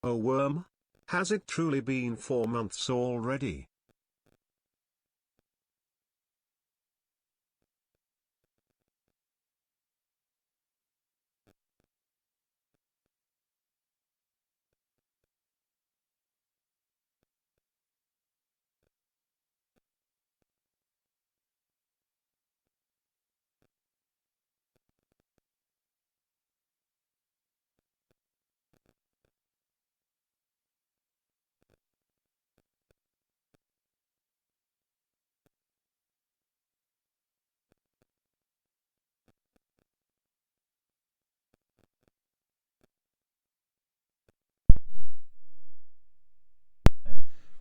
Oh worm? Has it truly been 4 months already?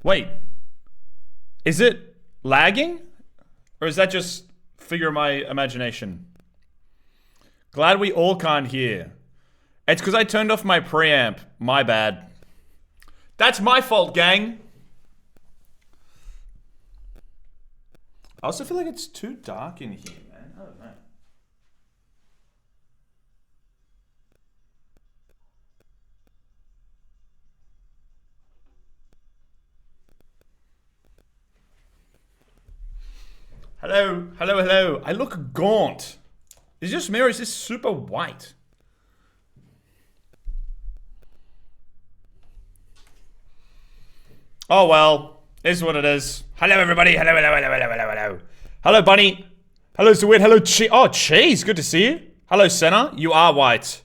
Wait, is it lagging? Or is that just figure of my imagination? Glad we all can't hear. It's because I turned off my preamp. My bad. That's my fault, gang. I also feel like it's too dark in here, man. I don't know. Hello, hello, hello. I look gaunt. Is it just me or is this super white? Oh well, is what it is. Hello everybody. Hello, hello, hello, hello, hello, hello. Hello Bunny. Hello Zawid. Hello Cheese. Oh Cheese, good to see you. Hello Senna. You are white.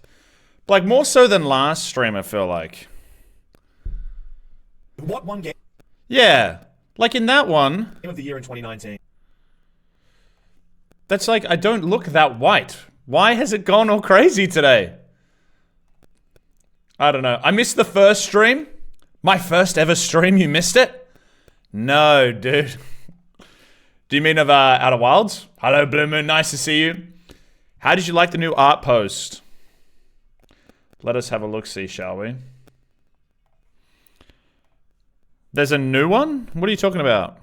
Like more so than last stream, I feel like. What one game Yeah. Like in that one, of the year in 2019? that's like I don't look that white. Why has it gone all crazy today? I don't know. I missed the first stream. My first ever stream, you missed it? No, dude. Do you mean of Outer Wilds? Hello, Blue Moon. Nice to see you. How did you like the new art post? Let us have a look-see, shall we? There's a new one? What are you talking about?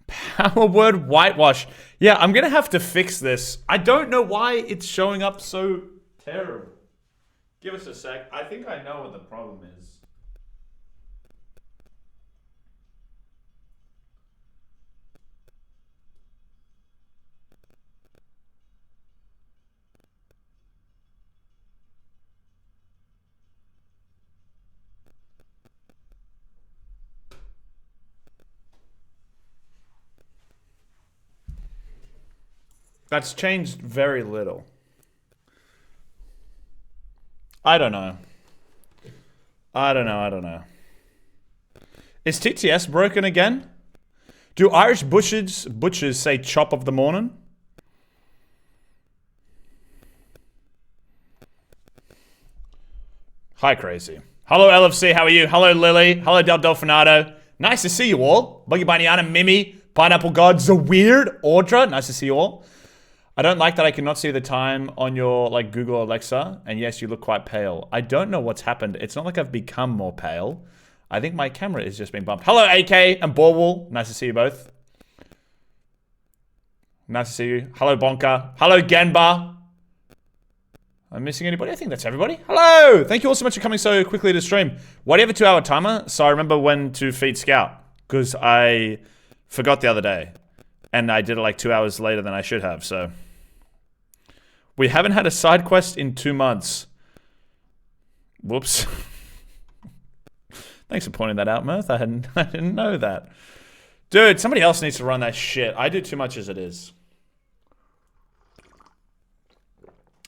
Power word whitewash. Yeah, I'm gonna have to fix this. I don't know why it's showing up so terrible. Give us a sec. I think I know what the problem is. That's changed very little. I don't know. I don't know. I don't know. Is TTS broken again? Do Irish butchers say chop of the morning? Hi, Crazy. Hello, LFC. How are you? Hello, Lily. Hello, Del Delfinato. Nice to see you all. Buggy Baniana, Mimi, Pineapple God, Weird, Audra. Nice to see you all. I don't like that I cannot see the time on your like Google Alexa. And yes, you look quite pale. I don't know what's happened. It's not like I've become more pale. I think my camera is just being bumped. Hello, AK and Borwall. Nice to see you both. Nice to see you. Hello, Bonka. Hello, Genba. I'm missing anybody? I think that's everybody. Hello! Thank you all so much for coming so quickly to stream. Why do you have a 2-hour timer? So I remember when to feed Scout. Because I forgot the other day. And I did it like 2 hours later than I should have, so. We haven't had a side quest in 2 months. Whoops. Thanks for pointing that out, Mirth. I didn't know that. Dude, somebody else needs to run that shit. I do too much as it is.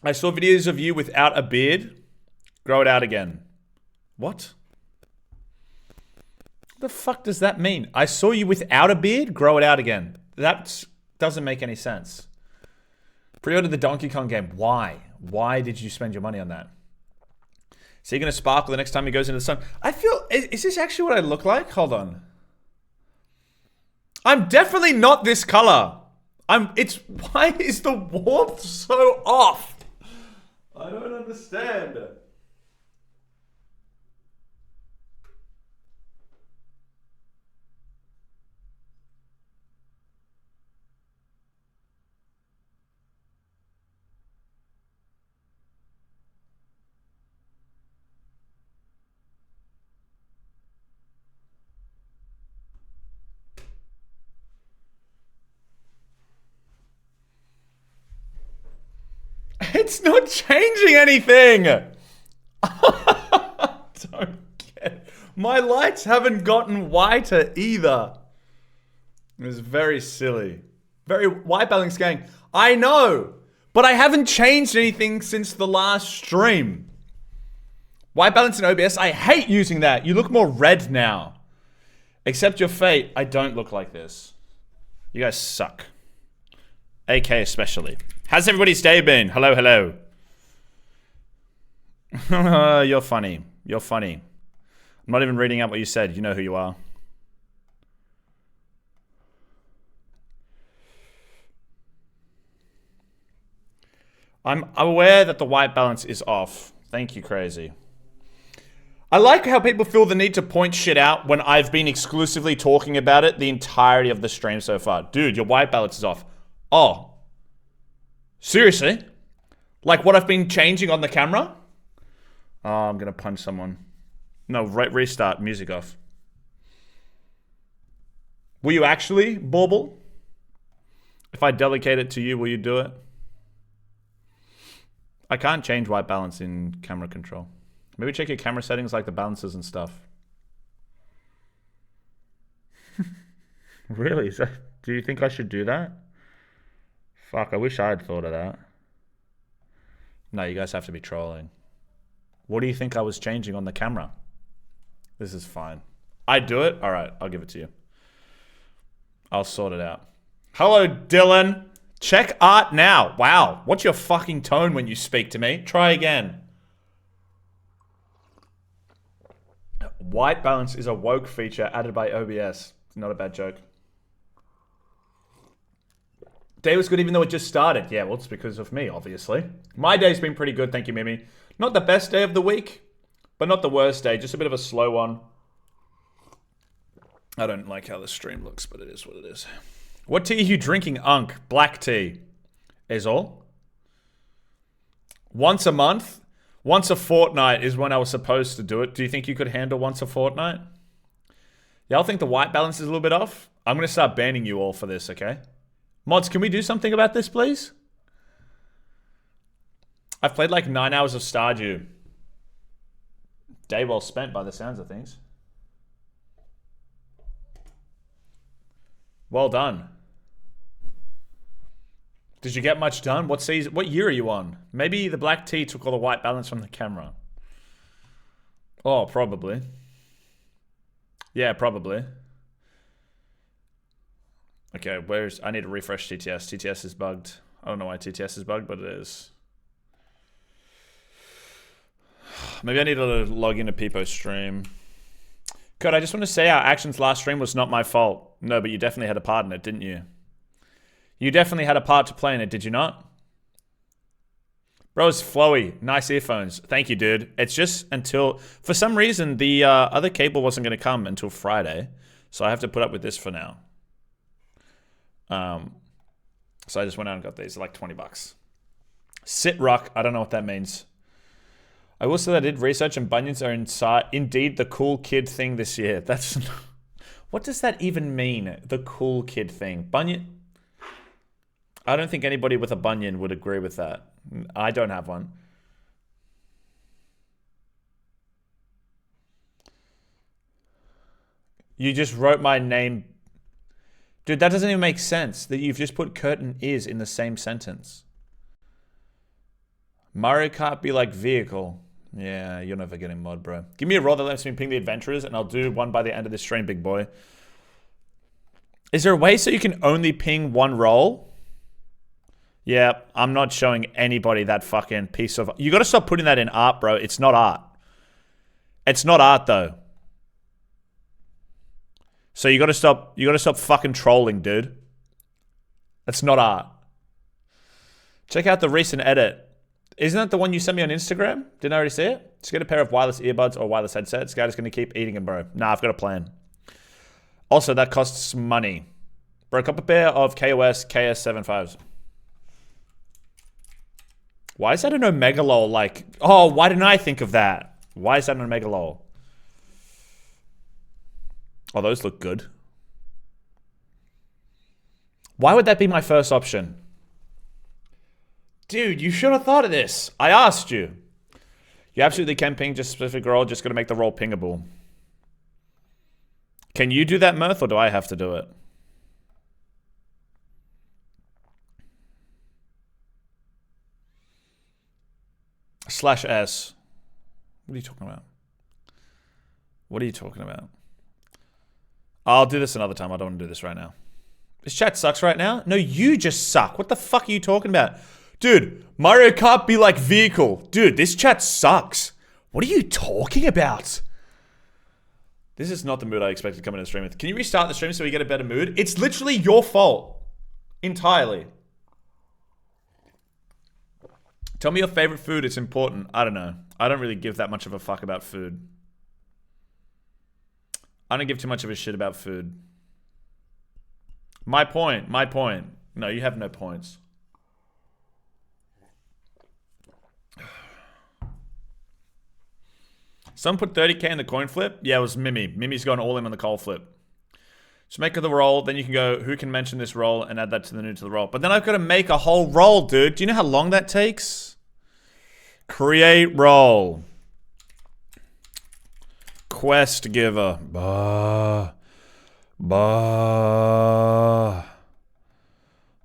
I saw videos of you without a beard. Grow it out again. What? What the fuck does that mean? I saw you without a beard. Grow it out again. That doesn't make any sense. Pre-ordered the Donkey Kong game. Why? Why did you spend your money on that? Is he going to sparkle the next time he goes into the sun? I feel... Is this actually what I look like? Hold on. I'm definitely not this color. It's... Why is the warmth so off? I don't understand. It's not changing anything. Don't get it. My lights haven't gotten whiter either. It was very silly. Very white balance gang. I know, but I haven't changed anything since the last stream. White balance in OBS, I hate using that. You look more red now. Except your fate, I don't look like this. You guys suck. AK especially. How's everybody's day been? Hello, hello. You're funny. You're funny. I'm not even reading out what you said. You know who you are. I'm aware that the white balance is off. Thank you, Crazy. I like how people feel the need to point shit out when I've been exclusively talking about it the entirety of the stream so far. Dude, your white balance is off. Oh. Seriously? Like what I've been changing on the camera? Oh, I'm gonna punch someone. No, restart, music off. Will you actually, Bauble? If I delegate it to you, will you do it? I can't change white balance in camera control. Maybe check your camera settings like the balances and stuff. Really? Do you think I should do that? Fuck, I wish I had thought of that. No, you guys have to be trolling. What do you think I was changing on the camera? This is fine. I do it? Alright, I'll give it to you. I'll sort it out. Hello, Dylan. Check art now. Wow. What's your fucking tone when you speak to me? Try again. White balance is a woke feature added by OBS. Not a bad joke. Day was good even though it just started. Yeah, well, it's because of me, obviously. My day's been pretty good, thank you, Mimi. Not the best day of the week, but not the worst day. Just a bit of a slow one. I don't like how the stream looks, but it is what it is. What tea are you drinking, Unk? Black tea. Is all. Once a month? Once a fortnight is when I was supposed to do it. Do you think you could handle once a fortnight? Y'all think the white balance is a little bit off? I'm going to start banning you all for this, okay? Mods, can we do something about this, please? I've played like 9 hours of Stardew. Day well spent by the sounds of things. Well done. Did you get much done? What season? What year are you on? Maybe the black tea took all the white balance from the camera. Oh, probably. Yeah, probably. Okay, where's... I need to refresh TTS. TTS is bugged. I don't know why TTS is bugged, but it is. Maybe I need to log into Peepo stream. Code, I just want to say our actions last stream was not my fault. No, but you definitely had a part in it, didn't you? You definitely had a part to play in it, did you not? Bro, it's flowy. Nice earphones. Thank you, dude. It's just until... For some reason, the other cable wasn't going to come until Friday. So I have to put up with this for now. So I just went out and got these. They're like 20 bucks. Sit rock. I don't know what that means. I will say that I did research and bunions are indeed the cool kid thing this year. That's... What does that even mean? The cool kid thing. Bunion... I don't think anybody with a bunion would agree with that. I don't have one. You just wrote my name. Dude, that doesn't even make sense. That you've just put curtain is in the same sentence. Mario Kart be like vehicle. Yeah, you're never getting mod, bro. Give me a roll that lets me ping the adventurers and I'll do one by the end of this stream, big boy. Is there a way so you can only ping one roll? Yeah, I'm not showing anybody that fucking piece of... You gotta stop putting that in art, bro. It's not art. It's not art, though. So you gotta stop fucking trolling, dude. That's not art. Check out the recent edit. Isn't that the one you sent me on Instagram? Didn't I already see it? Just get a pair of wireless earbuds or wireless headsets. Guy is gonna keep eating them, bro. Nah, I've got a plan. Also, that costs money. Broke up a pair of KOS KS75s. Why is that an Omega lol? Like, oh, why didn't I think of that? Why is that an Omega lol? Oh, those look good. Why would that be my first option? Dude, you should have thought of this. I asked you. You absolutely can ping just a specific role, just got to make the role pingable. Can you do that, Mirth, or do I have to do it? /S. What are you talking about? What are you talking about? I'll do this another time. I don't want to do this right now. This chat sucks right now? No, you just suck. What the fuck are you talking about? Dude, Mario Kart be like vehicle. Dude, this chat sucks. What are you talking about? This is not the mood I expected to come into the stream with. Can you restart the stream so we get a better mood? It's literally your fault. Entirely. Tell me your favorite food. It's important. I don't know. I don't really give that much of a fuck about food. I don't give too much of a shit about food. My point. My point. No, you have no points. Someone put 30k in the coin flip? Yeah, it was Mimi. Mimi's going all in on the coin flip. Just make it the roll, then you can go, who can mention this roll, and add that to the new to the roll. But then I've got to make a whole roll, dude. Do you know how long that takes? Create roll. Quest giver. Bah.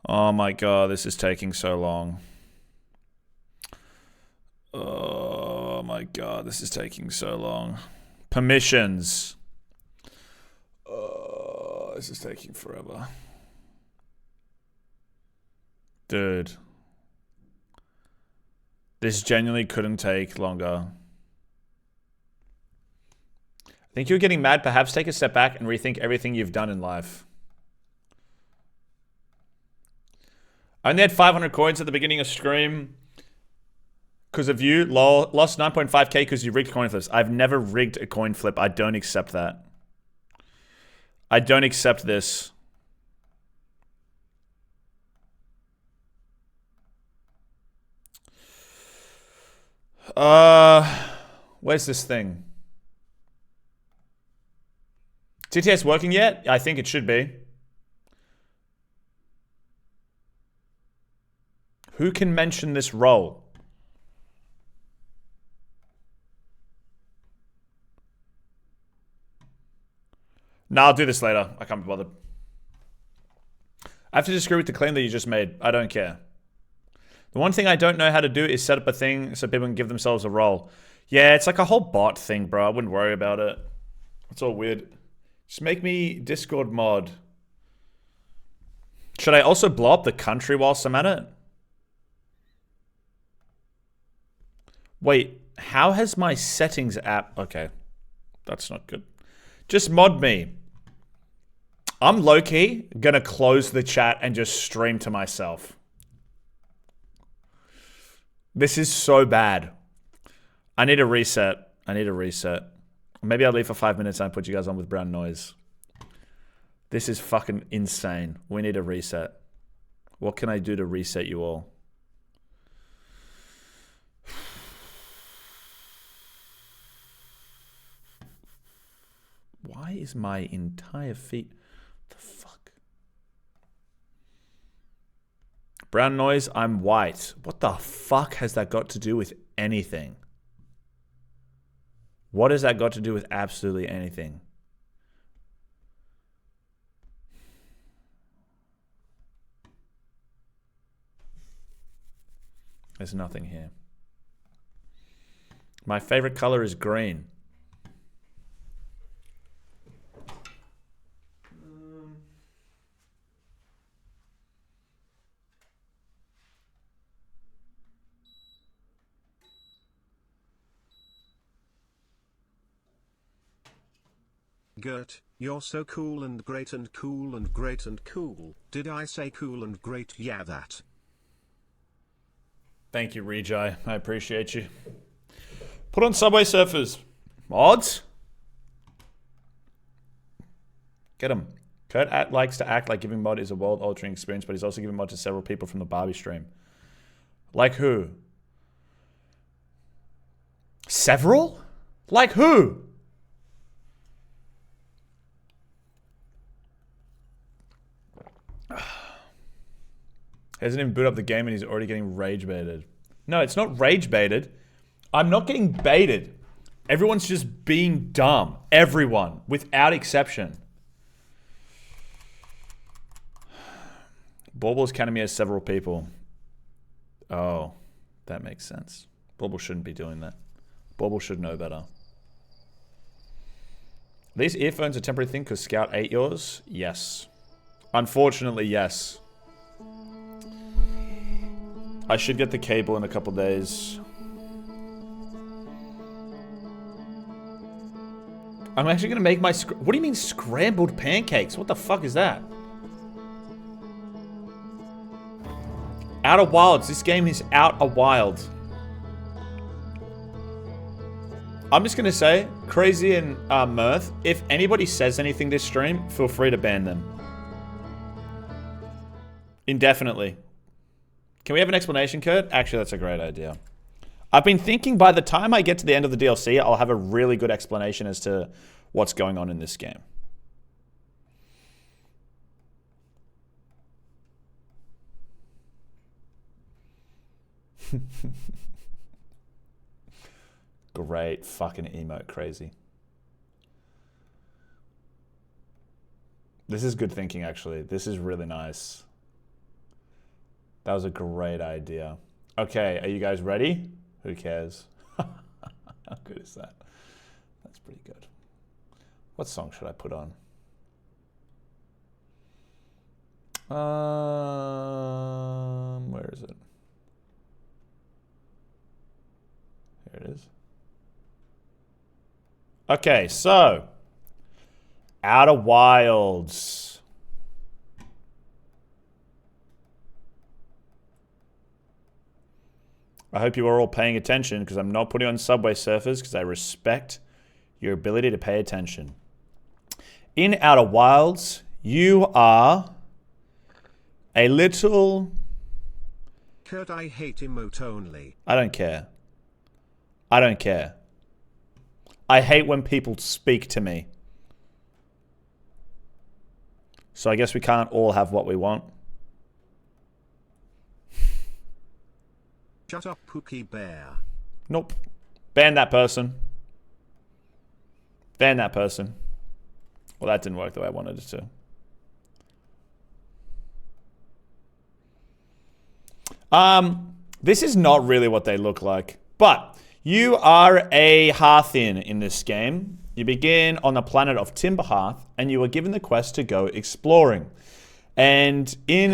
Oh my god, this is taking so long. Oh my god, this is taking so long. Permissions. This is taking forever. Dude. This genuinely couldn't take longer. I think you're getting mad. Perhaps take a step back and rethink everything you've done in life. I only had 500 coins at the beginning of stream because of you. Lol. Lost 9.5k because you rigged coin flips. I've never rigged a coin flip. I don't accept that. I don't accept this. Where's this thing? TTS working yet? I think it should be. Who can mention this role? No, I'll do this later. I can't be bothered. I have to disagree with the claim that you just made. I don't care. The one thing I don't know how to do is set up a thing so people can give themselves a role. Yeah, it's like a whole bot thing, bro. I wouldn't worry about it. It's all weird. Just make me Discord mod. Should I also blow up the country whilst I'm at it? Wait, how has my settings app... Okay, that's not good. Just mod me. I'm low-key gonna close the chat and just stream to myself. This is so bad. I need a reset. I need a reset. Maybe I'll leave for 5 minutes and put you guys on with brown noise. This is fucking insane. We need a reset. What can I do to reset you all? Why is my entire feed... The fuck? Brown noise, I'm white. What the fuck has that got to do with anything? What has that got to do with absolutely anything? There's nothing here. My favorite color is green. Gert, you're so cool and great and cool and great and cool. Did I say cool and great? Yeah, that. Thank you, Rejai. I appreciate you. Put on Subway Surfers. Mods? Get him. Kurt likes to act like giving mod is a world-altering experience, but he's also giving mod to several people from the Barbie stream. Like who? Several? Like who? Hasn't even booted up the game and he's already getting rage baited. No, it's not rage baited. I'm not getting baited. Everyone's just being dumb. Everyone, without exception. Baubles Academy has several people. Oh, that makes sense. Bauble shouldn't be doing that. Bauble should know better. These earphones a temporary thing because Scout ate yours? Yes. Unfortunately, yes. I should get the cable in a couple days. I'm actually going to make my... What do you mean scrambled pancakes? What the fuck is that? Outer Wilds. This game is Outer Wild. I'm just going to say, Crazy and Mirth, if anybody says anything this stream, feel free to ban them. Indefinitely. Can we have an explanation, Kurt? Actually, that's a great idea. I've been thinking by the time I get to the end of the DLC, I'll have a really good explanation as to what's going on in this game. Great fucking emote, Crazy. This is good thinking, actually. This is really nice. That was a great idea. Okay, are you guys ready? Who cares? How good is that? That's pretty good. What song should I put on? Where is it? Here it is. Okay, so Outer Wilds. I hope you are all paying attention because I'm not putting on Subway Surfers because I respect your ability to pay attention. In Outer Wilds, you are a little... Kurt, I hate emote only. I don't care. I don't care. I hate when people speak to me. So I guess we can't all have what we want. Shut up, Pookie Bear. Nope. Ban that person. Ban that person. Well, that didn't work the way I wanted it to. This is not really what they look like. But you are a Hearthian in this game. You begin on the planet of Timberhearth, and you are given the quest to go exploring. And in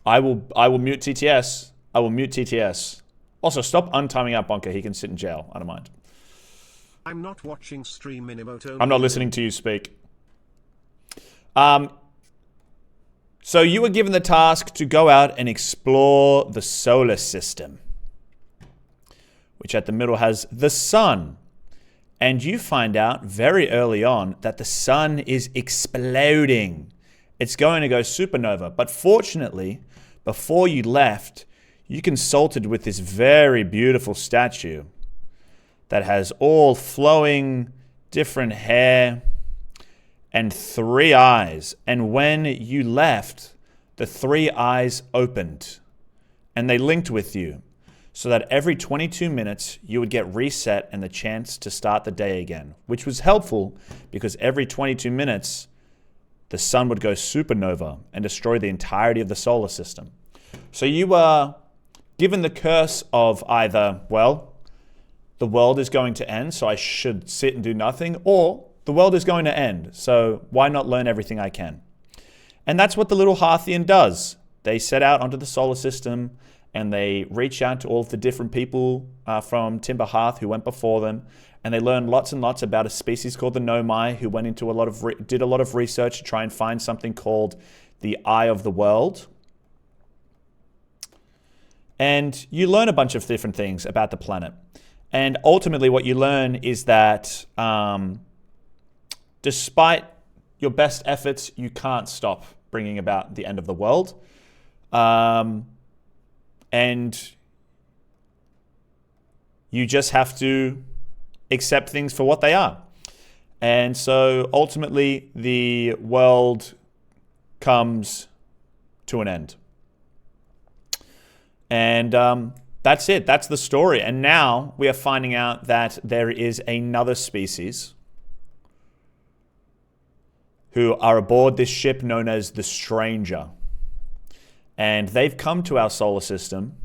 I will mute TTS. I will mute TTS. Also, stop untiming out Bonker. He can sit in jail. I don't mind. I'm not watching stream in emote only. I'm not listening to you speak. So you were given the task to go out and explore the solar system, which at the middle has the sun. And you find out very early on that the sun is exploding. It's going to go supernova. But fortunately, before you left, you consulted with this very beautiful statue that has all flowing different hair and 3 eyes. And when you left, the 3 eyes opened and they linked with you so that every 22 minutes you would get reset and the chance to start the day again, which was helpful because every 22 minutes the sun would go supernova and destroy the entirety of the solar system. So you were given the curse of either, well, the world is going to end, so I should sit and do nothing, or the world is going to end, so why not learn everything I can? And that's what the little Hearthian does. They set out onto the solar system, and they reach out to all of the different people from Timberhearth who went before them, and they learn lots and lots about a species called the Nomai, who went into did a lot of research to try and find something called the Eye of the World. And you learn a bunch of different things about the planet. And ultimately what you learn is that despite your best efforts, you can't stop bringing about the end of the world. And you just have to accept things for what they are. And so ultimately the world comes to an end. And that's it. That's the story. And now we are finding out that there is another species who are aboard this ship known as the Stranger. And they've come to our solar system,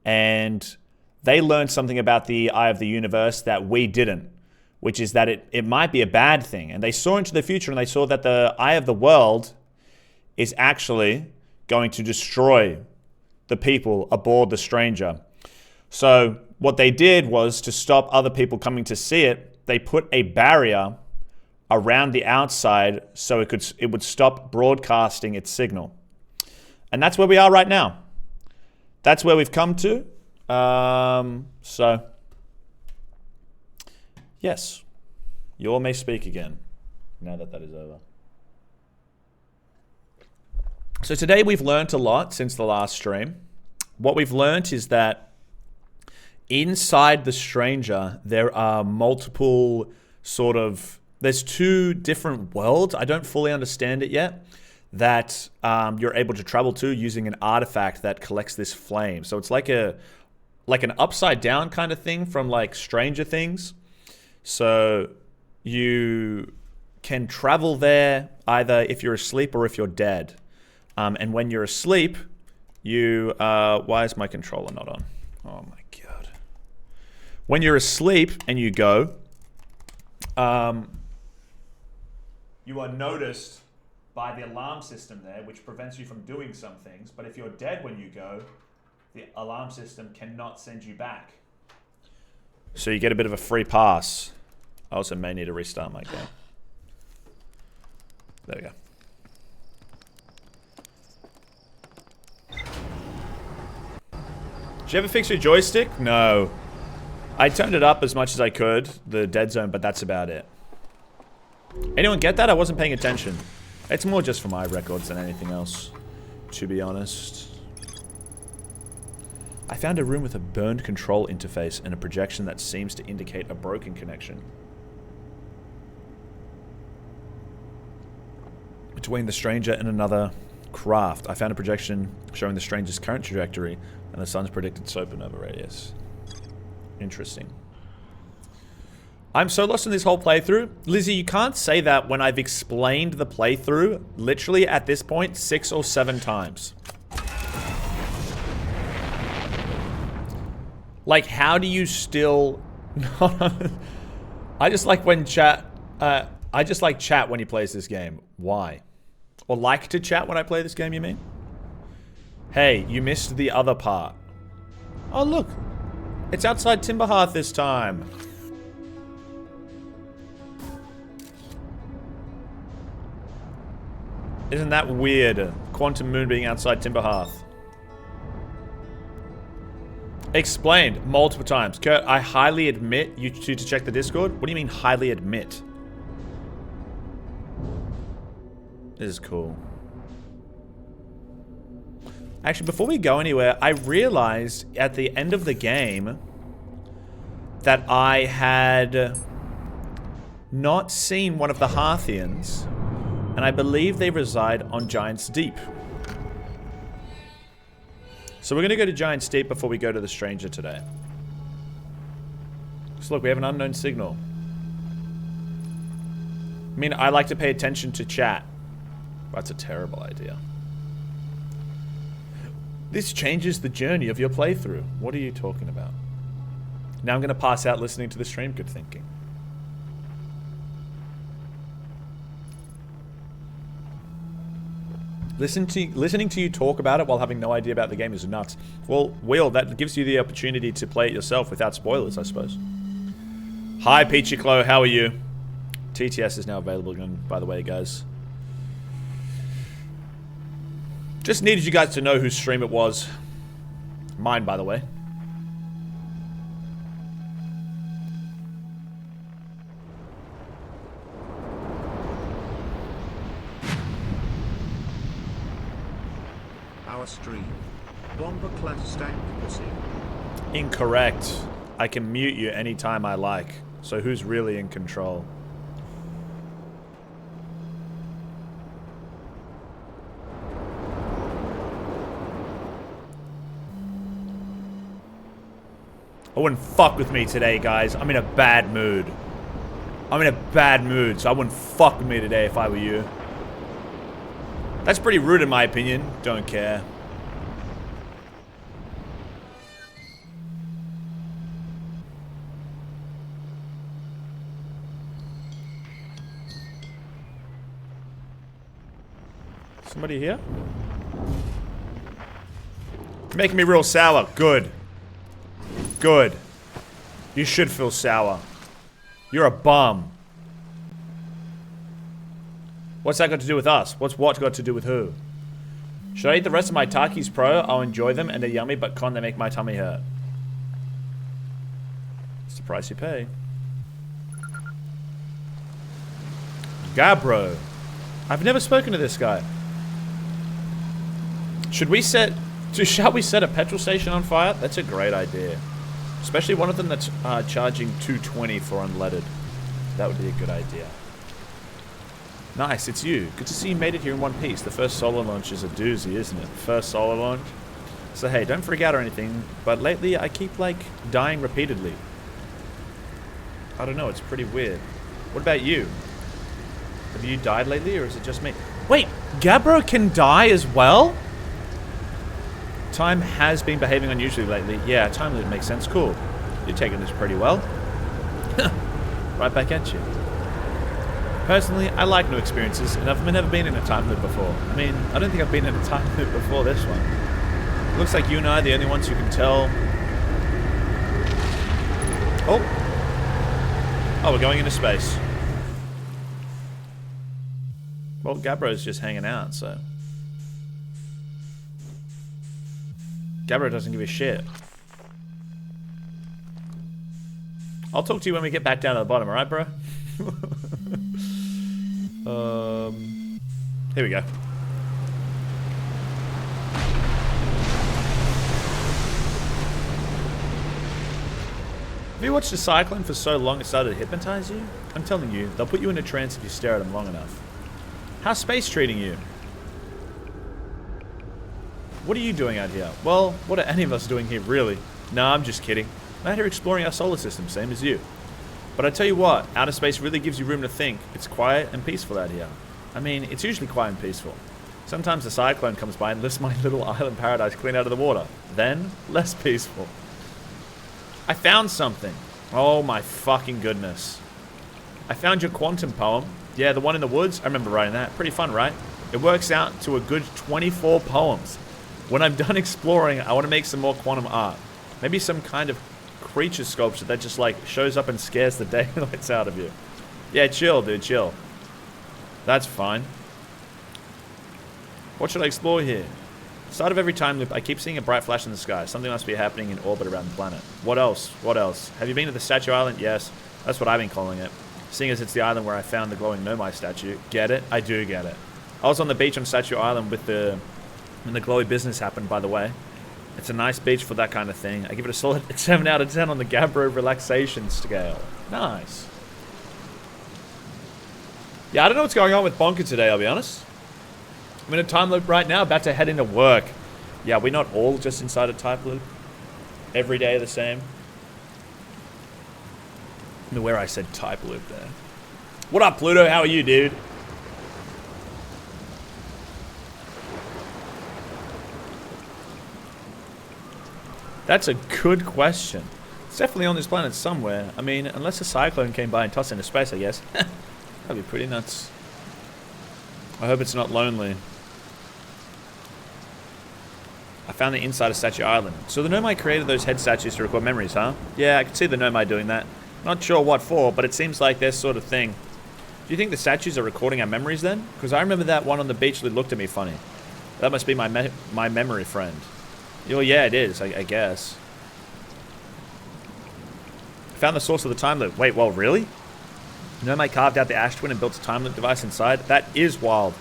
and they learned something about the eye of the universe that we didn't, which is that it might be a bad thing. And they saw into the future, and they saw that the eye of the world is actually going to destroy the people aboard the Stranger. So what they did was, to stop other people coming to see it, they put a barrier around the outside so it would stop broadcasting its signal. And that's where we are right now. That's where we've come to. So, yes, you all may speak again now that that is over. So today we've learnt a lot since the last stream. What we've learnt is that inside the Stranger, there are multiple there's two different worlds. I don't fully understand it yet, that you're able to travel to using an artifact that collects this flame. So it's like an upside down kind of thing from like Stranger Things. So you can travel there either if you're asleep or if you're dead. And when you're asleep, why is my controller not on? Oh my God. When you're asleep and you go, you are noticed by the alarm system there, which prevents you from doing some things. But if you're dead when you go, the alarm system cannot send you back. So you get a bit of a free pass. I also may need to restart my game. There we go. Did you ever fix your joystick? No. I turned it up as much as I could, the dead zone, but that's about it. Anyone get that? I wasn't paying attention. It's more just for my records than anything else, to be honest. I found a room with a burned control interface and a projection that seems to indicate a broken connection between the Stranger and another craft. I found a projection showing the Stranger's current trajectory and the sun's predicted supernova radius. Interesting. I'm so lost in this whole playthrough. Lizzie, you can't say that when I've explained the playthrough, literally at this point, 6 or 7 times. Like, how do you still... I just like when chat... I just like chat when he plays this game. Why? Or like to chat when I play this game, you mean? Hey, you missed the other part. Oh, look. It's outside Timberhearth this time. Isn't that weird? Quantum Moon being outside Timberhearth. Explained multiple times. Kurt, I highly admit you to check the Discord. What do you mean highly admit? This is cool. Actually, before we go anywhere, I realized at the end of the game that I had not seen one of the Hearthians, and I believe they reside on Giant's Deep. So we're going to go to Giant's Deep before we go to the Stranger today. So look, we have an unknown signal. I mean, I like to pay attention to chat. That's a terrible idea. This changes the journey of your playthrough. What are you talking about? Now I'm going to pass out listening to the stream. Good thinking. Listening to you talk about it while having no idea about the game is nuts. Well, Will, that gives you the opportunity to play it yourself without spoilers, I suppose. Hi, Peachy Clo, how are you? TTS is now available again, by the way, guys. Just needed you guys to know whose stream it was. Mine, by the way. Our stream. Bomber class stank pussy. Incorrect. I can mute you anytime I like. So who's really in control? I wouldn't fuck with me today, guys. I'm in a bad mood. I'm in a bad mood, so I wouldn't fuck with me today if I were you. That's pretty rude in my opinion. Don't care. Somebody here? You're making me real sour. Good. Good. You should feel sour. You're a bum. What's that got to do with us? What's what got to do with who? Should I eat the rest of my Takis Pro? I'll enjoy them and they're yummy, but con they make my tummy hurt. It's the price you pay. Gabbro. I've never spoken to this guy. Shall we set a petrol station on fire? That's a great idea. Especially one of them that's charging $2.20 for unleaded. That would be a good idea. Nice, it's you. Good to see you made it here in one piece. The first solar launch is a doozy, isn't it? First solar launch. So hey, don't freak out or anything, but lately I keep, like, dying repeatedly. I don't know, it's pretty weird. What about you? Have you died lately, or is it just me? Wait, Gabbro can die as well? Time has been behaving unusually lately. Yeah, time loop makes sense. Cool. You're taking this pretty well. Right back at you. Personally, I like new experiences, and I've never been in a time loop before. I mean, I don't think I've been in a time loop before this one. Looks like you and I are the only ones who can tell. Oh, we're going into space. Well, Gabbro's just hanging out, so. Gabbro doesn't give a shit. I'll talk to you when we get back down to the bottom, alright, bro? Here we go. Have you watched a cyclone for so long it started to hypnotize you? I'm telling you, they'll put you in a trance if you stare at them long enough. How's space treating you? What are you doing out here? Well, what are any of us doing here, really? Nah, I'm just kidding. I'm out here exploring our solar system, same as you. But I tell you what, outer space really gives you room to think. It's quiet and peaceful out here. I mean, it's usually quiet and peaceful. Sometimes a cyclone comes by and lifts my little island paradise clean out of the water. Then, less peaceful. I found something. Oh my fucking goodness. I found your quantum poem. Yeah, the one in the woods. I remember writing that. Pretty fun, right? It works out to a good 24 poems. When I'm done exploring, I want to make some more quantum art. Maybe some kind of creature sculpture that just like shows up and scares the daylights out of you. Yeah, chill, dude, chill. That's fine. What should I explore here? Start of every time loop, I keep seeing a bright flash in the sky. Something must be happening in orbit around the planet. What else? What else? Have you been to the Statue Island? Yes. That's what I've been calling it. Seeing as it's the island where I found the glowing Nomai statue. Get it? I do get it. I was on the beach on Statue Island with when the glowy business happened, by the way. It's a nice beach for that kind of thing. I give it a solid 7 out of 10 on the Gabbro relaxation scale. Nice. Yeah, I don't know what's going on with Bonker today, I'll be honest. I'm in a time loop right now, about to head into work. Yeah, we're not all just inside a time loop. Every day the same. I don't know where I said type loop there. What up, Pluto? How are you, dude? That's a good question. It's definitely on this planet somewhere. I mean, unless a cyclone came by and tossed it into space, I guess. That'd be pretty nuts. I hope it's not lonely. I found the inside of Statue Island. So the Nomai created those head statues to record memories, huh? Yeah, I can see the Nomai doing that. Not sure what for, but it seems like their sort of thing. Do you think the statues are recording our memories then? Because I remember that one on the beach that looked at me funny. That must be my memory friend. Well, yeah, it is, I guess. Found the source of the time loop. Wait, well, really? Nomai carved out the ash twin and built a time loop device inside? That is wild.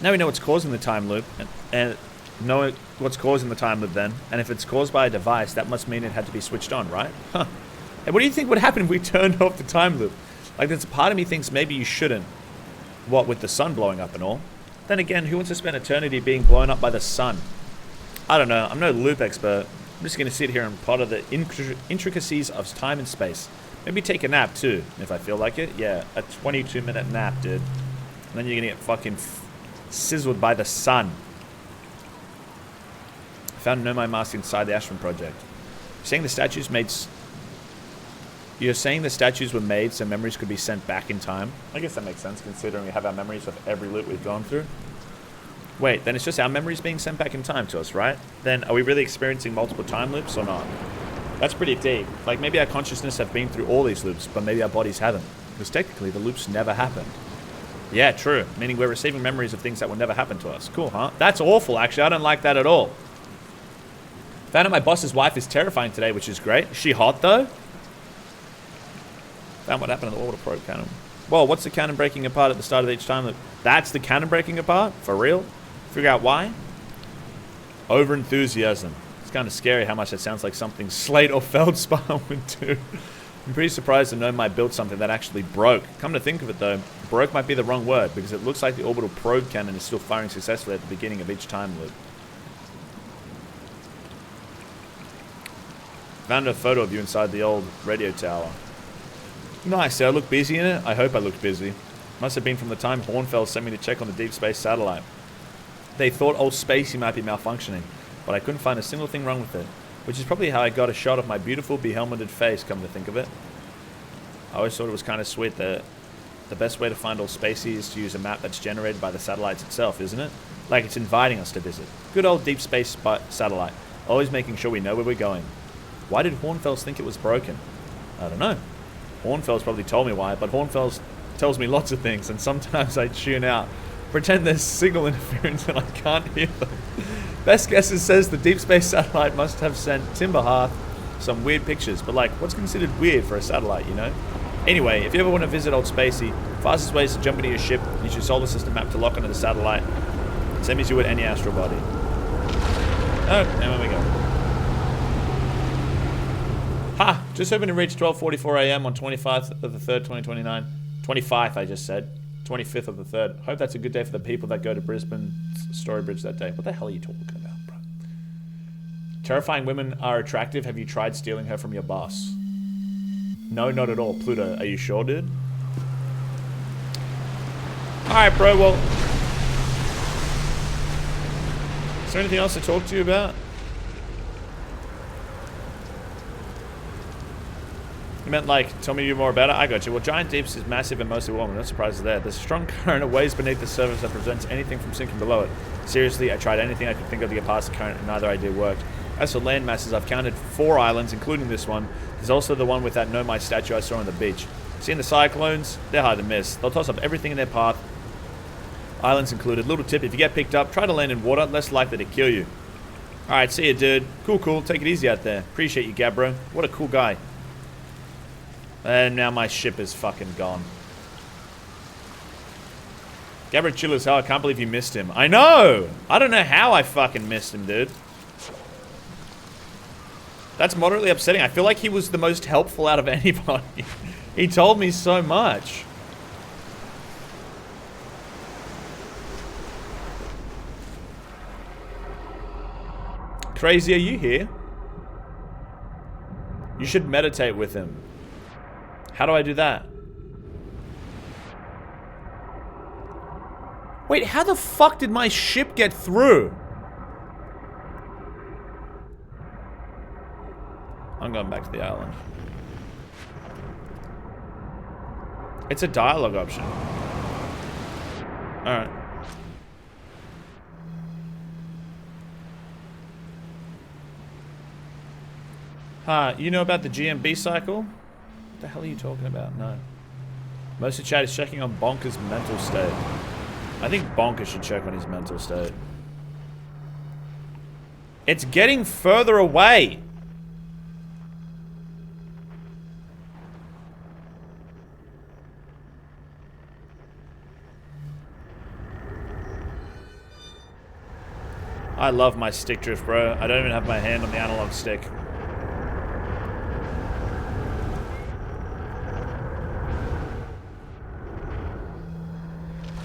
Now we know what's causing the time loop, and know what's causing the time loop then. And if it's caused by a device, that must mean it had to be switched on, right? Huh. And what do you think would happen if we turned off the time loop? Like, there's a part of me thinks maybe you shouldn't. What, with the sun blowing up and all? Then again, who wants to spend eternity being blown up by the sun? I don't know. I'm no loop expert. I'm just going to sit here and ponder the intricacies of time and space. Maybe take a nap too, if I feel like it. Yeah, a 22-minute nap, dude. And then you're going to get fucking sizzled by the sun. I found a Nomai mask inside the Ashram project. You're saying the statues were made so memories could be sent back in time? I guess that makes sense, considering we have our memories of every loop we've gone through. Wait, then it's just our memories being sent back in time to us, right? Then are we really experiencing multiple time loops or not? That's pretty deep. Like, maybe our consciousness have been through all these loops, but maybe our bodies haven't. Because technically, the loops never happened. Yeah, true. Meaning we're receiving memories of things that will never happen to us. Cool, huh? That's awful, actually. I don't like that at all. Found out my boss's wife is terrifying today, which is great. Is she hot, though? Found what happened to the orbital probe cannon. Well, what's the cannon breaking apart at the start of each time loop? That's the cannon breaking apart? For real? Figure out why? Over-enthusiasm. It's kind of scary how much that sounds like something Slate or Feldspar would do. I'm pretty surprised to know I built something that actually broke. Come to think of it though, broke might be the wrong word, because it looks like the orbital probe cannon is still firing successfully at the beginning of each time loop. Found a photo of you inside the old radio tower. Nice, did I look busy in it? I hope I looked busy. Must have been from the time Hornfels sent me to check on the deep space satellite. They thought old Spacey might be malfunctioning, but I couldn't find a single thing wrong with it, which is probably how I got a shot of my beautiful behelmeted face, come to think of it. I always thought it was kind of sweet that the best way to find old Spacey is to use a map that's generated by the satellites itself, isn't it? Like it's inviting us to visit. Good old deep space satellite, always making sure we know where we're going. Why did Hornfels think it was broken? I don't know. Hornfels probably told me why, but Hornfels tells me lots of things, and sometimes I tune out. Pretend there's signal interference and I can't hear them. Best guesses says the deep space satellite must have sent Timberhearth some weird pictures, but like, what's considered weird for a satellite, you know? Anyway, if you ever want to visit old Spacey, fastest way is to jump into your ship, use your solar system map to lock onto the satellite. Same as you would any astral body. Oh, and there we go. Ha! Just hoping to reach 12:44 AM on 25th of the 3rd, 2029. 25th, I just said. 25th of the 3rd. Hope that's a good day for the people that go to Brisbane Storybridge that day. What the hell are you talking about, bro? Terrifying women are attractive. Have you tried stealing her from your boss? No, not at all. Pluto, are you sure, dude? Alright, bro, well... Is there anything else to talk to you about? You meant like, tell me more about it? I got you. Well, Giant Deeps is massive and mostly warm. No surprises there. There's a strong current of waves beneath the surface that prevents anything from sinking below it. Seriously, I tried anything I could think of to get past the current and neither idea worked. As for land masses, I've counted 4 islands, including this one. There's also the one with that Nomai statue I saw on the beach. Seeing the cyclones? They're hard to miss. They'll toss up everything in their path. Islands included. Little tip, if you get picked up, try to land in water, less likely to kill you. Alright, see you, dude. Cool. Take it easy out there. Appreciate you, Gabbro. What a cool guy. And now my ship is fucking gone. Gabbro chill as hell. I can't believe you missed him. I know! I don't know how I fucking missed him, dude. That's moderately upsetting. I feel like he was the most helpful out of anybody. He told me so much. Crazy, are you here? You should meditate with him. How do I do that? Wait, how the fuck did my ship get through? I'm going back to the island. It's a dialogue option. Alright. You know about the GMB cycle? What the hell are you talking about? No. Most of chat is checking on Bonker's mental state. I think Bonker should check on his mental state. It's getting further away. I love my stick drift, bro. I don't even have my hand on the analog stick.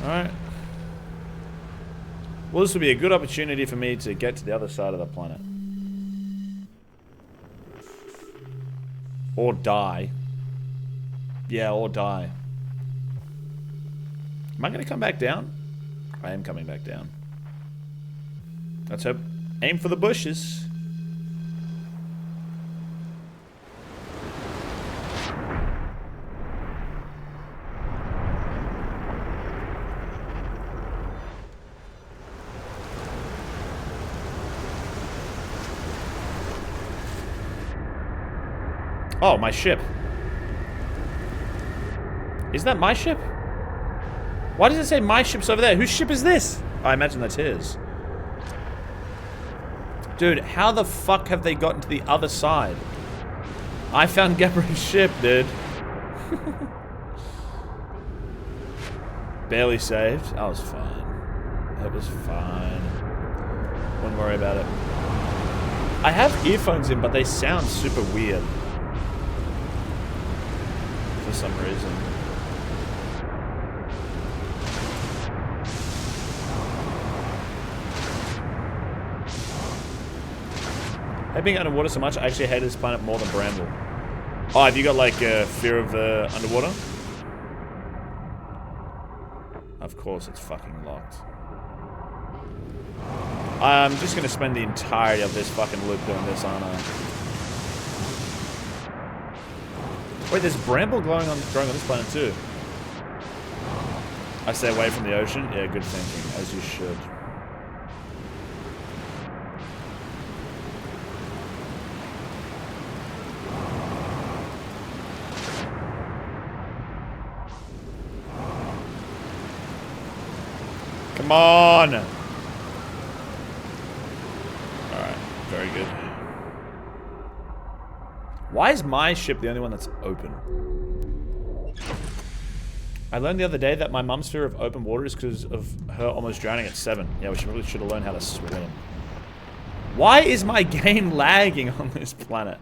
Alright. Well, this will be a good opportunity for me to get to the other side of the planet. Or die. Yeah, or die. Am I going to come back down? I am coming back down. Let's hope. Aim for the bushes. Oh, my ship. Is that my ship? Why does it say my ship's over there? Whose ship is this? I imagine that's his. Dude, how the fuck have they gotten to the other side? I found Gebra's ship, dude. Barely saved. I was fine. It was fine. Wouldn't worry about it. I have earphones in, but they sound super weird. For some reason. I've been underwater so much, I actually hate this planet more than Bramble. Oh, have you got like fear of underwater? Of course it's fucking locked. I'm just gonna spend the entirety of this fucking loop doing this, aren't I? Wait, there's Bramble growing on this planet too. I stay away from the ocean? Yeah, good thinking, as you should. Come on! Alright, very good. Why is my ship the only one that's open? I learned the other day that my mum's fear of open water is because of her almost drowning at 7. Yeah, we really should have learned how to swim. Why is my game lagging on this planet?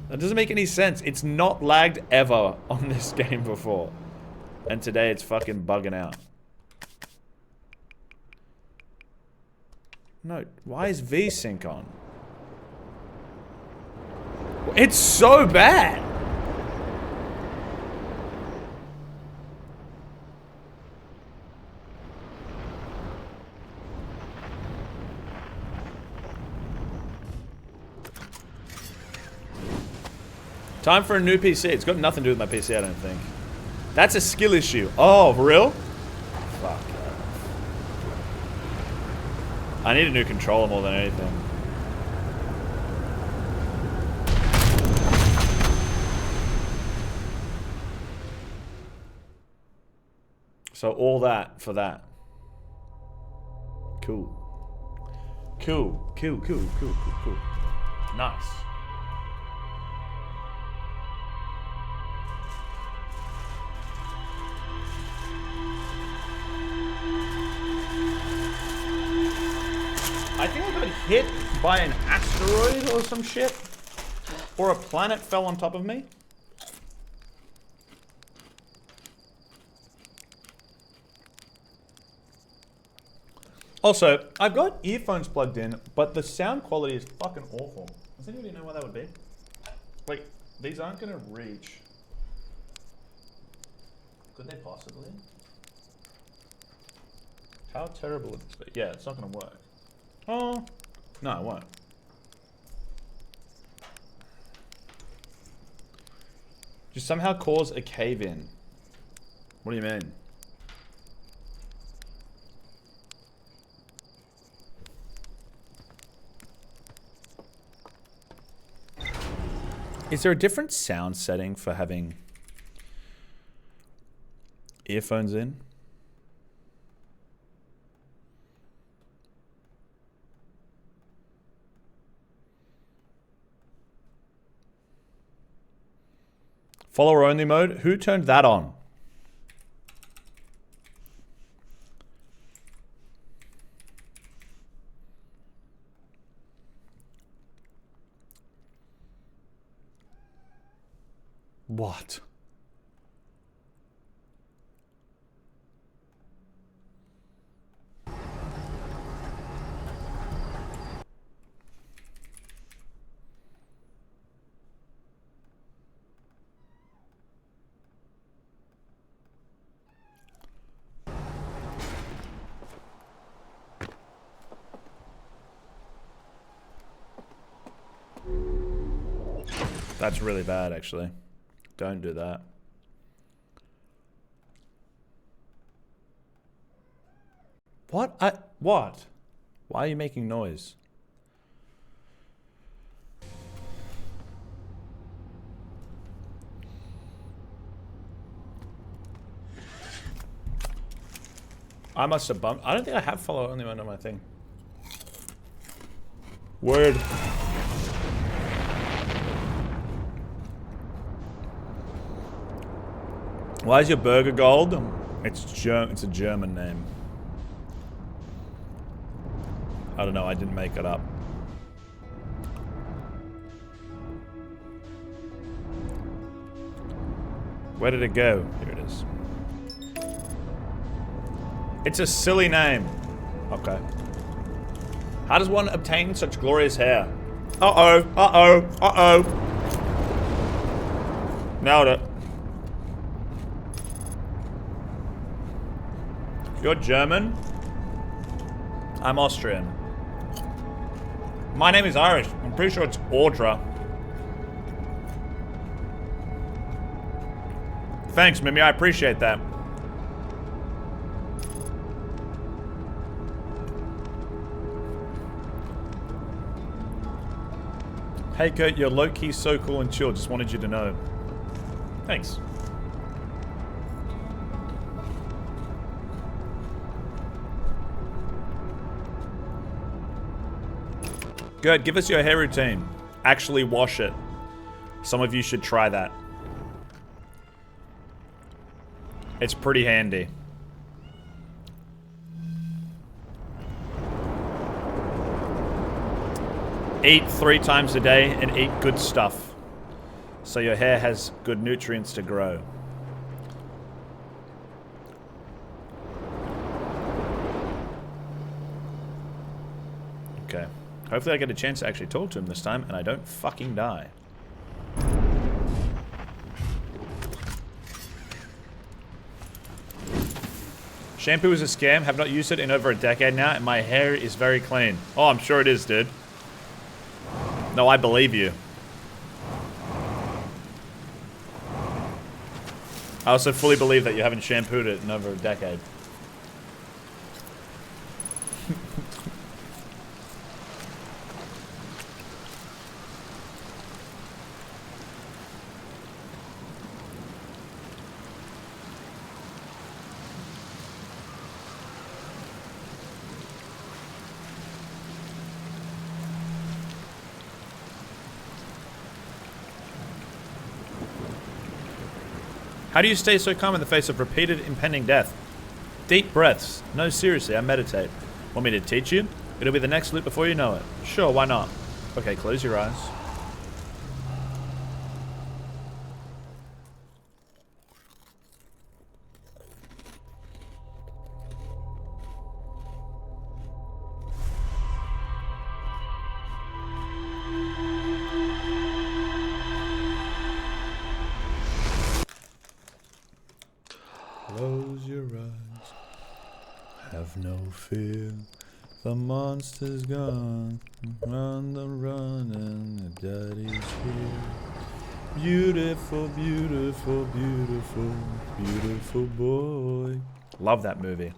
That doesn't make any sense. It's not lagged ever on this game before. And today it's fucking bugging out. No, why is VSync on? It's so bad! Time for a new PC. It's got nothing to do with my PC, I don't think. That's a skill issue. Oh, for real? Fuck. I need a new controller more than anything. So all that for that. Cool. Cool. Cool, cool, cool, cool, cool. Nice. I think I got hit by an asteroid or some shit. Or a planet fell on top of me. Also, I've got earphones plugged in, but the sound quality is fucking awful. Does anybody know why that would be? Like, these aren't gonna reach. Could they possibly? How terrible would this be? Yeah, it's not gonna work. Oh, no, it won't. Just somehow cause a cave-in. What do you mean? Is there a different sound setting for having earphones in? Follower only mode? Who turned that on? What? That's really bad, actually. Don't do that. What? What? Why are you making noise? I must have bumped. I don't think I have follow only on my thing. Word. Why is your burger gold? It's a German name. I don't know, I didn't make it up. Where did it go? Here it is. It's a silly name. Okay. How does one obtain such glorious hair? Uh-oh, uh-oh, uh-oh. Nailed it. You're German? I'm Austrian. My name is Irish. I'm pretty sure it's Audra. Thanks, Mimi. I appreciate that. Hey Kurt, you're low-key so cool and chill. Just wanted you to know. Thanks. Good, give us your hair routine. Actually wash it. Some of you should try that. It's pretty handy. Eat 3 times a day and eat good stuff, so your hair has good nutrients to grow. Okay. Hopefully I get a chance to actually talk to him this time and I don't fucking die. Shampoo is a scam. Have not used it in over a decade now and my hair is very clean. Oh, I'm sure it is, dude. No, I believe you. I also fully believe that you haven't shampooed it in over a decade. How do you stay so calm in the face of repeated impending death? Deep breaths. No, seriously, I meditate. Want me to teach you? It'll be the next loop before you know it. Sure, why not? Okay, close your eyes. Close your eyes. Have no fear. The monster's gone. On the run and the daddy's here. Beautiful, beautiful, beautiful, beautiful boy. Love that movie.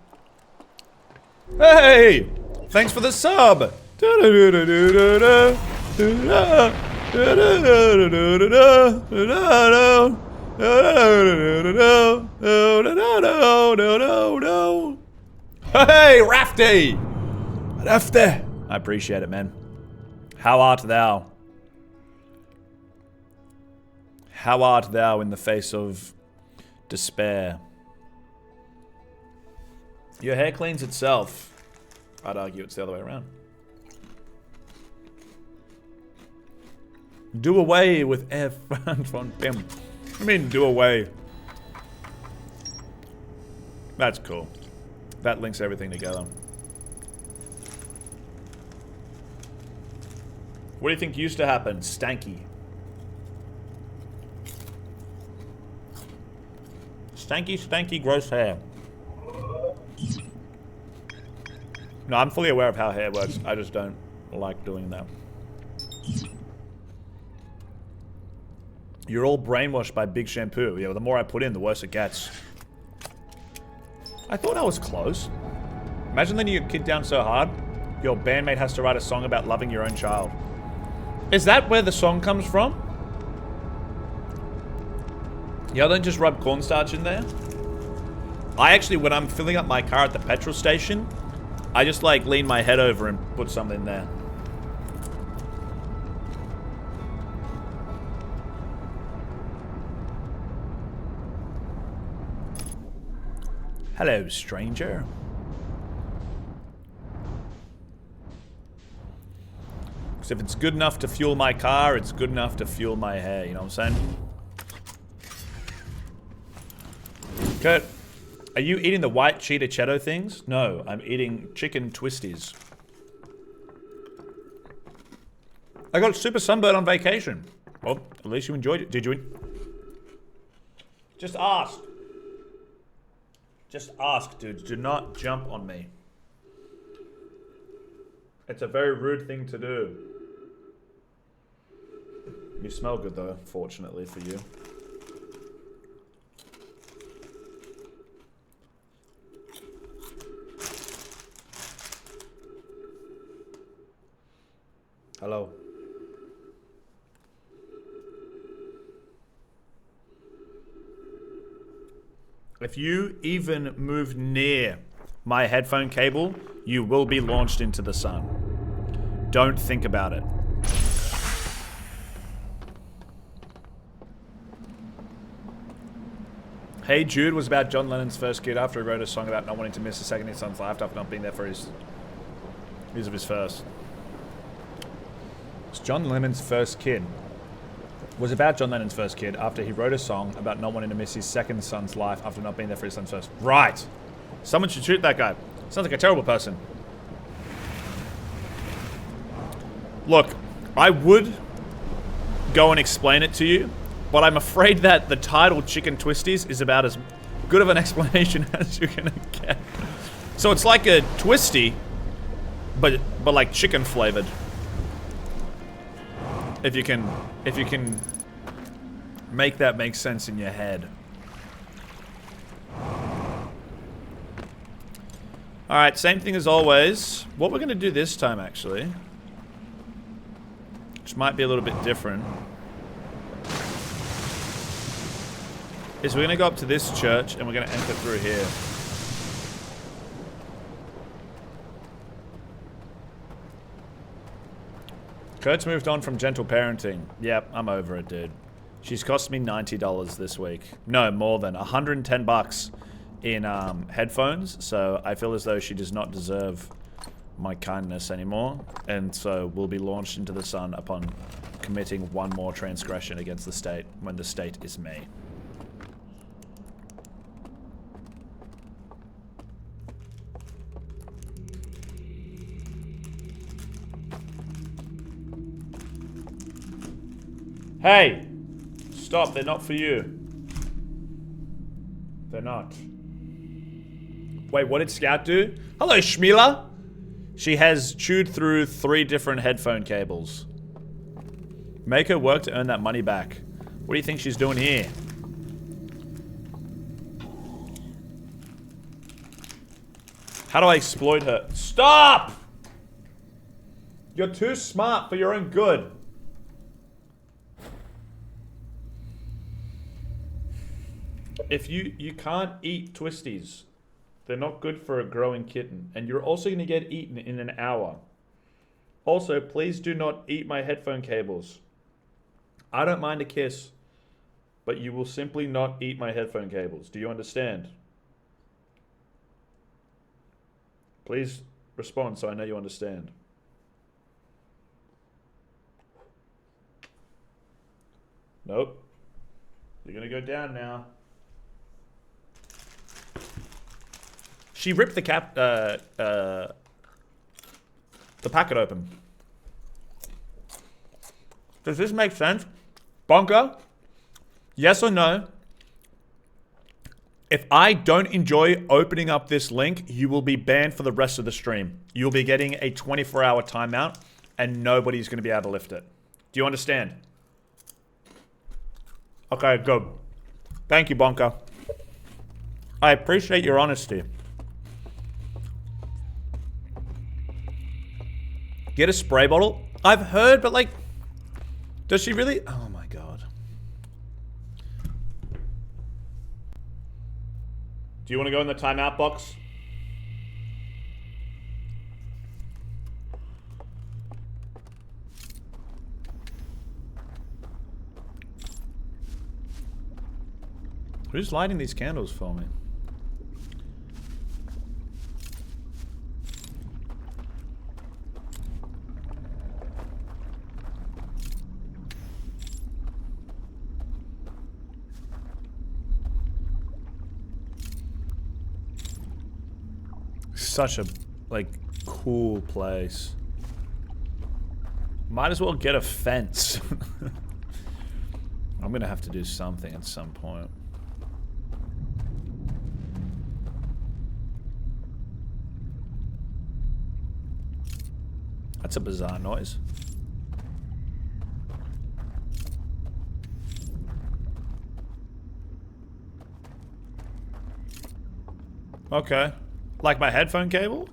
Hey! Thanks for the sub! Hey, Rafty! Rafty! I appreciate it, man. How art thou? How art thou in the face of despair? Your hair cleans itself. I'd argue it's the other way around. Do away with F von Pim. I mean, do away. That's cool. That links everything together. What do you think used to happen? Stanky. Stanky, stanky, gross hair. No, I'm fully aware of how hair works. I just don't like doing that. You're all brainwashed by Big Shampoo. Yeah, well, the more I put in, the worse it gets. I thought I was close. Imagine letting your kid down so hard, your bandmate has to write a song about loving your own child. Is that where the song comes from? Yeah, don't just rub cornstarch in there. I actually, when I'm filling up my car at the petrol station, I just like lean my head over and put something in there. Hello, stranger. Because if it's good enough to fuel my car, it's good enough to fuel my hair, you know what I'm saying? Kurt, are you eating the white cheetah cheddar things? No, I'm eating chicken twisties. I got super sunburned on vacation. Well, at least you enjoyed it. Did you? Just ask. Just ask, dude. Do not jump on me. It's a very rude thing to do. You smell good though, fortunately for you. Hello. If you even move near my headphone cable, you will be launched into the sun. Don't think about it. Hey Jude was about John Lennon's first kid after he wrote a song about not wanting to miss a second of his son's life after not being there for his of his first. It's John Lennon's first kid. Was about John Lennon's first kid after he wrote a song about not wanting to miss his second son's life after not being there for his son's first. Right. Someone should shoot that guy. Sounds like a terrible person. Look, I would go and explain it to you, but I'm afraid that the title Chicken Twisties is about as good of an explanation as you're gonna get. So it's like a twisty, but like chicken flavored. If you can make that make sense in your head. Alright, same thing as always. What we're gonna do this time actually, which might be a little bit different, is we're gonna go up to this church and we're gonna enter through here. Kurt's moved on from gentle parenting. Yep, I'm over it, dude. She's cost me $90 this week. No, more than 110 bucks in headphones. So I feel as though she does not deserve my kindness anymore. And so will be launched into the sun upon committing one more transgression against the state when the state is me. Hey! Stop, they're not for you. They're not. Wait, what did Scout do? Hello, Schmila! She has chewed through 3 different headphone cables. Make her work to earn that money back. What do you think she's doing here? How do I exploit her? Stop! You're too smart for your own good. If you can't eat twisties, they're not good for a growing kitten, and you're also going to get eaten in an hour. Also, please do not eat my headphone cables. I don't mind a kiss, but you will simply not eat my headphone cables. Do you understand? Please respond so I know you understand. Nope. You're going to go down now. She ripped the packet open. Does this make sense? Bonka? Yes or no? If I don't enjoy opening up this link, you will be banned for the rest of the stream. You'll be getting a 24-hour timeout, and nobody's going to be able to lift it. Do you understand? Okay, good. Thank you, Bonka. I appreciate your honesty. Get a spray bottle? I've heard, but like, does she really? Oh my god. Do you want to go in the timeout box? Who's lighting these candles for me? Such a, like, cool place. Might as well get a fence. I'm gonna have to do something at some point. That's a bizarre noise. Okay. Like my headphone cable?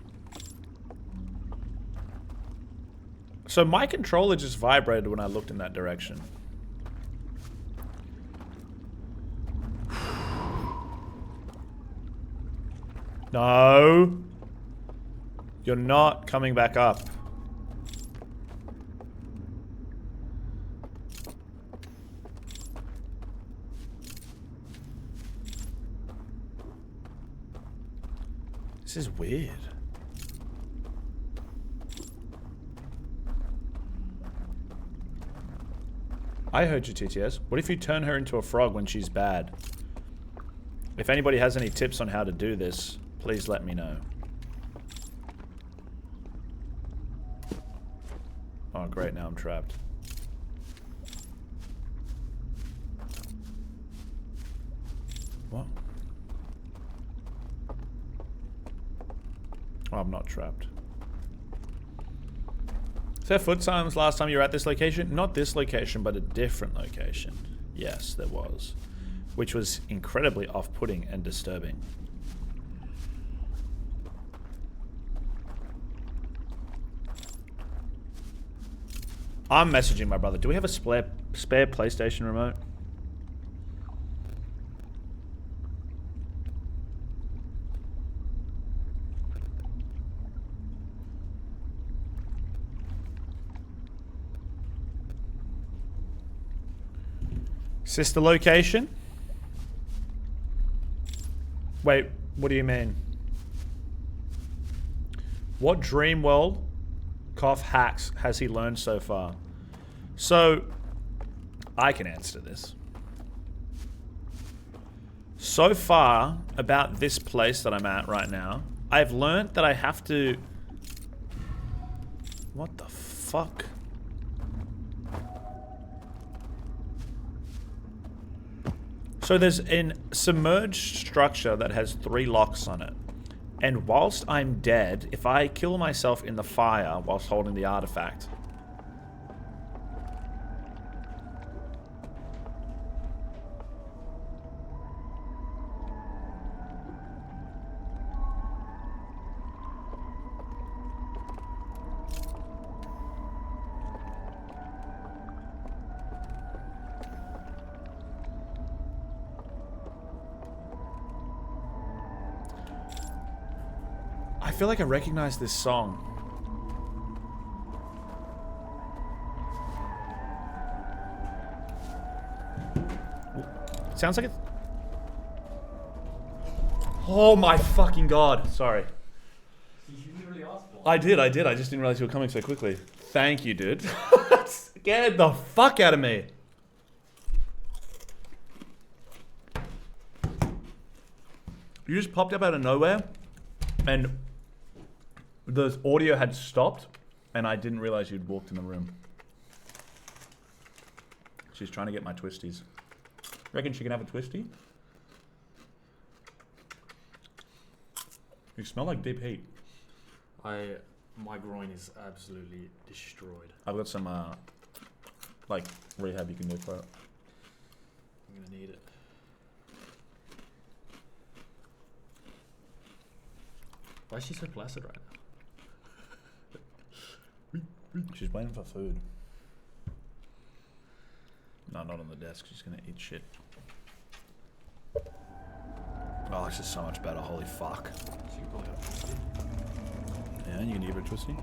So my controller just vibrated when I looked in that direction. No. You're not coming back up. This is weird. I heard you, TTS. What if you turn her into a frog when she's bad? If anybody has any tips on how to do this, please let me know. Oh, great. Now I'm trapped. What? Oh, I'm not trapped. Is there foot signs last time you were at this location? Not this location, but a different location. Yes, there was. Which was incredibly off-putting and disturbing. I'm messaging my brother. Do we have a spare PlayStation remote? Sister location? Wait, what do you mean? What dream world cough hacks has he learned so far? So, I can answer this. So far, about this place that I'm at right now, I've learned that I have to... What the fuck? So there's a submerged structure that has 3 locks on it. And whilst I'm dead, if I kill myself in the fire whilst holding the artifact... I feel like I recognize this song. Sounds like it. Oh my fucking god. Sorry. You literally asked for it. I did. I just didn't realize you were coming so quickly. Thank you, dude. Scared the fuck out of me. You just popped up out of nowhere and the audio had stopped, and I didn't realize you'd walked in the room. She's trying to get my twisties. Reckon she can have a twisty? You smell like deep heat. My groin is absolutely destroyed. I've got some, like, rehab you can do for it. I'm gonna need it. Why is she so placid right now? She's waiting for food. No, not on the desk. She's gonna eat shit. Oh, this is so much better. Holy fuck. She can probably have twisty. Yeah, you can give her a twisty.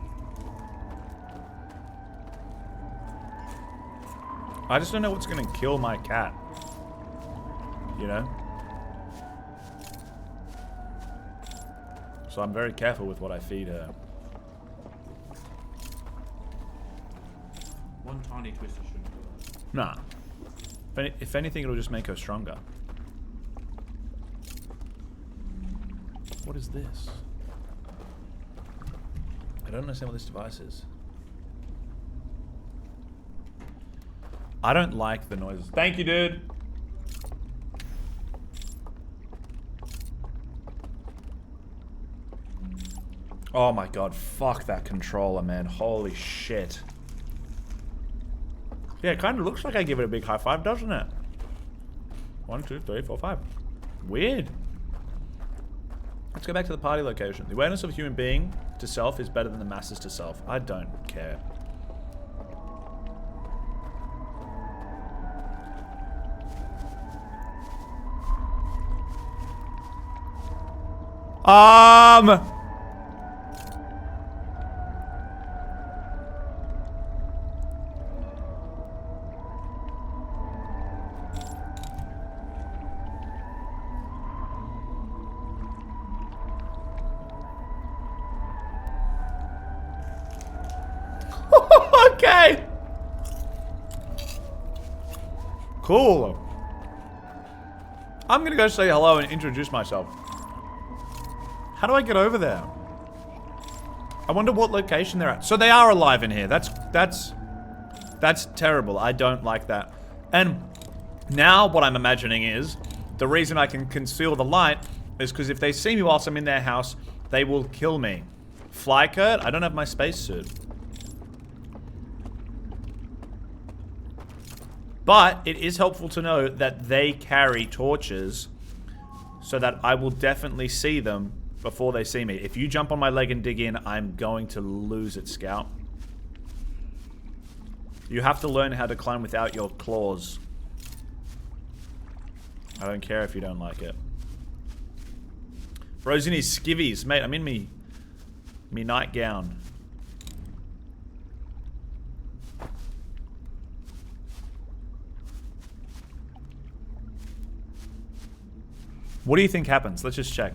I just don't know what's gonna kill my cat. You know? So I'm very careful with what I feed her. One tiny twister shouldn't do that. Nah. If anything, it'll just make her stronger. What is this? I don't understand what this device is. I don't like the noises. Thank you, dude. Oh my god, fuck that controller, man. Holy shit. Yeah, it kind of looks like I give it a big high five, doesn't it? 1, 2, 3, 4, 5. Weird. Let's go back to the party location. The awareness of a human being to self is better than the masses to self. I don't care. Okay. Cool. I'm gonna go say hello and introduce myself. How do I get over there? I wonder what location they're at. So they are alive in here. That's terrible. I don't like that. And now what I'm imagining is the reason I can conceal the light is because if they see me whilst I'm in their house, they will kill me. Fly Kurt? I don't have my spacesuit. But it is helpful to know that they carry torches so that I will definitely see them before they see me. If you jump on my leg and dig in, I'm going to lose it, Scout. You have to learn how to climb without your claws. I don't care if you don't like it. Bro's in his skivvies. Mate, I'm in me nightgown. What do you think happens? Let's just check.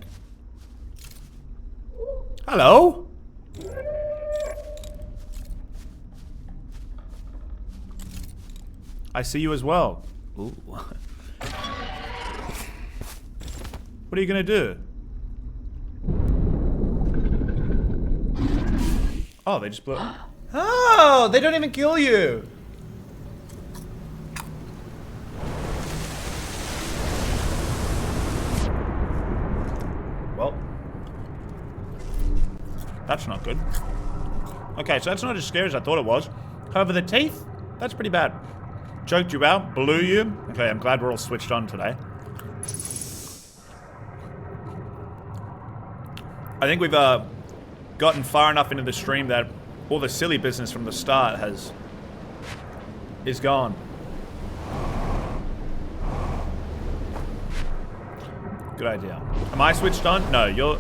Hello? I see you as well. Ooh. What are you gonna do? Oh, they just blew. Oh, they don't even kill you. Well, that's not good. Okay, so that's not as scary as I thought it was. However, the teeth, that's pretty bad. Choked you out, blew you. Okay, I'm glad we're all switched on today. I think we've gotten far enough into the stream that all the silly business from the start is gone. Good idea. Am I switched on? No, you're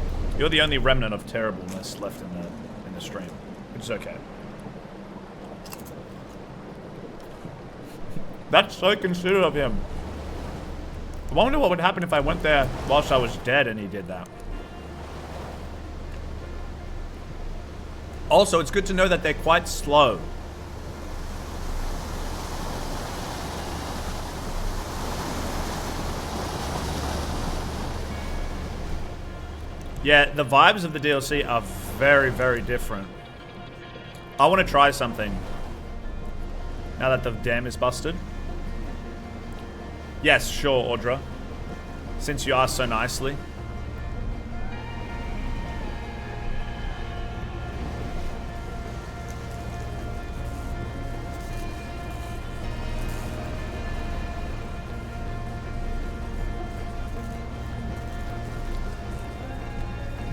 the only remnant of terribleness left in the stream, which is okay. That's so considerate of him. I wonder what would happen if I went there whilst I was dead and he did that. Also, it's good to know that they're quite slow. Yeah, the vibes of the DLC are very, very different. I want to try something. Now that the dam is busted. Yes, sure, Audra. Since you asked so nicely.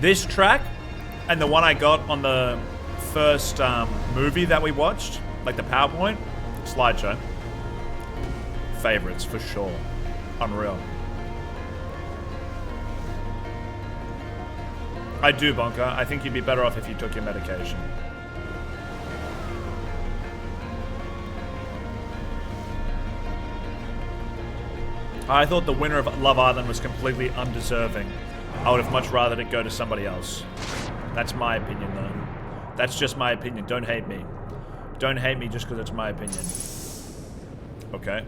This track and the one I got on the first movie that we watched, like the PowerPoint slideshow. Favorites for sure. Unreal. I do, Bonka. I think you'd be better off if you took your medication. I thought the winner of Love Island was completely undeserving. I would have much rather it go to somebody else. That's my opinion, though. That's just my opinion. Don't hate me. Don't hate me just because it's my opinion. Okay.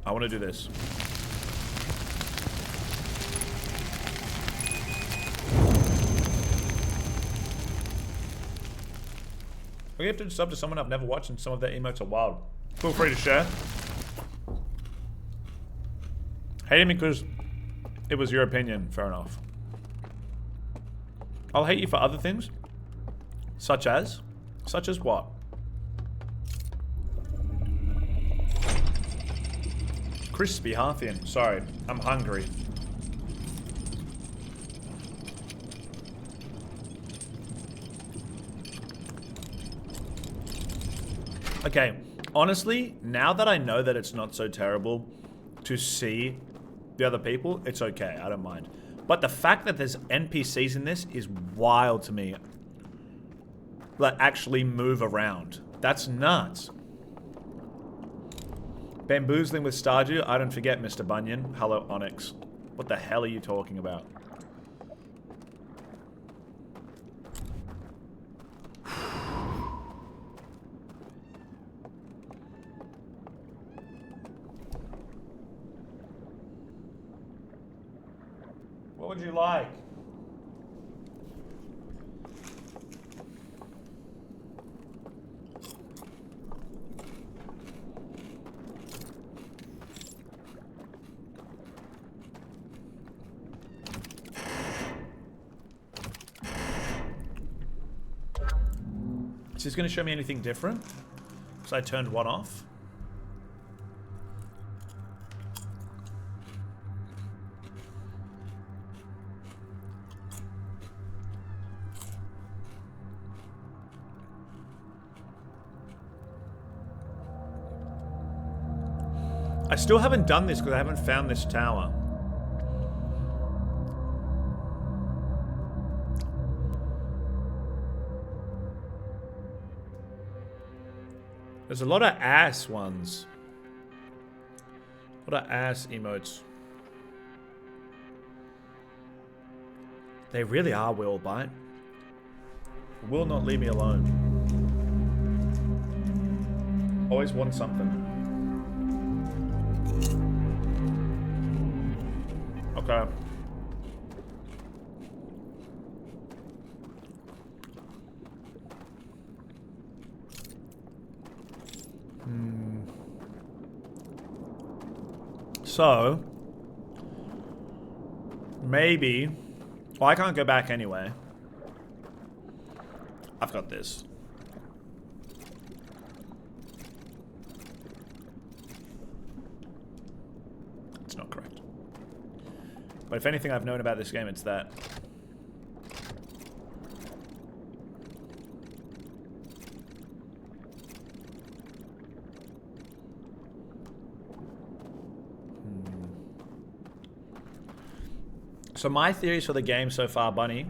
I want to do this. We have to sub to someone I've never watched and some of their emotes are wild. Feel free to share. Hating me because it was your opinion. Fair enough. I'll hate you for other things. Such as? Such as what? Crispy Harthian. Sorry, I'm hungry. Okay, honestly, now that I know that it's not so terrible to see the other people, it's okay, I don't mind. But the fact that there's NPCs in this is wild to me. That actually move around. That's nuts. Bamboozling with Stardew? I don't forget, Mr. Bunyan. Hello, Onyx. What the hell are you talking about? What would you like? Is this going to show me anything different? Because I turned one off. I still haven't done this because I haven't found this tower. There's a lot of ass ones. A lot of ass emotes. They really are, Will Bite. Will not leave me alone. Always want something. Okay. So, maybe... Well, I can't go back anyway. I've got this. It's not correct. But if anything I've known about this game, it's that. So my theories for the game so far, Bunny,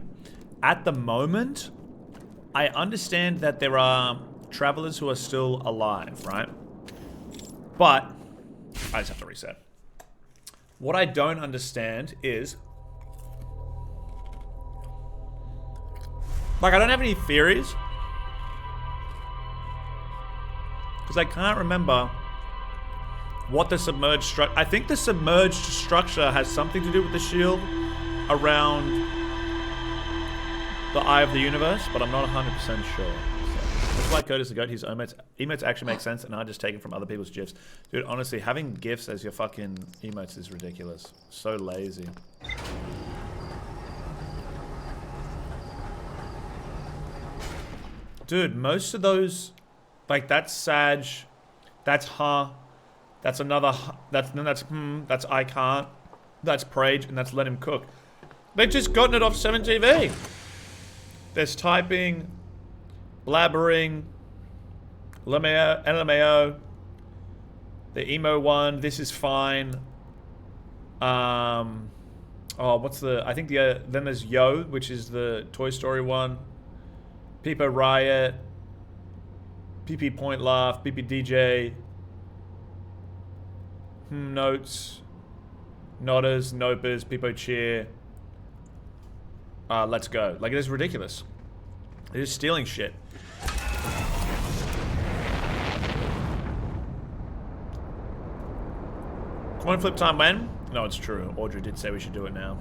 at the moment, I understand that there are travelers who are still alive, right? But, I just have to reset. What I don't understand is, like, I don't have any theories, because I can't remember what the submerged structure... I think the submerged structure has something to do with the shield around the Eye of the Universe, but I'm not 100% sure. That's why Code is the GOAT. His emotes actually make sense and are just taken from other people's GIFs. Dude, honestly, having GIFs as your fucking emotes is ridiculous. So lazy. Dude, most of those... Like, that's Sag. That's Ha. That's another... That's I can't. That's Prage, and that's Let Him Cook. They've just gotten it off 7TV. There's typing, blabbering, LMAO, the emo one. This is fine. Oh, what's the? I think the then there's Yo, which is the Toy Story one. Peepo Riot, PP Point Laugh, PP DJ. Notes, Nodders, Nopers, Peepo Cheer. Let's go. Like, it is ridiculous. It is stealing shit. Coin flip time when? No, it's true. Audrey did say we should do it now.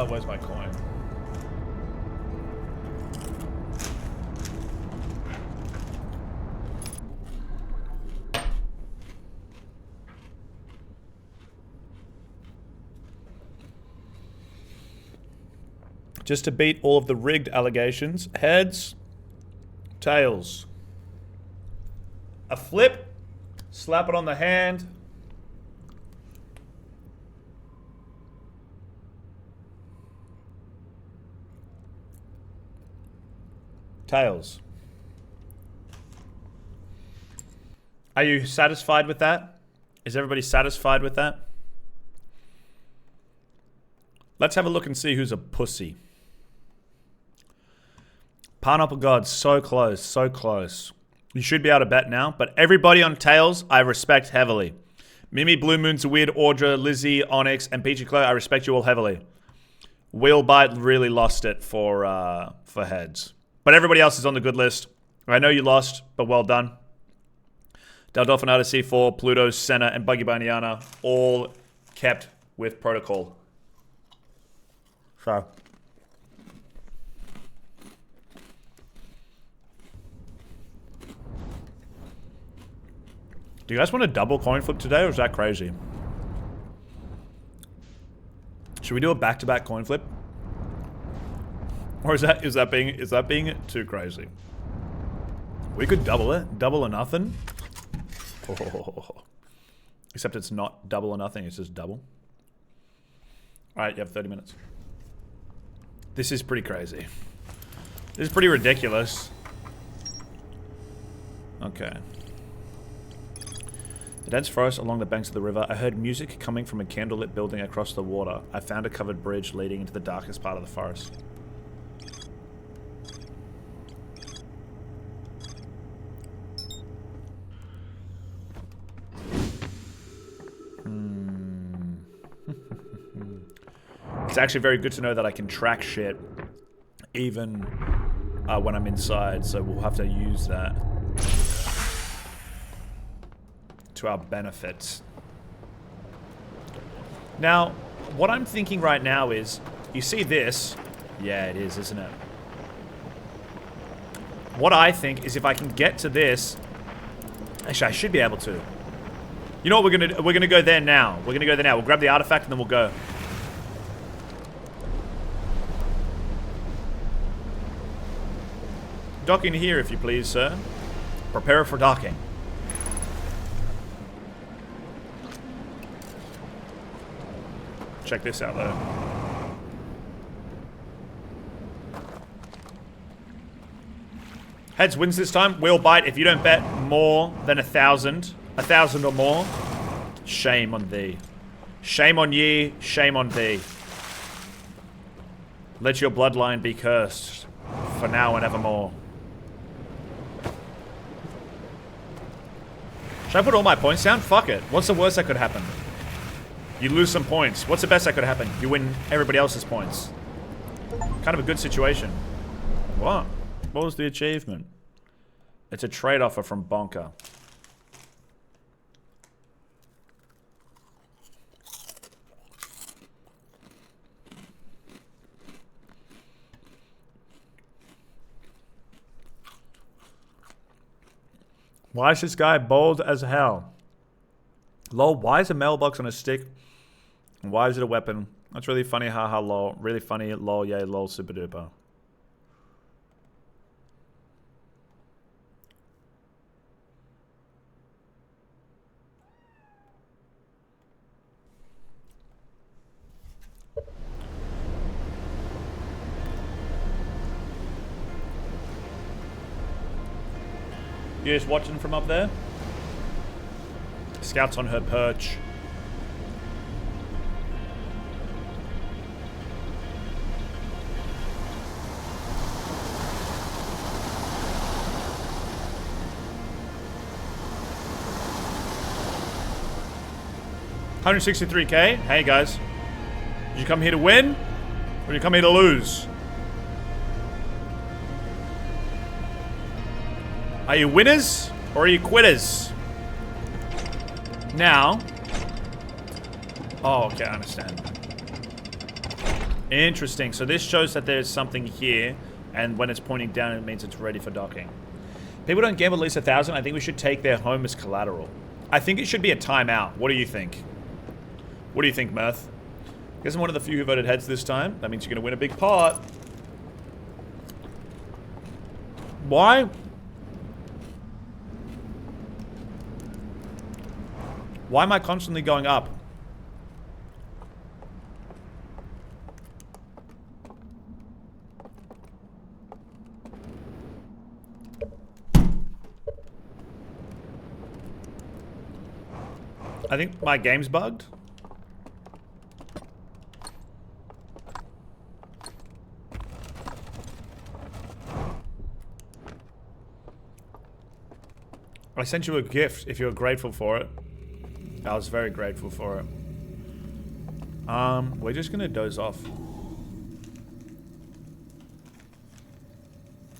Where's my coin? Just to beat all of the rigged allegations. Heads, tails. A flip, slap it on the hand. Tails. Are you satisfied with that? Is everybody satisfied with that? Let's have a look and see who's a pussy. Pineapple God, so close, so close. You should be able to bet now, but everybody on tails, I respect heavily. Mimi, Blue Moon's Weird, Audra, Lizzie, Onyx, and Peachy Chloe, I respect you all heavily. Wheelbite really lost it for heads. But everybody else is on the good list. I know you lost, but well done. Del Dolfinata, C4, Pluto, Senna, and Buggy Baniana all kept with protocol. So. Do you guys want a double coin flip today, or is that crazy? Should we do a back-to-back coin flip? Or is that being too crazy? We could double it. Double or nothing. Oh. Except it's not double or nothing, it's just double. Alright, you have 30 minutes. This is pretty crazy. This is pretty ridiculous. Okay. The dense forest along the banks of the river. I heard music coming from a candlelit building across the water. I found a covered bridge leading into the darkest part of the forest. It's actually very good to know that I can track shit even when I'm inside, so we'll have to use that to our benefit. Now, what I'm thinking right now is, you see this? Yeah, it is, isn't it? What I think is if I can get to this, actually I should be able to. You know what we're gonna do? We're gonna go there now. We're gonna go there now. We'll grab the artifact and then we'll go. Docking here, if you please, sir. Prepare for docking. Check this out, though. Heads wins this time. We'll bite if you don't bet more than 1,000. 1,000 or more. Shame on thee. Shame on ye. Shame on thee. Let your bloodline be cursed. For now and evermore. Should I put all my points down? Fuck it. What's the worst that could happen? You lose some points. What's the best that could happen? You win everybody else's points. Kind of a good situation. What? What was the achievement? It's a trade offer from Bonka. Why is this guy bold as hell? Lol, why is a mailbox on a stick? And why is it a weapon? That's really funny, haha, lol. Really funny, lol, yay, lol, super duper. You just watching from up there? Scout's on her perch. $163K. Hey guys, did you come here to win, or did you come here to lose? Are you winners or are you quitters? Now. Oh, okay, I understand. Interesting. So this shows that there's something here, and when it's pointing down, it means it's ready for docking. People don't gamble at least 1,000. I think we should take their home as collateral. I think it should be a timeout. What do you think? What do you think, Mirth? I guess I'm one of the few who voted heads this time. That means you're going to win a big pot. Why? Why am I constantly going up? I think my game's bugged. I sent you a gift if you were grateful for it. I was very grateful for it. We're just gonna doze off.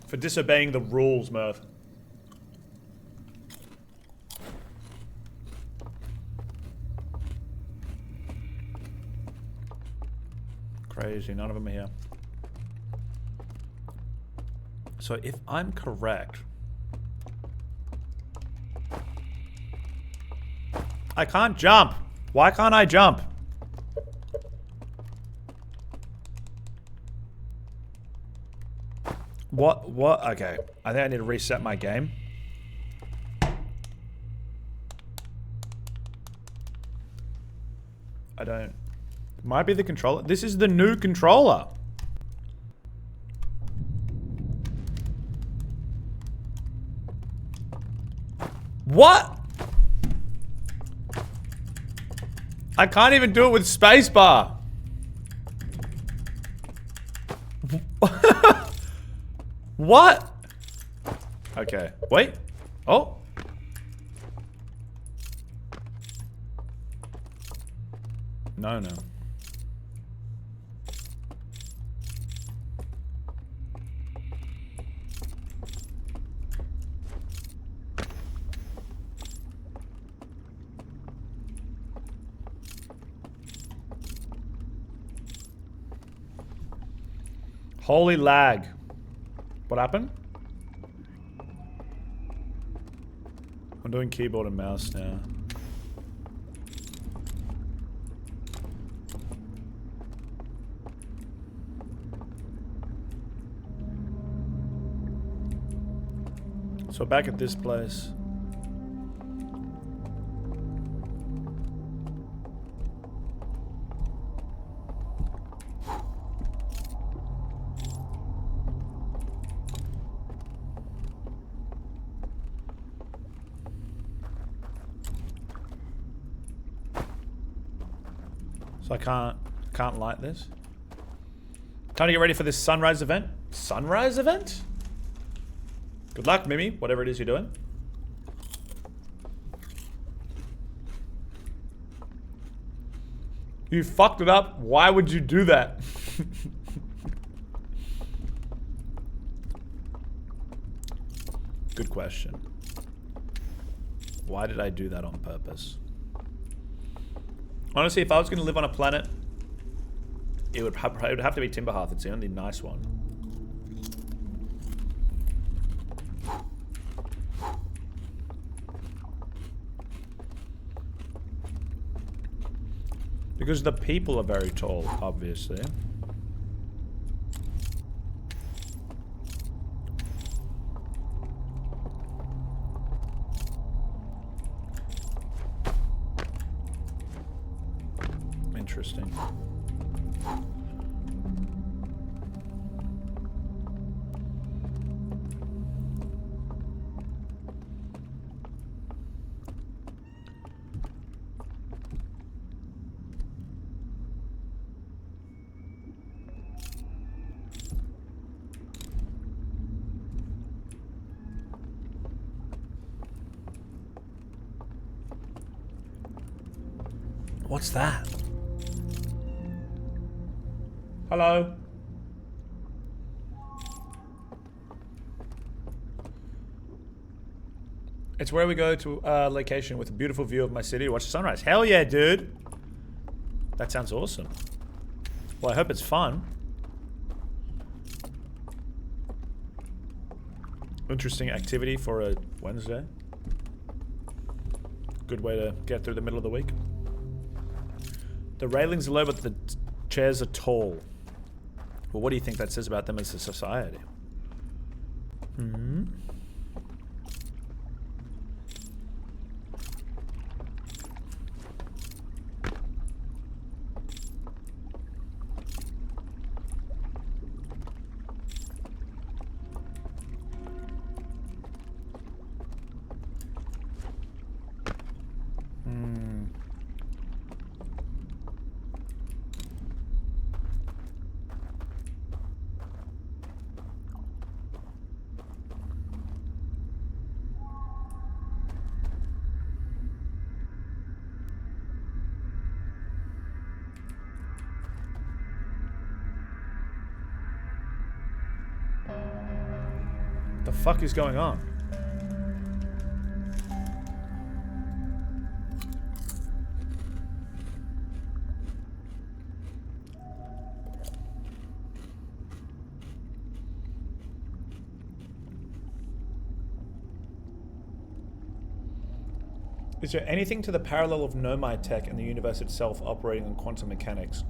For disobeying the rules, Mirth. Crazy, none of them are here. So if I'm correct... I can't jump. Why can't I jump? What? Okay. I think I need to reset my game. I don't... Might be the controller. This is the new controller. What? I can't even do it with spacebar. What? Okay. Wait. Oh. No. Holy lag. What happened? I'm doing keyboard and mouse now. So back at this place. So I can't light this. Time to get ready for this sunrise event. Sunrise event? Good luck, Mimi, whatever it is you're doing. You fucked it up. Why would you do that? Good question. Why did I do that on purpose? Honestly, if I was going to live on a planet, it would have to be Timberhearth. It's the only nice one. Because the people are very tall, obviously. Interesting. What's that? Hello? It's where we go to a location with a beautiful view of my city to watch the sunrise. Hell yeah, dude! That sounds awesome. Well, I hope it's fun. Interesting activity for a Wednesday. Good way to get through the middle of the week. The railings are low, but the chairs are tall. Well, what do you think that says about them as a society? Hmm? The fuck is going on? Is there anything to the parallel of Nomai tech and the universe itself operating on quantum mechanics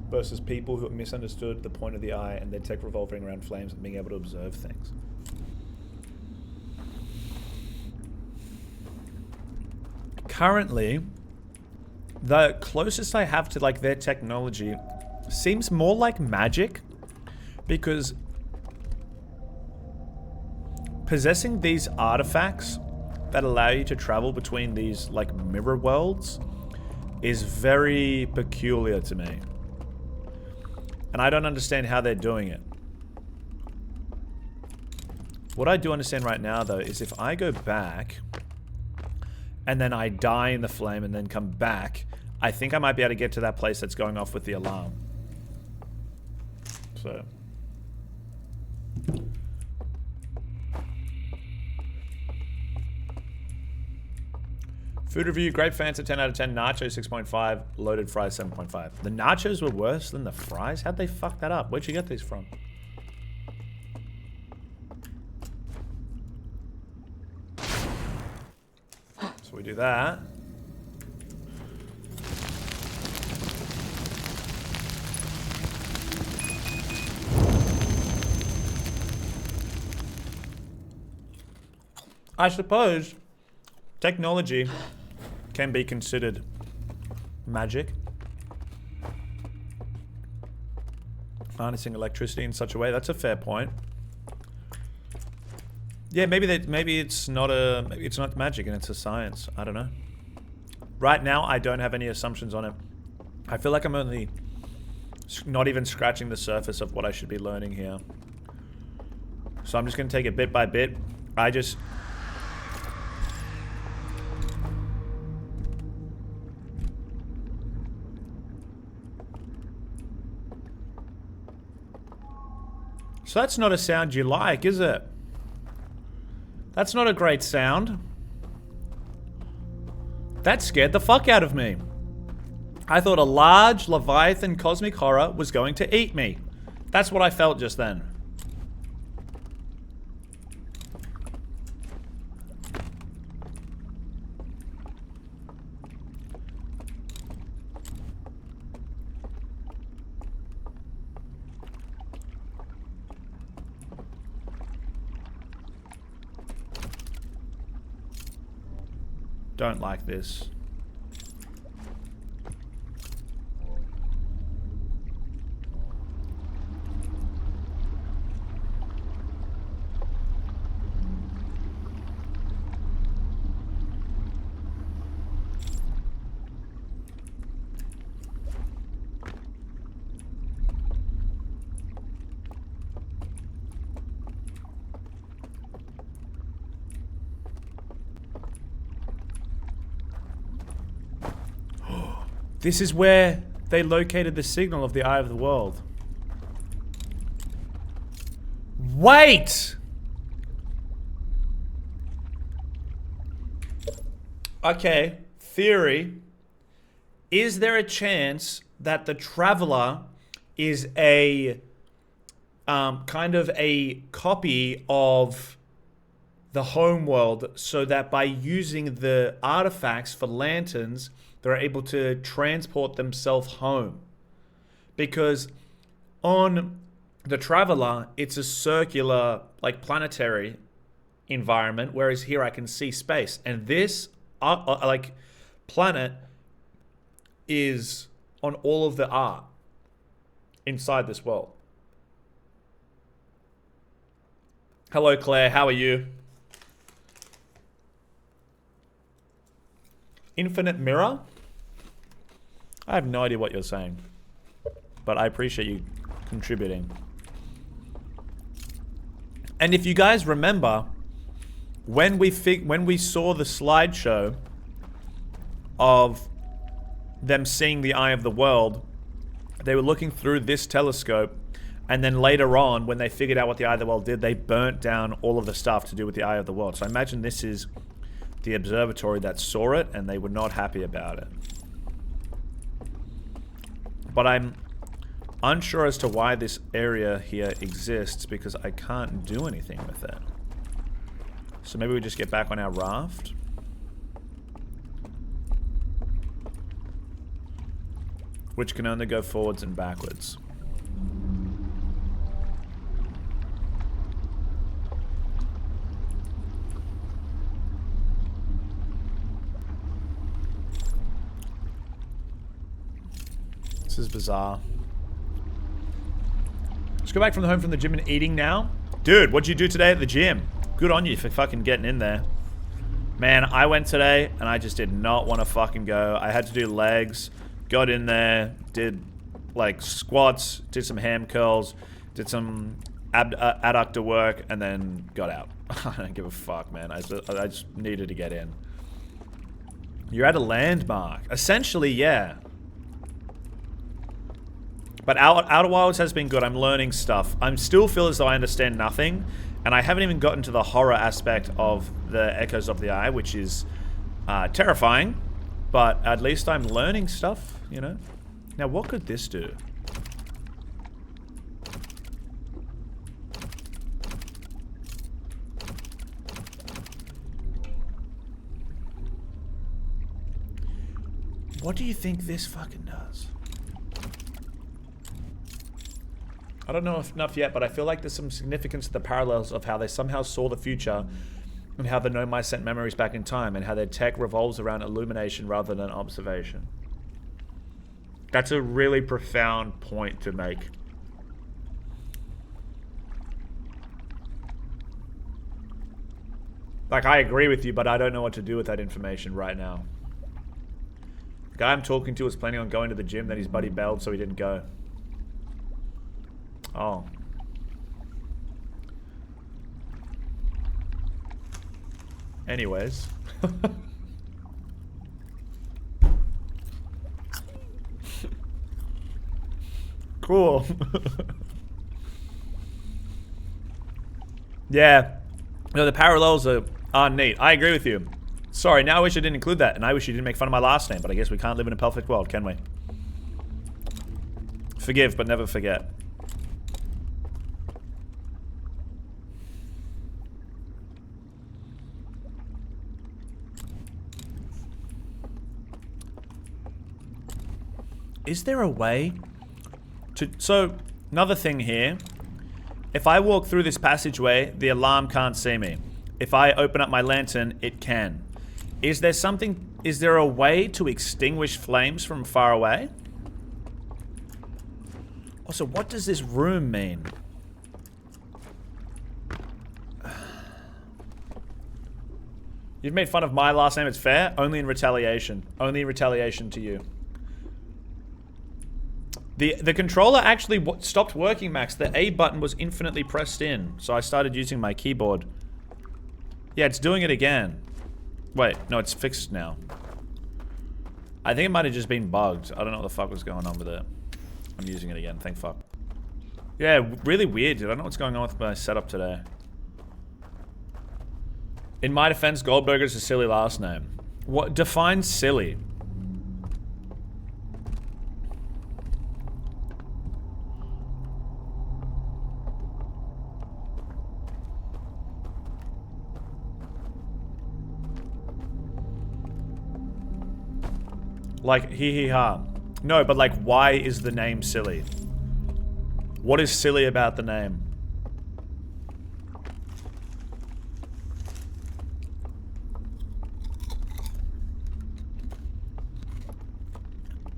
versus people who have misunderstood the point of the eye and their tech revolving around flames and being able to observe things? Currently, the closest I have to like their technology seems more like magic, because possessing these artifacts that allow you to travel between these like mirror worlds is very peculiar to me. And I don't understand how they're doing it. What I do understand right now though is if I go back and then I die in the flame and then come back, I think I might be able to get to that place that's going off with the alarm. So food review, grape Fanta 10 out of 10, nachos 6.5, loaded fries 7.5. The nachos were worse than the fries? How'd they fuck that up? Where'd you get these from? So we do that. I suppose technology can be considered magic. Harnessing electricity in such a way, that's a fair point. Yeah, maybe it's not magic and it's a science. I don't know. Right now, I don't have any assumptions on it. I feel like I'm only not even scratching the surface of what I should be learning here. So I'm just going to take it bit by bit. So that's not a sound you like, is it? That's not a great sound. That scared the fuck out of me. I thought a large Leviathan cosmic horror was going to eat me. That's what I felt just then. don't like this. This is where they located the signal of the Eye of the World. Wait! Okay, theory. Is there a chance that the Traveler is a kind of a copy of the home world, so that by using the artifacts for lanterns, they're able to transport themselves home? Because on the Traveler, it's a circular, like, planetary environment, whereas here I can see space. And this, like, planet is on all of the art inside this world. Hello, Claire. How are you? Infinite mirror? I have no idea what you're saying, but I appreciate you contributing. And if you guys remember, when we saw the slideshow of them seeing the Eye of the World, they were looking through this telescope, and then later on, when they figured out what the Eye of the World did, they burnt down all of the stuff to do with the Eye of the World. So I imagine this is the observatory that saw it, and they were not happy about it. But I'm unsure as to why this area here exists, because I can't do anything with it. So maybe we just get back on our raft. Which can only go forwards and backwards. This is bizarre. Let's go back from the gym and eating now. Dude, what'd you do today at the gym? Good on you for fucking getting in there. Man, I went today and I just did not want to fucking go. I had to do legs. Got in there, did like squats, did some ham curls, did some adductor work, and then got out. I don't give a fuck, man. I just needed to get in. You're at a landmark. Essentially, yeah. But Outer Wilds has been good. I'm learning stuff. I still feel as though I understand nothing, and I haven't even gotten to the horror aspect of the Echoes of the Eye, which is terrifying. But at least I'm learning stuff, you know? Now, what could this do? What do you think this fucking does? I don't know enough yet, but I feel like there's some significance to the parallels of how they somehow saw the future, and how the Nomai sent memories back in time, and how their tech revolves around illumination rather than observation. That's a really profound point to make. Like, I agree with you, but I don't know what to do with that information right now. The guy I'm talking to was planning on going to the gym, then his buddy bailed, so he didn't go. Oh. Anyways. Cool. Yeah. No, the parallels are neat. I agree with you. Sorry, now I wish I didn't include that, and I wish you didn't make fun of my last name, but I guess we can't live in a perfect world, can we? Forgive, but never forget. Is there a way to... So, another thing here. If I walk through this passageway, the alarm can't see me. If I open up my lantern, it can. Is there a way to extinguish flames from far away? Also, what does this room mean? You've made fun of my last name, it's fair. Only in retaliation. Only in retaliation to you. The controller actually stopped working, Max. The A button was infinitely pressed in, so I started using my keyboard. Yeah, it's doing it again. Wait, no, it's fixed now. I think it might have just been bugged. I don't know what the fuck was going on with it. I'm using it again, thank fuck. Yeah, really weird, dude. I don't know what's going on with my setup today. In my defense, Goldberger's a silly last name. What defines silly? Like, hee hee ha. No, but like, why is the name silly? What is silly about the name?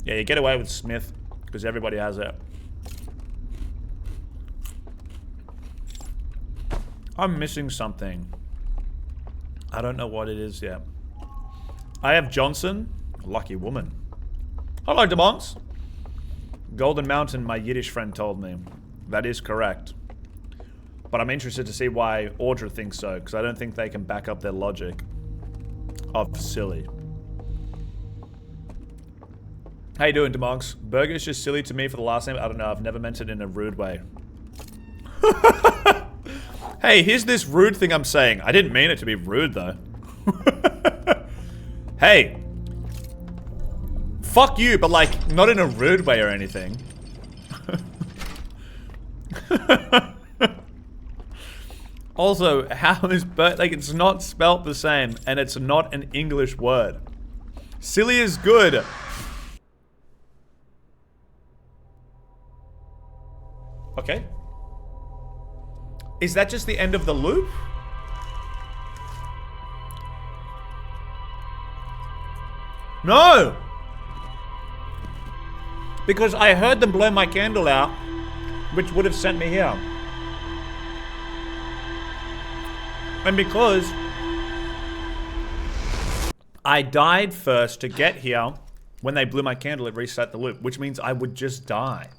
Yeah, you get away with Smith, because everybody has it. I'm missing something. I don't know what it is yet. I have Johnson. Lucky woman. Hello, Demonks. Golden Mountain, my Yiddish friend told me. That is correct. But I'm interested to see why Audra thinks so, because I don't think they can back up their logic of silly. How you doing, Demonks? Burger's just silly to me for the last name. I don't know, I've never meant it in a rude way. Hey, here's this rude thing I'm saying. I didn't mean it to be rude, though. Hey. Fuck you, but like, not in a rude way or anything. Also, how is like, it's not spelt the same, and it's not an English word. Silly is good. Okay. Is that just the end of the loop? No! Because I heard them blow my candle out, which would have sent me here. And because I died first to get here, when they blew my candle, it reset the loop, which means I would just die.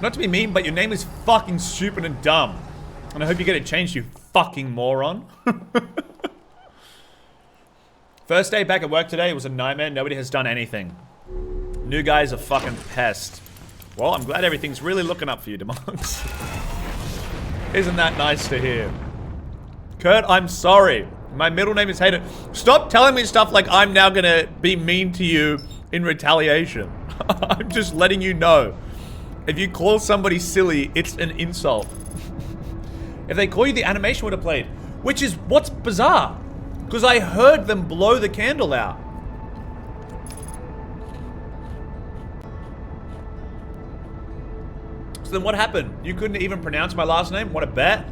Not to be mean, but your name is fucking stupid and dumb. And I hope you get it changed, you fucking moron. First day back at work today, it was a nightmare. Nobody has done anything. New guy's a fucking pest. Well, I'm glad everything's really looking up for you, Demonks. Isn't that nice to hear? Kurt, I'm sorry. My middle name is Hayden. Stop telling me stuff like I'm now gonna be mean to you in retaliation. I'm just letting you know. If you call somebody silly, it's an insult. If they call you, the animation would have played. Which is what's bizarre. Because I heard them blow the candle out. So then what happened? You couldn't even pronounce my last name? What a bet.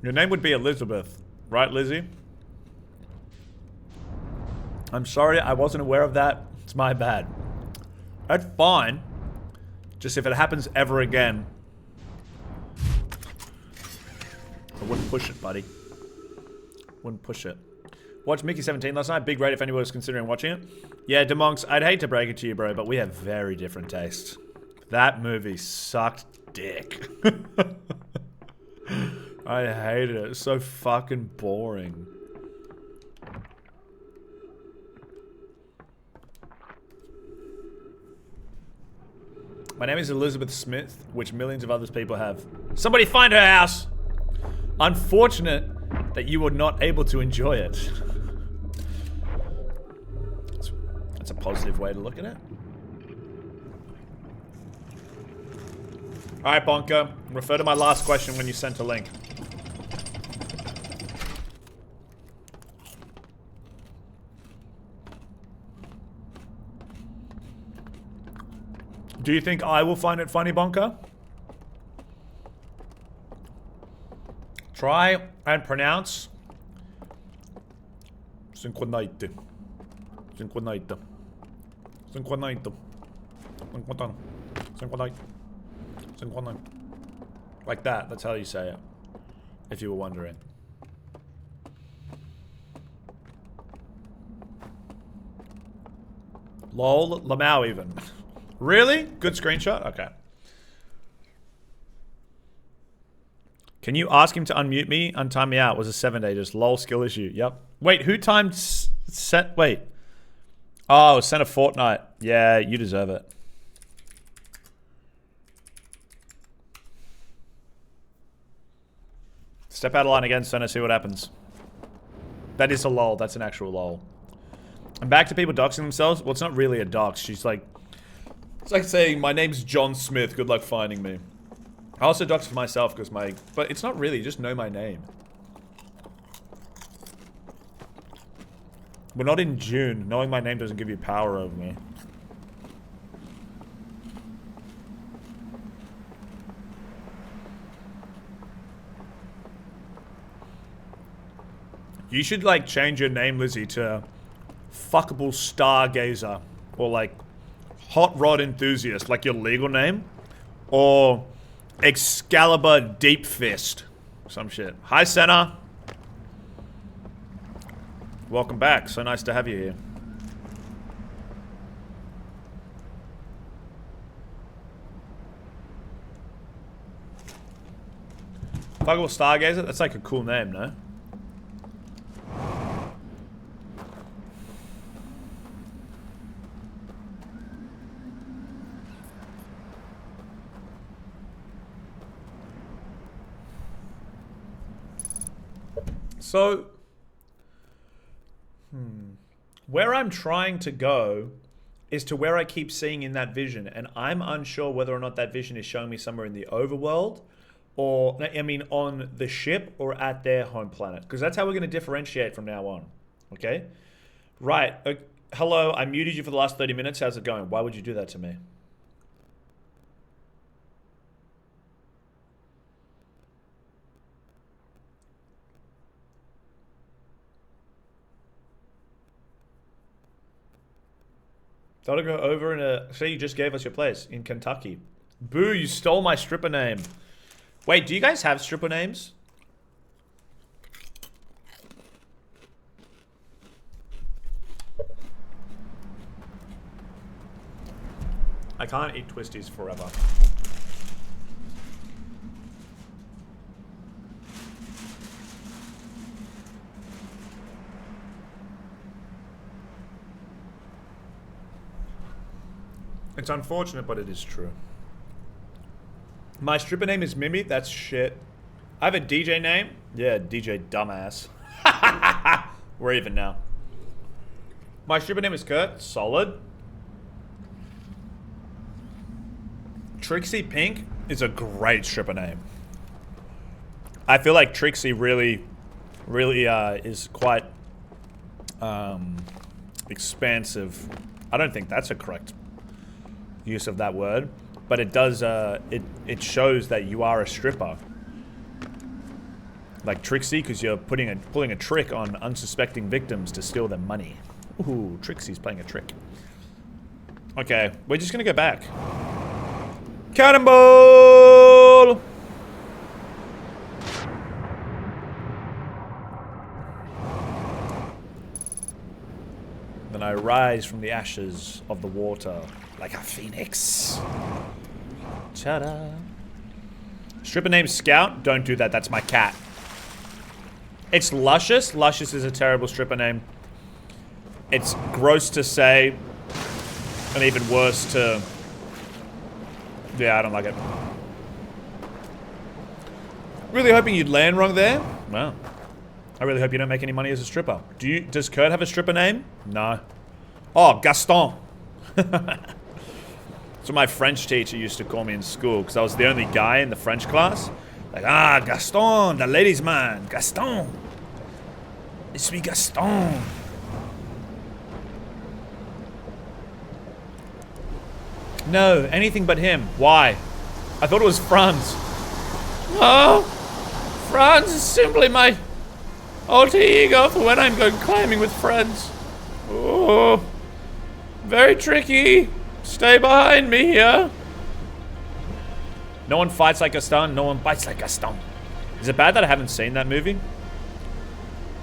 Your name would be Elizabeth, right, Lizzie? I'm sorry, I wasn't aware of that. It's my bad. That's fine. Just if it happens ever again, I wouldn't push it, buddy. Wouldn't push it. Watched Mickey 17 last night. Big rate if anyone was considering watching it. Yeah, Demonks, I'd hate to break it to you, bro, but we have very different tastes. That movie sucked dick. I hated it. It's so fucking boring. My name is Elizabeth Smith, which millions of other people have. Somebody find her house! Unfortunate that you were not able to enjoy it. That's a positive way to look at it. Alright, Bonka. Refer to my last question when you sent a link. Do you think I will find it funny, Bonka? Try and pronounce Synchronite. Synchronite. Synchronite. Synchronite. Synchronite. Synchronite. Like that. That's how you say it. If you were wondering. Lol. Lamau even. Really? Good screenshot? Okay. Can you ask him to unmute me? Untime me out. Was a 7-day. Just lol skill issue. Yep. Wait, who timed set? Wait. Oh, sent a Fortnite. Yeah, you deserve it. Step out of line again, Senna. See what happens. That is a lol. That's an actual lol. And back to people doxing themselves. Well, it's not really a dox. She's like... It's like saying, my name's John Smith. Good luck finding me. I also dox for myself because my... But it's not really. You just know my name. We're not in June. Knowing my name doesn't give you power over me. You should, like, change your name, Lizzie, to Fuckable Stargazer. Or, like, Hot Rod Enthusiast, like your legal name. Or Excalibur Deep Fist. Some shit. Hi, Senna. Welcome back. So nice to have you here. Fuckable Stargazer? That's like a cool name, no? So, where I'm trying to go is to where I keep seeing in that vision, and I'm unsure whether or not that vision is showing me somewhere in the overworld, or, I mean, on the ship, or at their home planet. Because that's how we're going to differentiate from now on. Okay? Right. Hello, I muted you for the last 30 minutes. How's it going? Why would you do that to me? Gotta go over in a... Say you just gave us your place in Kentucky. Boo, you stole my stripper name. Wait, do you guys have stripper names? I can't eat twisties forever. It's unfortunate, but it is true. My stripper name is Mimi. That's shit. I have a DJ name. Yeah, DJ Dumbass. We're even now. My stripper name is Kurt. Solid. Trixie Pink is a great stripper name. I feel like Trixie really is quite expansive. I don't think that's a correct use of that word, but it does it shows that you are a stripper, like Trixie, because you're pulling a trick on unsuspecting victims to steal their money. Ooh, Trixie's playing a trick. Okay, we're just gonna go back. Cannonball! Then I rise from the ashes of the water like a phoenix. Ta-da. Stripper named Scout? Don't do that, that's my cat. It's Luscious. Luscious is a terrible stripper name. It's gross to say, and even worse to... Yeah, I don't like it. Really hoping you'd land wrong there. Well, I really hope you don't make any money as a stripper. Does Kurt have a stripper name? No. Oh, Gaston. That's what my French teacher used to call me in school, because I was the only guy in the French class. Like, ah, Gaston, the ladies' man. Gaston. It's me, Gaston. No, anything but him. Why? I thought it was Franz. No! Franz is simply my alter ego for when I'm going climbing with friends. Oh, very tricky. Stay behind me here. No one fights like Gaston, no one bites like Gaston. Is it bad that I haven't seen that movie?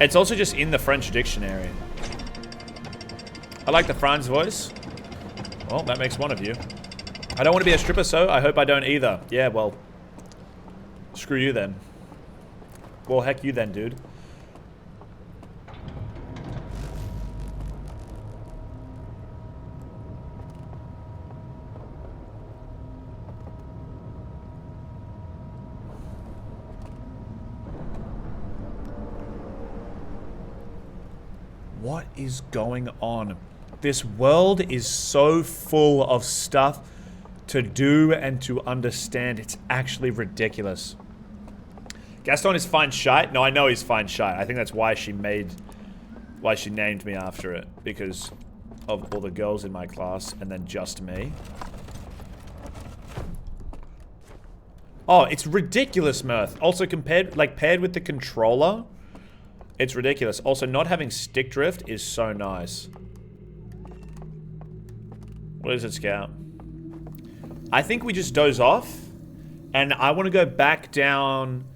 It's also just in the French dictionary. I like the Franz voice. Well, that makes one of you. I don't want to be a stripper, so I hope I don't either. Yeah, well, screw you then. Well, heck you then, dude. What is going on? This world is so full of stuff to do and to understand. It's actually ridiculous. Gaston is fine shite? No, I know he's fine shite. I think that's why she named me after it. Because of all the girls in my class and then just me. Oh, it's ridiculous, Mirth. Also paired with the controller, it's ridiculous. Also, not having stick drift is so nice. What is it, Scout? I think we just doze off. And I want to go back down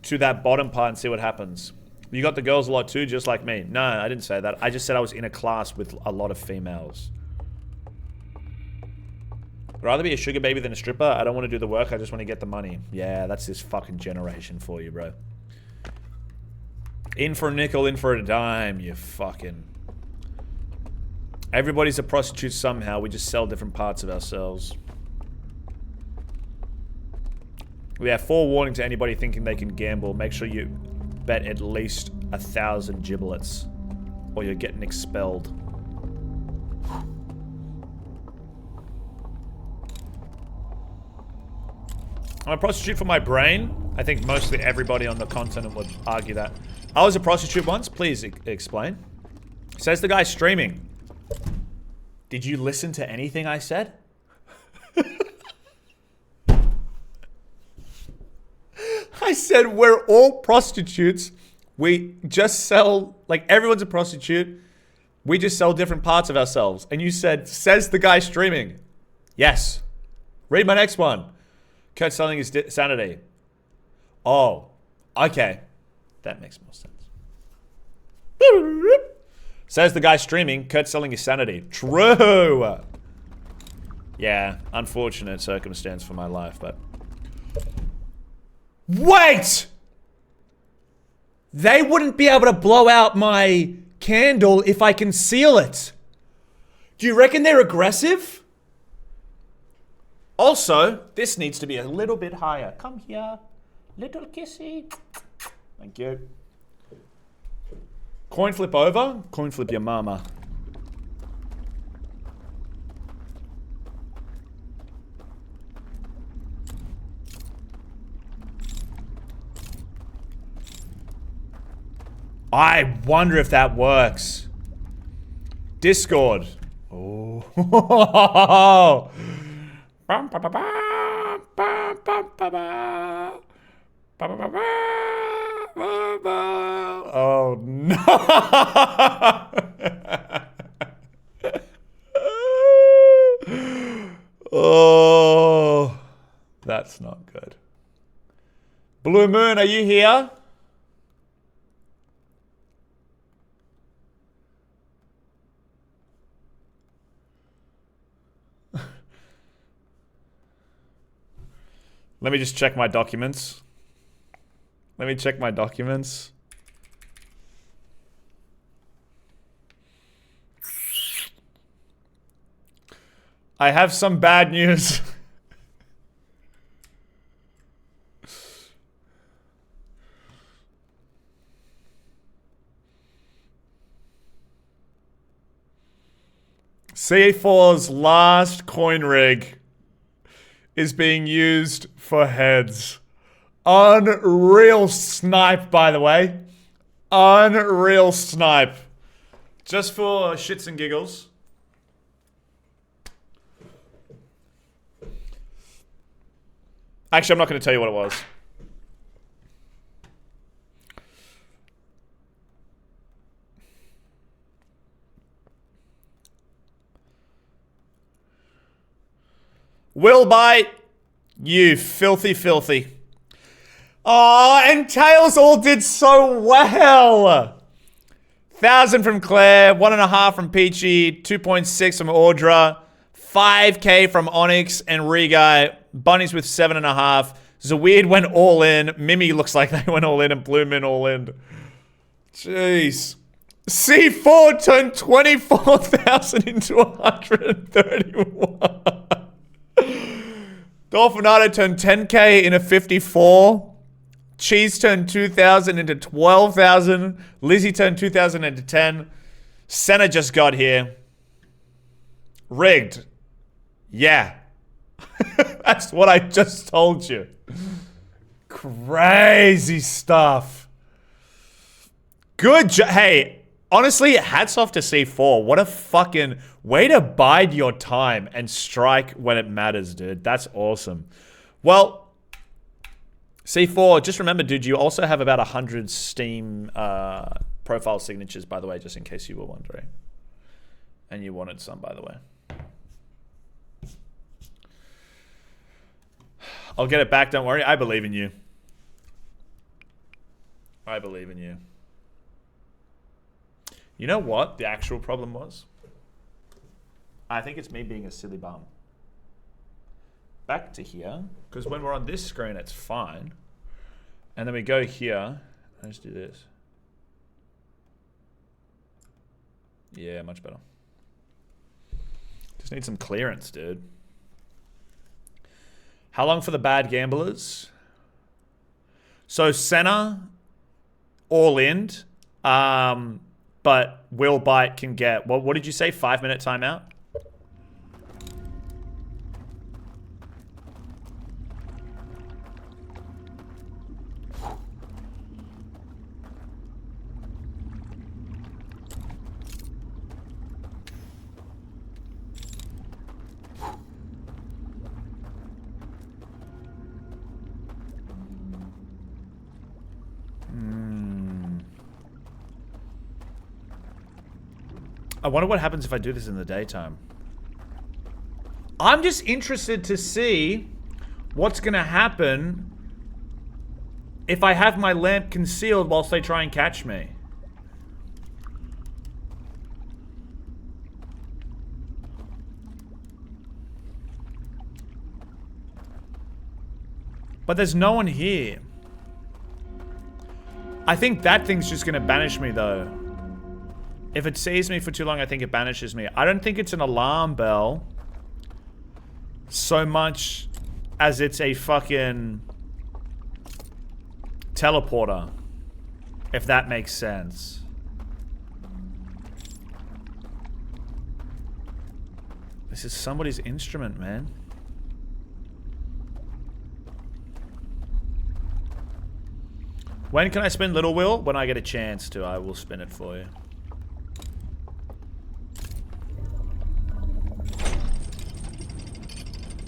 to that bottom part and see what happens. You got the girls a lot too, just like me. No, I didn't say that. I just said I was in a class with a lot of females. I'd rather be a sugar baby than a stripper. I don't want to do the work. I just want to get the money. Yeah, that's this fucking generation for you, bro. In for a nickel, in for a dime, you fucking... Everybody's a prostitute somehow. We just sell different parts of ourselves. We have forewarning to anybody thinking they can gamble. Make sure you bet at least 1,000 giblets, or you're getting expelled. I'm a prostitute for my brain. I think mostly everybody on the continent would argue that. I was a prostitute once. Please explain. Says the guy streaming. Did you listen to anything I said? I said we're all prostitutes. We just sell, like everyone's a prostitute. We just sell different parts of ourselves. And you said, says the guy streaming. Yes. Read my next one. Kurt selling his sanity. Oh, okay. That makes more sense. Says the guy streaming, Kurt selling his sanity. True. Yeah, unfortunate circumstance for my life, but... Wait! They wouldn't be able to blow out my candle if I conceal it. Do you reckon they're aggressive? Also, this needs to be a little bit higher. Come here, little kissy. Thank you. Coin flip over. Coin flip your mama. I wonder if that works. Discord. Oh. Oh no. Oh, that's not good. Blue Moon, are you here? Let me just check my documents. Let me check my documents. I have some bad news. C4's last coin rig is being used for heads. Unreal snipe, by the way. Unreal snipe. Just for shits and giggles. Actually, I'm not going to tell you what it was. Will bite. You filthy, filthy. Oh, and Tails all did so well. 1,000 from Claire, 1.5 from Peachy, 2.6 from Audra, 5k from Onyx and Reguy. Bunnies with 7.5. Zaweird went all in. Mimi looks like they went all in, and Blooming all in. Jeez. C4 turned 24,000 into 131. Dolphinato turned 10k into 54. Cheese turned 2,000 into 12,000. Lizzie turned 2,000 into 10. Senna just got here. Rigged. Yeah. That's what I just told you. Crazy stuff. Good job. Hey, honestly, hats off to C4. What a fucking way to bide your time and strike when it matters, dude. That's awesome. Well, C4, just remember, dude, you also have about 100 Steam profile signatures, by the way, just in case you were wondering. And you wanted some, by the way. I'll get it back, don't worry. I believe in you. I believe in you. You know what the actual problem was? I think it's me being a silly bum. Back to here, because when we're on this screen, it's fine. And then we go here. Let's do this. Yeah, much better. Just need some clearance, dude. How long for the bad gamblers? So Senna, all in. But Will Bite can get, what did you say? 5-minute timeout? I wonder what happens if I do this in the daytime. I'm just interested to see what's gonna happen if I have my lamp concealed whilst they try and catch me. But there's no one here. I think that thing's just gonna banish me though. If it sees me for too long, I think it banishes me. I don't think it's an alarm bell so much as it's a fucking teleporter, if that makes sense. This is somebody's instrument, man. When can I spin Little Will? When I get a chance to, I will spin it for you.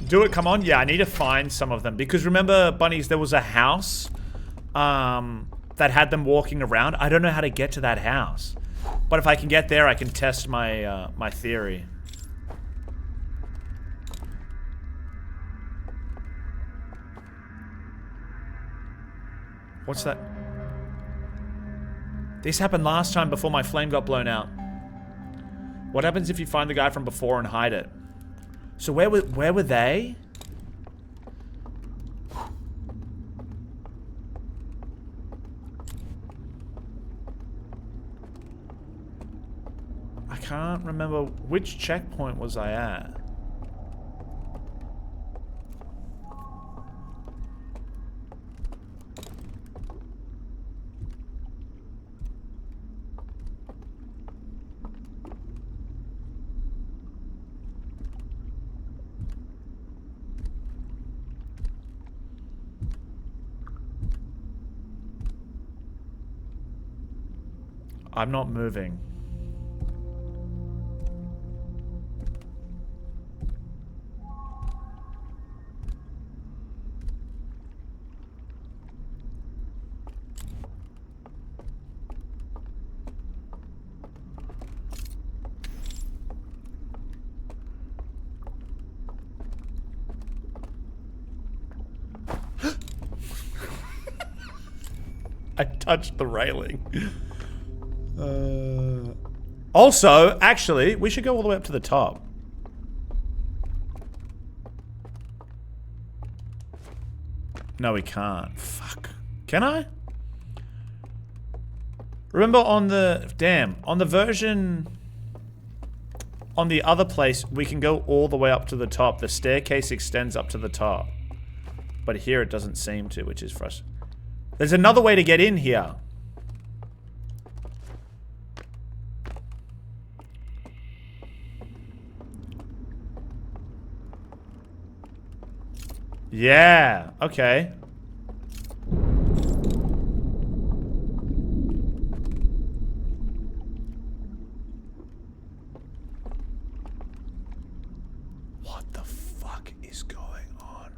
Do it, come on. Yeah, I need to find some of them. Because remember, bunnies, there was a house that had them walking around. I don't know how to get to that house. But if I can get there, I can test my, my theory. What's that? This happened last time before my flame got blown out. What happens if you find the guy from before and hide it? So where were they? I can't remember which checkpoint was I at. I'm not moving. I touched the railing. Also, actually, we should go all the way up to the top. No, we can't. Fuck. Can I? Remember on the... Damn. On the version... On the other place, we can go all the way up to the top. The staircase extends up to the top. But here it doesn't seem to, which is frustrating. There's another way to get in here. Yeah, okay. What the fuck is going on?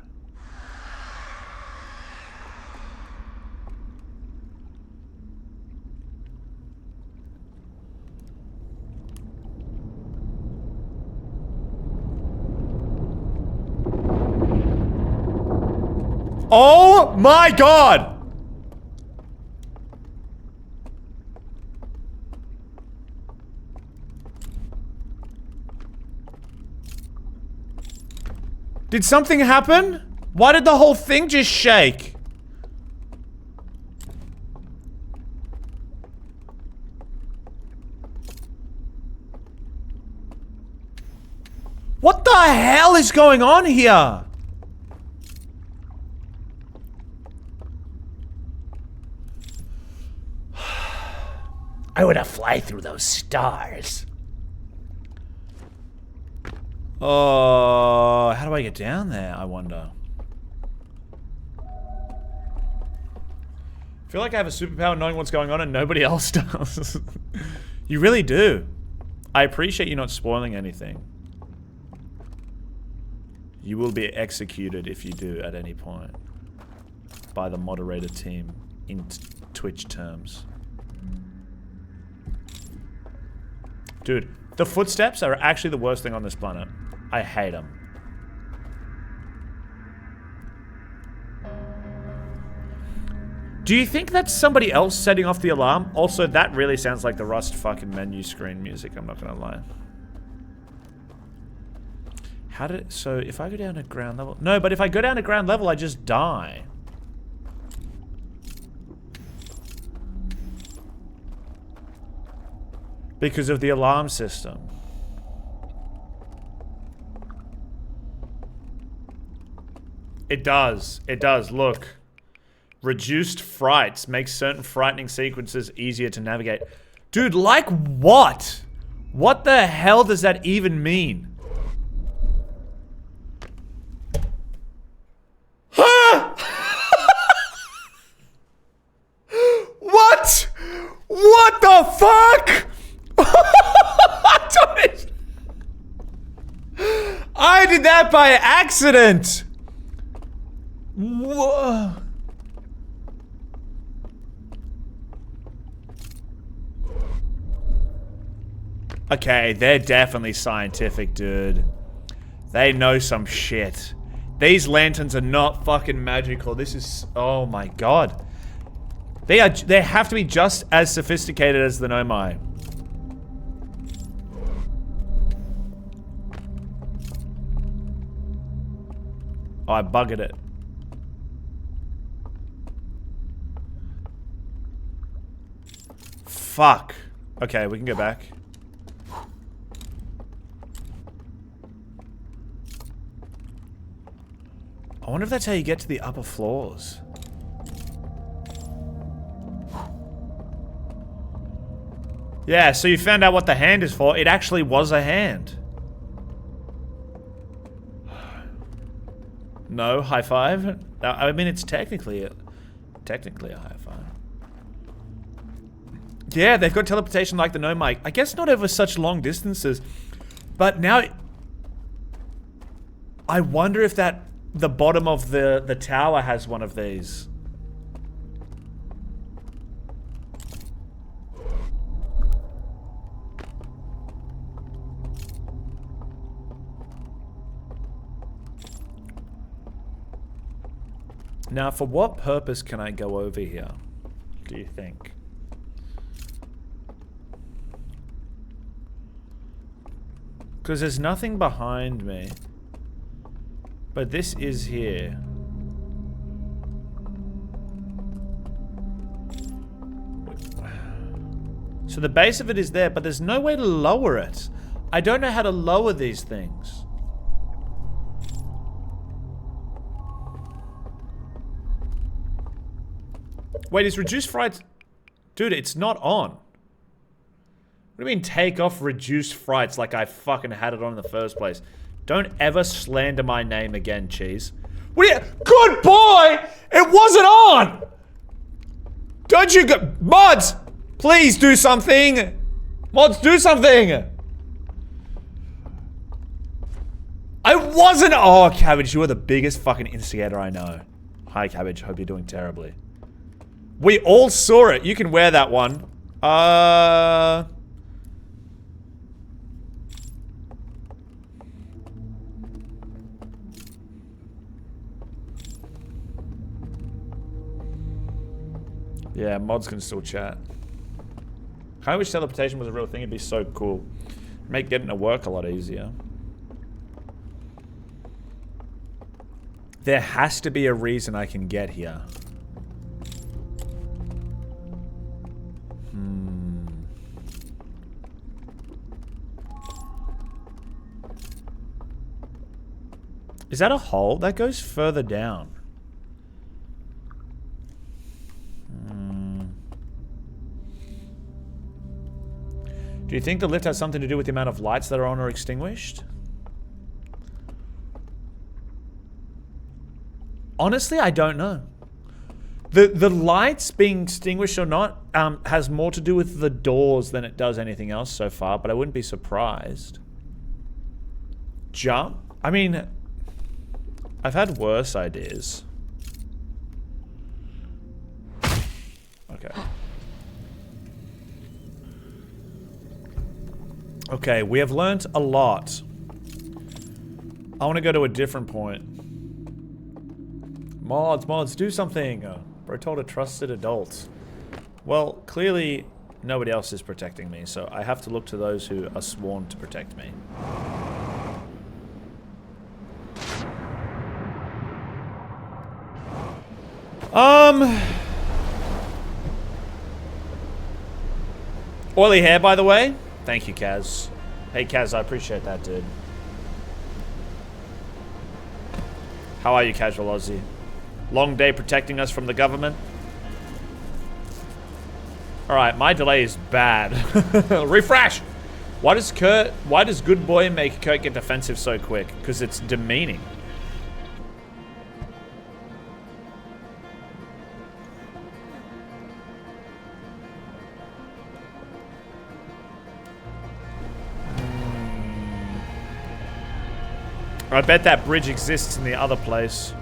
Oh my god! Did something happen? Why did the whole thing just shake? What the hell is going on here? I wanna fly through those stars. Oh, how do I get down there, I wonder? I feel like I have a superpower knowing what's going on and nobody else does. You really do. I appreciate you not spoiling anything. You will be executed if you do at any point. By the moderator team in Twitch terms. Dude, the footsteps are actually the worst thing on this planet. I hate them. Do you think that's somebody else setting off the alarm? Also, that really sounds like the Rust fucking menu screen music, I'm not gonna lie. How did... So, if I go down to ground level... No, but if I go down to ground level, I just die. Because of the alarm system. It does. It does. Look. Reduced frights makes certain frightening sequences easier to navigate. Dude, like what? What the hell does that even mean? What? What the fuck? I did that by accident. Whoa. Okay, they're definitely scientific, dude. They know some shit. These lanterns are not fucking magical. This is... Oh my god. They have to be just as sophisticated as the Nomai. Oh, I buggered it. Fuck. Okay, we can go back. I wonder if that's how you get to the upper floors. Yeah, so you found out what the hand is for. It actually was a hand. No, high five? I mean, it's technically a high five. Yeah, they've got teleportation like the Nomai. I guess not over such long distances. But now... I wonder if the bottom of the tower has one of these. Now, for what purpose can I go over here? do you think? Because there's nothing behind me. But this is here. So the base of it is there, but there's no way to lower it. I don't know how to lower these things. Wait, is reduced fright... Dude, it's not on. What do you mean take off reduced frights like I fucking had it on in the first place? Don't ever slander my name again, Cheese. What are you... Good boy! It wasn't on! Don't you go... Mods! Please do something! Mods, do something! I wasn't... Oh, Cabbage, you are the biggest fucking instigator I know. Hi, Cabbage. Hope you're doing terribly. We all saw it. You can wear that one. Yeah, mods can still chat. I wish teleportation was a real thing. It'd be so cool. Make getting to work a lot easier. There has to be a reason I can get here. Is that a hole? That goes further down. Do you think the lift has something to do with the amount of lights that are on or extinguished? Honestly, I don't know. The lights being extinguished or not has more to do with the doors than it does anything else so far, but I wouldn't be surprised. Jump? I mean, I've had worse ideas. Okay. Okay, we have learnt a lot. I want to go to a different point. Mods, do something. Bro told a trusted adult. Well, clearly nobody else is protecting me, so I have to look to those who are sworn to protect me. Oily hair, by the way. Thank you, Kaz. Hey, Kaz, I appreciate that, dude. How are you, Casual Aussie? Long day protecting us from the government? Alright, my delay is bad. Refresh! Why does Good Boy make Kurt get defensive so quick? Because it's demeaning. I bet that bridge exists in the other place.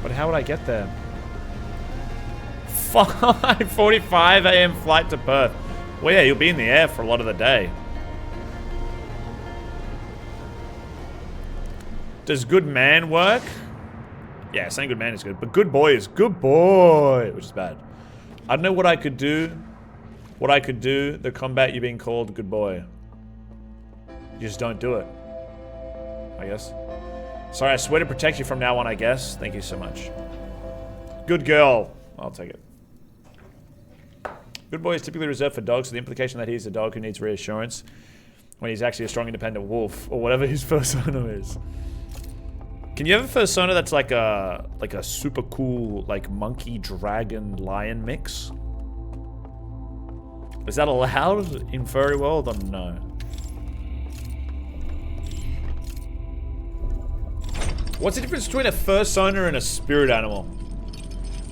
But how would I get there? 5:45 a.m. flight to Perth. Well, yeah, you'll be in the air for a lot of the day. Does good man work? Yeah, saying good man is good, but good boy is good boy, which is bad. I don't know what I could do. What I could do, the combat you being called good boy. You just don't do it. I guess. Sorry, I swear to protect you from now on, I guess. Thank you so much. Good girl. I'll take it. Good boy is typically reserved for dogs, so the implication that he's a dog who needs reassurance when he's actually a strong, independent wolf, or whatever his persona is. Can you have a persona that's like a super cool, like monkey, dragon, lion mix? Is that allowed in furry world or no? What's the difference between a fursona and a spirit animal?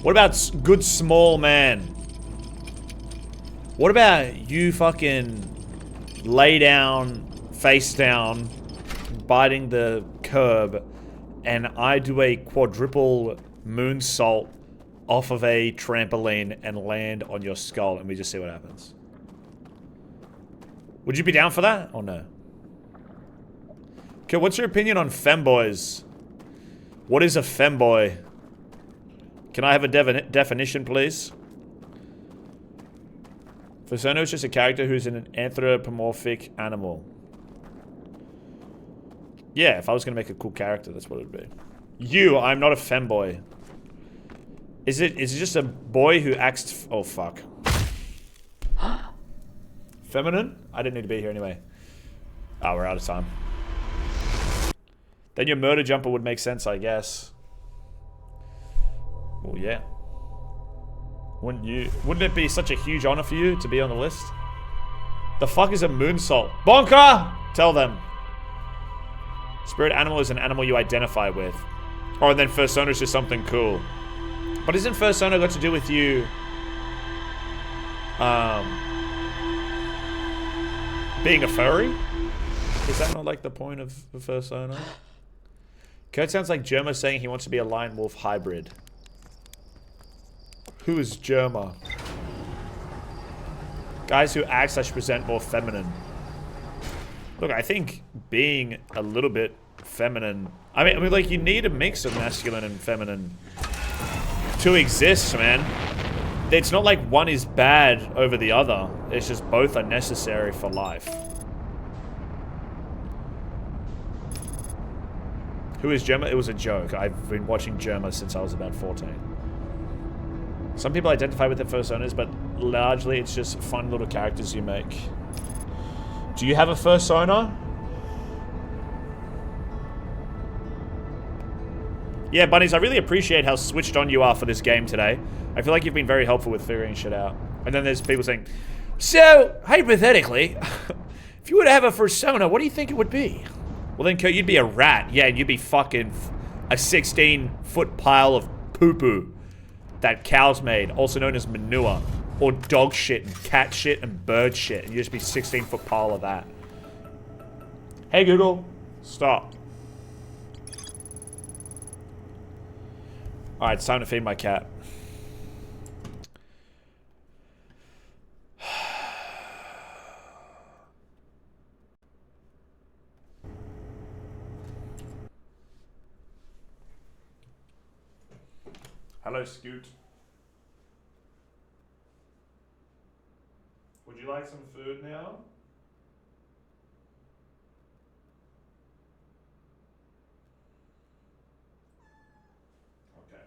What about good small man? What about you fucking lay down, face down, biting the curb, and I do a quadruple moonsault off of a trampoline and land on your skull and we just see what happens? Would you be down for that or no? Okay, what's your opinion on femboys? What is a femboy? Can I have a definition, please? Fusono is just a character who's an anthropomorphic animal. Yeah, if I was gonna make a cool character, that's what it would be. I'm not a femboy. Is it just a boy who acts oh fuck. Feminine? I didn't need to be here anyway. Oh, we're out of time. Then your murder jumper would make sense, I guess. Well, yeah. Wouldn't it be such a huge honor for you to be on the list? The fuck is a moonsault? Bonka! Tell them. Spirit animal is an animal you identify with. Oh, and then fursona is just something cool. But isn't fursona got to do with you... being a furry? Is that not like the point of the fursona? Kurt sounds like Germa saying he wants to be a lion wolf hybrid. Who is Germa? Guys who act / present more feminine. Look, I think being a little bit feminine... I mean, like, you need a mix of masculine and feminine to exist, man. It's not like one is bad over the other. It's just both are necessary for life. Who is Germa? It was a joke. I've been watching Germa since I was about 14. Some people identify with their fursonas, but largely it's just fun little characters you make. Do you have a fursona? Yeah, Bunnies, I really appreciate how switched on you are for this game today. I feel like you've been very helpful with figuring shit out. And then there's people saying, so, hypothetically, if you were to have a fursona, what do you think it would be? Well then, Kurt, you'd be a rat. Yeah, and you'd be fucking a 16-foot pile of poo-poo that cows made, also known as manure. Or dog shit and cat shit and bird shit. And you'd just be 16-foot pile of that. Hey, Google. Stop. Alright, it's time to feed my cat. Hello, Scoot. Would you like some food now? Okay.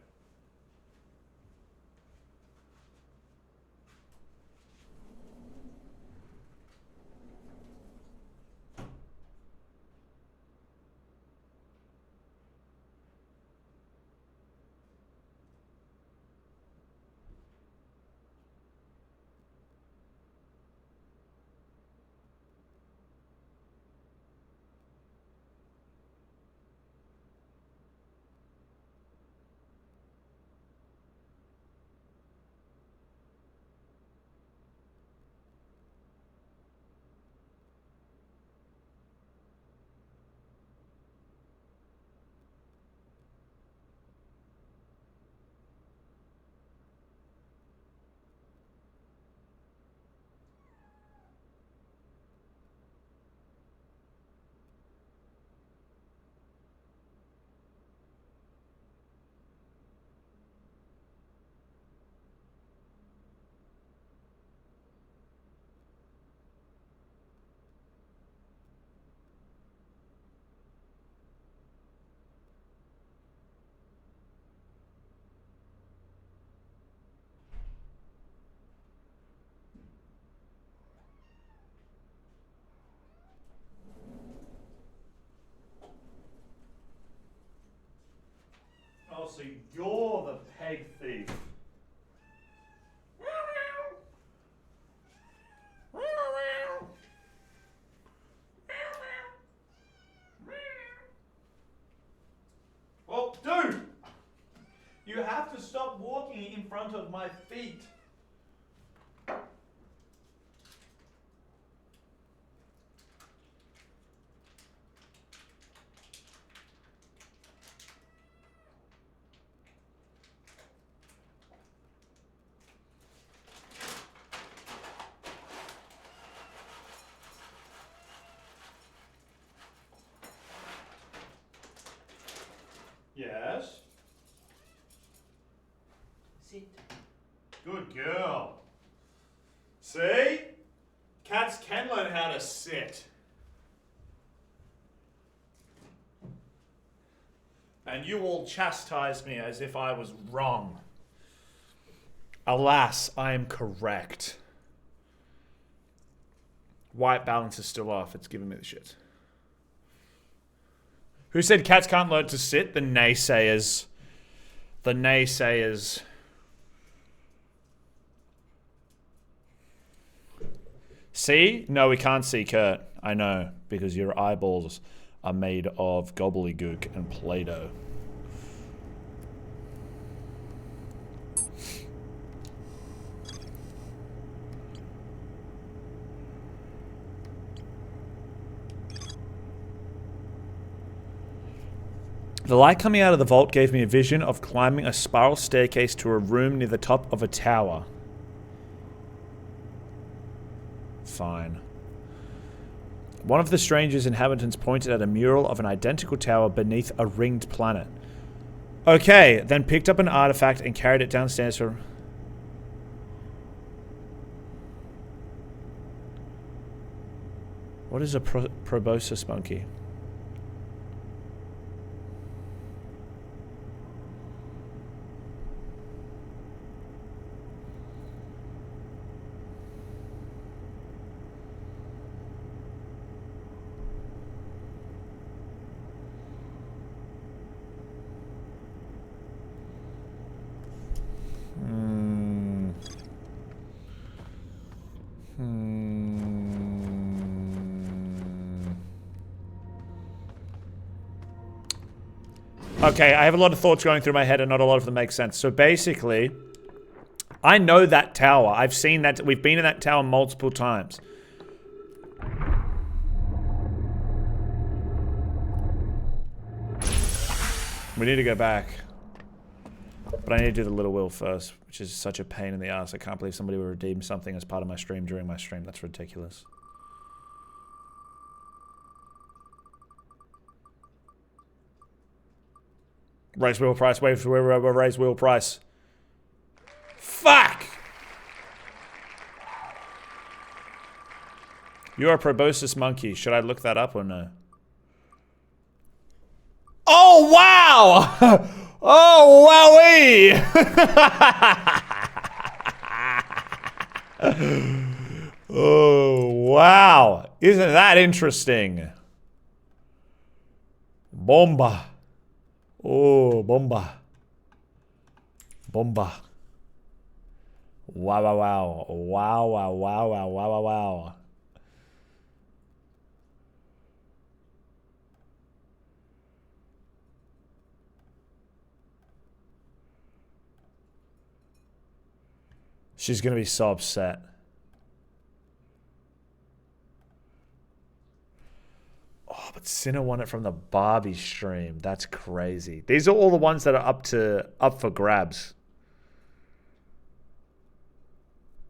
Oh, so you're the peg thief. Well, dude! You have to stop walking in front of my feet. Yes. Sit. Good girl. See? Cats can learn how to sit. And you all chastised me as if I was wrong. Alas, I am correct. White balance is still off. It's giving me the shit. Who said cats can't learn to sit? The naysayers. The naysayers. See? No, we can't see, Kurt. I know, because your eyeballs are made of gobbledygook and Play-Doh. The light coming out of the vault gave me a vision of climbing a spiral staircase to a room near the top of a tower. Fine. One of the stranger's inhabitants pointed at a mural of an identical tower beneath a ringed planet. Okay, then picked up an artifact and carried it downstairs for... What is a proboscis monkey? Okay, I have a lot of thoughts going through my head and not a lot of them make sense. So basically, I know that tower. I've seen that. We've been in that tower multiple times. We need to go back. But I need to do the little will first, which is such a pain in the ass. I can't believe somebody would redeem something as part of my stream during my stream. That's ridiculous. Raise wheel price, raise wheel price. Fuck! You're a proboscis monkey. Should I look that up or no? Oh, wow! Oh, wowee! Oh, wow. Isn't that interesting? Bomba. Oh, bomba. Bomba. Wow, wow, wow. Wow, wow, wow, wow, wow, wow, wow. She's gonna be so upset. Oh, but Sinner won it from the Barbie stream. That's crazy. These are all the ones that are up for grabs.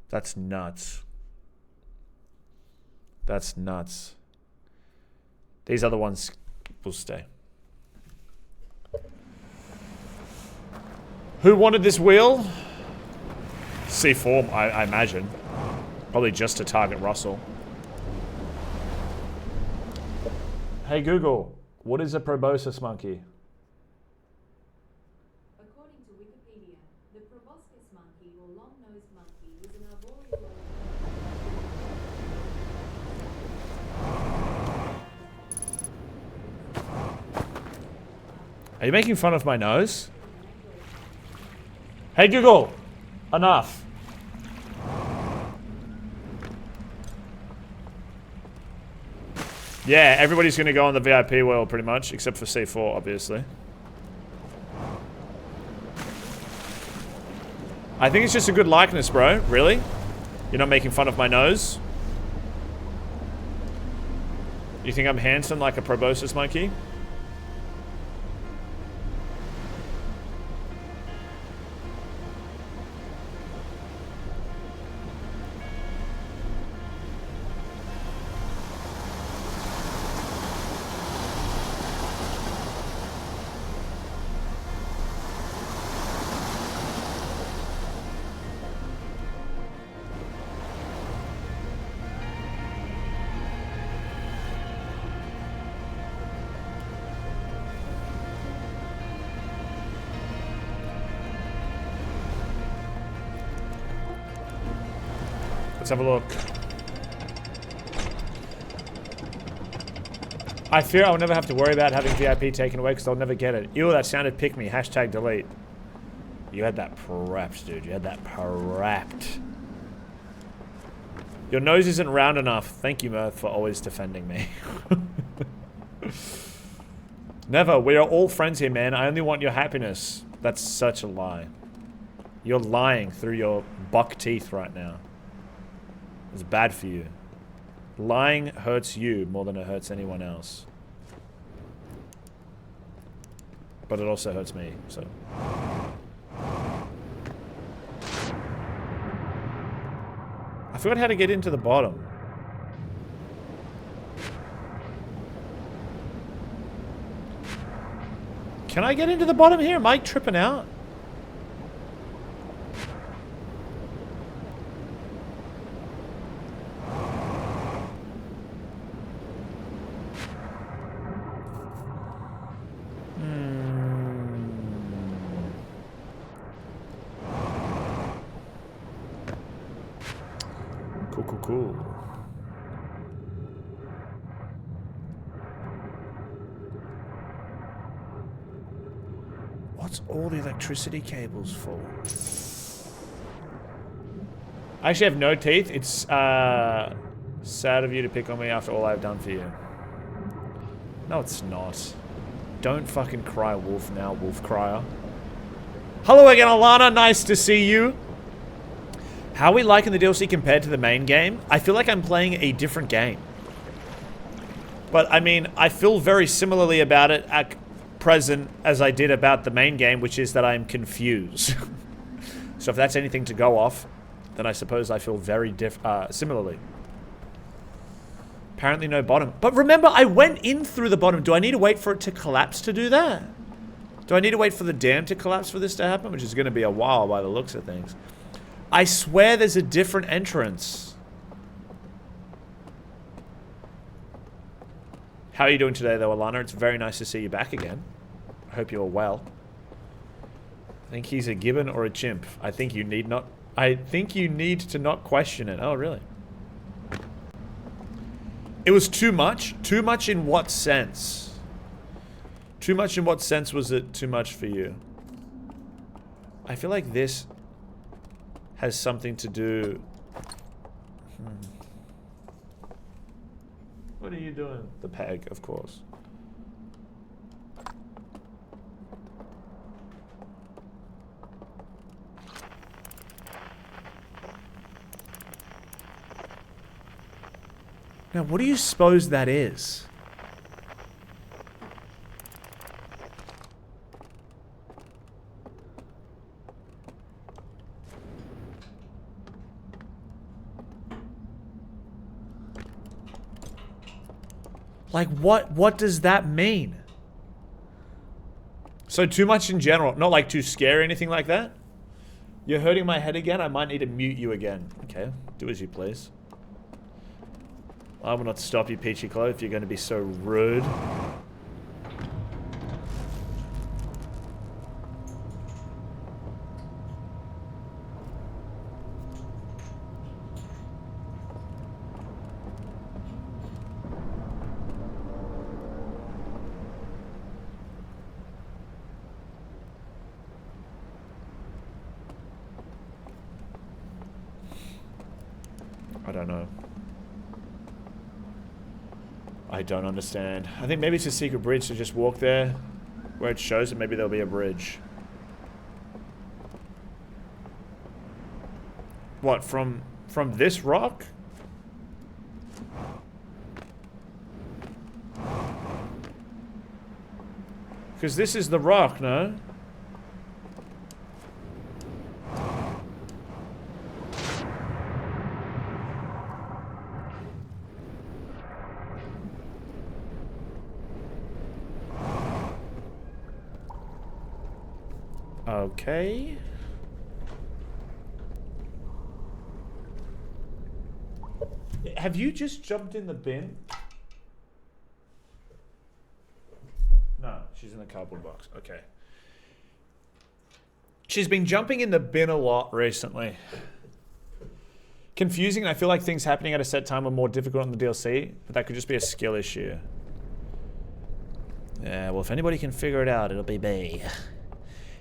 That's nuts. That's nuts. These other ones will stay. Who wanted this wheel? C4, I imagine. Probably just to target Russell. Hey Google, what is a proboscis monkey? According to Wikipedia, the proboscis monkey or long-nosed monkey is an arboreal. Are you making fun of my nose? Hey Google, enough. Yeah, everybody's going to go on the VIP wheel pretty much, except for C4, obviously. I think it's just a good likeness, bro. Really? You're not making fun of my nose? You think I'm handsome like a proboscis monkey? Let's have a look. I fear I'll never have to worry about having VIP taken away because I'll never get it. Ew, that sounded pick me. Hashtag delete. You had that prepped, dude. You had that prepped. Your nose isn't round enough. Thank you, Mirth, for always defending me. Never. We are all friends here, man. I only want your happiness. That's such a lie. You're lying through your buck teeth right now. It's bad for you. Lying hurts you more than it hurts anyone else. But it also hurts me, so... I forgot how to get into the bottom. Can I get into the bottom here? Am I tripping out? Cool. What's all the electricity cables for? I actually have no teeth. It's sad of you to pick on me after all I've done for you. No, it's not. Don't fucking cry wolf now, wolf crier. Hello again, Alana. Nice to see you. How are we liking the DLC compared to the main game? I feel like I'm playing a different game. But, I mean, I feel very similarly about it at present as I did about the main game, which is that I'm confused. So if that's anything to go off, then I suppose I feel very similarly. Apparently no bottom. But remember, I went in through the bottom. Do I need to wait for it to collapse to do that? Do I need to wait for the dam to collapse for this to happen? Which is going to be a while by the looks of things. I swear there's a different entrance. How are you doing today, though, Alana? It's very nice to see you back again. I hope you're well. I think he's a gibbon or a chimp. I think you need not... I think you need to not question it. Oh, really? It was too much? Too much in what sense? Too much in what sense was it too much for you? I feel like this... has something to do... What are you doing? The peg, of course. Now, what do you suppose that is? Like, what does that mean? So too much in general. Not like too scary or anything like that? You're hurting my head again? I might need to mute you again. Okay, do as you please. I will not stop you, Peachy Clo, if you're going to be so rude. I don't know. I don't understand. I think maybe it's a secret bridge, so just walk there where it shows that maybe there'll be a bridge. What, from this rock? Because this is the rock, no? Okay. Have you just jumped in the bin? No, she's in the cardboard box. Okay. She's been jumping in the bin a lot recently. confusing, and I feel like things happening at a set time are more difficult in the DLC, but that could just be a skill issue. Yeah, well, if anybody can figure it out, it'll be me.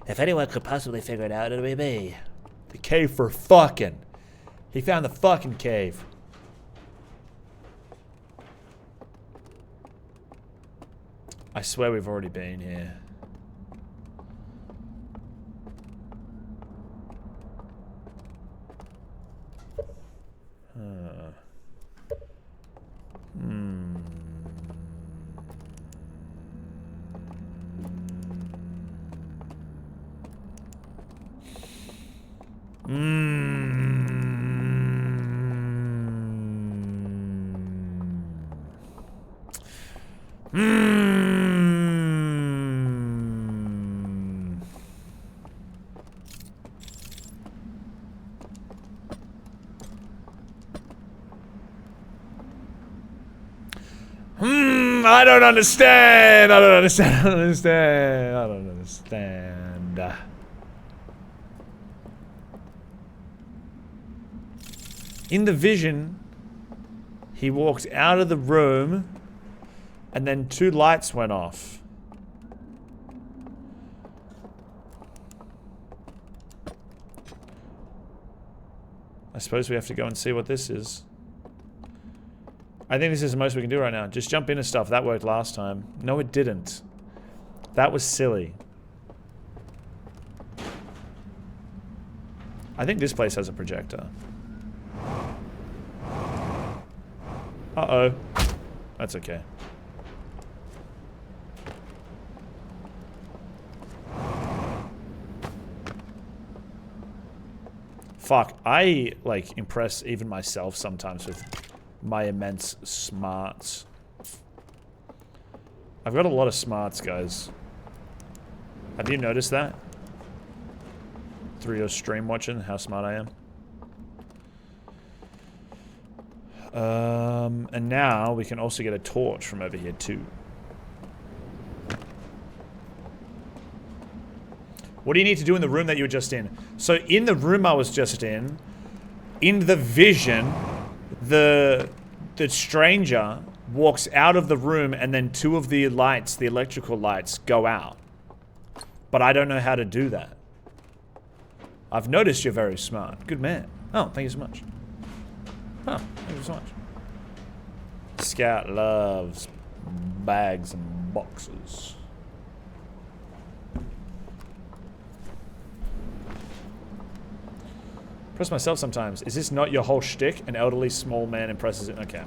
If anyone could possibly figure it out, it'll be me. The cave for fucking. He found the fucking cave. I swear we've already been here. I don't understand. I don't understand. I don't understand. I don't understand. In the vision, he walked out of the room and then 2 lights went off. I suppose we have to go and see what this is. I think this is the most we can do right now. Just jump into stuff. That worked last time. No, it didn't. That was silly. I think this place has a projector. Uh-oh. That's okay. Fuck, I, like, impress even myself sometimes with my immense smarts. I've got a lot of smarts, guys. Have you noticed that? Through your stream watching, how smart I am. And now we can also get a torch from over here too. What do you need to do in the room that you were just in? So in the room I was just in the vision, the stranger walks out of the room and then 2 of the lights, the electrical lights, go out. But I don't know how to do that. I've noticed you're very smart. Good man. Oh, thank you so much. Oh, thank you so much. Scout loves bags and boxes. Impress myself sometimes. Is this not your whole shtick? An elderly small man impresses it. Okay.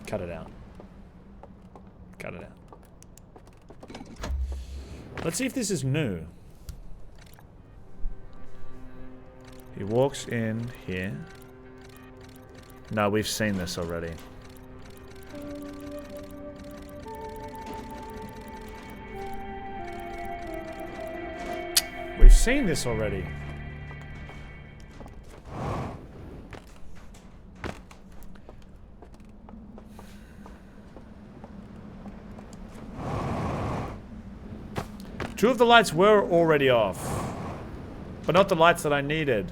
Cut it out. Cut it out. Let's see if this is new. He walks in here. No, we've seen this already. We've seen this already. Two of the lights were already off, but not the lights that I needed.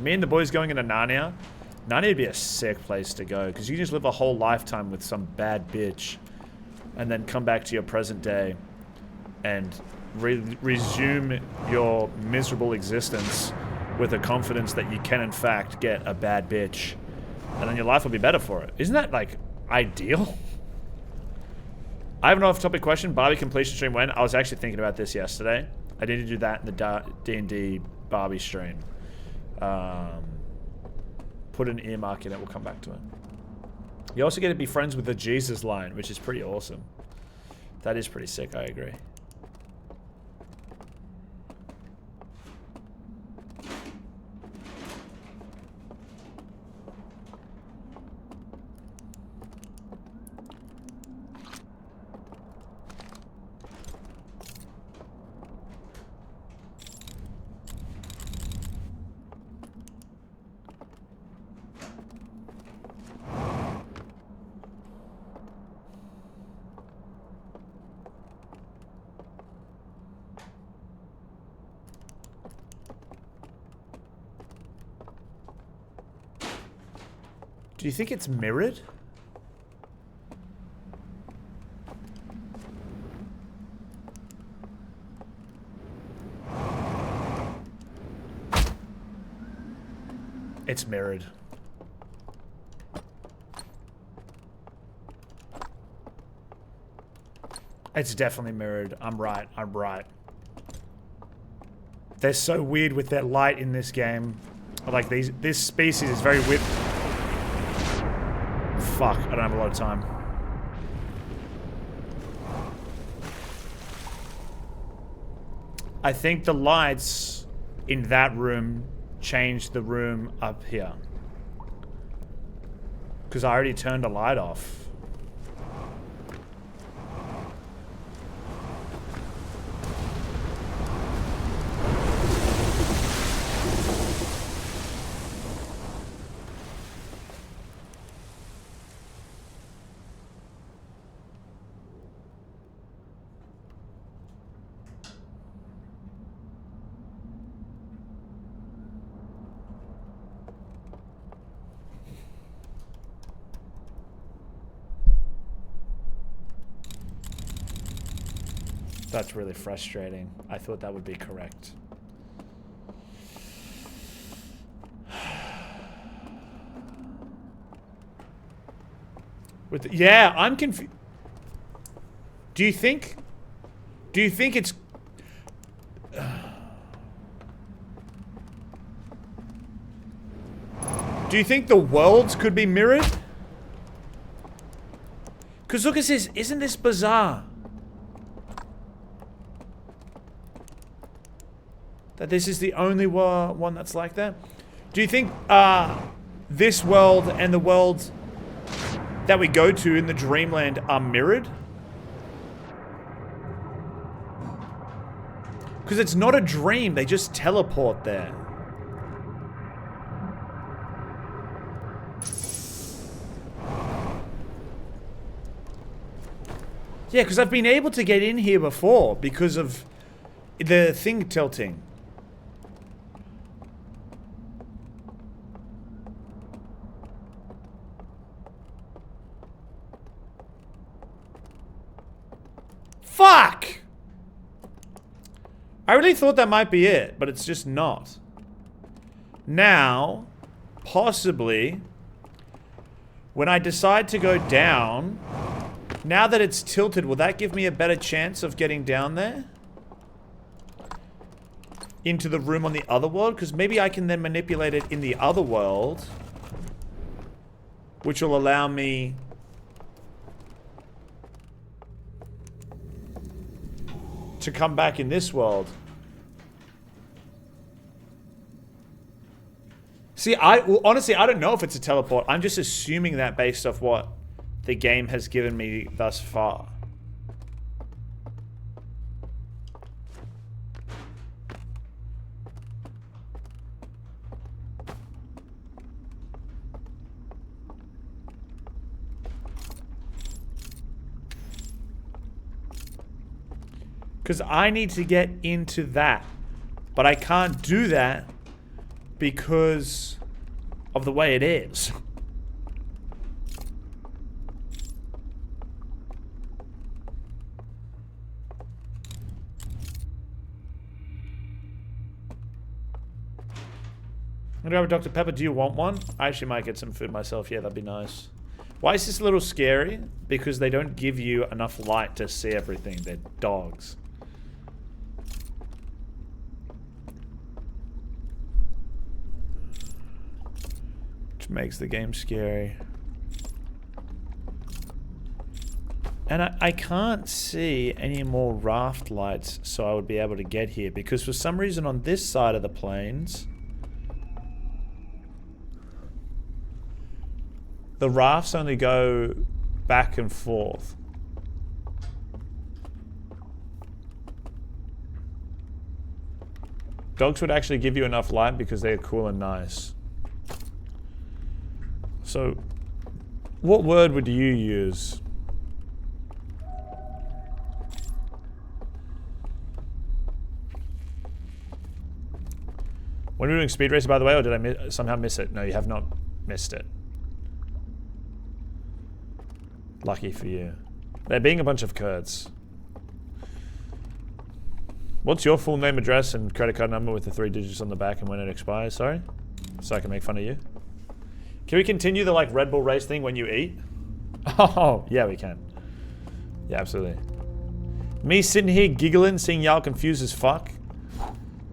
Me and the boys going into Narnia. Narnia would be a sick place to go, because you can just live a whole lifetime with some bad bitch, and then come back to your present day, and resume your miserable existence with the confidence that you can in fact get a bad bitch, and then your life will be better for it. Isn't that, like, ideal? I have an off-topic question. Barbie completion stream when? I was actually thinking about this yesterday. I need to do that in the D&D Barbie stream. Put an earmark in it. We'll come back to it. You also get to be friends with the Jesus line, which is pretty awesome. That is pretty sick, I agree. Do you think it's mirrored? It's mirrored. It's definitely mirrored. I'm right. I'm right. They're so weird with their light in this game. Like this species is very weird. Fuck, I don't have a lot of time. I think the lights in that room changed the room up here. Because I already turned a light off. That's really frustrating. I thought that would be correct. Yeah, I'm confused. Do you think it's... Do you think the worlds could be mirrored? Because look at this. Isn't this bizarre? That this is the only one that's like that? Do you think this world and the worlds that we go to in the Dreamland are mirrored? Because it's not a dream, they just teleport there. Yeah, because I've been able to get in here before because of the thing tilting. Fuck! I really thought that might be it, but it's just not. Now, possibly, when I decide to go down, now that it's tilted, will that give me a better chance of getting down there? Into the room on the other world? Because maybe I can then manipulate it in the other world, which will allow me... to come back in this world. See, honestly, I don't know if it's a teleport. I'm just assuming that based off what the game has given me thus far. Because I need to get into that. But I can't do that because of the way it is. I'm gonna grab a Dr. Pepper. Do you want one? I actually might get some food myself. Yeah, that'd be nice. Why is this a little scary? Because they don't give you enough light to see everything. They're dogs. Which makes the game scary. And I can't see any more raft lights, so I would be able to get here. Because for some reason on this side of the plains, the rafts only go back and forth. Dogs would actually give you enough light because they're cool and nice. So, what word would you use? When we were doing Speed Racer, by the way, or did I somehow miss it? No, you have not missed it. Lucky for you. They're being a bunch of Kurds. What's your full name, address, and credit card number with the 3 digits on the back and when it expires? Sorry? So I can make fun of you. Can we continue the like Red Bull race thing when you eat? Oh, yeah, we can. Yeah, absolutely. Me sitting here giggling, seeing y'all confused as fuck.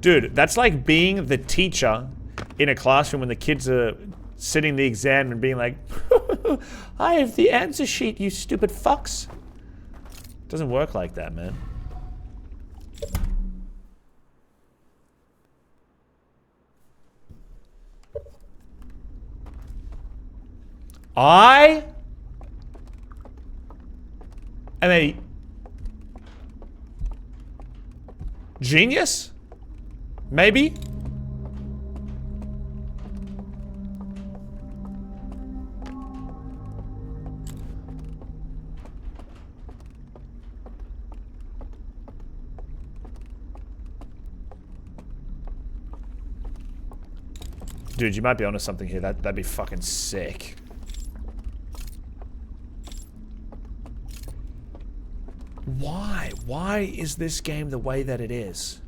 Dude, that's like being the teacher in a classroom when the kids are sitting the exam and being like, I have the answer sheet, you stupid fucks. Doesn't work like that, man. I am a genius? Maybe? Dude, you might be onto something here. That'd be fucking sick. Why? Why is this game the way that it is?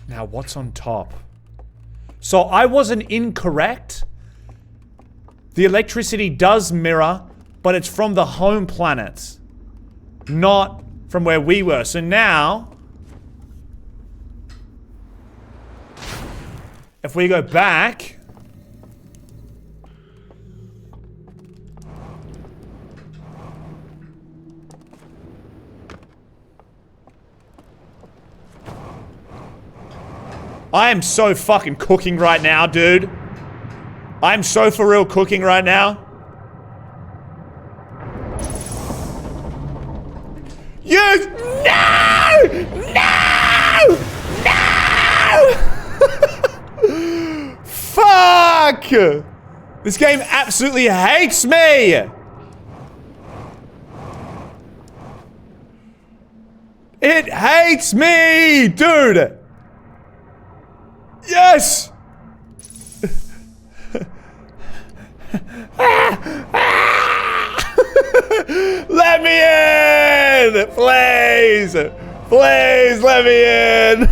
Now, what's on top? So I wasn't incorrect. The electricity does mirror, but it's from the home planets, not from where we were. So now, if we go back, I am so fucking cooking right now, dude. I'm so for real cooking right now. You... No! No! No! Fuck! This game absolutely hates me! It hates me, dude! Yes! Let me in! Please! Please let me in!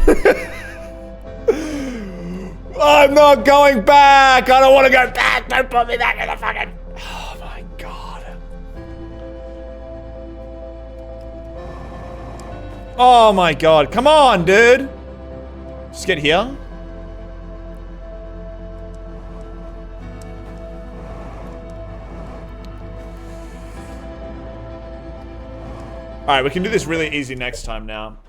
I'm not going back! I don't want to go back! Don't put me back in the fucking... Oh my god. Oh my god. Come on, dude! Just get here. Alright, we can do this really easy next time now.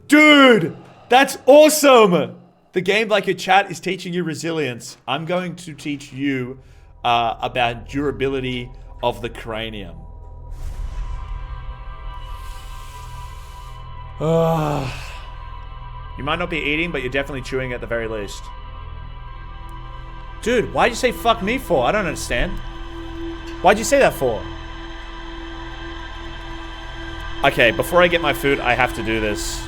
Dude! That's awesome! The game, like your chat, is teaching you resilience. I'm going to teach you about durability of the cranium. You might not be eating, but you're definitely chewing at the very least. Dude, why'd you say fuck me for? I don't understand. Why'd you say that for? Okay, before I get my food, I have to do this.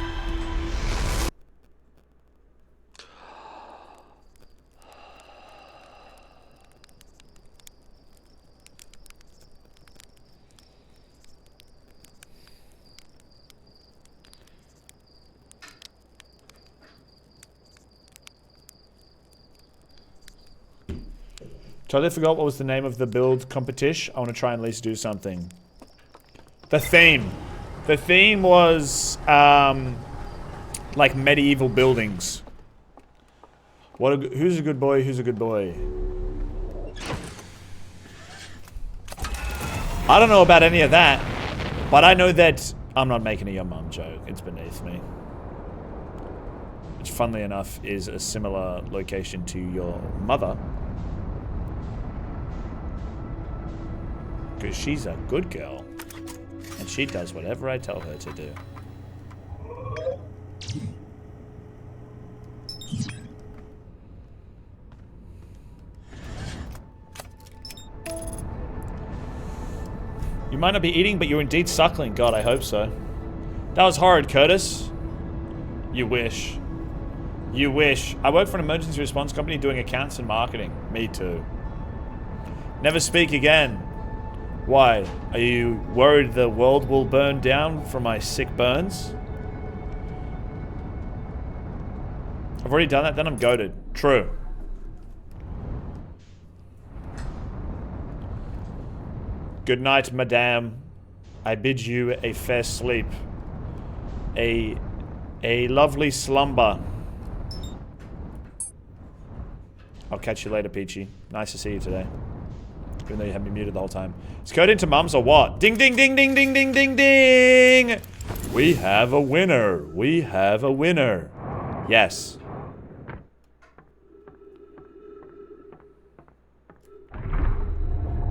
Totally forgot what was the name of the build competition. I want to try and at least do something. The theme. The theme was, like medieval buildings. Who's a good boy? Who's a good boy? I don't know about any of that, but I know that I'm not making a your mum joke. It's beneath me. It's funnily enough, is a similar location to your mother. Because she's a good girl. And she does whatever I tell her to do. You might not be eating, but you're indeed suckling. God, I hope so. That was horrid, Curtis. You wish. You wish. I work for an emergency response company doing accounts and marketing. Me too. Never speak again. Why? Are you worried the world will burn down from my sick burns? I've already done that, then I'm goated. True. Good night, madame. I bid you a fair sleep. A lovely slumber. I'll catch you later, Peachy. Nice to see you today. Even though you had me muted the whole time. Is code into mums or what? Ding, ding, ding, ding, ding, ding, ding, ding! We have a winner. We have a winner. Yes.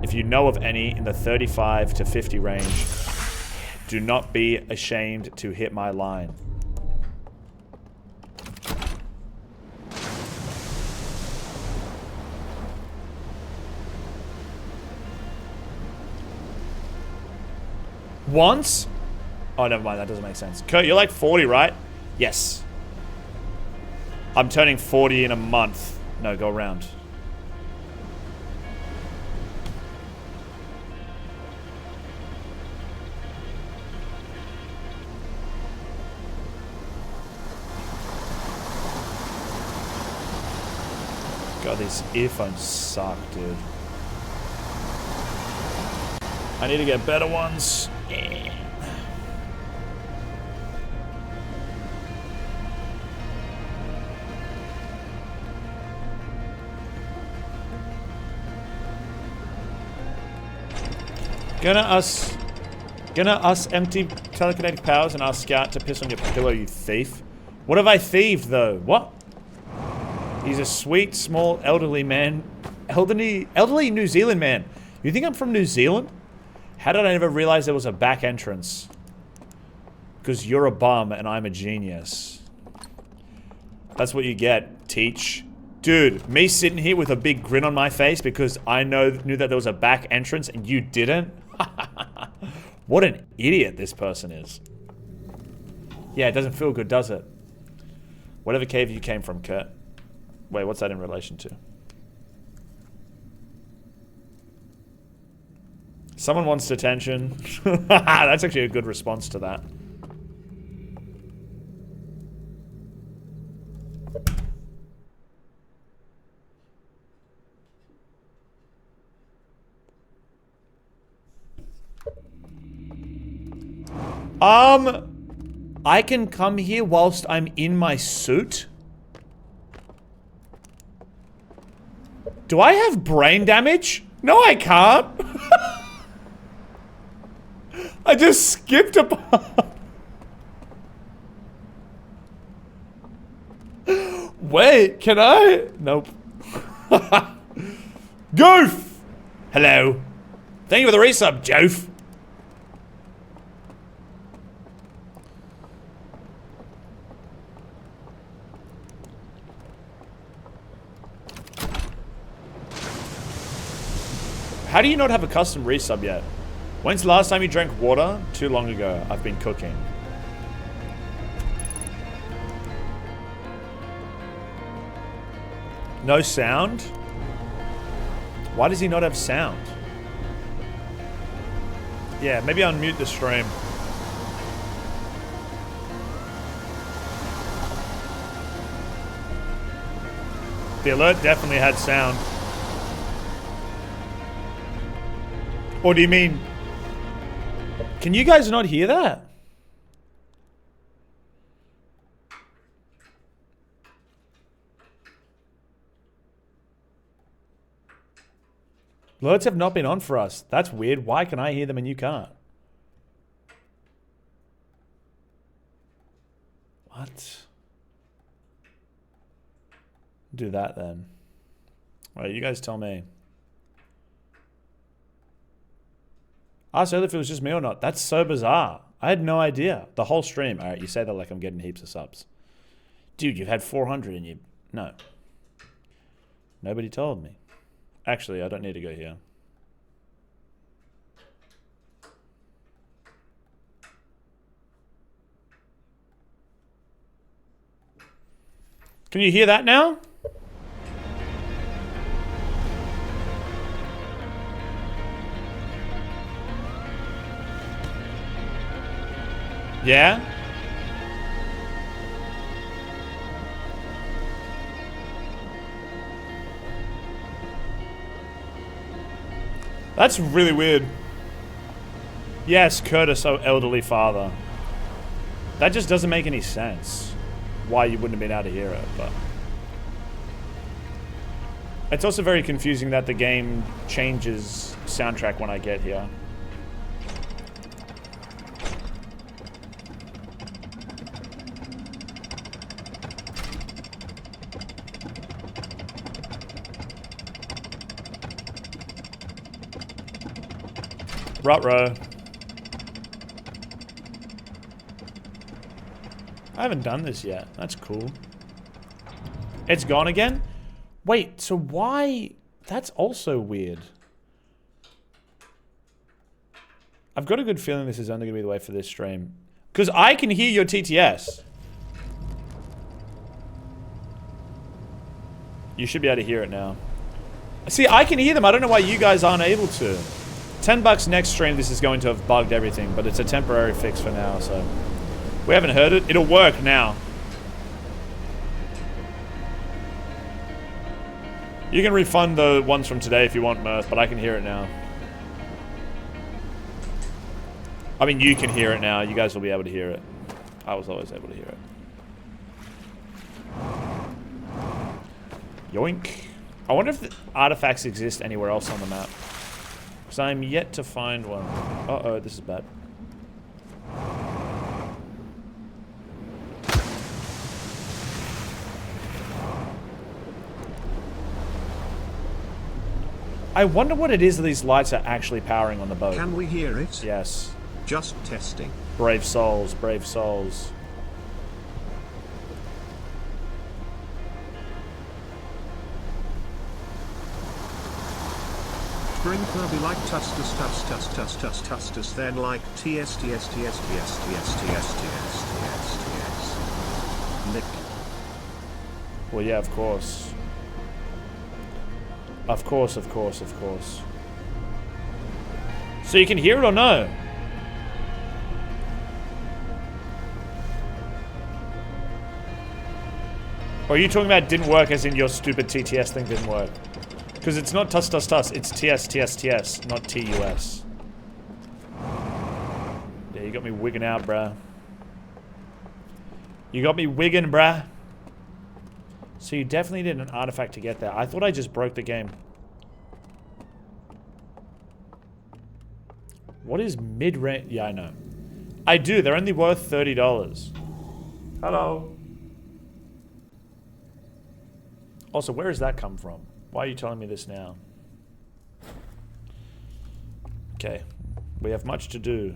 If you know of any in the 35 to 50 range, do not be ashamed to hit my line. Once? Oh, never mind. That doesn't make sense. Kurt, you're like 40, right? Yes. I'm turning 40 in a month. No, go around. God, these earphones suck, dude. I need to get better ones. Gonna us empty telekinetic powers and ask Scout to piss on your pillow, you thief. What have I thieved, though? What? He's a sweet, small, elderly man. Elderly New Zealand man. You think I'm from New Zealand? How did I never realize there was a back entrance? Because you're a bum and I'm a genius. That's what you get, teach. Dude, me sitting here with a big grin on my face because I knew that there was a back entrance and you didn't? What an idiot this person is. Yeah, it doesn't feel good, does it? Whatever cave you came from, Kurt. Wait, what's that in relation to? Someone wants detention. That's actually a good response to that. I can come here whilst I'm in my suit? Do I have brain damage? No, I can't. I just skipped a part. Wait, can I? Nope. Goof! Hello. Thank you for the resub, Joof. How do you not have a custom resub yet? When's the last time you drank water? Too long ago. I've been cooking. No sound? Why does he not have sound? Yeah, maybe unmute the stream. The alert definitely had sound. Or do you mean... Can you guys not hear that? Alerts have not been on for us. That's weird. Why can I hear them and you can't? What? Do that then. Alright, you guys tell me. Ask Earth if it was just me or not. That's so bizarre. I had no idea. The whole stream. Alright, you say that like I'm getting heaps of subs. Dude, you've had 400 and you... No. Nobody told me. Actually, I don't need to go here. Can you hear that now? Yeah? That's really weird. Yes, Curtis, oh elderly father. That just doesn't make any sense. Why you wouldn't have been able to hear it, but... It's also very confusing that the game changes soundtrack when I get here. Ruh-roh. I haven't done this yet. That's cool. It's gone again? Wait, so why... That's also weird. I've got a good feeling this is only going to be the way for this stream. Because I can hear your TTS. You should be able to hear it now. See, I can hear them. I don't know why you guys aren't able to. $10 next stream, this is going to have bugged everything, but it's a temporary fix for now, so... We haven't heard it. It'll work now. You can refund the ones from today if you want, Mirth, but I can hear it now. I mean, you can hear it now. You guys will be able to hear it. I was always able to hear it. Yoink. I wonder if the artifacts exist anywhere else on the map. Because I'm yet to find one. Uh-oh, this is bad. I wonder what it is that these lights are actually powering on the boat. Can we hear it? Yes. Just testing. Brave souls, brave souls. Sprinkler be like tustus tus tus tus tus tustus then like ts ts ts ts ts ts ts ts ts. Nick. Well, yeah, of course. Of course, of course, of course. So you can hear it or no? Or are you talking about it didn't work as in your stupid TTS thing didn't work? Because it's not tus tus tus, it's TS TS TS, not TUS. Yeah, you got me wigging out, bruh. You got me wigging, bruh. So you definitely did an artifact to get there. I thought I just broke the game. What is mid-range? Yeah, I know. I do. They're only worth $30. Hello. Also, where does that come from? Why are you telling me this now? Okay. We have much to do.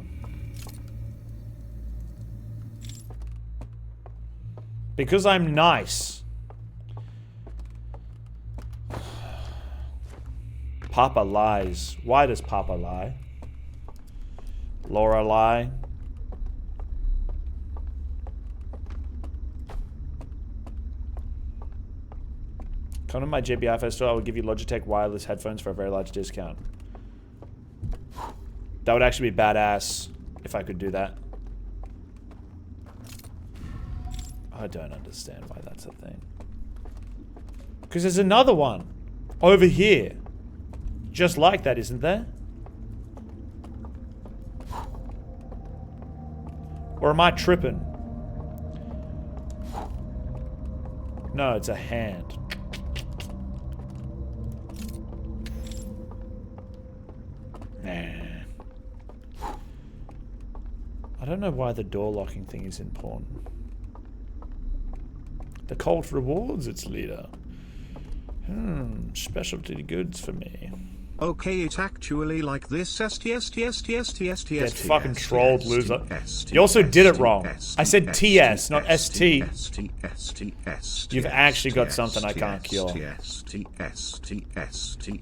Because I'm nice. Papa lies. Why does Papa lie? Laura lie. Come to my JBI festival, I will give you Logitech wireless headphones for a very large discount. That would actually be badass if I could do that. I don't understand why that's a thing. Because there's another one over here. Just like that, isn't there? Or am I tripping? No, it's a hand. Nah. I don't know why the door locking thing is important. The cult rewards its leader. Specialty goods for me. Okay, it actually like this. Get fucking trolled, loser. You also did it wrong. I said TS, not ST. You've actually got something I can't cure.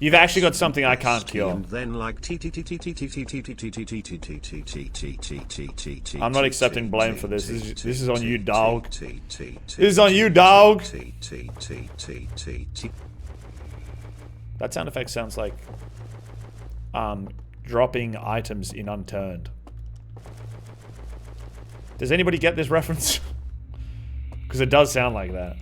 You've actually got something I can't cure. And then like I'm not accepting blame for this. This is on you, dog. This is on you, dog. That sound effect sounds like dropping items in unturned. Does anybody get this reference? Because it does sound like that.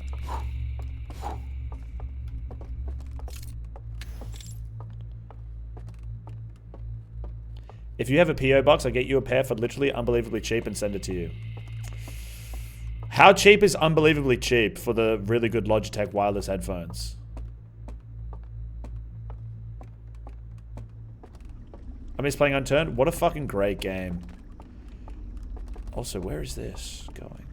If you have a PO box, I'll get you a pair for literally unbelievably cheap and send it to you. How cheap is unbelievably cheap for the really good Logitech wireless headphones? I miss playing Unturned. What a fucking great game. Also, where is this going?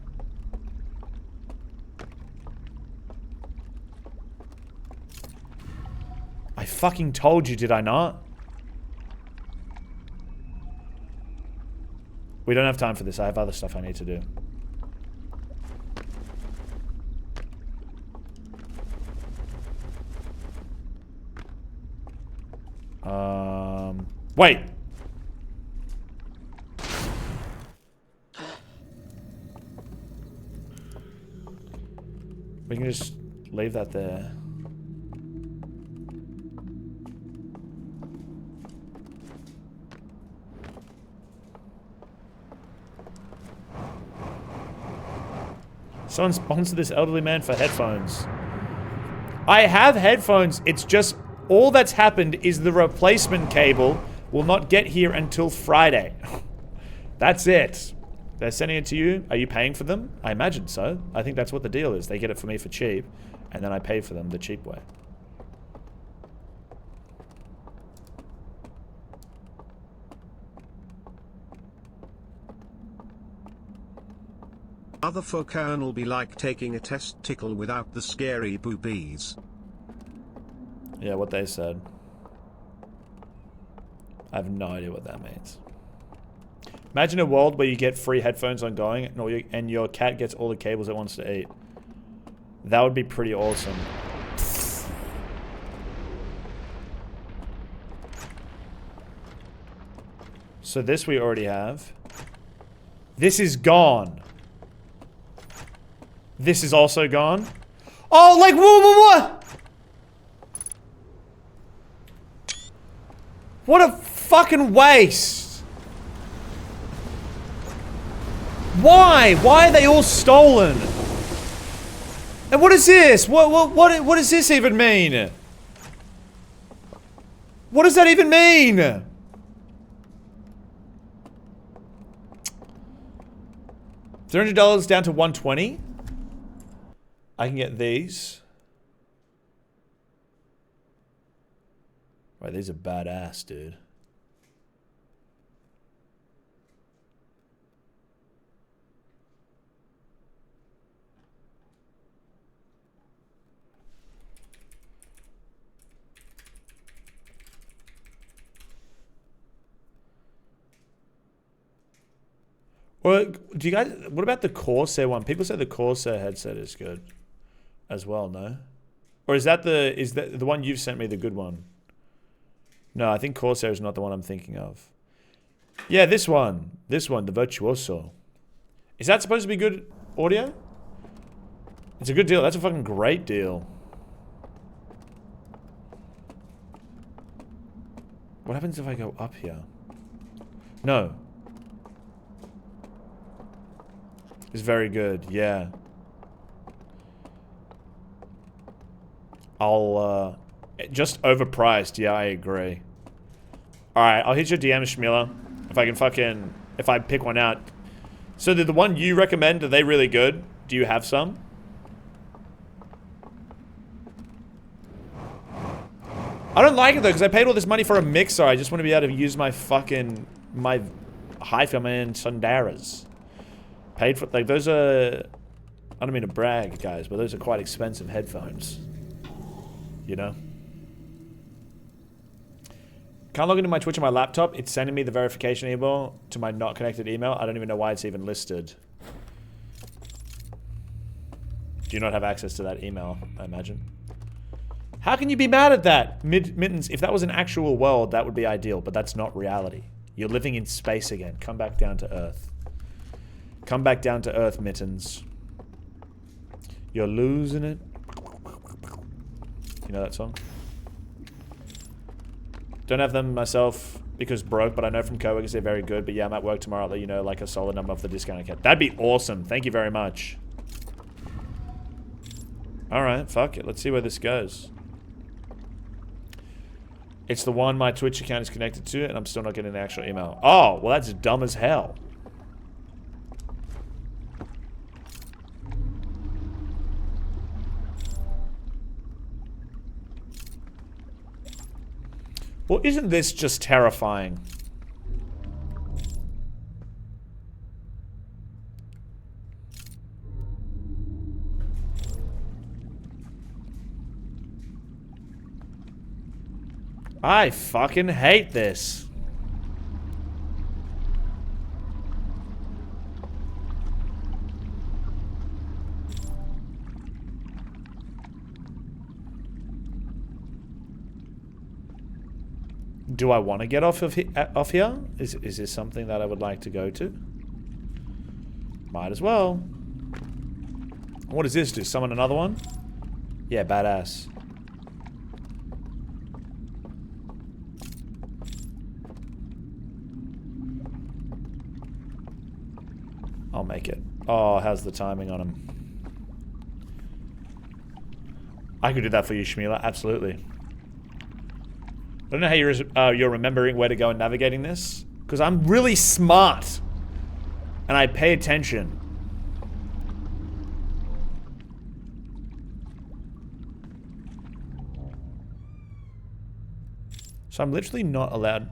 I fucking told you, did I not? We don't have time for this. I have other stuff I need to do. Wait. We can just leave that there. Someone sponsor this elderly man for headphones. I have headphones. It's just all that's happened is the replacement cable will not get here until Friday. That's it. They're sending it to you. Are you paying for them? I imagine so. I think that's what the deal is. They get it for me for cheap, and then I pay for them the cheap way. Other folk will be like taking a testicle without the scary boobies. Yeah, what they said. I have no idea what that means. Imagine a world where you get free headphones ongoing and your cat gets all the cables it wants to eat. That would be pretty awesome. So this we already have. This is gone. This is also gone. Oh, like, what? What a fucking waste. Why? Why are they all stolen? And what is this? What does this even mean? What does that even mean? $300 down to $120. I can get these. Right, these are badass, dude. Well, do you guys, what about the Corsair one? People say the Corsair headset is good as well, no? Or is that the one you've sent me the good one? No, I think Corsair is not the one I'm thinking of. Yeah, this one, the Virtuoso. Is that supposed to be good audio? It's a good deal. That's a fucking great deal. What happens if I go up here? No. It's very good, yeah. I'll, just overpriced, yeah, I agree. Alright, I'll hit your DM, Shmila. If I can fucking, if I pick one out. So the one you recommend, are they really good? Do you have some? I don't like it though, because I paid all this money for a mixer. I just want to be able to use my fucking, my Hi-Fi-Man Sundaras. Paid for, like, those are, I don't mean to brag, guys, but those are quite expensive headphones. you know? Can't log into my Twitch on my laptop. It's sending me the verification email to my not connected email. I don't even know why it's even listed. Do you not have access to that email, I imagine? How can you be mad at that? Mittens, if that was an actual world, that would be ideal, but that's not reality. You're living in space again. Come back down to Earth. Come back down to Earth, Mittens. You're losing it. You know that song? Don't have them myself because broke, but I know from coworkers they're very good. But yeah, I'm at work tomorrow. I'll let you know like a solid number of the discount account. That'd be awesome. Thank you very much. Alright, fuck it. Let's see where this goes. It's the one my Twitch account is connected to, and I'm still not getting the actual email. Oh, well that's dumb as hell. Well, isn't this just terrifying? I fucking hate this. Do I want to get off here? Is this something that I would like to go to? Might as well. What does this do? Summon another one? Yeah, badass. I'll make it. Oh, how's the timing on him? I could do that for you, Shmila. Absolutely. I don't know how you're remembering where to go and navigating this, because I'm really smart, and I pay attention. So I'm literally not allowed.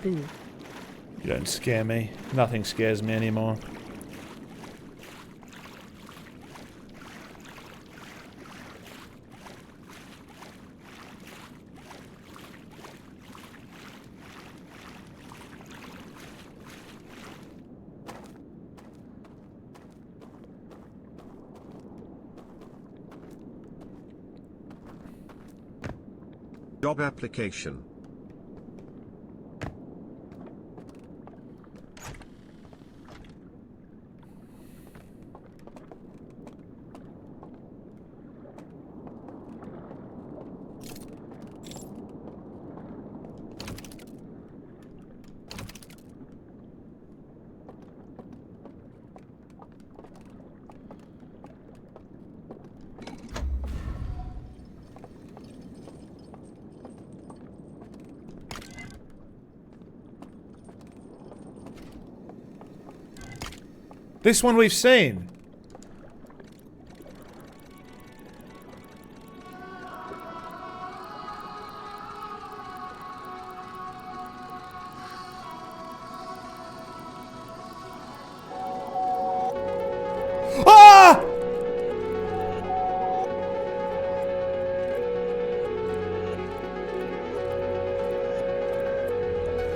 You don't scare me. Nothing scares me anymore. Job application. This one we've seen. Ah!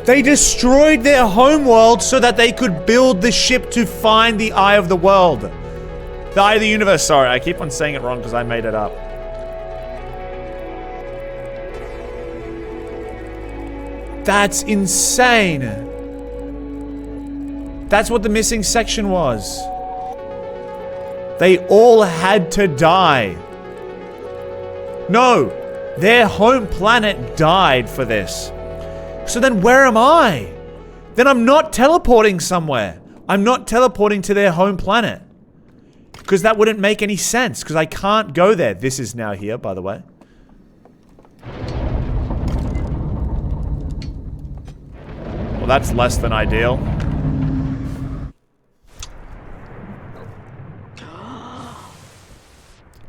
They destroyed their homeworld so that they could build the ship to find the Eye of the World. The Eye of the Universe, sorry. I keep on saying it wrong because I made it up. That's insane. That's what the missing section was. They all had to die. No, their home planet died for this. So then where am I? Then I'm not teleporting somewhere. I'm not teleporting to their home planet. Because that wouldn't make any sense, because I can't go there. This is now here, by the way. Well, that's less than ideal.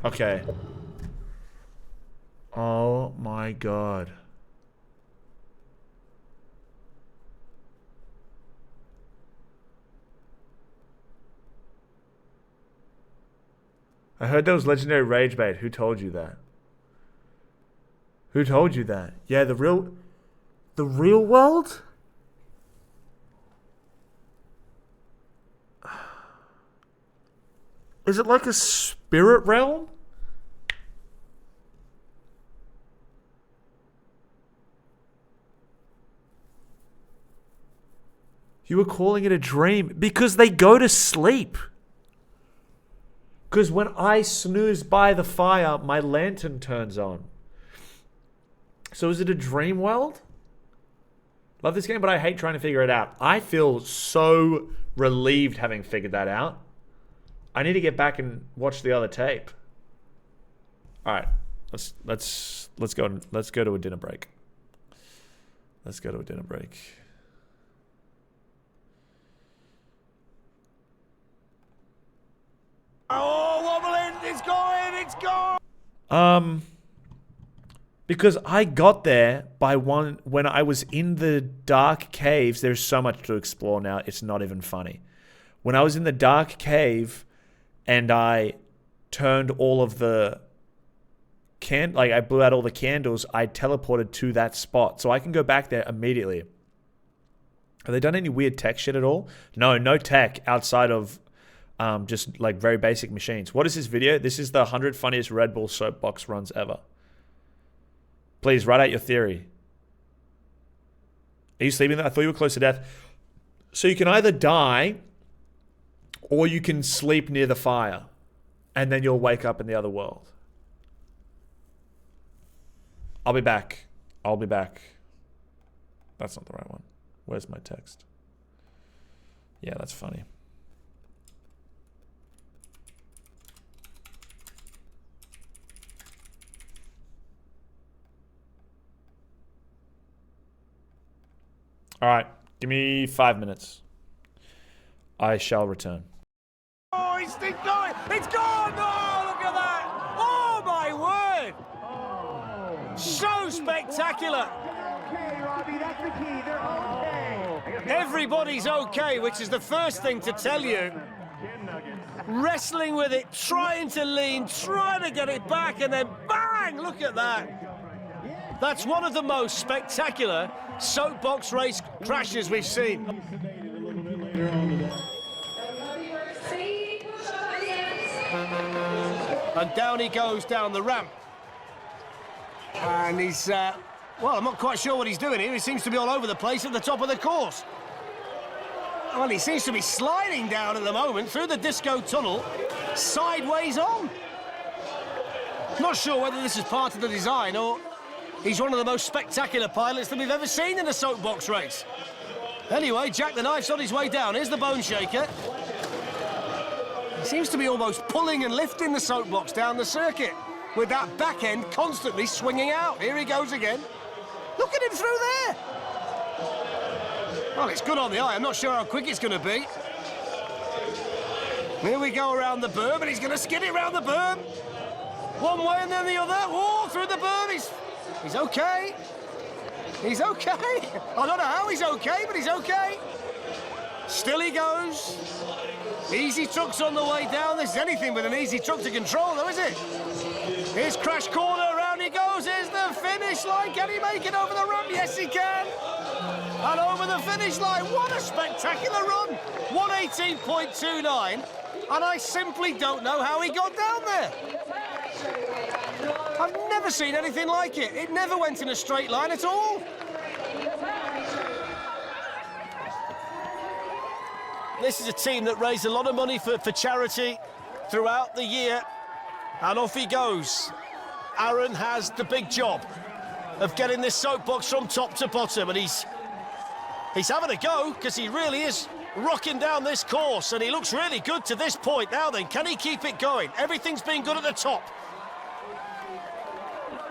Okay. Oh my god. I heard there was legendary rage bait. Who told you that? Who told you that? Yeah, the real world? Is it like a spirit realm? You were calling it a dream because they go to sleep. Because when I snooze by the fire, my lantern turns on. So is it a dream world? Love this game, but I hate trying to figure it out. I feel so relieved having figured that out. I need to get back and watch the other tape. All right, let's go to a dinner break. Let's go to a dinner break. Oh, wobbling! It's going! It's going! Because I got there by when I was in the dark caves. There's so much to explore now. It's not even funny. When I was in the dark cave, and I turned all of the I blew out all the candles, I teleported to that spot, so I can go back there immediately. Have they done any weird tech shit at all? No tech outside of. Just like very basic machines. What is this video? This is the 100 funniest Red Bull soapbox runs ever. Please write out your theory. Are you sleeping there? I thought you were close to death. So you can either die or you can sleep near the fire and then you'll wake up in the other world. I'll be back. I'll be back. That's not the right one. Where's my text? Yeah, that's funny. All right, give me 5 minutes. I shall return. Oh, it's going! It's gone! Oh, look at that! Oh, my word! So spectacular! Okay, Robbie, that's the key. They're okay. Everybody's okay, which is the first thing to tell you. Wrestling with it, trying to lean, trying to get it back, and then bang! Look at that. That's one of the most spectacular soapbox race crashes we've seen. And down he goes down the ramp. And he's, well, I'm not quite sure what he's doing here. He seems to be all over the place at the top of the course. Well, he seems to be sliding down at the moment through the disco tunnel, sideways on. Not sure whether this is part of the design or he's one of the most spectacular pilots that we've ever seen in a soapbox race. Anyway, Jack the Knife's on his way down. Here's the Bone Shaker. He seems to be almost pulling and lifting the soapbox down the circuit with that back end constantly swinging out. Here he goes again. Look at him through there. Well, it's good on the eye. I'm not sure how quick it's going to be. Here we go around the berm, and he's going to skid it around the berm. One way and then the other. Oh, through the berm. He's okay. He's okay. I don't know how he's okay, but he's okay. Still he goes. Easy truck's on the way down. This is anything but an easy truck to control, though, is it? Here's crash corner. Around he goes. Here's the finish line. Can he make it over the ramp? Yes, he can. And over the finish line. What a spectacular run. 118.29. And I simply don't know how he got down there. I've never seen anything like it. It never went in a straight line at all. This is a team that raised a lot of money for charity throughout the year. And off he goes. Aaron has the big job of getting this soapbox from top to bottom. And he's having a go, because he really is rocking down this course. And he looks really good to this point. Now then, can he keep it going? Everything's been good at the top.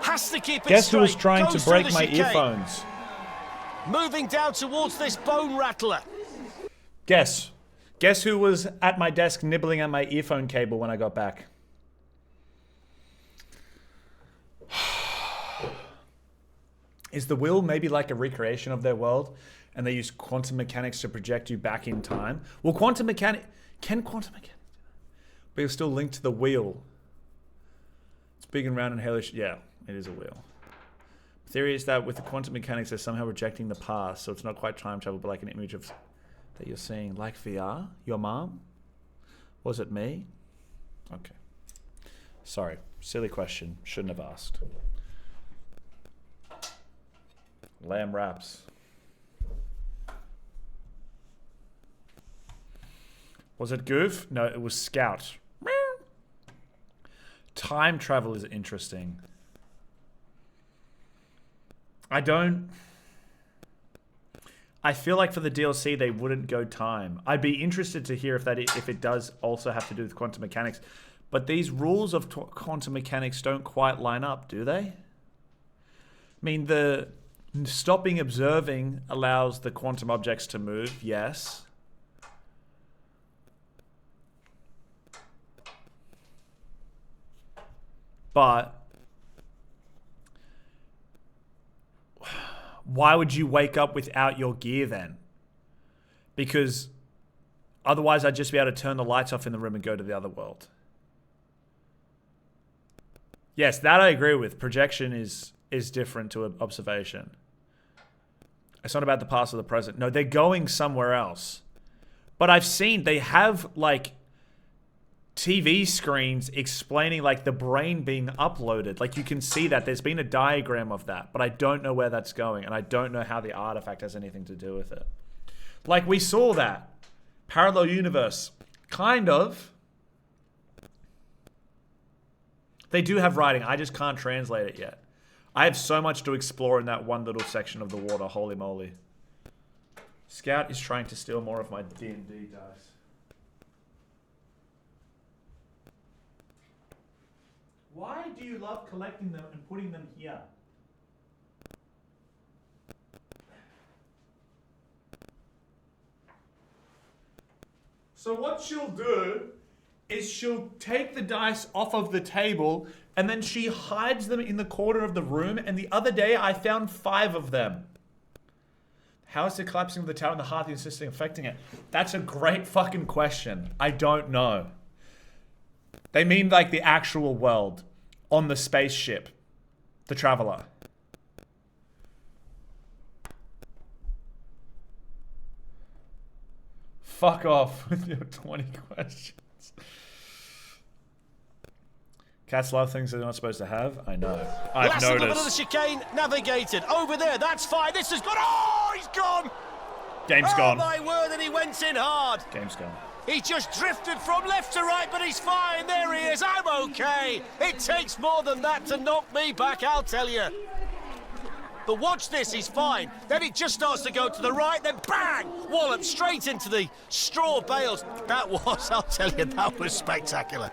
Has to keep it Guess straight. who was trying Goes to break through the my chicane. earphones? Moving down towards this bone rattler. Guess. Guess who was at my desk nibbling at my earphone cable when I got back? Is the wheel maybe like a recreation of their world, and they use quantum mechanics to project you back in time? Well, can quantum mechanics do that? But you're still linked to the wheel. It's big and round and hellish. Yeah, it is a wheel. The theory is that with the quantum mechanics, they're somehow rejecting the past, so it's not quite time travel, but like an image of that you're seeing. Like VR? Your mom? Was it me? Okay. Sorry. Silly question. Shouldn't have asked. Lamb wraps. Was it Goof? No, it was Scout. Meow. Time travel is interesting. I feel like for the DLC they wouldn't go time. I'd be interested to hear if it does also have to do with quantum mechanics. But these rules of quantum mechanics don't quite line up, do they? I mean, the stopping observing allows the quantum objects to move, yes. But why would you wake up without your gear then? Because otherwise I'd just be able to turn the lights off in the room and go to the other world. Yes, that I agree with. Projection is different to observation. It's not about the past or the present. No, they're going somewhere else. But I've seen they have like TV screens explaining like the brain being uploaded. Like you can see that there's been a diagram of that, but I don't know where that's going, and I don't know how the artifact has anything to do with it. Like we saw that parallel universe, kind of. They do have writing. I just can't translate it yet. I have so much to explore in that one little section of the water. Holy moly. Scout is trying to steal more of my D&D dice. Why do you love collecting them and putting them here? So what she'll do is she'll take the dice off of the table and then she hides them in the corner of the room, and the other day I found 5 of them. How is the collapsing of the tower and the Hearthy system affecting it? That's a great fucking question. I don't know. They mean like the actual world on the spaceship, the Traveler. Fuck off with your 20 questions. Cats love things they're not supposed to have. I know. I've Last noticed. of the chicane navigated. Over there, that's fine. This is good. Oh, he's gone. Game's Oh, gone. my word, and he went in hard. Game's gone. He just drifted from left to right, but he's fine. There he is. I'm okay. It takes more than that to knock me back, I'll tell you. But watch this, he's fine. Then it just starts to go to the right, then bang! Wallop straight into the straw bales. That was, I'll tell you, that was spectacular.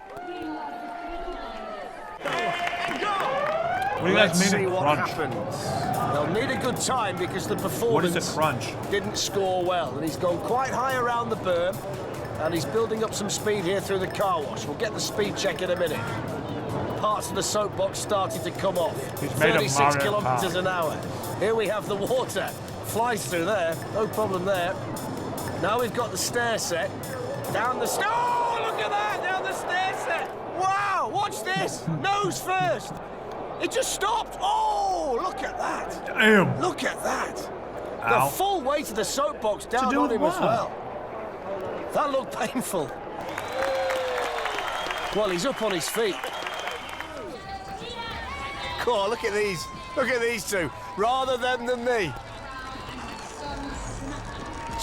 What do you guys Let's mean see a what crunch? happens. They'll need a good time because the What performance is a crunch? didn't score well. And he's gone quite high around the berm. And he's building up some speed here through the car wash. We'll get the speed check in a minute. Parts of the soapbox starting to come off. He's made of 36 Mario kilometres Kart. an hour. Here we have the water. Flies through there. No problem there. Now we've got the stair set. Down the stair. Oh, look at that! Down the stair set. Wow, watch this. Nose first. It just stopped. Oh, look at that. Damn. Look at that. Ow. The full weight of the soapbox down do on with him as what? well. That looked painful. Well, he's up on his feet. Oh, look at these. Look at these two. Rather them than me.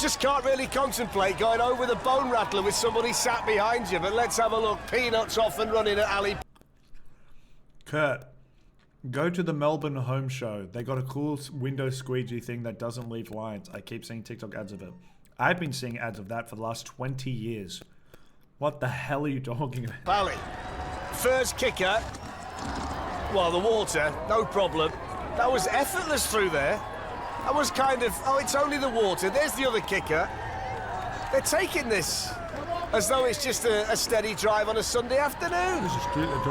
Just can't really contemplate going over the bone rattler with somebody sat behind you. But let's have a look. Peanuts off and running at Ali. Kurt, go to the Melbourne Home Show. They got a cool window squeegee thing that doesn't leave lines. I keep seeing TikTok ads of it. I've been seeing ads of that for the last 20 years. What the hell are you talking about? Bally. First kicker. Well, the water, no problem. That was effortless through there. That was kind of, oh, it's only the water. There's the other kicker. They're taking this as though it's just a steady drive on a Sunday afternoon.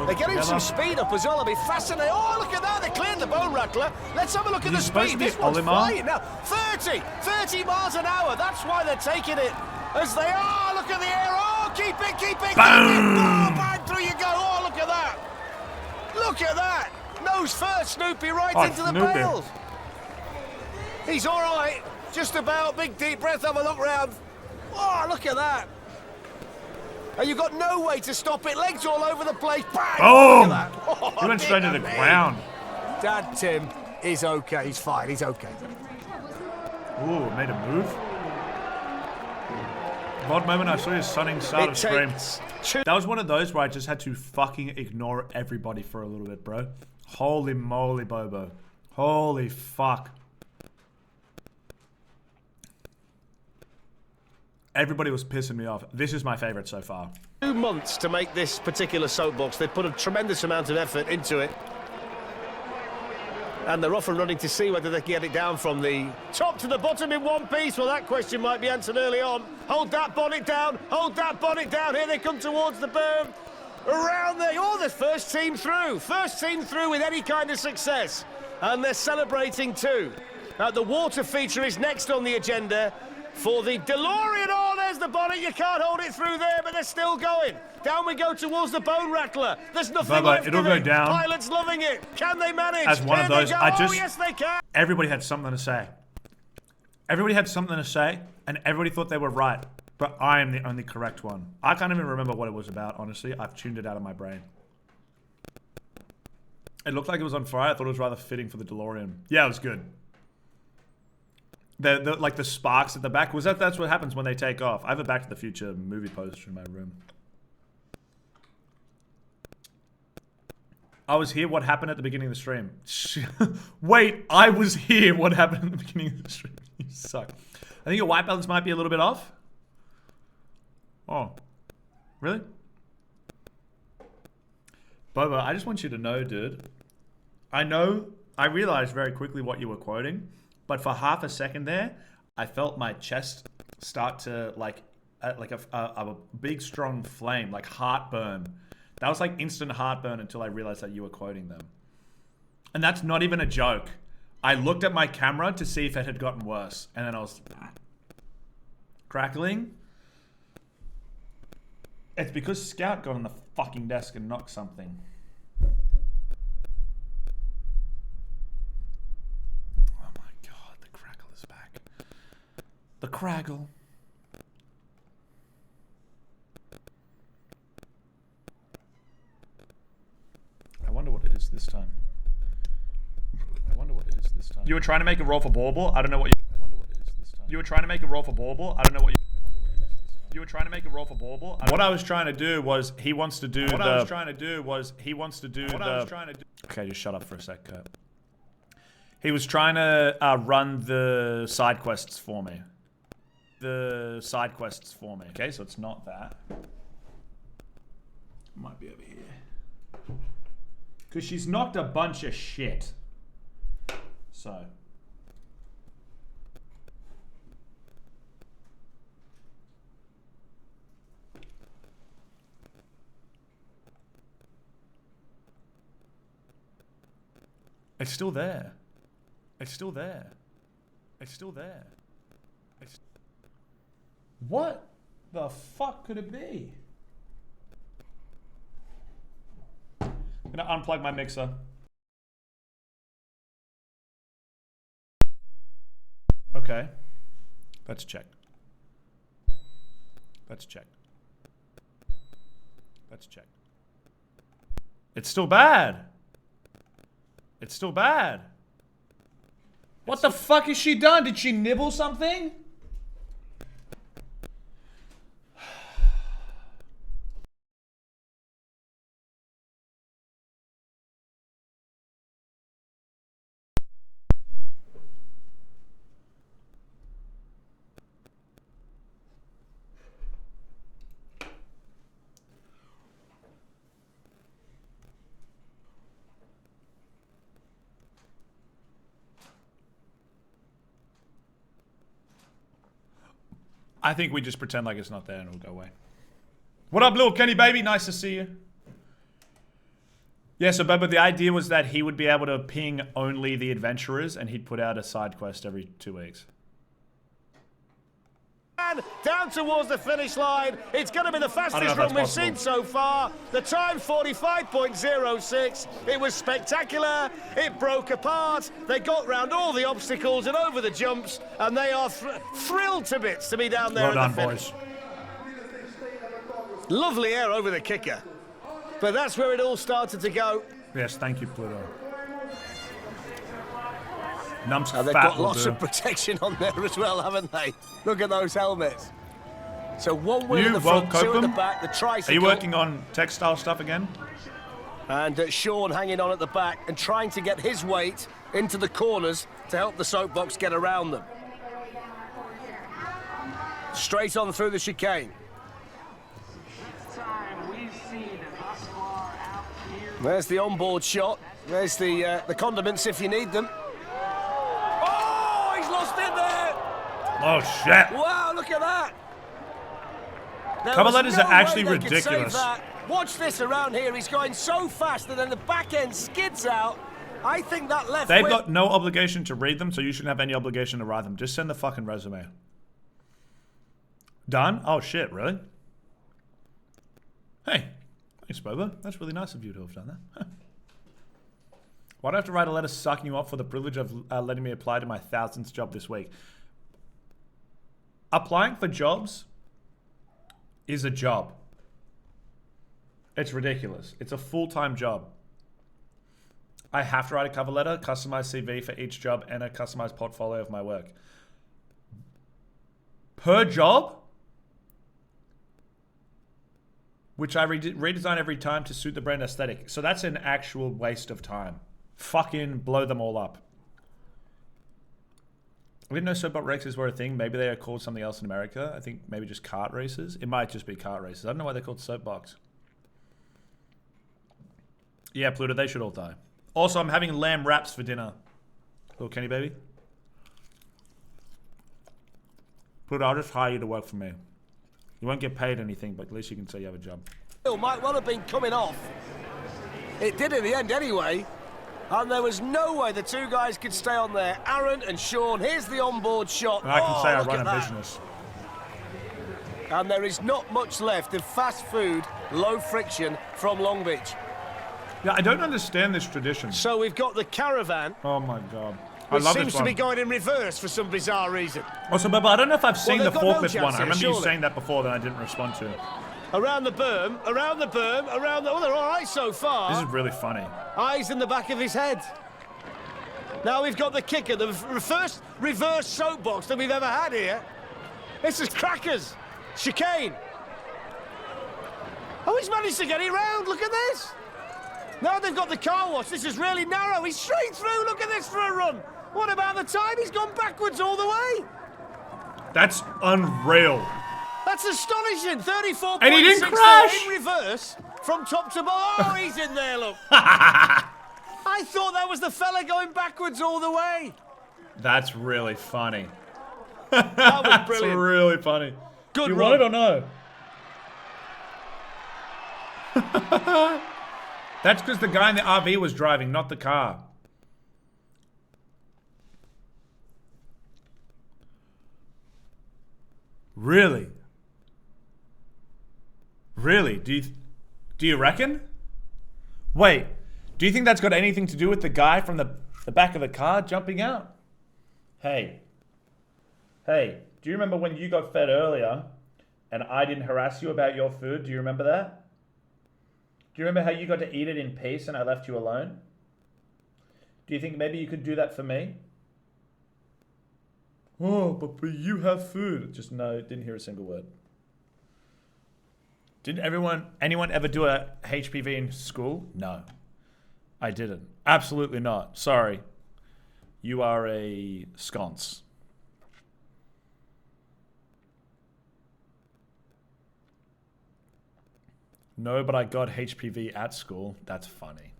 They're getting some speed up as well. I'll be fascinated. Oh, look at that. They cleared the bone rattler. Let's have a look at the supposed speed. to be This one's Olimar? flying now. 30 miles an hour. That's why they're taking it as they are. Look at the air. Oh, keep it, keep it, keep it. Oh, bang, through you go. Oh, look at that. Look at that. Nose first, Snoopy, right Oh, into the Snoopy. bales. He's all right. Just about. Big deep breath. Have a look round. Oh, look at that. And you've got no way to stop it. Legs all over the place. Bang! Boom! Look at that. Oh, He went straight to the dear me. ground. Dad Tim is okay. He's fine. He's okay. Ooh, made a move. Odd moment I saw your sunning start of stream. That was one of those where I just had to fucking ignore everybody for a little bit, bro. Holy moly, Bobo. Holy fuck. Everybody was pissing me off. This is my favorite so far. 2 months to make this particular soapbox. They've put a tremendous amount of effort into it. And they're off and running to see whether they can get it down from the top to the bottom in one piece. Well, that question might be answered early on. Hold that bonnet down. Hold that bonnet down. Here they come towards the berm. Around there. Oh, the first team through. First team through with any kind of success. And they're celebrating too. The water feature is next on the agenda for the DeLorean. Oh, there's the bonnet. You can't hold it through there, but they're still going. Down we go towards the bone rattler. There's nothing Bubba, left it'll of go it. down. Pilot's loving it. Can they manage? As one of Here they those, go. I Oh, just- yes, they can. Everybody had something to say. Everybody had something to say, and everybody thought they were right. But I am the only correct one. I can't even remember what it was about, honestly. I've tuned it out of my brain. It looked like it was on fire. I thought it was rather fitting for the DeLorean. Yeah, it was good. The like the sparks at the back. That's what happens when they take off. I have a Back to the Future movie poster in my room. I was here. What happened at the beginning of the stream? Wait, I was here. What happened at the beginning of the stream? You suck. I think your white balance might be a little bit off. Oh, really? Boba, I just want you to know, dude. I realized very quickly what you were quoting, but for half a second there, I felt my chest start to like a big strong flame, like heartburn. That was like instant heartburn until I realized that you were quoting them. And that's not even a joke. I looked at my camera to see if it had gotten worse, and then I was crackling. It's because Scout got on the fucking desk and knocked something. Oh my god, the crackle is back. The craggle. I wonder what it is this time. You were trying to make a roll for Bauble? I don't know what you... I wonder what it is this time. You were trying to make a roll for Bauble? I don't know what you... You were trying to make a roll for Bauble? What I was trying to do was he wants to do Okay, just shut up for a sec, Kurt. He was trying to run the side quests for me. Okay, so it's not that. It might be over here. Because she's knocked a bunch of shit. So... It's still there. It's still there. It's still there. What the fuck could it be? I'm gonna unplug my mixer. Okay. Let's check. Let's check. Let's check. It's still bad. It's still bad. What the fuck has she done? Did she nibble something? I think we just pretend like it's not there and it'll go away. What up, little Kenny baby? Nice to see you. Yeah, so but the idea was that he would be able to ping only the adventurers and he'd put out a side quest every 2 weeks. Down towards the finish line. It's going to be the fastest run we've seen so far. The time 45.06. It was spectacular. It broke apart. They got round all the obstacles and over the jumps, and they are thrilled to bits to be down there. Well done, at the finish. boys. Lovely air over the kicker. But that's where it all started to go. Yes, thank you, Pluto. Nump's And they've fat got will lots do. of protection on there as well, haven't they? Look at those helmets. So one wheel in the front, two at the back, the tricycle. Are you working on textile stuff again? And Sean hanging on at the back and trying to get his weight into the corners to help the soapbox get around them. Straight on through the chicane. There's the onboard shot. There's the condiments if you need them. Oh, he's lost it there. Oh, shit. Wow, look at that. Cover letters are actually way they could save ridiculous. that. Watch this around here. He's going so fast and then the back end skids out. I think that left They've wing- got no obligation to read them, so you shouldn't have any obligation to write them. Just send the fucking resume. Done? Oh, shit, really? Hey, thanks, Boba. That's really nice of you to have done that. Huh. Why do I have to write a letter sucking you up for the privilege of letting me apply to my 1000th job this week? Applying for jobs is a job. It's ridiculous. It's a full-time job. I have to write a cover letter, customized CV for each job, and a customized portfolio of my work. Per job? Which I redesign every time to suit the brand aesthetic. So that's an actual waste of time. Fucking blow them all up. I didn't know soapbox races were a thing. Maybe they are called something else in America. I think maybe just kart races. It might just be kart races. I don't know why they're called soapbox. Yeah, Pluto, they should all die. Also, I'm having lamb wraps for dinner. Little Kenny baby. Pluto, I'll just hire you to work for me. You won't get paid anything, but at least you can say you have a job. It might well have been coming off. It did in the end anyway. And there was no way the two guys could stay on there. Aaron and Sean, here's the onboard shot. And I can say I look run at a that. business. And there is not much left of fast food, low friction from Long Beach. Yeah, I don't understand this tradition. So we've got the caravan, Oh my god. I which love seems this to one. be going in reverse for some bizarre reason. Also, Bubba, I don't know if I've seen the they've got no forklift chance one. I here, remember you surely. saying that before that I didn't respond to. Around the berm, around the berm, around the... Oh, they're all right so far. This is really funny. Eyes in the back of his head. Now we've got the kicker, the first reverse soapbox that we've ever had here. This is crackers. Chicane. Oh, he's managed to get it round. Look at this. Now they've got the car wash. This is really narrow. He's straight through. Look at this for a run. What about the time? He's gone backwards all the way. That's unreal. That's astonishing. 34.6 And he didn't crash. in reverse from top to bottom. Oh, he's in there, look. I thought that was the fella going backwards all the way. That's really funny. That was That's brilliant. really funny. Good Do you run. want it or no? That's because the guy in the RV was driving, not the car. Really? Really? Do you reckon? Wait, do you think that's got anything to do with the guy from the back of the car jumping out? Hey, do you remember when you got fed earlier and I didn't harass you about your food? Do you remember that? Do you remember how you got to eat it in peace and I left you alone? Do you think maybe you could do that for me? Oh, but you have food. Just no, didn't hear a single word. Didn't anyone ever do a HPV in school? No, I didn't. Absolutely not. Sorry. You are a sconce. No, but I got HPV at school. That's funny.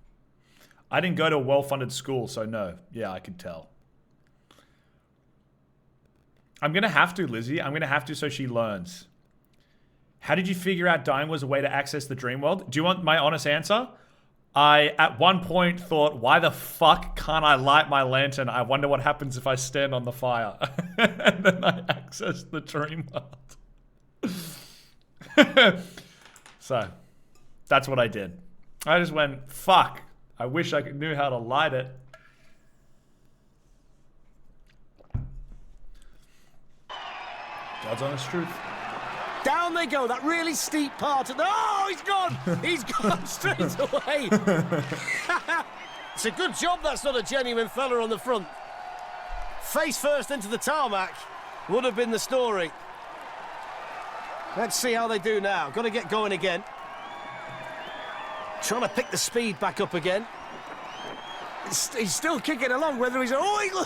I didn't go to a well-funded school, so no. Yeah, I could tell. I'm going to have to, Lizzie. I'm going to have to so she learns. How did you figure out dying was a way to access the dream world? Do you want my honest answer? I, at one point, thought, why the fuck can't I light my lantern? I wonder what happens if I stand on the fire. And then I accessed the dream world. So, that's what I did. I just went, fuck. I wish I knew how to light it. God's honest truth. Down they go, that really steep part of the... Oh, he's gone! He's gone straight away. It's a good job that's not a genuine fella on the front. Face first into the tarmac would have been the story. Let's see how they do now. Got to get going again. Trying to pick the speed back up again. He's still kicking along, whether he's... Oh,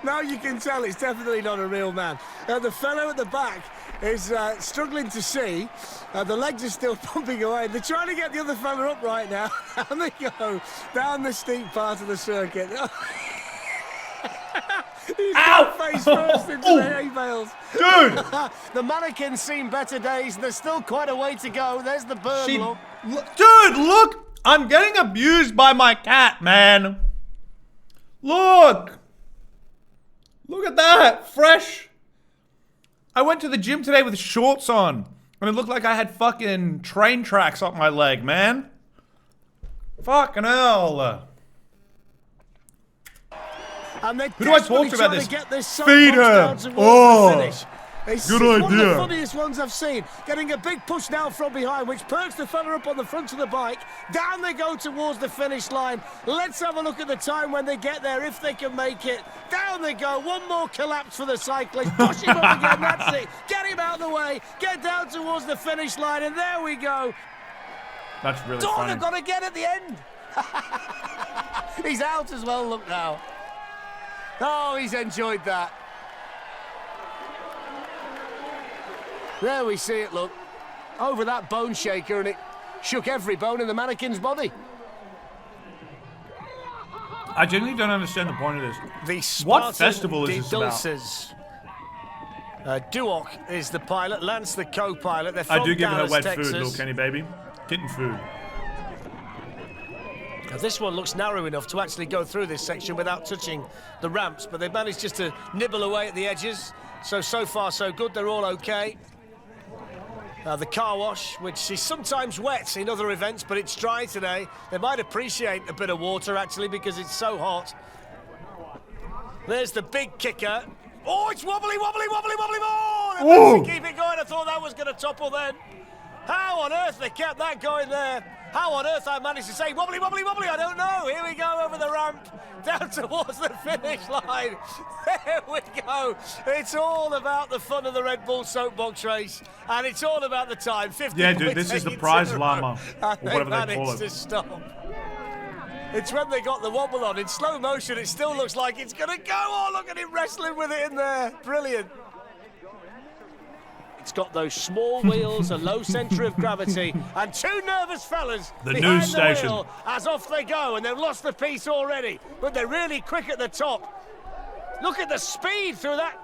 now you can tell it's definitely not a real man. The fellow at the back is struggling to see. The legs are still pumping away. They're trying to get the other fella up right now. And they go down the steep part of the circuit. He's got face first into the hay bales. Dude! The mannequin's seen better days. There's still quite a way to go. There's the burn look. Dude, look! I'm getting abused by my cat, man. Look! Look at that! Fresh! I went to the gym today with shorts on. And it looked like I had fucking train tracks up my leg, man. Fucking hell. And who do I talk to about this? Feed her! Oh! Good One of the idea. funniest ones I've seen. Getting a big push now from behind, which perks the fella up on the front of the bike. Down they go towards the finish line. Let's have a look at the time when they get there, if they can make it. Down they go. One more collapse for the cyclist. Push him up again. That's it. Get him out of the way. Get down towards the finish line, and there we go. That's really funny. They've got to get at the end. He's out as well. Look now. Oh, he's enjoyed that. There we see it, look. Over that bone shaker, and it shook every bone in the mannequin's body. I genuinely don't understand the point of this. The What festival is this about? Duoc is the pilot, Lance the co-pilot. They're from I do give her Dallas, wet Texas. food, little Kenny baby. Kitten food. Now, this one looks narrow enough to actually go through this section without touching the ramps, but they've managed just to nibble away at the edges. So far, so good. They're all okay. The car wash, which is sometimes wet in other events, but it's dry today. They might appreciate a bit of water, actually, because it's so hot. There's the big kicker. Oh, it's wobbly, wobbly, wobbly, wobbly more! They managed to keep it going. I thought that was going to topple then. How on earth they kept that going there? How on earth I managed to say wobbly, wobbly, wobbly? I don't know. Here we go over the ramp, down towards the finish line. There we go. It's all about the fun of the Red Bull soapbox race, and it's all about the time. 50. Yeah, dude, this is the prize llama, or whatever they call managed it. to stop. It's when they got the wobble on. In slow motion, it still looks like it's going to go. Oh, look at him wrestling with it in there. Brilliant. It's got those small wheels, a low centre of gravity, and two nervous fellas The behind news the station. wheel as off they go, and they've lost the piece already, but they're really quick at the top. Look at the speed through that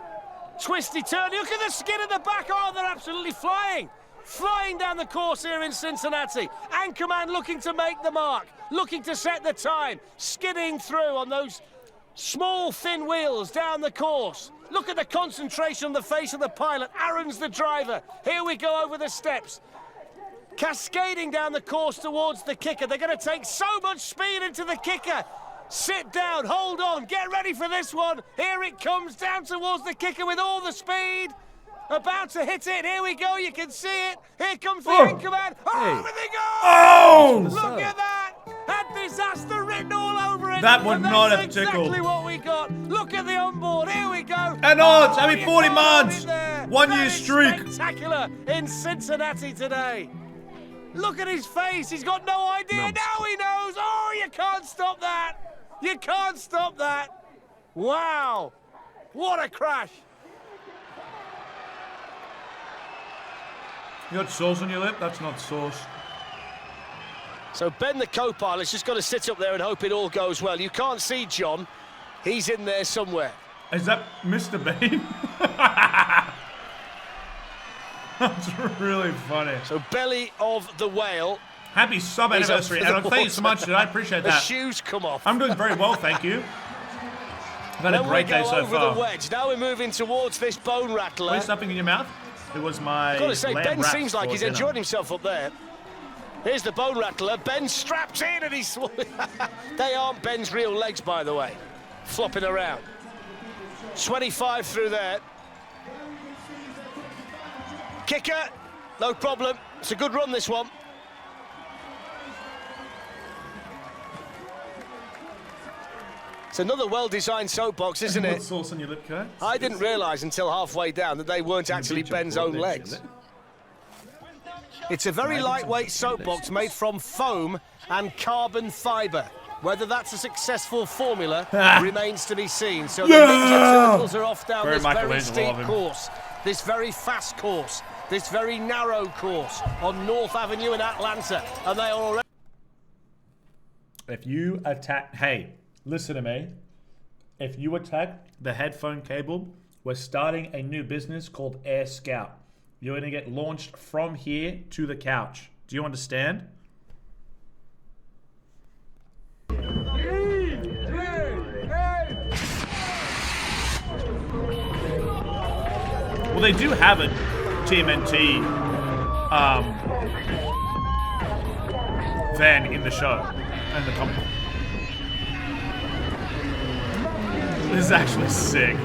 twisty turn. Look at the skid at the back. Oh, they're absolutely flying. Flying down the course here in Cincinnati. Anchorman looking to make the mark, looking to set the time, skidding through on those small, thin wheels down the course. Look at the concentration on the face of the pilot. Aaron's the driver. Here we go over the steps. Cascading down the course towards the kicker. They're going to take so much speed into the kicker. Sit down, hold on, get ready for this one. Here it comes down towards the kicker with all the speed. About to hit it. Here we go. You can see it. Here comes the anchor man. Oh, over they go! Oh! Look at that! Had disaster written all over it. That would and not that's have tickled. exactly what we got. Look at the onboard. Here we go. And odds, happy you 40 got months. it there. 1 year That is streak. Spectacular in Cincinnati today. Look at his face. He's got no idea. Now he knows. Oh, you can't stop that. You can't stop that. Wow. What a crash. You got sauce on your lip? That's not sauce. So Ben, the co-pilot's just got to sit up there and hope it all goes well. You can't see John. He's in there somewhere. Is that Mr. Bean? That's really funny. So belly of the whale. Happy sub He's up anniversary, for the Adam. Thank you so much, dude. I appreciate The that. shoes come off. I'm doing very well, thank you. I've had a Then great we day go so over far. the wedge. Now we're moving towards this bone rattler. Please something in your mouth. It was my. I've got to say, lamb Ben wraps seems like for he's dinner. enjoying himself up there. Here's the bone rattler. Ben strapped in and he's... They aren't Ben's real legs, by the way. Flopping around. 25 through there. Kicker. No problem. It's a good run, this one. It's another well-designed soapbox, isn't What it? sauce on your lip, Kurt? I didn't realise until halfway down that they weren't actually Ben's own legs. It's a very lightweight soapbox made from foam and carbon fibre. Whether that's a successful formula remains to be seen. So the Ninja Turtles are off down Very this very Michelangelo of steep him. course, this very fast course, this very narrow course on North Avenue in Atlanta. And they are already... If you attack, hey, listen to me. If you attack the headphone cable, we're starting a new business called Air Scout. You're going to get launched from here to the couch. Do you understand? Well, they do have a TMNT van in the show and the comic. This is actually sick.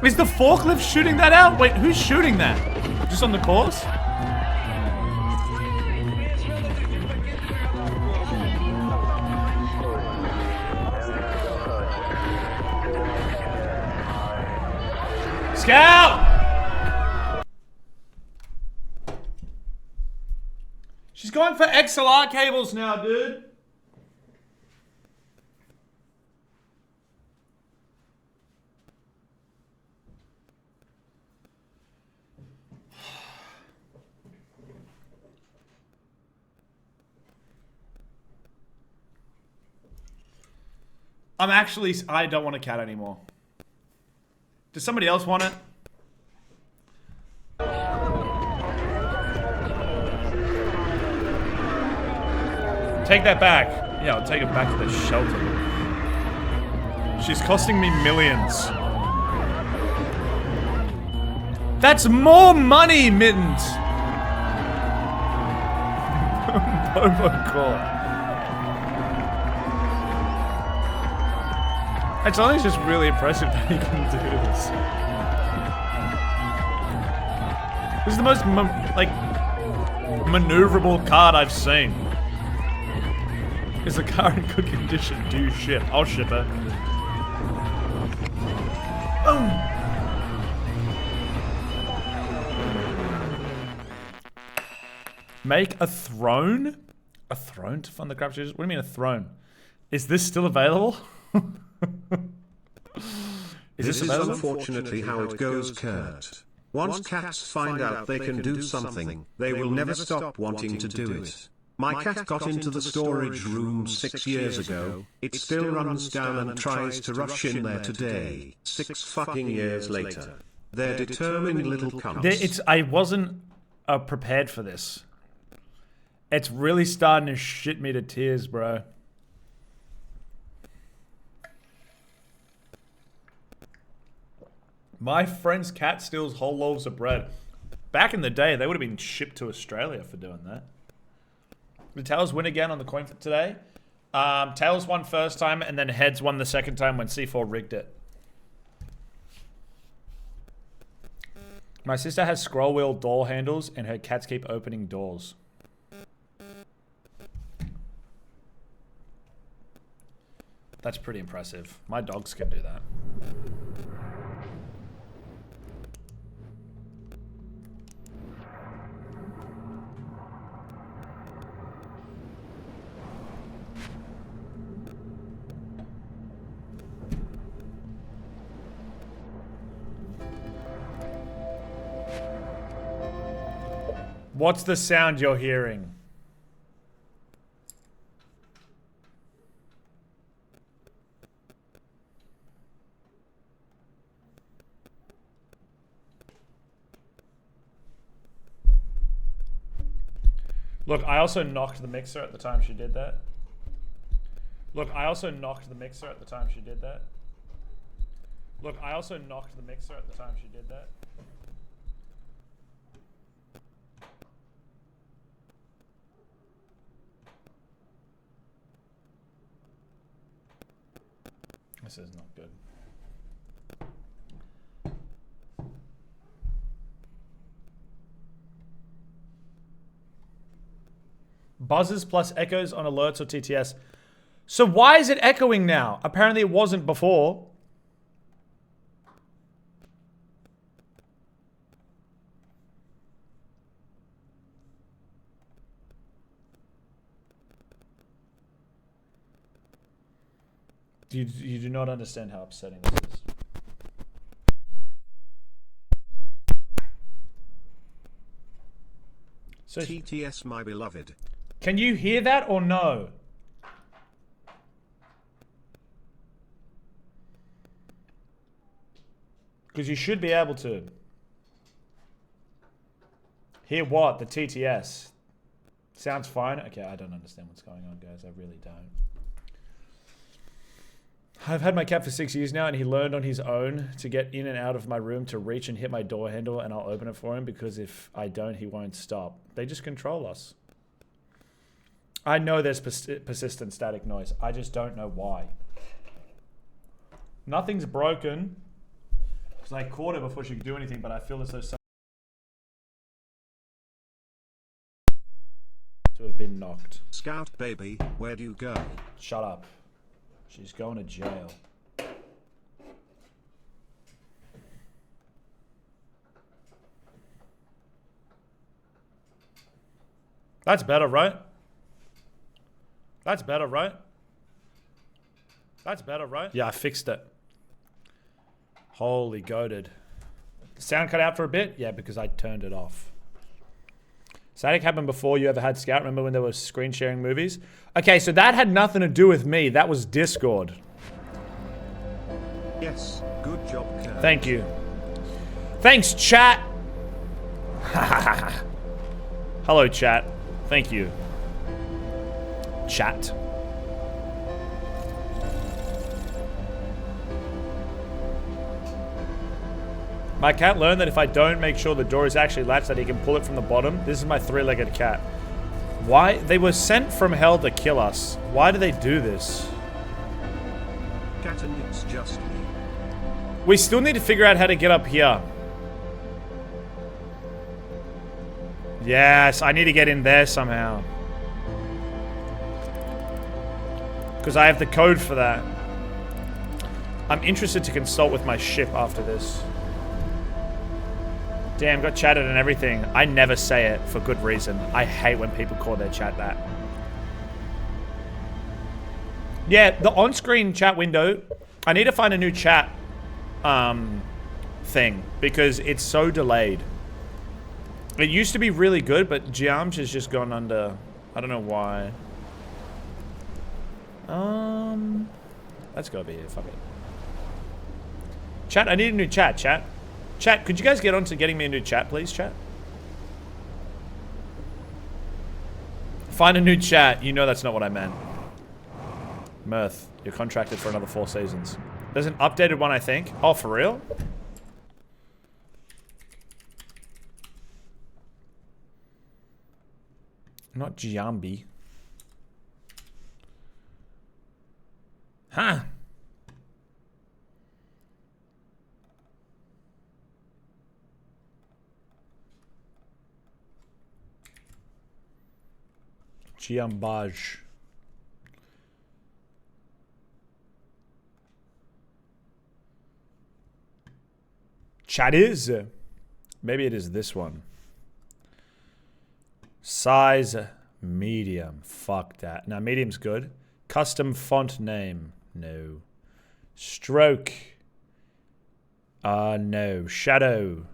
Is the forklift shooting that out? Wait, who's shooting that? Just on the course? Scout! She's going for XLR cables now, dude. I don't want a cat anymore. Does somebody else want it? Take that back. Yeah, I'll take it back to the shelter. She's costing me millions. That's more money, Mittens! Bobo Core. It's only just really impressive that he can do this. This is the most, maneuverable card I've seen. Is the car in good condition? Do you ship? I'll ship it. Boom! Make a throne? A throne to fund the crap shooters? What do you mean a throne? Is this still available? This is unfortunately how it goes, Kurt. Once cats find out they can do something, they will never stop wanting to do it. My cat got into the storage room 6 years ago. It still runs down and tries to rush in there today, 6 fucking years later. They're determined little cunts. I wasn't prepared for this. It's really starting to shit me to tears, bro. My friend's cat steals whole loaves of bread. Back in the day, they would have been shipped to Australia for doing that. Did Tails win again on the coin flip today? Tails won first time, and then Heads won the second time when C4 rigged it. My sister has scroll wheel door handles, and her cats keep opening doors. That's pretty impressive. My dogs can do that. What's the sound you're hearing? Look, I also knocked the mixer at the time she did that. Look, I also knocked the mixer at the time she did that. Look, I also knocked the mixer at the time she did that. This is not good. Buzzes plus echoes on alerts or TTS. So why is it echoing now? Apparently it wasn't before. You do not understand how upsetting this is. So, TTS, my beloved. Can you hear that or no? Because you should be able to. Hear what? The TTS. Sounds fine. Okay, I don't understand what's going on, guys. I really don't. I've had my cat for 6 years now, and he learned on his own to get in and out of my room to reach and hit my door handle, and I'll open it for him because if I don't, he won't stop. They just control us. I know there's persistent static noise. I just don't know why. Nothing's broken because I caught her before she could do anything, but I feel as though something to have been knocked. Scout baby, where do you go? Shut up. She's going to jail. That's better, right? That's better, right? That's better, right? Yeah, I fixed it. Holy goated. The sound cut out for a bit? Yeah, because I turned it off. Static happened before you ever had Scout. Remember when there was screen sharing movies? Okay, so that had nothing to do with me. That was Discord. Yes, good job, Kurt. Thank you. Thanks, chat. Hello, chat. Thank you. Chat. My cat learned that if I don't make sure the door is actually latched, that he can pull it from the bottom. This is my three-legged cat. Why? They were sent from hell to kill us. Why do they do this? Cat and it's just me. We still need to figure out how to get up here. Yes, I need to get in there somehow. Because I have the code for that. I'm interested to consult with my ship after this. Damn, got chatted and everything. I never say it for good reason. I hate when people call their chat that. Yeah, the on-screen chat window. I need to find a new chat thing because it's so delayed. It used to be really good, but Giamch has just gone under. I don't know why. Let's go over here. Fuck it. Chat, I need a new chat, chat. Chat, could you guys get on to getting me a new chat, please, chat? Find a new chat. You know that's not what I meant. Mirth, you're contracted for another 4 seasons. There's an updated one, I think. Oh, for real? Not Giambi. Huh. Giambage. Chat is. Maybe it is this one. Size medium. Fuck that. Now medium's good. Custom font name. No. Stroke. No. Shadow.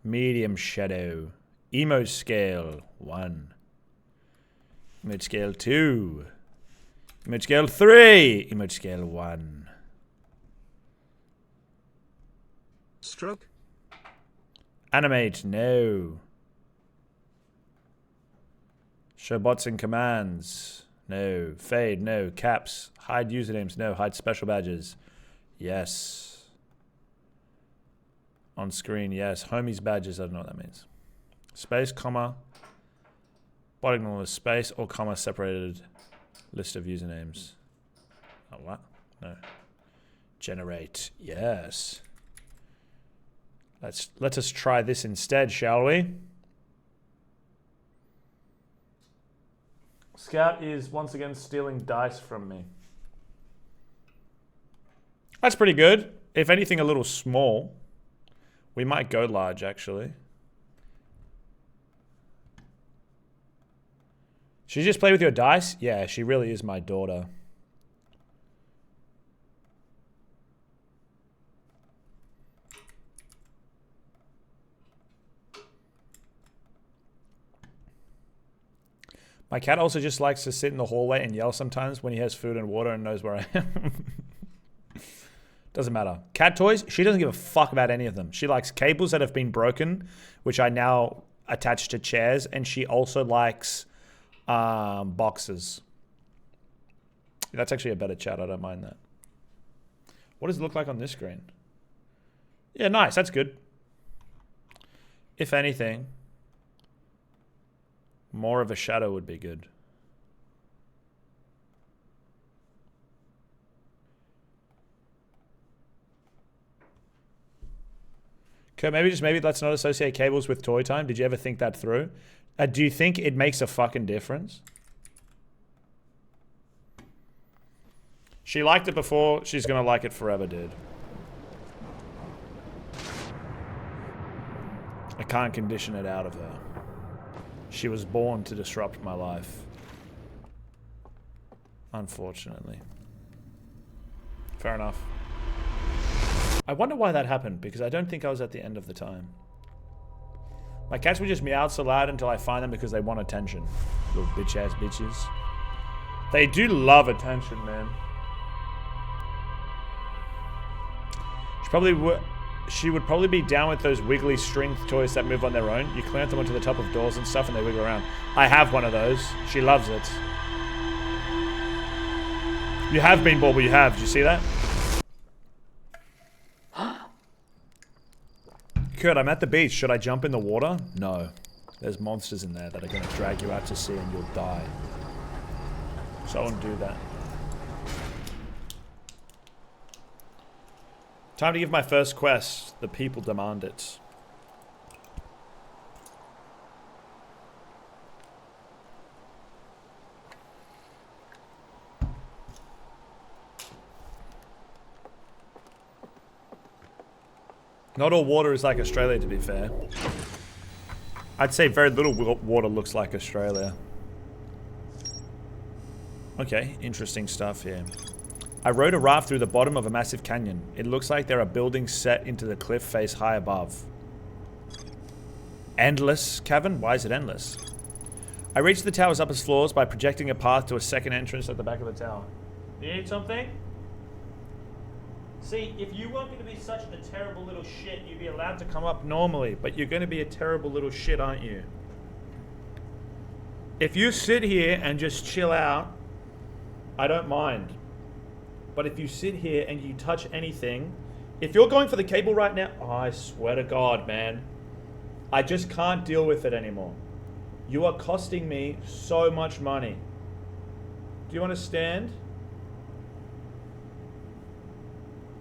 Medium shadow. Emote scale 1. Emote scale 2. Emote scale 3. Emote scale 1. Stroke. Animate, no. Show bots and commands, no. Fade, no. Caps, hide usernames, no. Hide special badges, yes. On screen, yes. Homies badges, I don't know what that means. Space, comma. Bot ignore space or comma separated list of usernames. Oh, what? No. Generate, yes. Let us try this instead, shall we? Scout is once again stealing dice from me. That's pretty good. If anything, a little small. We might go large, actually. Should you just play with your dice? Yeah, she really is my daughter. My cat also just likes to sit in the hallway and yell sometimes when he has food and water and knows where I am. Doesn't matter. Cat toys, she doesn't give a fuck about any of them. She likes cables that have been broken, which I now attach to chairs, and she also likes boxes. That's actually a better chat. I don't mind that. What does it look like on this screen? Yeah, nice. That's good. If anything, more of a shadow would be good. Okay, maybe let's not associate cables with toy time. Did you ever think that through? Do you think it makes a fucking difference? She liked it before. She's gonna like it forever, dude. I can't condition it out of her. She was born to disrupt my life. Unfortunately. Fair enough. I wonder why that happened, because I don't think I was at the end of the time. My cats would just meow so loud until I find them because they want attention. Little bitch-ass bitches. They do love attention, man. She would probably be down with those wiggly string toys that move on their own. You clamp them onto the top of doors and stuff and they wiggle around. I have one of those. She loves it. You have been Bauble, you have. Did you see that? Kurt, I'm at the beach. Should I jump in the water? No. There's monsters in there that are going to drag you out to sea and you'll die. So I won't do that. Time to give my first quest. The people demand it. Not all water is like Australia, to be fair. I'd say very little water looks like Australia. Okay, interesting stuff here. I rode a raft through the bottom of a massive canyon. It looks like there are buildings set into the cliff face high above. Endless cavern? Why is it endless? I reached the tower's upper floors by projecting a path to a second entrance at the back of the tower. You need something? See, if you weren't going to be such a terrible little shit, you'd be allowed to come up normally. But you're going to be a terrible little shit, aren't you? If you sit here and just chill out, I don't mind. But if you sit here and you touch anything, if you're going for the cable right now, oh, I swear to God, man, I just can't deal with it anymore. You are costing me so much money. Do you understand?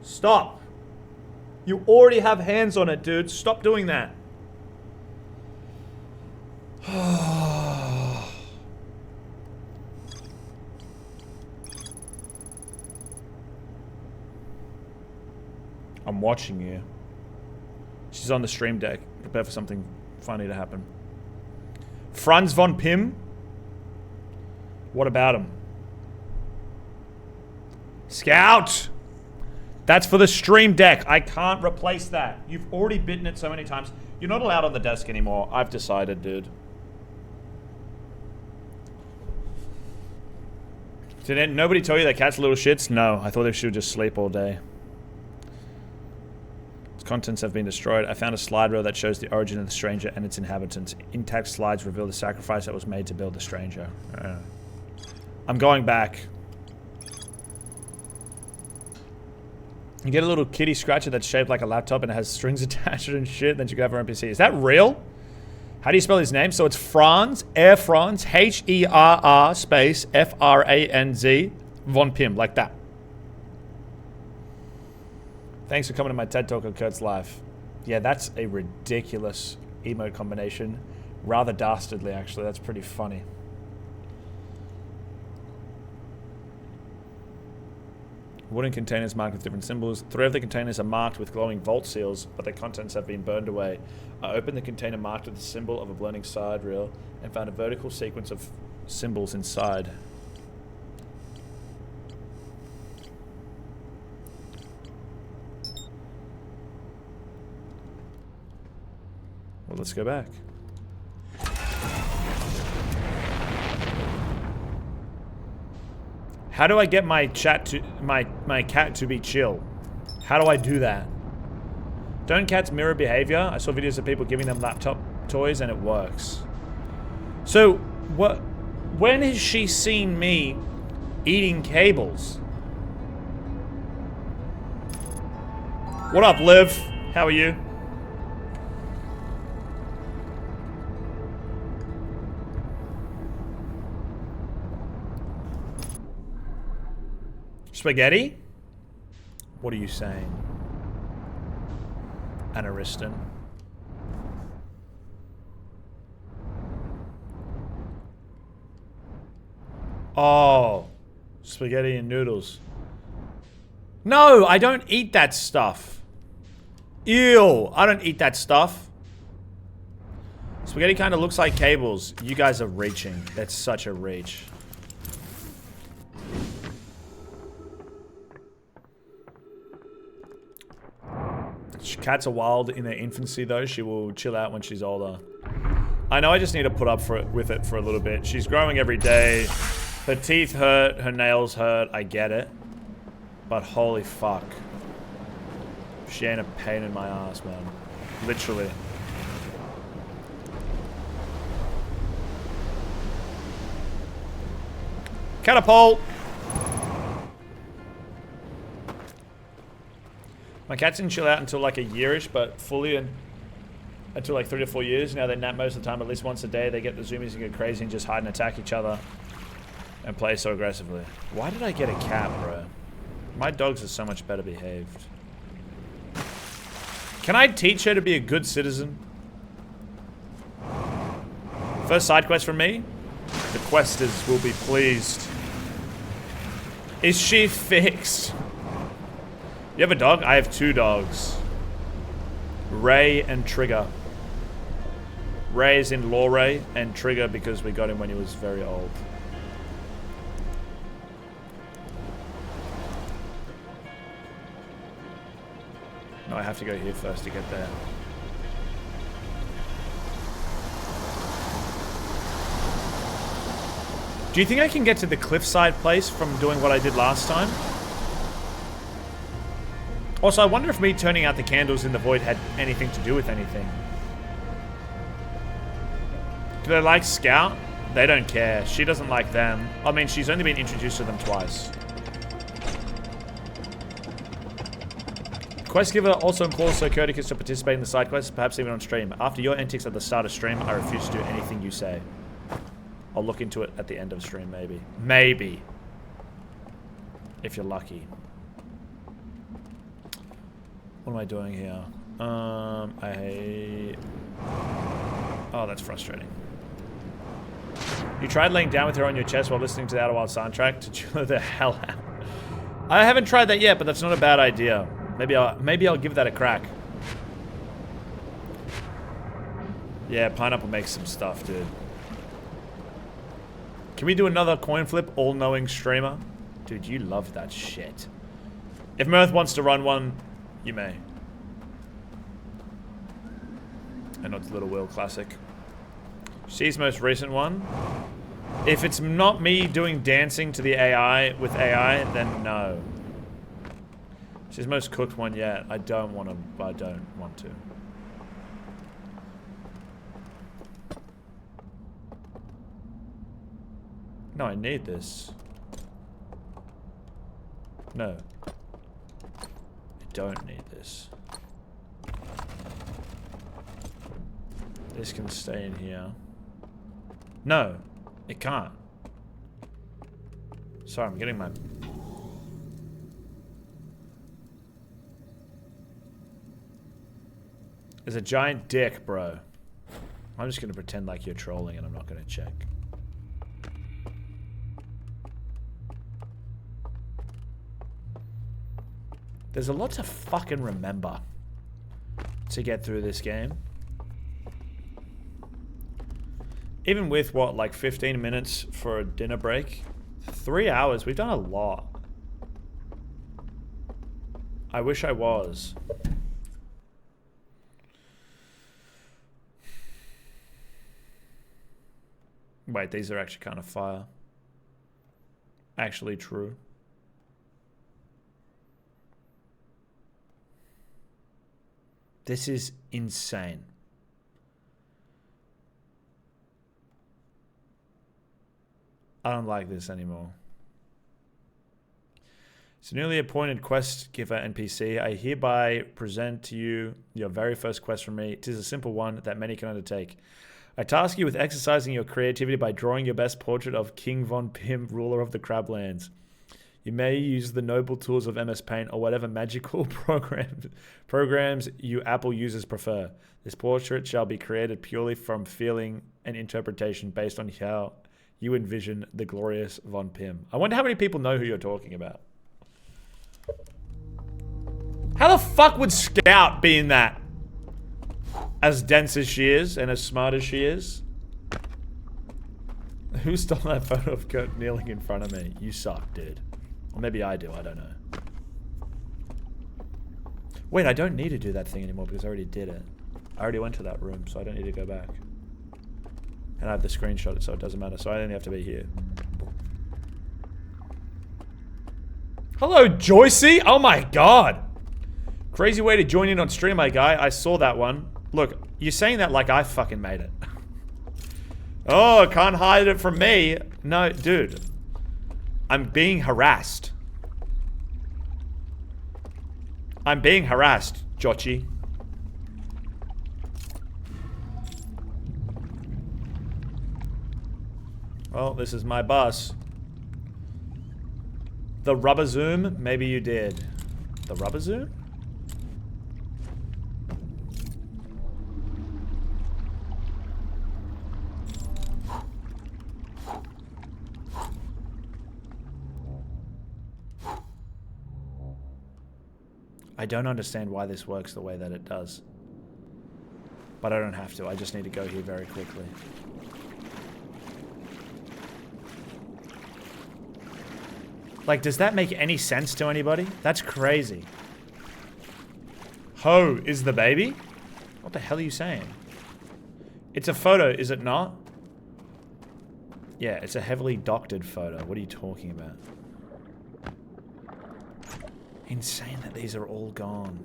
Stop. You already have hands on it, dude. Stop doing that. I'm watching you. She's on the stream deck. Prepare for something funny to happen. Franz von Pim? What about him? Scout! That's for the stream deck. I can't replace that. You've already bitten it so many times. You're not allowed on the desk anymore. I've decided, dude. Did nobody tell you that cats are little shits? No, I thought they should just sleep all day. Its contents have been destroyed. I found a slide reel that shows the origin of the stranger and its inhabitants. Intact slides reveal the sacrifice that was made to build the stranger. I'm going back. You get a little kitty scratcher that's shaped like a laptop and it has strings attached and shit. Then you go over NPC. Is that real? How do you spell his name? So it's Franz, Air France, H-E-R-R space F-R-A-N-Z, Von Pim, like that. Thanks for coming to my TED Talk on Kurt's Life. Yeah, that's a ridiculous emote combination. Rather dastardly, actually. That's pretty funny. Wooden containers marked with different symbols. 3 of the containers are marked with glowing vault seals, but their contents have been burned away. I opened the container marked with the symbol of a blending side reel and found a vertical sequence of symbols inside. Well, let's go back. How do I get my chat to my cat to be chill? How do I do that? Don't cats mirror behavior? I saw videos of people giving them laptop toys and it works. So, when has she seen me eating cables? What up, Liv? How are you? Spaghetti? What are you saying? Anariston. Oh. Spaghetti and noodles. No, I don't eat that stuff. Ew, I don't eat that stuff. Spaghetti kind of looks like cables. You guys are reaching. That's such a reach. Cats are wild in their infancy, though. She will chill out when she's older. I know I just need to put up with it for a little bit. She's growing every day. Her teeth hurt. Her nails hurt. I get it. But holy fuck. She ain't a pain in my ass, man. Literally. Catapult! My cats didn't chill out until like a yearish, but fully until like 3 to 4 years. Now they nap most of the time, at least once a day. They get the zoomies and go crazy and just hide and attack each other and play so aggressively. Why did I get a cat, bro? My dogs are so much better behaved. Can I teach her to be a good citizen? First side quest from me. The questers will be pleased. Is she fixed? You have a dog? I have 2 dogs. Ray and Trigger. Ray is in Law Ray, and Trigger because we got him when he was very old. No, I have to go here first to get there. Do you think I can get to the cliffside place from doing what I did last time? Also, I wonder if me turning out the candles in the void had anything to do with anything. Do they like Scout? They don't care. She doesn't like them. I mean, she's only been introduced to them twice. Quest giver also implores Sir Courticus to participate in the side quests, perhaps even on stream. After your antics at the start of stream, I refuse to do anything you say. I'll look into it at the end of stream, maybe. Maybe. If you're lucky. What am I doing here? Oh, that's frustrating. You tried laying down with her on your chest while listening to the Outer Wild soundtrack to chill the hell out. I haven't tried that yet, but that's not a bad idea. Maybe I'll give that a crack. Yeah, Pineapple makes some stuff, dude. Can we do another coin flip, all-knowing streamer? Dude, you love that shit. If Mirth wants to run one, you may. And not the Little Will classic. She's most recent one. If it's not me doing dancing to the AI with AI, then no. She's most cooked one yet. I don't want to. No, I need this. No. I don't need this. This can stay in here. No, it can't. Sorry, I'm getting my... There's a giant dick, bro. I'm just gonna pretend like you're trolling and I'm not gonna check. There's a lot to fucking remember to get through this game. Even with, what, like 15 minutes for a dinner break? 3 hours. We've done a lot. I wish I was. Wait, these are actually kind of fire. Actually true. This is insane. I don't like this anymore. It's a newly appointed quest giver NPC. I hereby present to you your very first quest from me. It is a simple one that many can undertake. I task you with exercising your creativity by drawing your best portrait of King Von Pim, ruler of the Crablands. You may use the noble tools of MS Paint or whatever magical programs you Apple users prefer. This portrait shall be created purely from feeling and interpretation based on how you envision the glorious Von Pim. I wonder how many people know who you're talking about. How the fuck would Scout be in that? As dense as she is and as smart as she is? Who stole that photo of Kurt kneeling in front of me? You suck, dude. Or maybe I do, I don't know. Wait, I don't need to do that thing anymore because I already did it. I already went to that room, so I don't need to go back. And I have the screenshot, so it doesn't matter. So I only have to be here. Hello, Joycey! Oh my god! Crazy way to join in on stream, my guy. I saw that one. Look, you're saying that like I fucking made it. Oh, can't hide it from me. No, dude. I'm being harassed. I'm being harassed, Jochi. Well, this is my bus. The rubber zoom? Maybe you did. The rubber zoom? I don't understand why this works the way that it does. But I don't have to. I just need to go here very quickly. Like, does that make any sense to anybody? That's crazy. Ho is the baby? What the hell are you saying? It's a photo, is it not? Yeah, it's a heavily doctored photo. What are you talking about? Insane that these are all gone.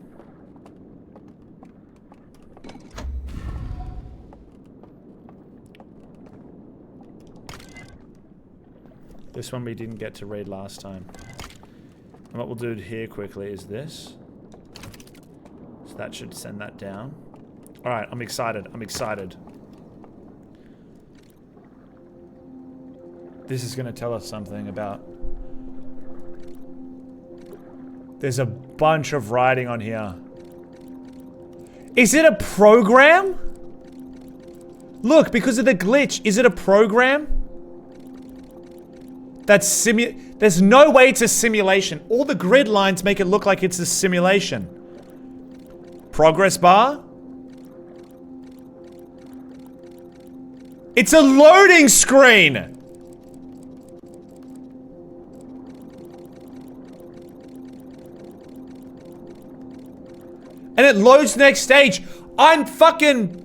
This one we didn't get to read last time. And what we'll do here quickly is this. So that should send that down. Alright, I'm excited. I'm excited. This is going to tell us something about... There's a bunch of writing on here. Is it a program? Look, because of the glitch, is it a program? That's there's no way it's a simulation. All the grid lines make it look like it's a simulation. Progress bar? It's a loading screen! And it loads next stage. I'm fucking...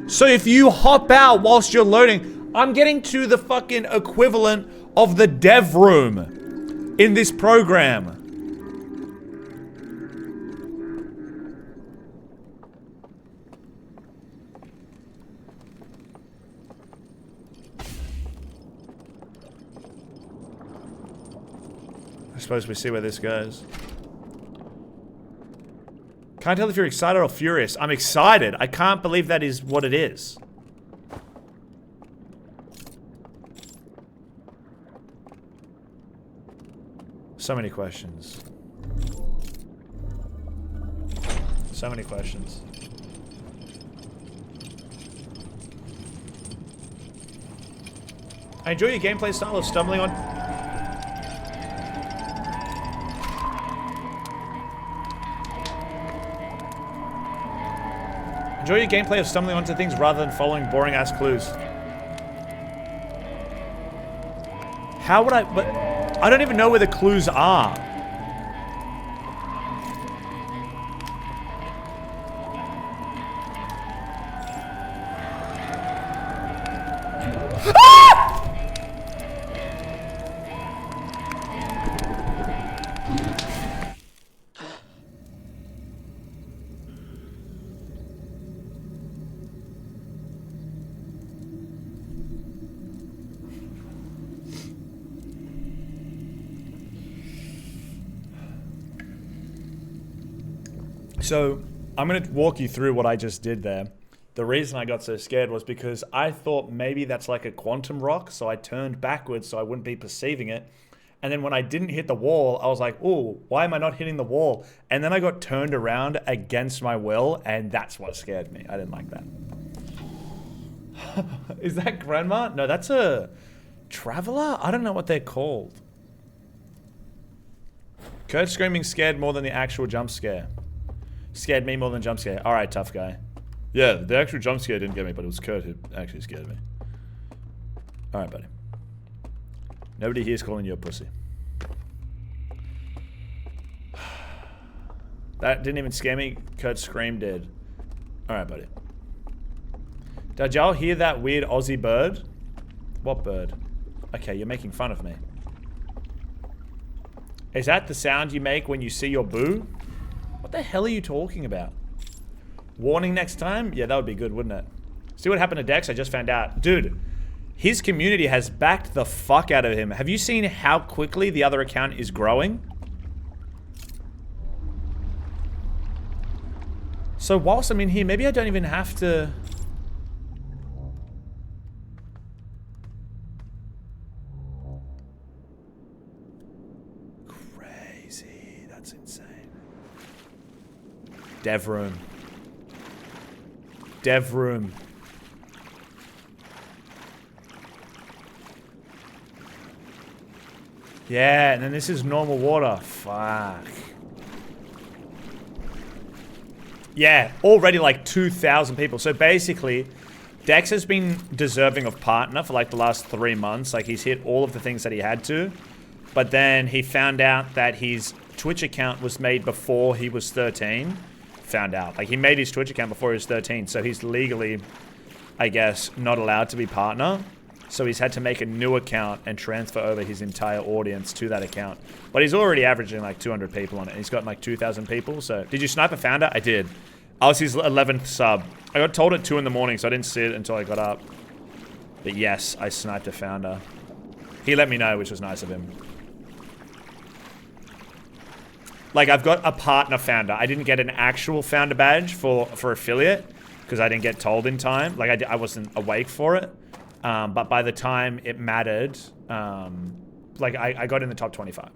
So if you hop out whilst you're loading, I'm getting to the fucking equivalent of the dev room in this program. I suppose we see where this goes. Can't tell if you're excited or furious. I'm excited. I can't believe that is what it is. So many questions. So many questions. I enjoy your gameplay style of stumbling on... Enjoy your gameplay of stumbling onto things rather than following boring-ass clues. How would I... But I don't even know where the clues are. So, I'm going to walk you through what I just did there. The reason I got so scared was because I thought maybe that's like a quantum rock, so I turned backwards so I wouldn't be perceiving it. And then when I didn't hit the wall, I was like, oh, why am I not hitting the wall? And then I got turned around against my will, and that's what scared me. I didn't like that. Is that grandma? No, that's a traveler? I don't know what they're called. Kurt screaming scared more than the actual jump scare. Scared me more than jump scare. Alright, tough guy. Yeah, the actual jump scare didn't get me, but it was Kurt who actually scared me. Alright, buddy. Nobody here's calling you a pussy. That didn't even scare me. Kurt screamed dead. Alright, buddy. Did y'all hear that weird Aussie bird? What bird? Okay, you're making fun of me. Is that the sound you make when you see your boo? What the hell are you talking about? Warning next time? Yeah, that would be good, wouldn't it? See what happened to Dex? I just found out. Dude, his community has backed the fuck out of him. Have you seen how quickly the other account is growing? So whilst I'm in here, maybe I don't even have to... Crazy. That's insane. Dev room. Dev room. Yeah, and then this is normal water. Fuck. Yeah, already like 2,000 people. So basically, Dex has been deserving of partner for like the last 3 months. Like he's hit all of the things that he had to. But then he found out that his Twitch account was made before he was 13. found out. Like, he made his Twitch account before he was 13, so he's legally, I guess, not allowed to be partner. So he's had to make a new account and transfer over his entire audience to that account. But he's already averaging like 200 people on it. He's got like 2,000 people. So did you snipe a founder? I did. I was his 11th sub. I got told at 2 in the morning, so I didn't see it until I got up. But yes, I sniped a founder. He let me know, which was nice of him. Like, I've got a partner founder. I didn't get an actual founder badge for affiliate because I didn't get told in time. Like, I wasn't awake for it. But by the time it mattered, like, I got in the top 25.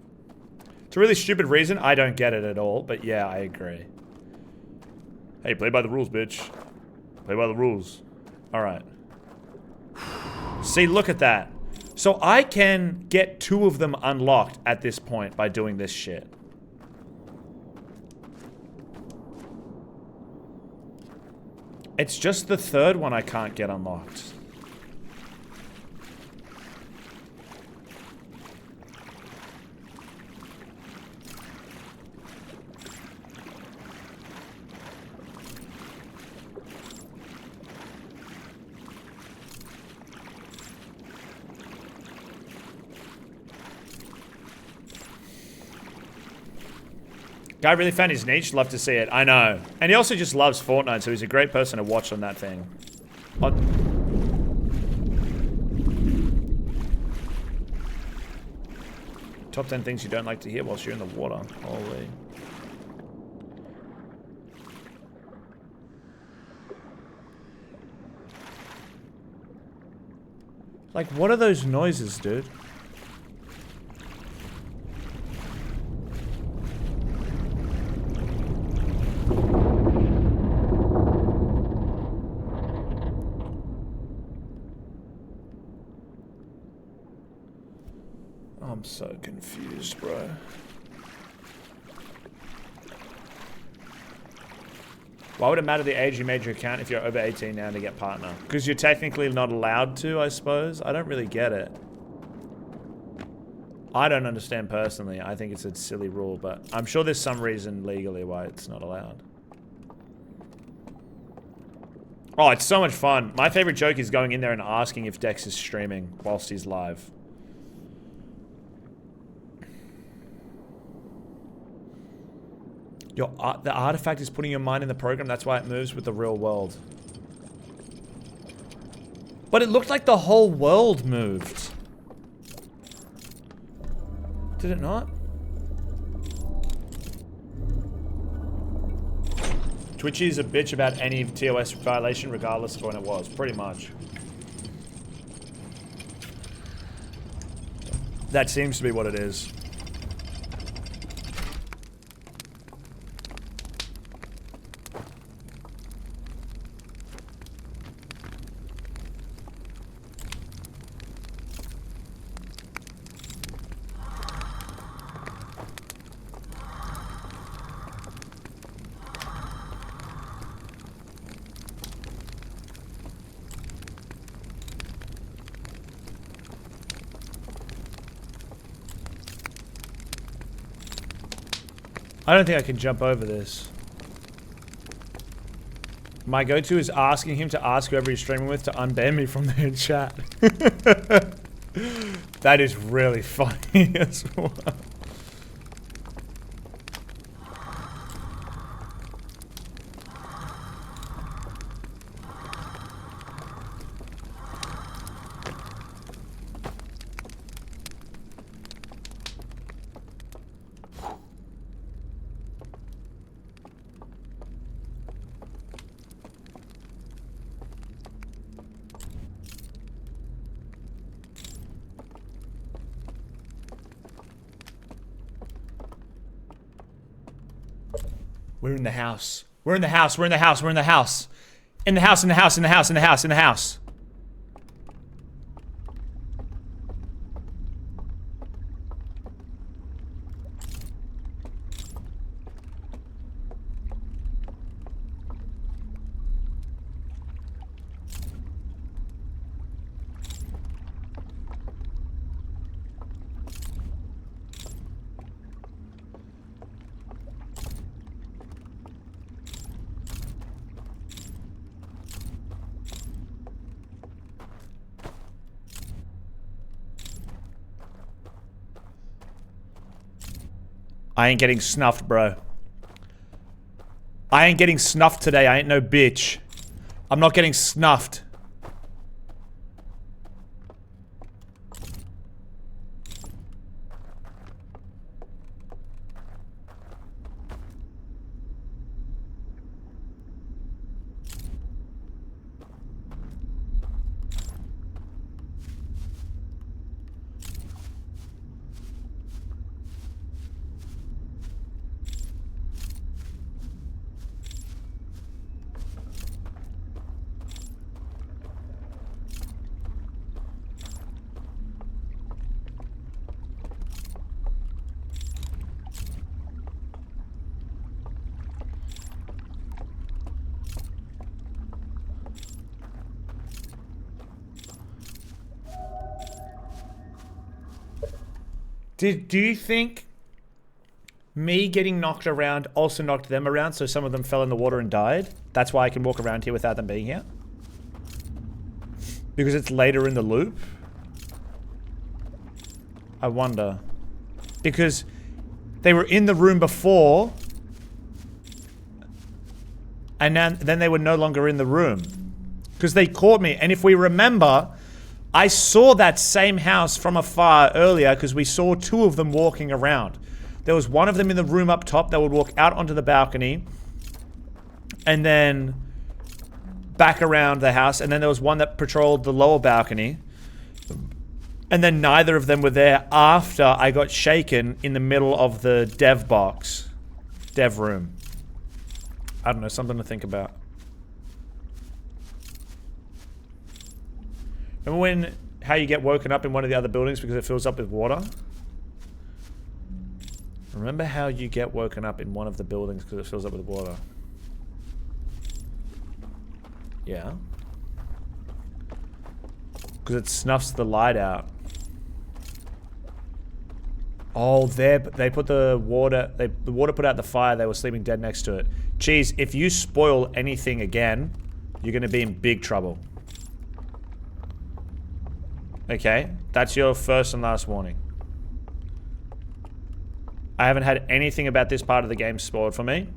It's a really stupid reason. I don't get it at all. But yeah, I agree. Hey, play by the rules, bitch. Play by the rules. All right. See, look at that. So I can get 2 of them unlocked at this point by doing this shit. It's just the 3rd one I can't get unlocked. Guy really found his niche. Love to see it. I know. And he also just loves Fortnite, so he's a great person to watch on that thing. Top 10 things you don't like to hear whilst you're in the water. Holy. Like, what are those noises, dude? I'm so confused, bro. Why would it matter the age you made your account if you're over 18 now to get partner? Because you're technically not allowed to, I suppose. I don't really get it. I don't understand personally. I think it's a silly rule, but I'm sure there's some reason legally why it's not allowed. Oh, it's so much fun. My favorite joke is going in there and asking if Dex is streaming whilst he's live. The artifact is putting your mind in the program. That's why it moves with the real world. But it looked like the whole world moved. Did it not? Twitchy is a bitch about any TOS violation regardless of when it was. Pretty much. That seems to be what it is. I don't think I can jump over this. My go-to is asking him to ask whoever he's streaming with to unban me from their chat. That is really funny as well. We're in the house. We're in the house. We're in the house. We're in the house. In the house, in the house, in the house, in the house, in the house. I ain't getting snuffed, bro. I ain't getting snuffed today. I ain't no bitch. I'm not getting snuffed. Do you think me getting knocked around also knocked them around, so some of them fell in the water and died? That's why I can walk around here without them being here? Because it's later in the loop? I wonder. Because they were in the room before, and then they were no longer in the room. Because they caught me, and if we remember, I saw that same house from afar earlier because we saw two of them walking around. There was one of them in the room up top that would walk out onto the balcony and then back around the house, and then there was one that patrolled the lower balcony, and then neither of them were there after I got shaken in the middle of the dev room. I don't know, something to think about. Remember how you get woken up in one of the other buildings because it fills up with water? Remember how you get woken up in one of the buildings because it fills up with water? Yeah. Because it snuffs the light out. Oh, they put the water put out the fire, they were sleeping dead next to it. Cheese, if you spoil anything again, you're going to be in big trouble. Okay, that's your first and last warning. I haven't had anything about this part of the game spoiled for me.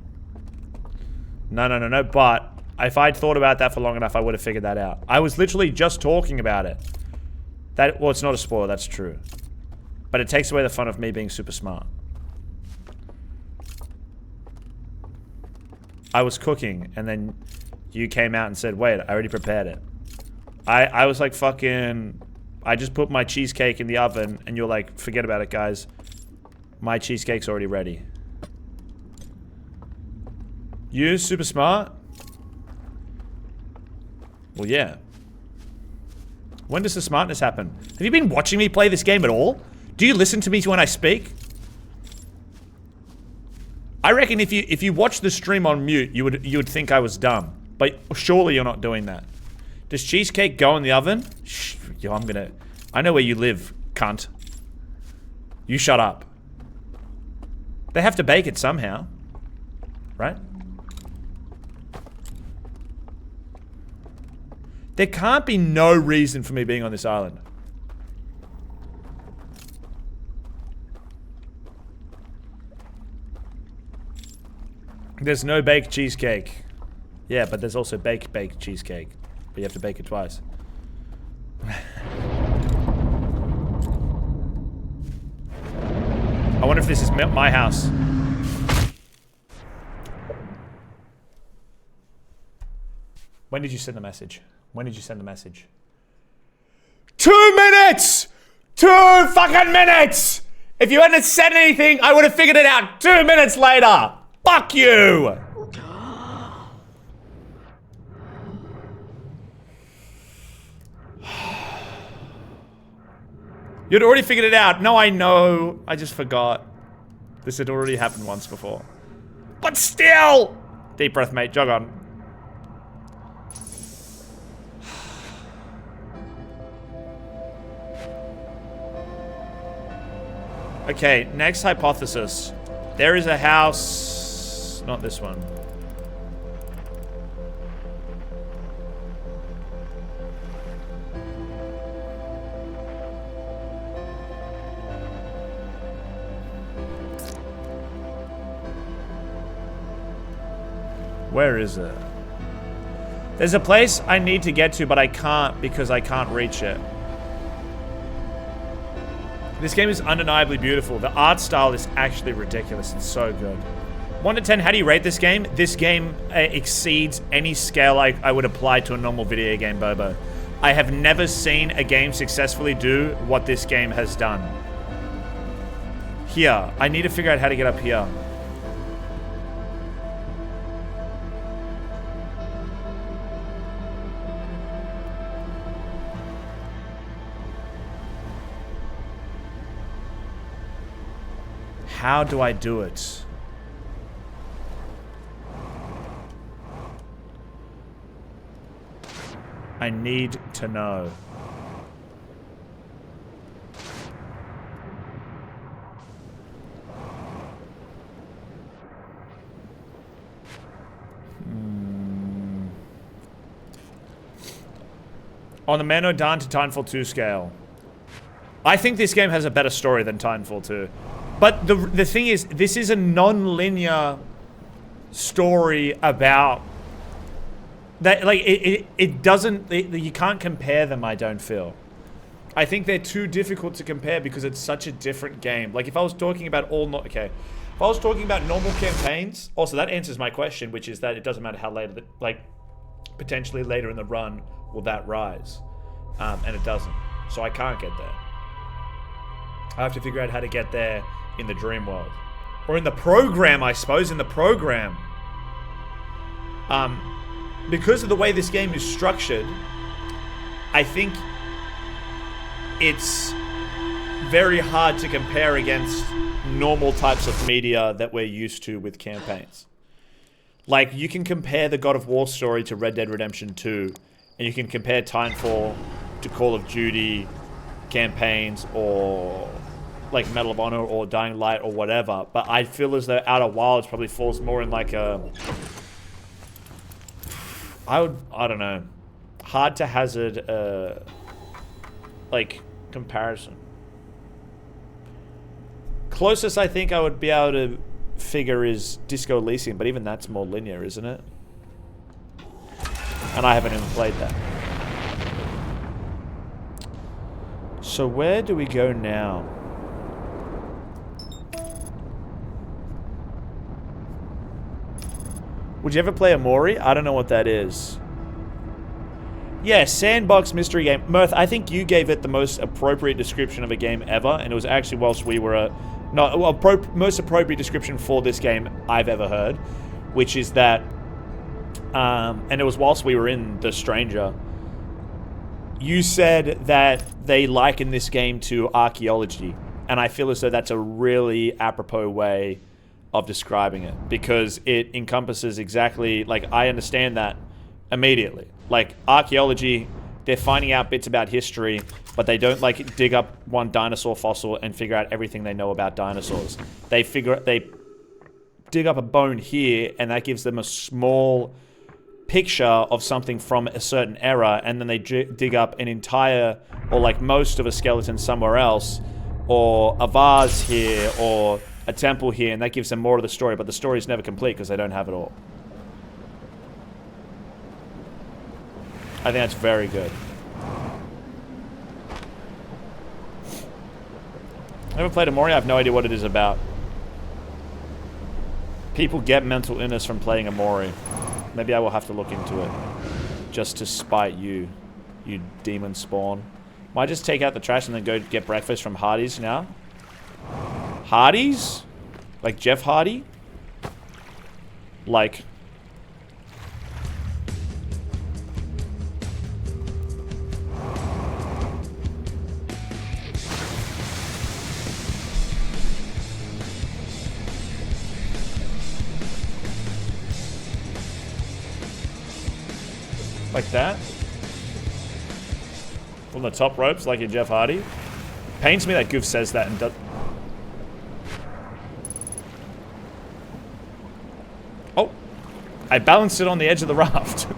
No, but if I'd thought about that for long enough, I would have figured that out. I was literally just talking about it. Well, it's not a spoiler, that's true. But it takes away the fun of me being super smart. I was cooking, and then you came out and said, wait, I already prepared it. I was like fucking... I just put my cheesecake in the oven, and you're like, forget about it, guys. My cheesecake's already ready. You super smart? Well, yeah. When does the smartness happen? Have you been watching me play this game at all? Do you listen to me when I speak? I reckon if you watch the stream on mute, you would think I was dumb. But surely you're not doing that. Does cheesecake go in the oven? Shh, yo, I know where you live, cunt. You shut up. They have to bake it somehow. Right? There can't be no reason for me being on this island. There's no baked cheesecake. Yeah, but there's also baked cheesecake. But you have to bake it twice. I wonder if this is my house. When did you send the message? When did you send the message? 2 minutes! 2 fucking minutes! If you hadn't said anything, I would have figured it out 2 minutes later! Fuck you! You'd already figured it out. No, I know. I just forgot. This had already happened once before. But still! Deep breath, mate. Jog on. Okay, next hypothesis. There is a house... Not this one. Where is it? There's a place I need to get to, but I can't because I can't reach it. This game is undeniably beautiful. The art style is actually ridiculous. It's so good. 1 to 10, how do you rate this game? This game exceeds any scale I would apply to a normal video game, Bobo. I have never seen a game successfully do what this game has done. Here. I need to figure out how to get up here. How do I do it? I need to know. On the Mano Dan to Titanfall 2 scale. I think this game has a better story than Titanfall 2. But the thing is, this is a non-linear story about that. Like it doesn't. You can't compare them. I don't feel. I think they're too difficult to compare because it's such a different game. Like if I was talking about if I was talking about normal campaigns. Also, that answers my question, which is that it doesn't matter how later, potentially later in the run will that rise, and it doesn't. So I can't get there. I have to figure out how to get there in the dream world. Or in the program, I suppose, in the program. Because of the way this game is structured, I think it's very hard to compare against normal types of media that we're used to with campaigns. Like, you can compare the God of War story to Red Dead Redemption 2, and you can compare Titanfall to Call of Duty campaigns, or like Medal of Honor or Dying Light or whatever, but I feel as though Outer Wilds probably falls more in like a... I don't know. Hard to hazard like comparison. Closest I think I would be able to figure is Disco Elysium, but even that's more linear, isn't it? And I haven't even played that. So where do we go now? Would you ever play Amori? I don't know what that is. Yeah, sandbox mystery game. Mirth, I think you gave it the most appropriate description of a game ever, and it was actually whilst we were... most appropriate description for this game I've ever heard, which is that... and it was whilst we were in The Stranger. You said that they liken this game to archaeology, and I feel as though that's a really apropos way of describing it, because it encompasses exactly, like, I understand that immediately. Like, archaeology, they're finding out bits about history, but they don't, like, dig up one dinosaur fossil and figure out everything they know about dinosaurs. They dig up a bone here, and that gives them a small picture of something from a certain era, and then they dig up an entire, or like most of a skeleton somewhere else, or a vase here, or a temple here, and that gives them more of the story, but the story is never complete because they don't have it all. I think that's very good. Never played Amori, I have no idea what it is about. People get mental illness from playing Amori. Maybe I will have to look into it. Just to spite you, you demon spawn. Might just take out the trash and then go get breakfast from Hardee's now. Hardee's? Like Jeff Hardy? Like... like that? From the top ropes like your Jeff Hardy? Pains me that Goof says that and does... Oh! I balanced it on the edge of the raft.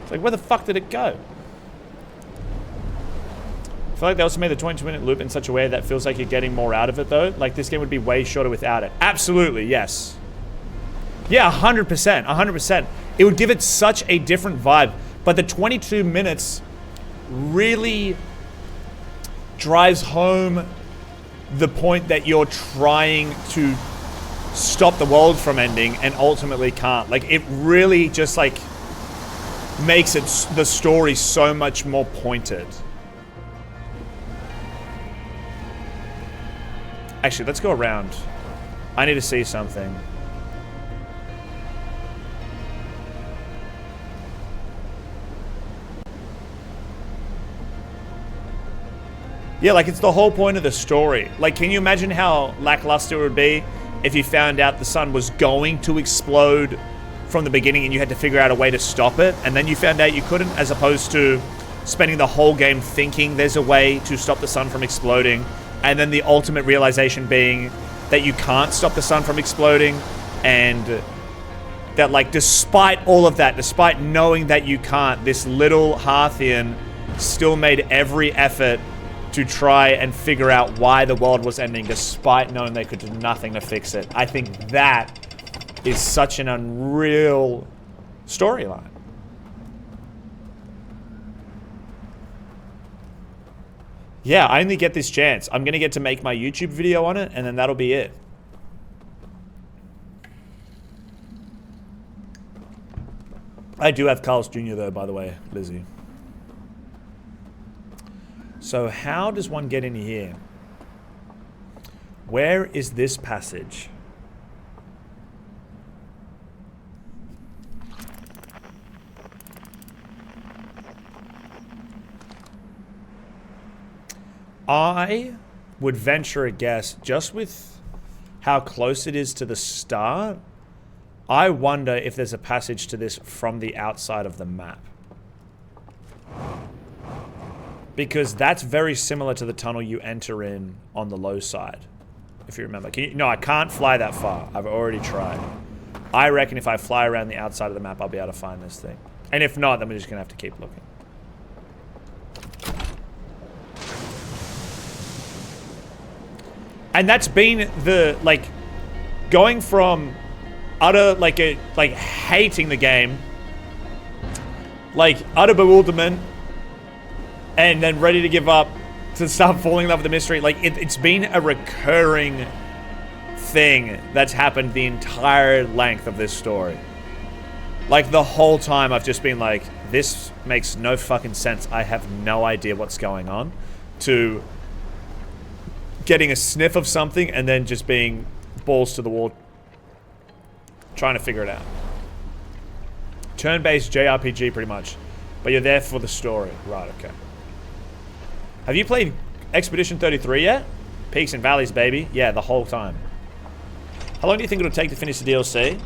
It's like, where the fuck did it go? I feel like they also made the 22-minute loop in such a way that feels like you're getting more out of it, though. Like, this game would be way shorter without it. Absolutely, yes. Yeah, 100%, 100%. It would give it such a different vibe. But the 22 minutes really drives home the point that you're trying to stop the world from ending and ultimately can't. Like, it really just, like, makes it the story so much more pointed. Actually, let's go around. I need to see something. Yeah, like, it's the whole point of the story. Like, can you imagine how lackluster it would be if you found out the sun was going to explode from the beginning and you had to figure out a way to stop it, and then you found out you couldn't, as opposed to spending the whole game thinking there's a way to stop the sun from exploding, and then the ultimate realization being that you can't stop the sun from exploding, and that, like, despite all of that, despite knowing that you can't, this little Harthian still made every effort to try and figure out why the world was ending, despite knowing they could do nothing to fix it. I think that is such an unreal storyline. Yeah, I only get this chance. I'm gonna get to make my YouTube video on it, and then that'll be it. I do have Carl's Jr. though, by the way, Lizzie. So how does one get in here? Where is this passage? I would venture a guess, just with how close it is to the start, I wonder if there's a passage to this from the outside of the map. Because that's very similar to the tunnel you enter in on the low side, if you remember. No, I can't fly that far. I've already tried. I reckon if I fly around the outside of the map, I'll be able to find this thing. And if not, then we're just going to have to keep looking. And that's been the, like, going from utter, like, hating the game, like, utter bewilderment, and then ready to give up, to start falling in love with the mystery. Like, it's been a recurring thing that's happened the entire length of this story. Like, the whole time I've just been like, this makes no fucking sense. I have no idea what's going on. To getting a sniff of something and then just being balls to the wall, trying to figure it out. Turn-based JRPG, pretty much. But you're there for the story. Right, okay. Have you played Expedition 33 yet? Peaks and Valleys, baby. Yeah, the whole time. How long do you think it'll take to finish the DLC?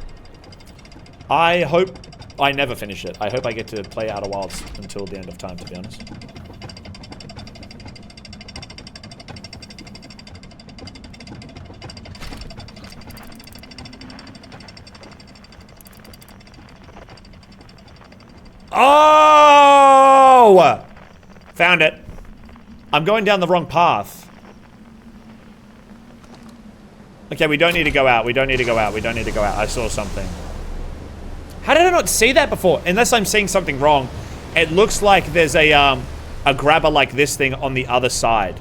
I hope I never finish it. I hope I get to play Outer Wilds until the end of time, to be honest. Oh! Found it. I'm going down the wrong path. Okay, we don't need to go out. We don't need to go out. We don't need to go out. I saw something. How did I not see that before? Unless I'm seeing something wrong. It looks like there's a grabber like this thing on the other side,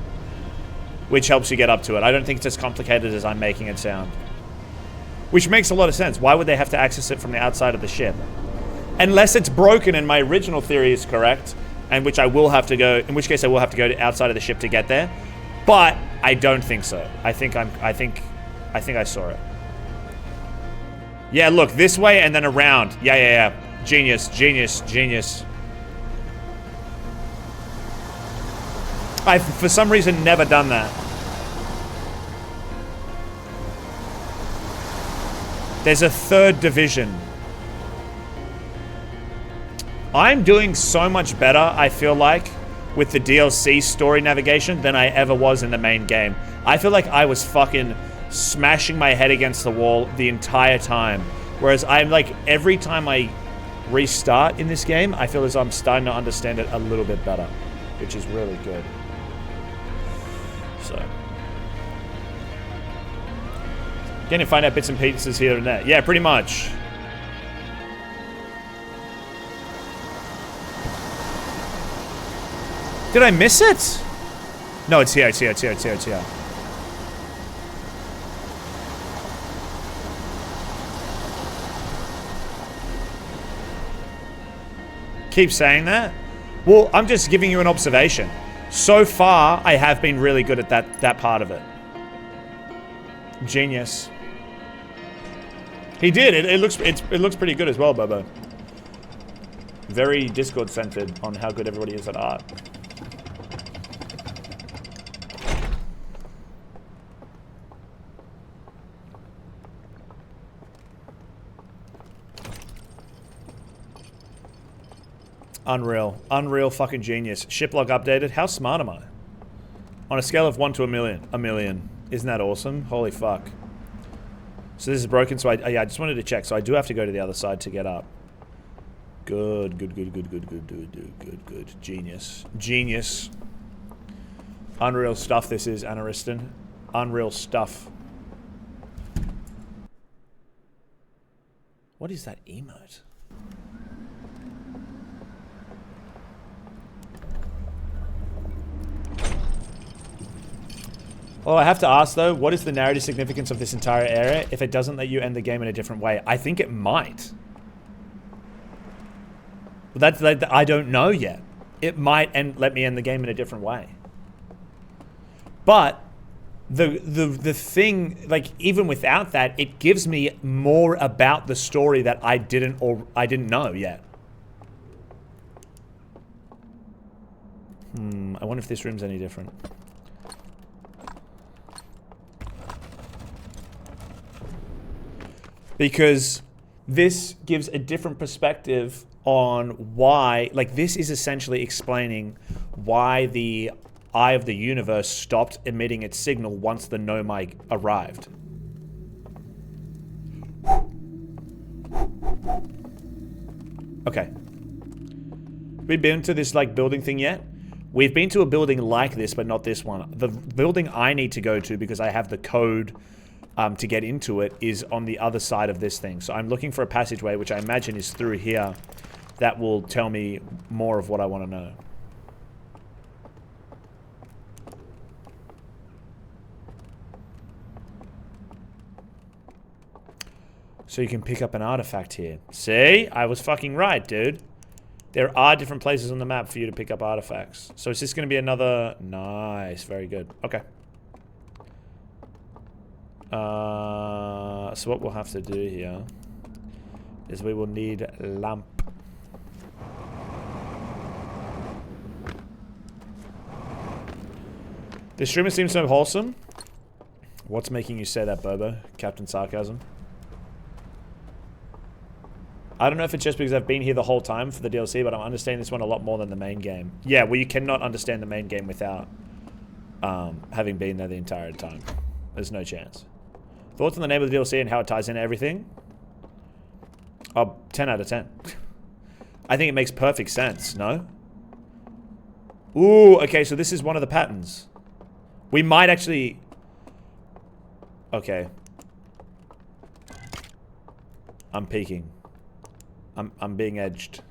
which helps you get up to it. I don't think it's as complicated as I'm making it sound. Which makes a lot of sense. Why would they have to access it from the outside of the ship? Unless it's broken and my original theory is correct, and which I will have to go, in which case I will have to go to outside of the ship to get there. But I don't think so. I think I saw it. Yeah, look, this way and then around. Yeah. Genius, genius, genius. I've, for some reason, never done that. There's a third division. I'm doing so much better, I feel like, with the DLC story navigation than I ever was in the main game. I feel like I was fucking smashing my head against the wall the entire time. Whereas I'm like, every time I restart in this game, I feel as though I'm starting to understand it a little bit better, which is really good. So. Getting to find out bits and pieces here and there. Yeah, pretty much. Did I miss it? No, it's here, it's here, it's here, it's here, it's here. Keep saying that? Well, I'm just giving you an observation. So far, I have been really good at that part of it. Genius. He did. It looks pretty good as well, Bobo. Very Discord centered on how good everybody is at art. Unreal. Unreal fucking genius. Ship log updated. How smart am I? On a scale of 1 to a million. A million. Isn't that awesome? Holy fuck. So this is broken, so I just wanted to check. So I do have to go to the other side to get up. Good, good, good, good, good, good, good, good, good, good. Genius. Genius. Unreal stuff this is, Anariston. Unreal stuff. What is that emote? Oh, I have to ask though, what is the narrative significance of this entire area if it doesn't let you end the game in a different way? I think it might. But that's I don't know yet. It might let me end the game in a different way. But the thing, like even without that, it gives me more about the story that I didn't know yet. I wonder if this room's any different. Because this gives a different perspective on why, like this is essentially explaining why the Eye of the Universe stopped emitting its signal once the Nomai arrived. Okay. We've been to this like building thing yet? We've been to a building like this, but not this one. The building I need to go to because I have the code to get into it is on the other side of this thing. So I'm looking for a passageway, which I imagine is through here, that will tell me more of what I want to know. So you can pick up an artifact here. See? I was fucking right, dude. There are different places on the map for you to pick up artifacts. So is this going to be another... Nice. Very good. Okay. So what we'll have to do here is we will need lamp. This streamer seems so wholesome. What's making you say that, Bobo? Captain Sarcasm. I don't know if it's just because I've been here the whole time for the DLC, but I'm understanding this one a lot more than the main game. Yeah, well, you cannot understand the main game without having been there the entire time. There's no chance. Thoughts on the name of the DLC and how it ties into everything? Oh, 10 out of 10. I think it makes perfect sense, no? Ooh, okay, so this is one of the patterns. We might actually... Okay. I'm peeking. I'm being edged.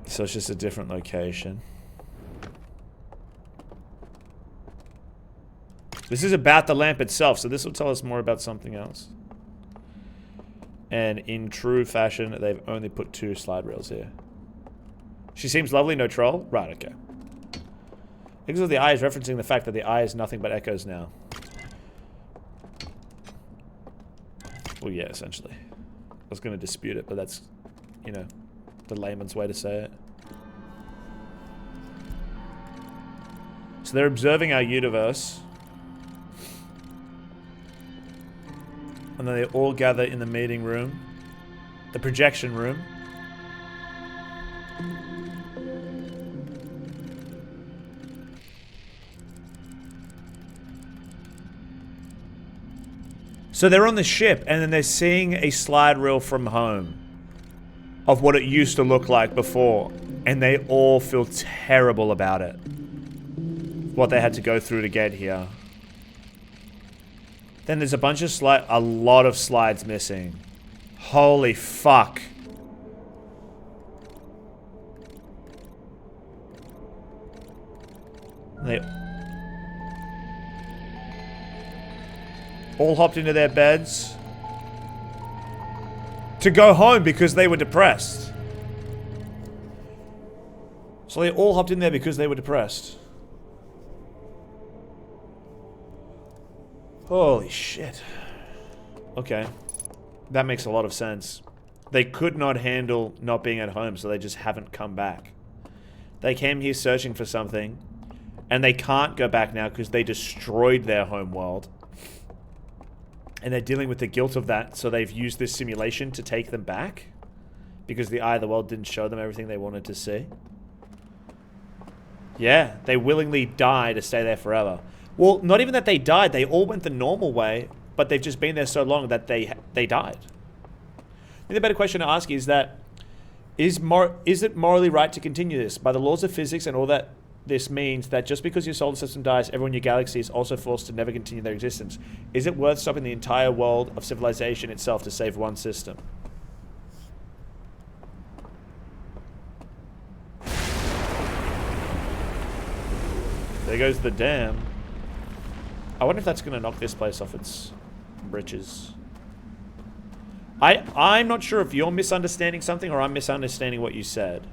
So it's just a different location. This is about the lamp itself, so this will tell us more about something else. And in true fashion, they've only put 2 slide rails here. She seems lovely, no troll? Right, okay. Because of the eye is referencing the fact that the eye is nothing but echoes now. Well, yeah, essentially. I was going to dispute it, but that's, you know, the layman's way to say it. So they're observing our universe. And then they all gather in the meeting room. The projection room. So they're on the ship, and then they're seeing a slide reel from home of what it used to look like before, and they all feel terrible about it. What they had to go through to get here. Then there's a bunch of a lot of slides missing. Holy fuck. They all hopped into their beds to go home because they were depressed. So they all hopped in there because they were depressed. Holy shit. Okay. That makes a lot of sense. They could not handle not being at home, so they just haven't come back. They came here searching for something, and they can't go back now because they destroyed their home world. And they're dealing with the guilt of that, so they've used this simulation to take them back. Because the eye of the world didn't show them everything they wanted to see. Yeah, they willingly died to stay there forever. Well, not even that they died, they all went the normal way, but they've just been there so long that they died. I think the better question to ask is that, is it morally right to continue this? By the laws of physics and all that this means that just because your solar system dies, everyone in your galaxy is also forced to never continue their existence. Is it worth stopping the entire world of civilization itself to save one system? There goes the dam. I wonder if that's going to knock this place off its britches. I'm not sure if you're misunderstanding something or I'm misunderstanding what you said.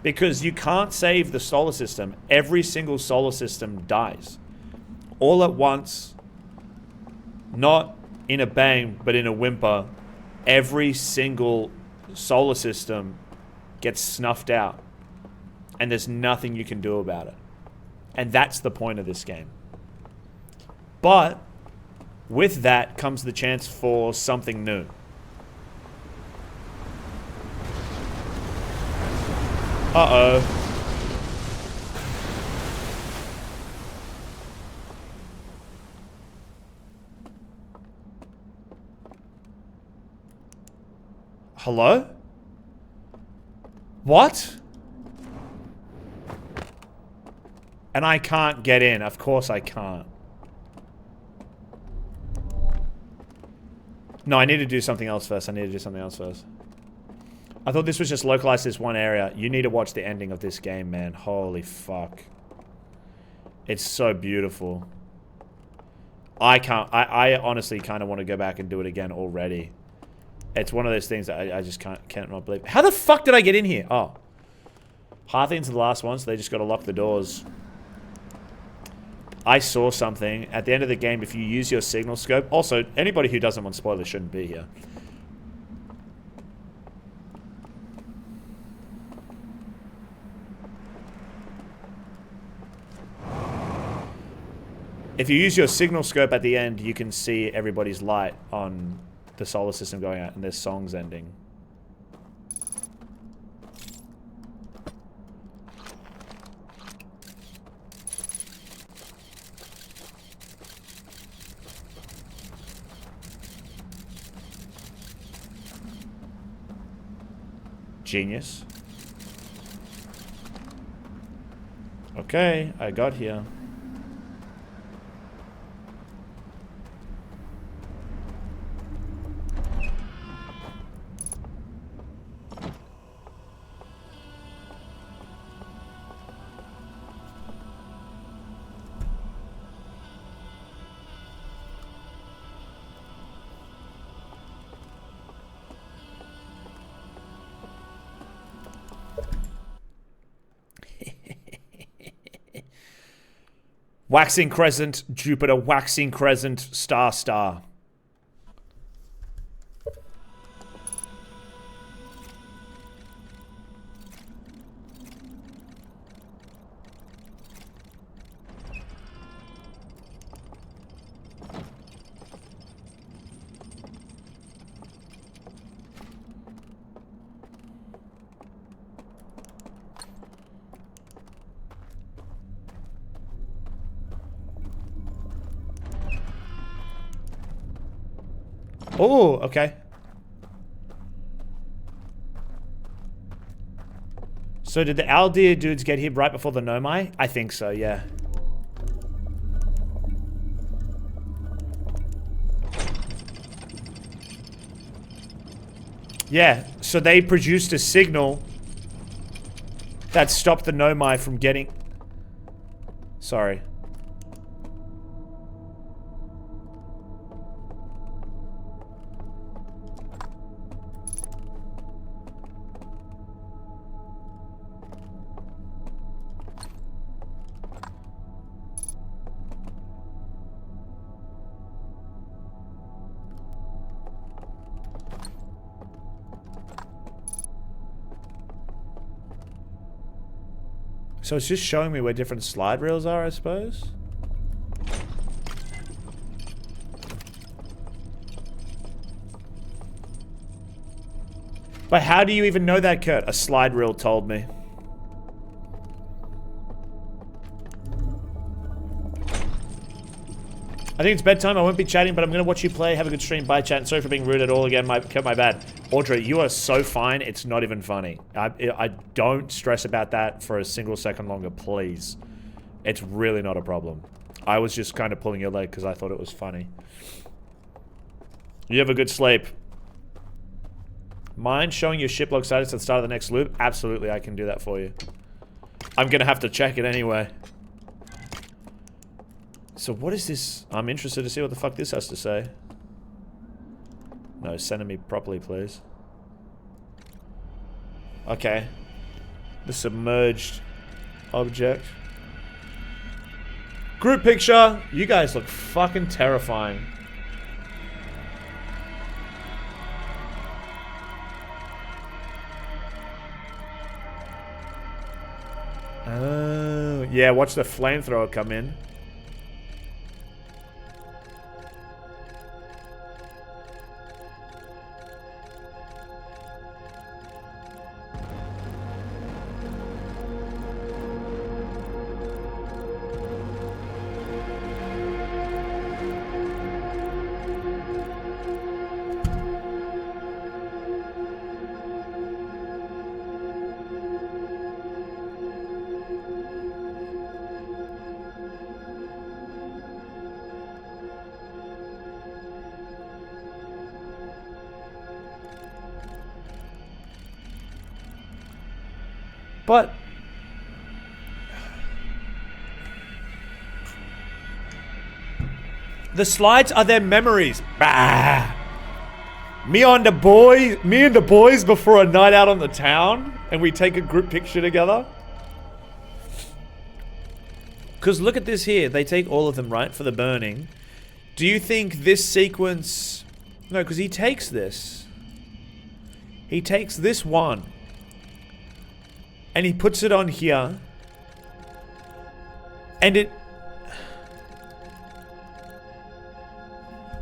Because you can't save the solar system. Every single solar system dies. All at once. Not in a bang, but in a whimper. Every single solar system gets snuffed out. And there's nothing you can do about it. And that's the point of this game. But with that comes the chance for something new. Uh-oh. Hello? What? And I can't get in. Of course I can't. No, I need to do something else first. I thought this was just localized to this one area. You need to watch the ending of this game, man. Holy fuck. It's so beautiful. I honestly kind of want to go back and do it again already. It's one of those things that I just can't not believe. How the fuck did I get in here? Oh. Harthian's the last one, so they just got to lock the doors. I saw something. At the end of the game, if you use your signal scope... Also, anybody who doesn't want spoilers shouldn't be here. If you use your signal scope at the end, you can see everybody's light on the solar system going out and their songs ending. Genius. Okay, I got here. Waxing crescent, Jupiter, waxing crescent, star, star. Oh, okay. So did the Aldir dudes get hit right before the Nomai? I think so, yeah. Yeah, so they produced a signal that stopped the Nomai from getting... Sorry. So it's just showing me where different slide rails are, I suppose? But how do you even know that, Kurt? A slide reel told me. I think it's bedtime. I won't be chatting, but I'm going to watch you play. Have a good stream. Bye, chat. Sorry for being rude at all again. My bad. Audrey, you are so fine. It's not even funny. I don't stress about that for a single second longer, please. It's really not a problem. I was just kind of pulling your leg because I thought it was funny. You have a good sleep. Mind showing your ship log status at the start of the next loop? Absolutely, I can do that for you. I'm going to have to check it anyway. So what is this? I'm interested to see what the fuck this has to say. No, send it me properly, please. Okay. The submerged object. Group picture. You guys look fucking terrifying. Oh, yeah, watch the flamethrower come in. But the slides are their memories. Bah. Me and the boys before a night out on the town, and we take a group picture together. Because look at this here. They take all of them, right, for the burning. Do you think this sequence... No, because he takes this. He takes this one. And he puts it on here. And it...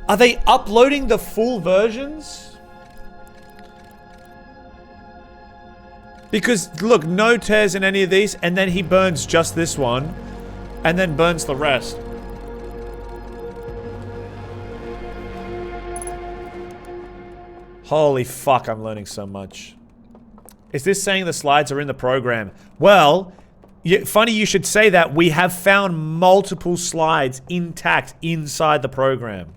Are they uploading the full versions? Because, look, no tears in any of these. And then he burns just this one. And then burns the rest. Holy fuck, I'm learning so much. Is this saying the slides are in the program? Well, funny you should say that. We have found multiple slides intact inside the program.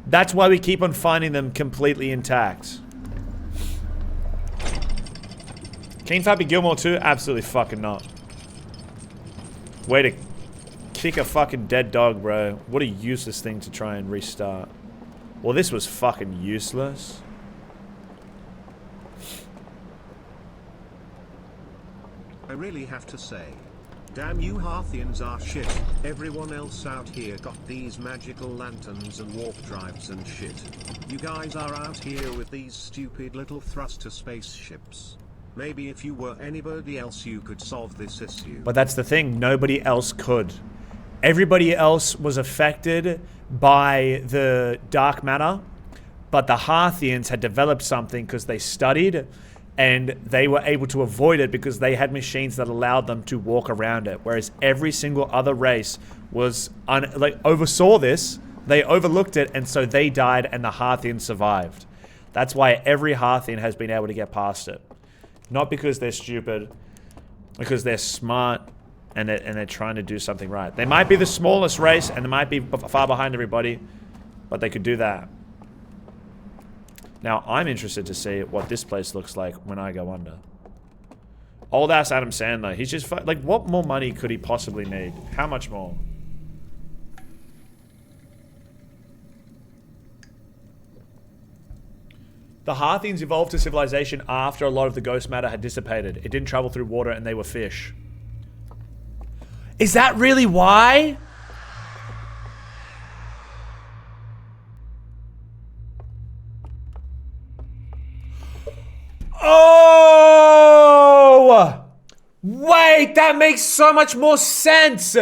That's why we keep on finding them completely intact. Keen Fappy Gilmore too? Absolutely fucking not. Way to kick a fucking dead dog, bro. What a useless thing to try and restart. Well, this was fucking useless. I really have to say, damn you Harthians are shit. Everyone else out here got these magical lanterns and warp drives and shit. You guys are out here with these stupid little thruster spaceships. Maybe if you were anybody else you could solve this issue. But that's the thing, nobody else could. Everybody else was affected by the dark matter, but the Harthians had developed something because they studied And they were able to avoid it because they had machines that allowed them to walk around it. Whereas every single other race was oversaw this, they overlooked it, and so they died and the Harthians survived. That's why every Harthian has been able to get past it. Not because they're stupid, because they're smart and they're trying to do something right. They might be the smallest race and they might be far behind everybody, but they could do that. Now, I'm interested to see what this place looks like when I go under. Old ass Adam Sandler. He's just like, what more money could he possibly need? How much more? The Harthians evolved to civilization after a lot of the ghost matter had dissipated. It didn't travel through water and they were fish. Is that really why? Oh! Wait, that makes so much more sense.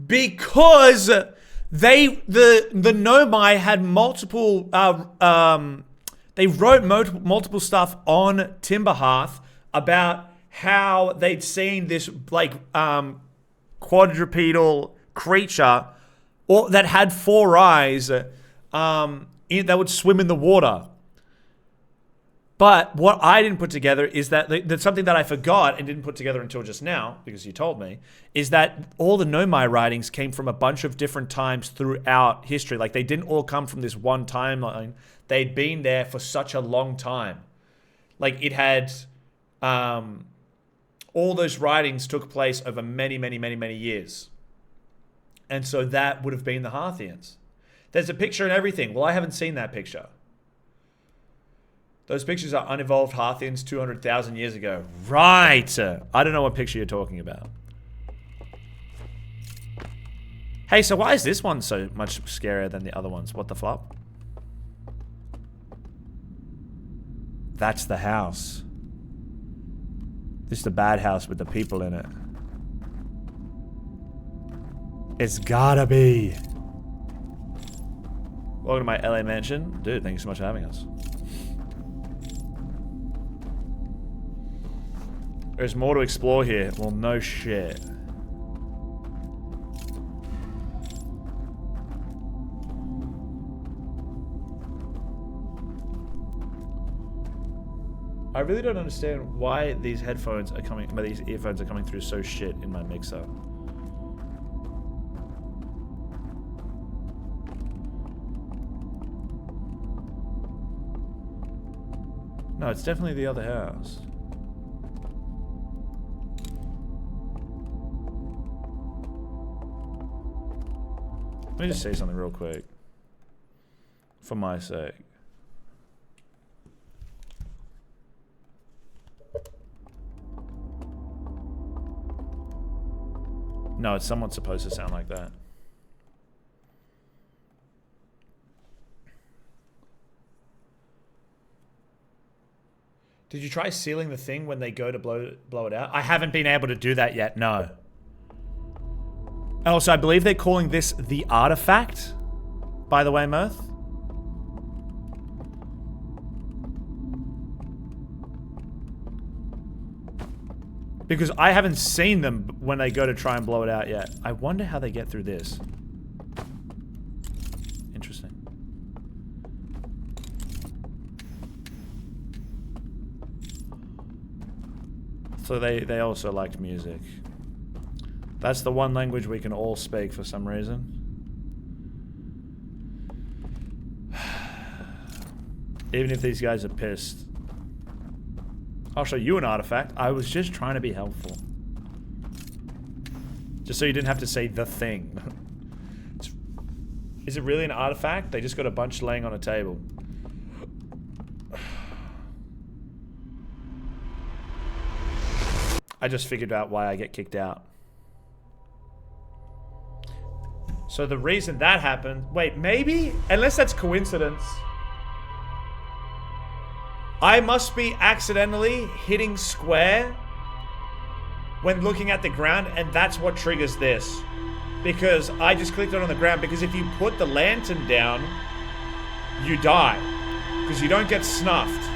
Because the Nomai had multiple they wrote multiple stuff on Timberhearth about how they'd seen this like quadrupedal creature that had 4 eyes that would swim in the water. But what I didn't put together is that something that I forgot and didn't put together until just now, because you told me, is that all the Nomai writings came from a bunch of different times throughout history. Like, they didn't all come from this one timeline. They'd been there for such a long time. Like, it had... all those writings took place over many, many, many, many years. And so that would have been the Harthians. There's a picture and everything. Well, I haven't seen that picture. Those pictures are unevolved Harthians 200,000 years ago. Right! I don't know what picture you're talking about. Hey, so why is this one so much scarier than the other ones? What the flop? That's the house. This is the bad house with the people in it. It's gotta be. Welcome to my LA mansion. Dude, thank you so much for having us. There's more to explore here. Well, no shit. I really don't understand why these headphones are coming, but these earphones are coming through so shit in my mixer. No, it's definitely the other house. Let me just say something real quick. For my sake. No, it's somewhat supposed to sound like that. Did you try sealing the thing when they go to blow it out? I haven't been able to do that yet, no. And also, I believe they're calling this the artifact, by the way, Mirth. Because I haven't seen them when they go to try and blow it out yet. I wonder how they get through this. Interesting. So they also liked music. That's the one language we can all speak for some reason. Even if these guys are pissed. I'll show you an artifact. I was just trying to be helpful. Just so you didn't have to say the thing. Is it really an artifact? They just got a bunch laying on a table. I just figured out why I get kicked out. So the reason that happened... Wait, maybe? Unless that's coincidence. I must be accidentally hitting square when looking at the ground, and that's what triggers this. Because I just clicked it on the ground, because if you put the lantern down, you die. Because you don't get snuffed.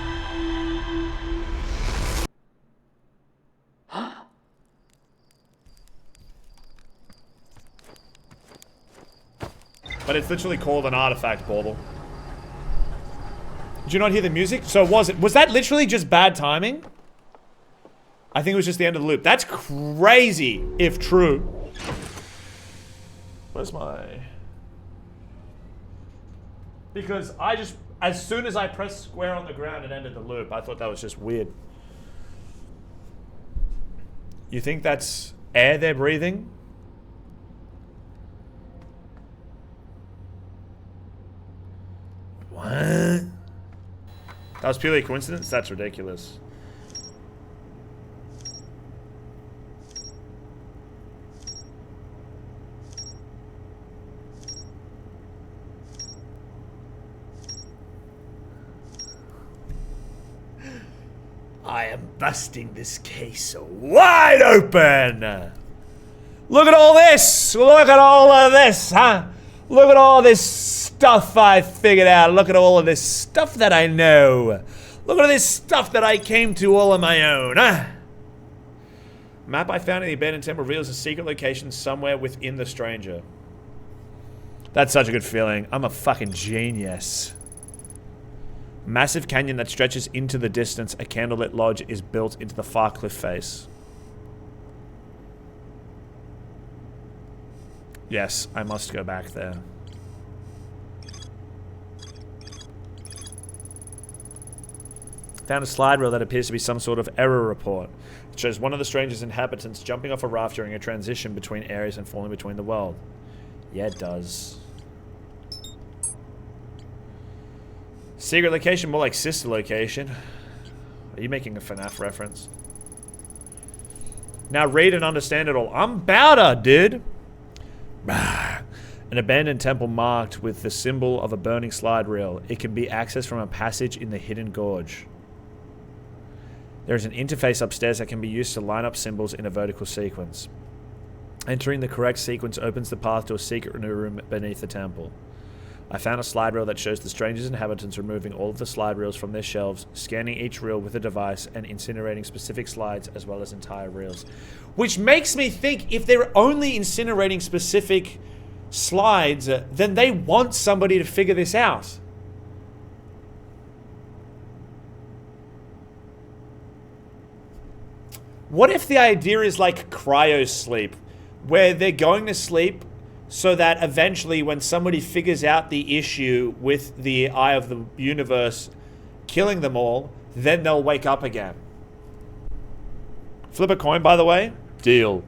But it's literally called an artifact, Bauble. Did you not hear the music? So was that literally just bad timing? I think it was just the end of the loop. That's crazy, if true. Where's my... Because I just... As soon as I pressed square on the ground, it ended the loop. I thought that was just weird. You think that's air they're breathing? What? That was purely a coincidence? That's ridiculous. I am busting this case wide open. Look at all this. Look at all of this, huh? Look at all this stuff I figured out. Look at all of this stuff that I know. Look at this stuff that I came to all on my own, huh? Map I found in the abandoned temple reveals a secret location somewhere within the stranger. That's such a good feeling. I'm a fucking genius. Massive canyon that stretches into the distance. A candlelit lodge is built into the far cliff face. Yes, I must go back there. Found a slide reel that appears to be some sort of error report. It shows one of the stranger's inhabitants jumping off a raft during a transition between areas and falling between the world. Yeah, it does. Secret location, more like sister location. Are you making a FNAF reference? Now read and understand it all. I'm Bowder, dude. An abandoned temple marked with the symbol of a burning slide reel. It can be accessed from a passage in the hidden gorge. There is an interface upstairs that can be used to line up symbols in a vertical sequence. Entering the correct sequence opens the path to a secret room beneath the temple. I found a slide reel that shows the stranger's inhabitants removing all of the slide reels from their shelves, scanning each reel with a device, and incinerating specific slides as well as entire reels. Which makes me think if they're only incinerating specific slides, then they want somebody to figure this out. What if the idea is like cryo sleep, where they're going to sleep so that eventually when somebody figures out the issue with the Eye of the Universe killing them all, then they'll wake up again. Flip a coin, by the way. Deal.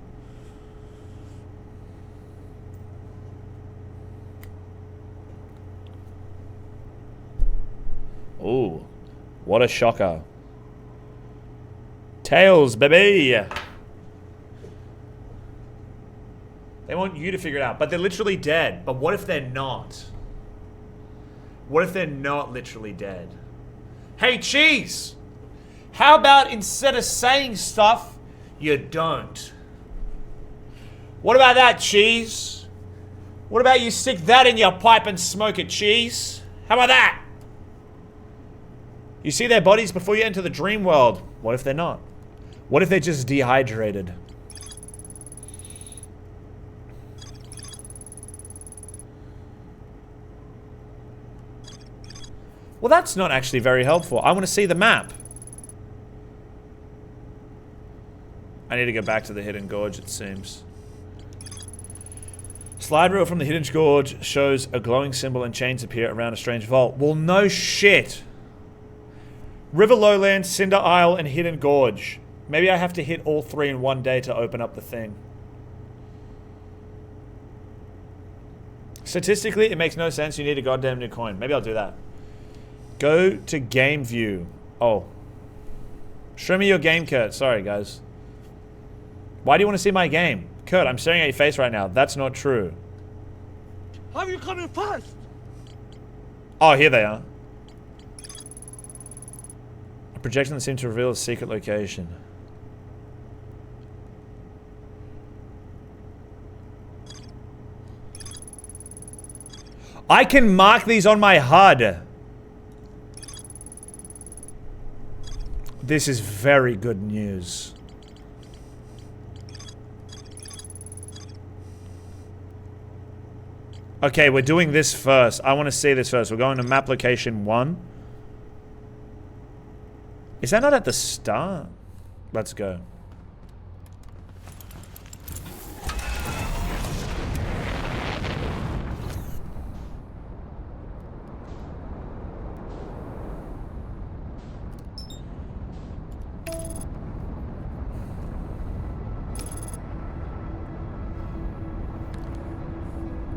Ooh, what a shocker. Tails, baby. They want you to figure it out, but they're literally dead. But what if they're not? What if they're not literally dead? Hey, Cheese! How about instead of saying stuff, you don't? What about that, Cheese? What about you stick that in your pipe and smoke it, Cheese? How about that? You see their bodies before you enter the dream world. What if they're not? What if they're just dehydrated? Well, that's not actually very helpful. I want to see the map. I need to go back to the Hidden Gorge, it seems. Slide reel from the Hidden Gorge shows a glowing symbol and chains appear around a strange vault. Well, no shit. River Lowlands, Cinder Isle, and Hidden Gorge. Maybe I have to hit all three in one day to open up the thing. Statistically, it makes no sense. You need a goddamn new coin. Maybe I'll do that. Go to game view. Oh. Show me your game, Kurt. Sorry, guys. Why do you want to see my game? Kurt, I'm staring at your face right now. That's not true. How are you coming first? Oh, here they are. A projection that seems to reveal a secret location. I can mark these on my HUD. This is very good news. Okay, we're doing this first. I want to see this first. We're going to map location 1. Is that not at the start? Let's go.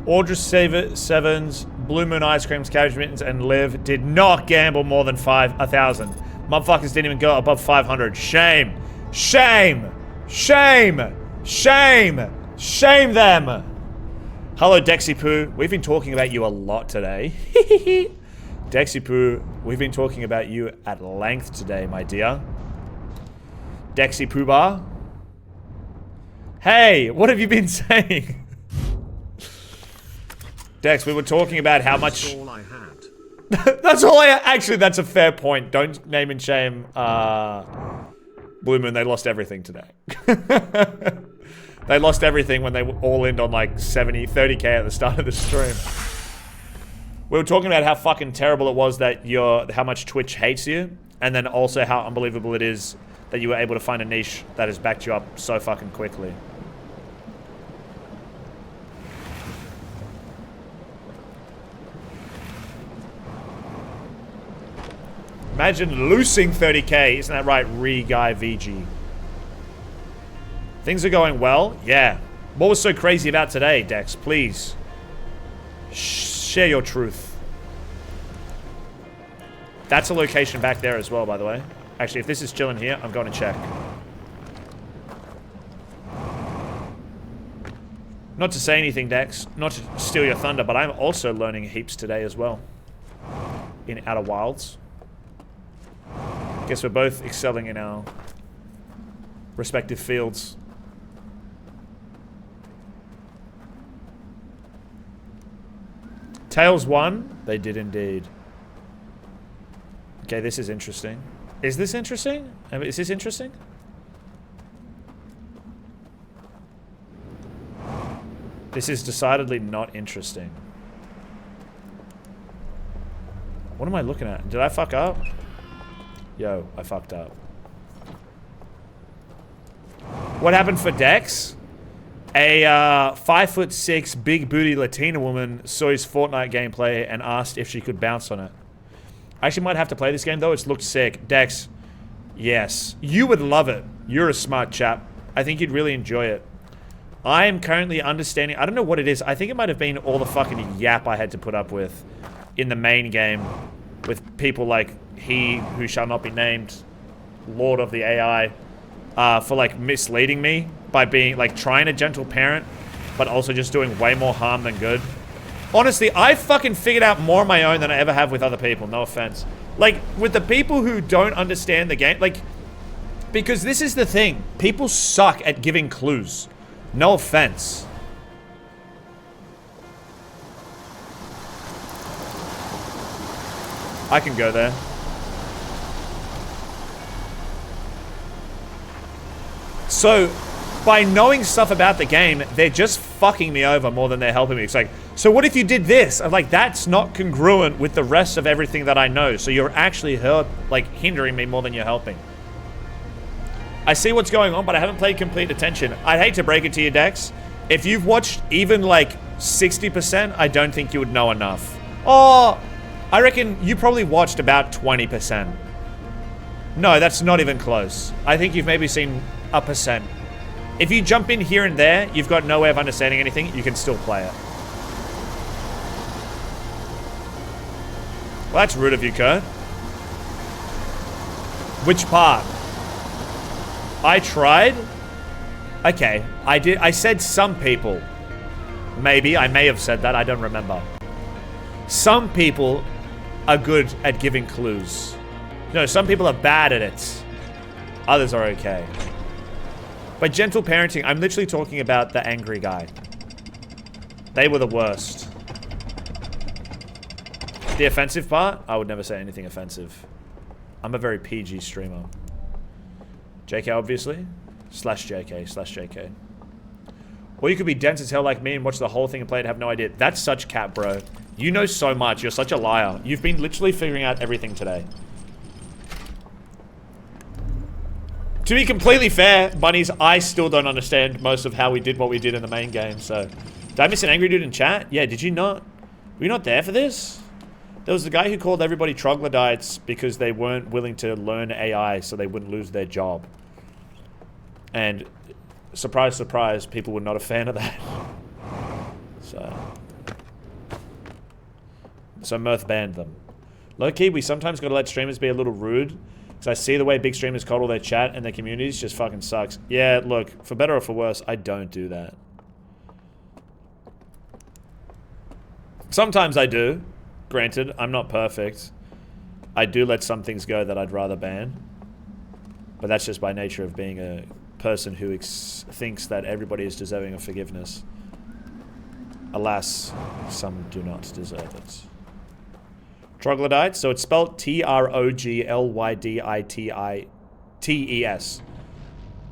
Audra Sevens, Blue Moon Ice Creams, Cabbage Mittens, and Liv did not gamble more than 1,000. Motherfuckers didn't even go above 500. Shame. Shame. Shame. Shame. Shame them. Hello, Dexy Poo. We've been talking about you a lot today. Dexy Poo, we've been talking about you at length today, my dear. Dexy Poo Bar. Hey, what have you been saying? Dex, we were talking about how much... That's all I had. That's all I... Actually, that's a fair point. Don't name and shame Blue Moon. They lost everything today. They lost everything when they all in on like 30k at the start of the stream. We were talking about how fucking terrible it was that how much Twitch hates you, and then also how unbelievable it is that you were able to find a niche that has backed you up so fucking quickly. Imagine losing 30k. Isn't that right, Re-Guy VG? Things are going well? Yeah. What was so crazy about today, Dex? Please. Share your truth. That's a location back there as well, by the way. Actually, if this is chilling here, I'm going to check. Not to say anything, Dex. Not to steal your thunder, but I'm also learning heaps today as well. In Outer Wilds. Guess we're both excelling in our respective fields. Tails won? They did indeed. Okay, this is interesting. Is this interesting? Is this interesting? This is decidedly not interesting. What am I looking at? Did I fuck up? Yo, I fucked up. What happened for Dex? A 5'6" big booty Latina woman saw his Fortnite gameplay and asked if she could bounce on it. I actually might have to play this game though. It's looked sick. Dex, yes. You would love it. You're a smart chap. I think you'd really enjoy it. I am currently understanding. I don't know what it is. I think it might have been all the fucking yap I had to put up with in the main game with people like he who shall not be named, Lord of the AI, for like misleading me by being like trying a gentle parent, but also just doing way more harm than good. Honestly, I fucking figured out more on my own than I ever have with other people. No offense. Like with the people who don't understand the game, like, because this is the thing. People suck at giving clues. No offense. I can go there. So, by knowing stuff about the game, they're just fucking me over more than they're helping me. It's like, so what if you did this? I'm like, that's not congruent with the rest of everything that I know. So you're actually hindering me more than you're helping. I see what's going on, but I haven't paid complete attention. I'd hate to break it to you, Dex. If you've watched even like 60%, I don't think you would know enough. Oh, I reckon you probably watched about 20%. No, that's not even close. I think you've maybe seen a percent. If you jump in here and there, you've got no way of understanding anything, you can still play it. Well, that's rude of you, Kurt. Which part? I tried? Okay, I did. I said some people. Maybe, I may have said that, I don't remember. Some people are good at giving clues. No, some people are bad at it. Others are okay. By gentle parenting, I'm literally talking about the angry guy. They were the worst. The offensive part? I would never say anything offensive. I'm a very PG streamer. JK, obviously. /JK/JK. Or you could be dense as hell like me and watch the whole thing and play it, have no idea. That's such cap, bro. You know so much. You're such a liar. You've been literally figuring out everything today. To be completely fair, bunnies, I still don't understand most of how we did what we did in the main game, so. Did I miss an angry dude in chat? Yeah, did you not? Were you not there for this? There was the guy who called everybody troglodytes because they weren't willing to learn AI so they wouldn't lose their job. And surprise, surprise, people were not a fan of that. So Mirth banned them. Low-key, we sometimes gotta let streamers be a little rude because I see the way big streamers coddle their chat and their communities just fucking sucks. Yeah, look, for better or for worse, I don't do that. Sometimes I do. Granted, I'm not perfect. I do let some things go that I'd rather ban. But that's just by nature of being a person who thinks that everybody is deserving of forgiveness. Alas, some do not deserve it. Troglodytes, so it's spelled T-R-O-G-L-Y-D-I-T-I-T-E-S.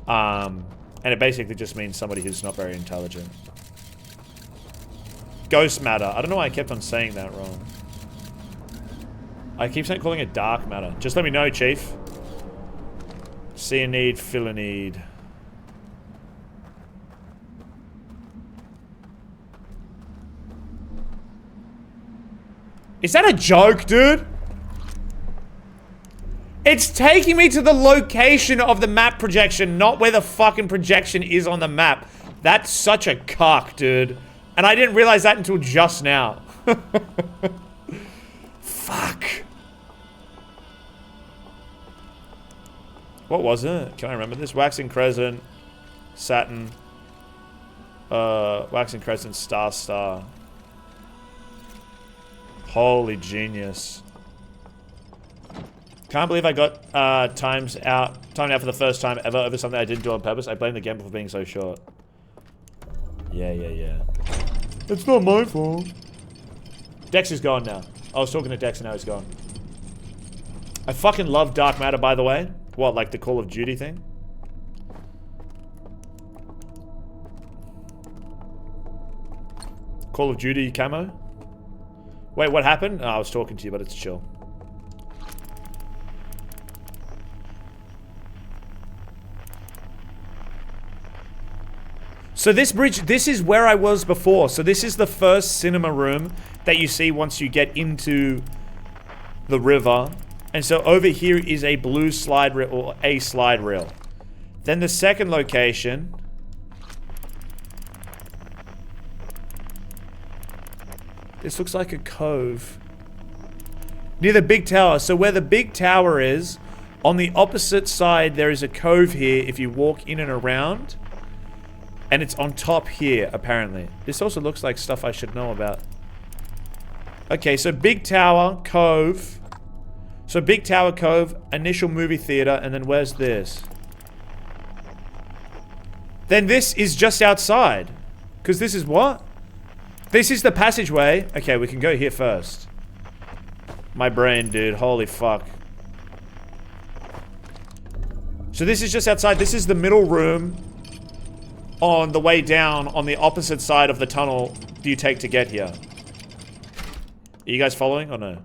And it basically just means somebody who's not very intelligent. Ghost matter. I don't know why I kept on saying that wrong. I keep calling it dark matter. Just let me know, Chief. See a need, fill a need. Is that a joke, dude? It's taking me to the location of the map projection, not where the fucking projection is on the map. That's such a cock, dude. And I didn't realize that until just now. Fuck. What was it? Can I remember this? Waxing Crescent, Saturn, Waxing Crescent, Star. Holy genius. Can't believe I got timed out for the first time ever over something I didn't do on purpose. I blame the gamble for being so short. Yeah. It's not my fault. Dex is gone now. I was talking to Dex and now he's gone. I fucking love Dark Matter, by the way. What, like the Call of Duty thing? Call of Duty camo? Wait, what happened? Oh, I was talking to you, but it's chill. So this bridge, this is where I was before. So this is the first cinema room that you see once you get into the river. And so over here is a blue slide rail, or a slide rail. Then the second location. This looks like a cove. Near the big tower. So where the big tower is, on the opposite side there is a cove here if you walk in and around. And it's on top here, apparently. This also looks like stuff I should know about. Okay, so big tower, cove. So big tower, cove, initial movie theater, and then where's this? Then this is just outside. Because this is what? This is the passageway. Okay, we can go here first. My brain, dude. Holy fuck. So this is just outside. This is the middle room. On the way down, on the opposite side of the tunnel do you take to get here? Are you guys following or no?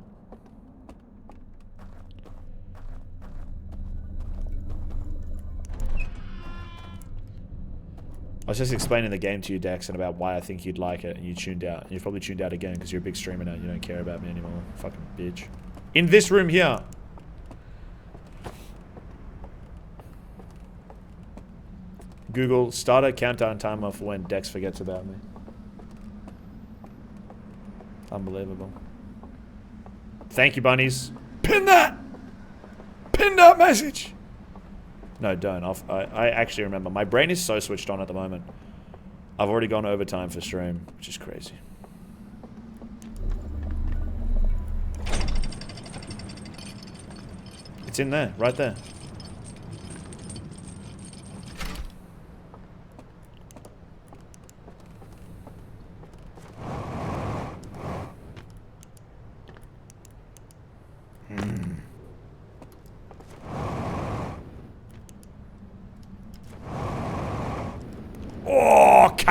I was just explaining the game to you, Dex, and about why I think you'd like it, and you tuned out. And you've probably tuned out again because you're a big streamer now and you don't care about me anymore. Fucking bitch. In this room here. Google, start a countdown timer for when Dex forgets about me. Unbelievable. Thank you, bunnies. Pin that! Pin that message! No, don't. I actually remember. My brain is so switched on at the moment. I've already gone overtime for stream, which is crazy. It's in there, right there.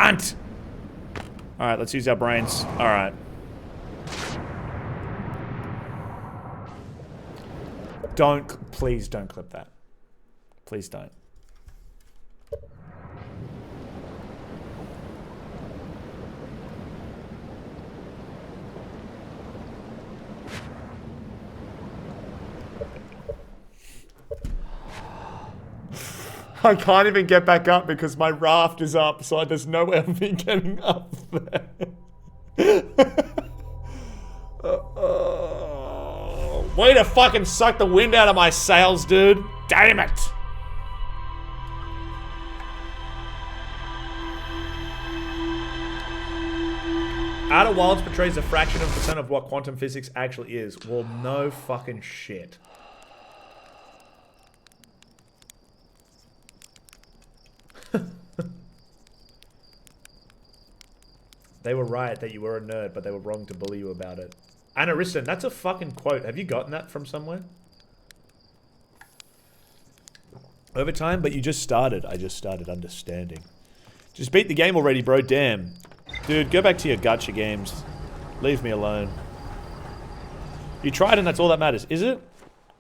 cunt! Alright, let's use our brains. Alright. Please don't clip that. Please don't. I can't even get back up because my raft is up, so there's no way of me getting up there. Way to fucking suck the wind out of my sails, dude. Damn it. Outer Wilds portrays a fraction of a percent of what quantum physics actually is. Well, no fucking shit. They were right that you were a nerd, but they were wrong to bully you about it. Anna Riston, that's a fucking quote. Have you gotten that from somewhere? Overtime, but you just started. I just started understanding. Just beat the game already, bro. Damn. Dude, go back to your gacha games. Leave me alone. You tried and that's all that matters. Is it?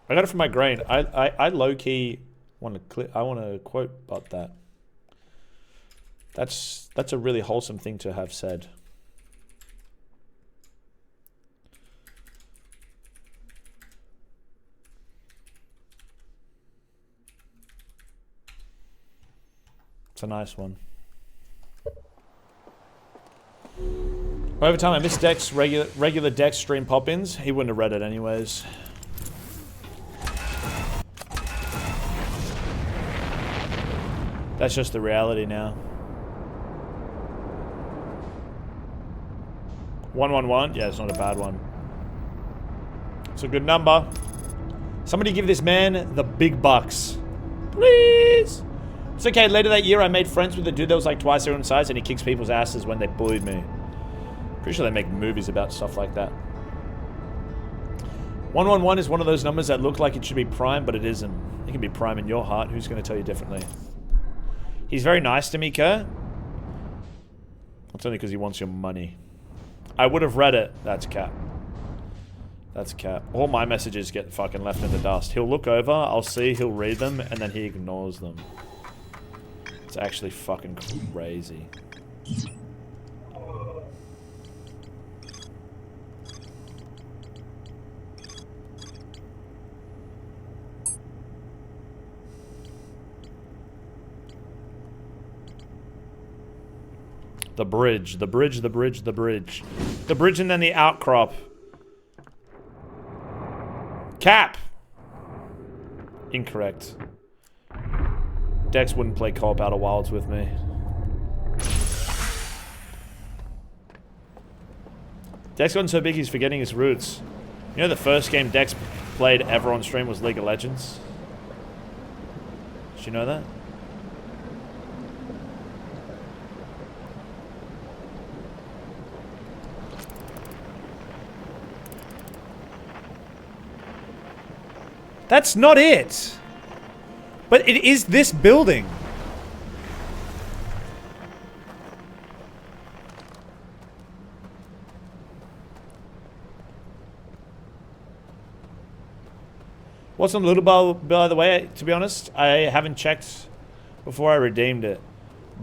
I got it from my grain. I low-key want to quote about that. That's a really wholesome thing to have said. It's a nice one. Over time, I missed Dex regular Dex stream pop-ins. He wouldn't have read it anyways. That's just the reality now. 111? Yeah, it's not a bad one. It's a good number. Somebody give this man the big bucks. Please! It's okay, later that year I made friends with a dude that was like twice their own size and he kicks people's asses when they bullied me. Pretty sure they make movies about stuff like that. 111 is one of those numbers that look like it should be prime, but it isn't. It can be prime in your heart. Who's going to tell you differently? He's very nice to me, Kurt. That's only because he wants your money. I would have read it. That's cap. That's cap. All my messages get fucking left in the dust. He'll look over, I'll see, he'll read them, and then he ignores them. It's actually fucking crazy. The bridge, the bridge, the bridge, the bridge. The bridge and then the outcrop. Cap! Incorrect. Dex wouldn't play co-op Outer Wilds with me. Dex gotten so big he's forgetting his roots. You know the first game Dex played ever on stream was League of Legends? Did you know that? That's not it. But it is this building. What's on the little bar, by the way, to be honest? I haven't checked before I redeemed it.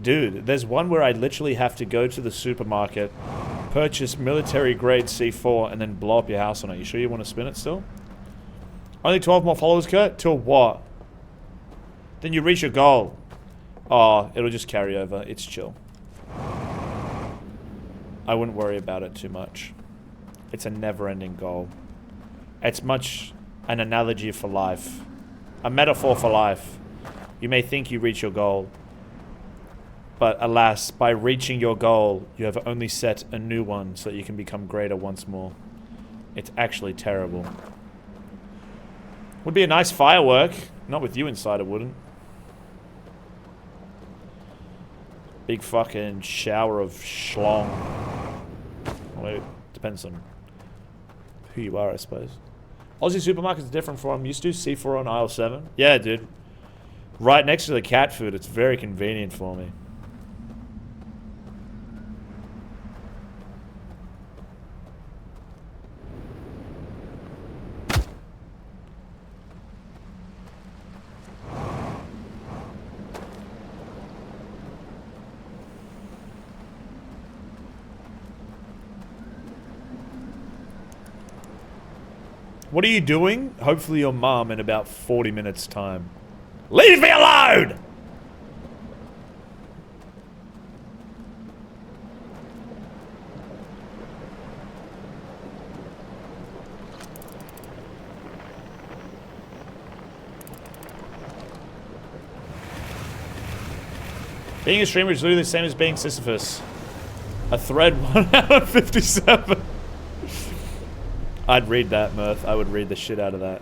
Dude, there's one where I literally have to go to the supermarket, purchase military grade C4, and then blow up your house on it. You sure you want to spin it still? Only 12 more followers, Kurt? Till what? Then you reach your goal. Oh, it'll just carry over. It's chill. I wouldn't worry about it too much. It's a never-ending goal. It's much an analogy for life. A metaphor for life. You may think you reach your goal. But alas, by reaching your goal, you have only set a new one so that you can become greater once more. It's actually terrible. Would be a nice firework. Not with you inside, it wouldn't. Big fucking shower of schlong. Well, it depends on who you are, I suppose. Aussie supermarkets are different from what I'm used to. C4 on aisle 7. Yeah, dude. Right next to the cat food. It's very convenient for me. What are you doing? Hopefully your mom in about 40 minutes time. Leave me alone! Being a streamer is literally the same as being Sisyphus. A thread 1 out of 57. I'd read that, Mirth. I would read the shit out of that.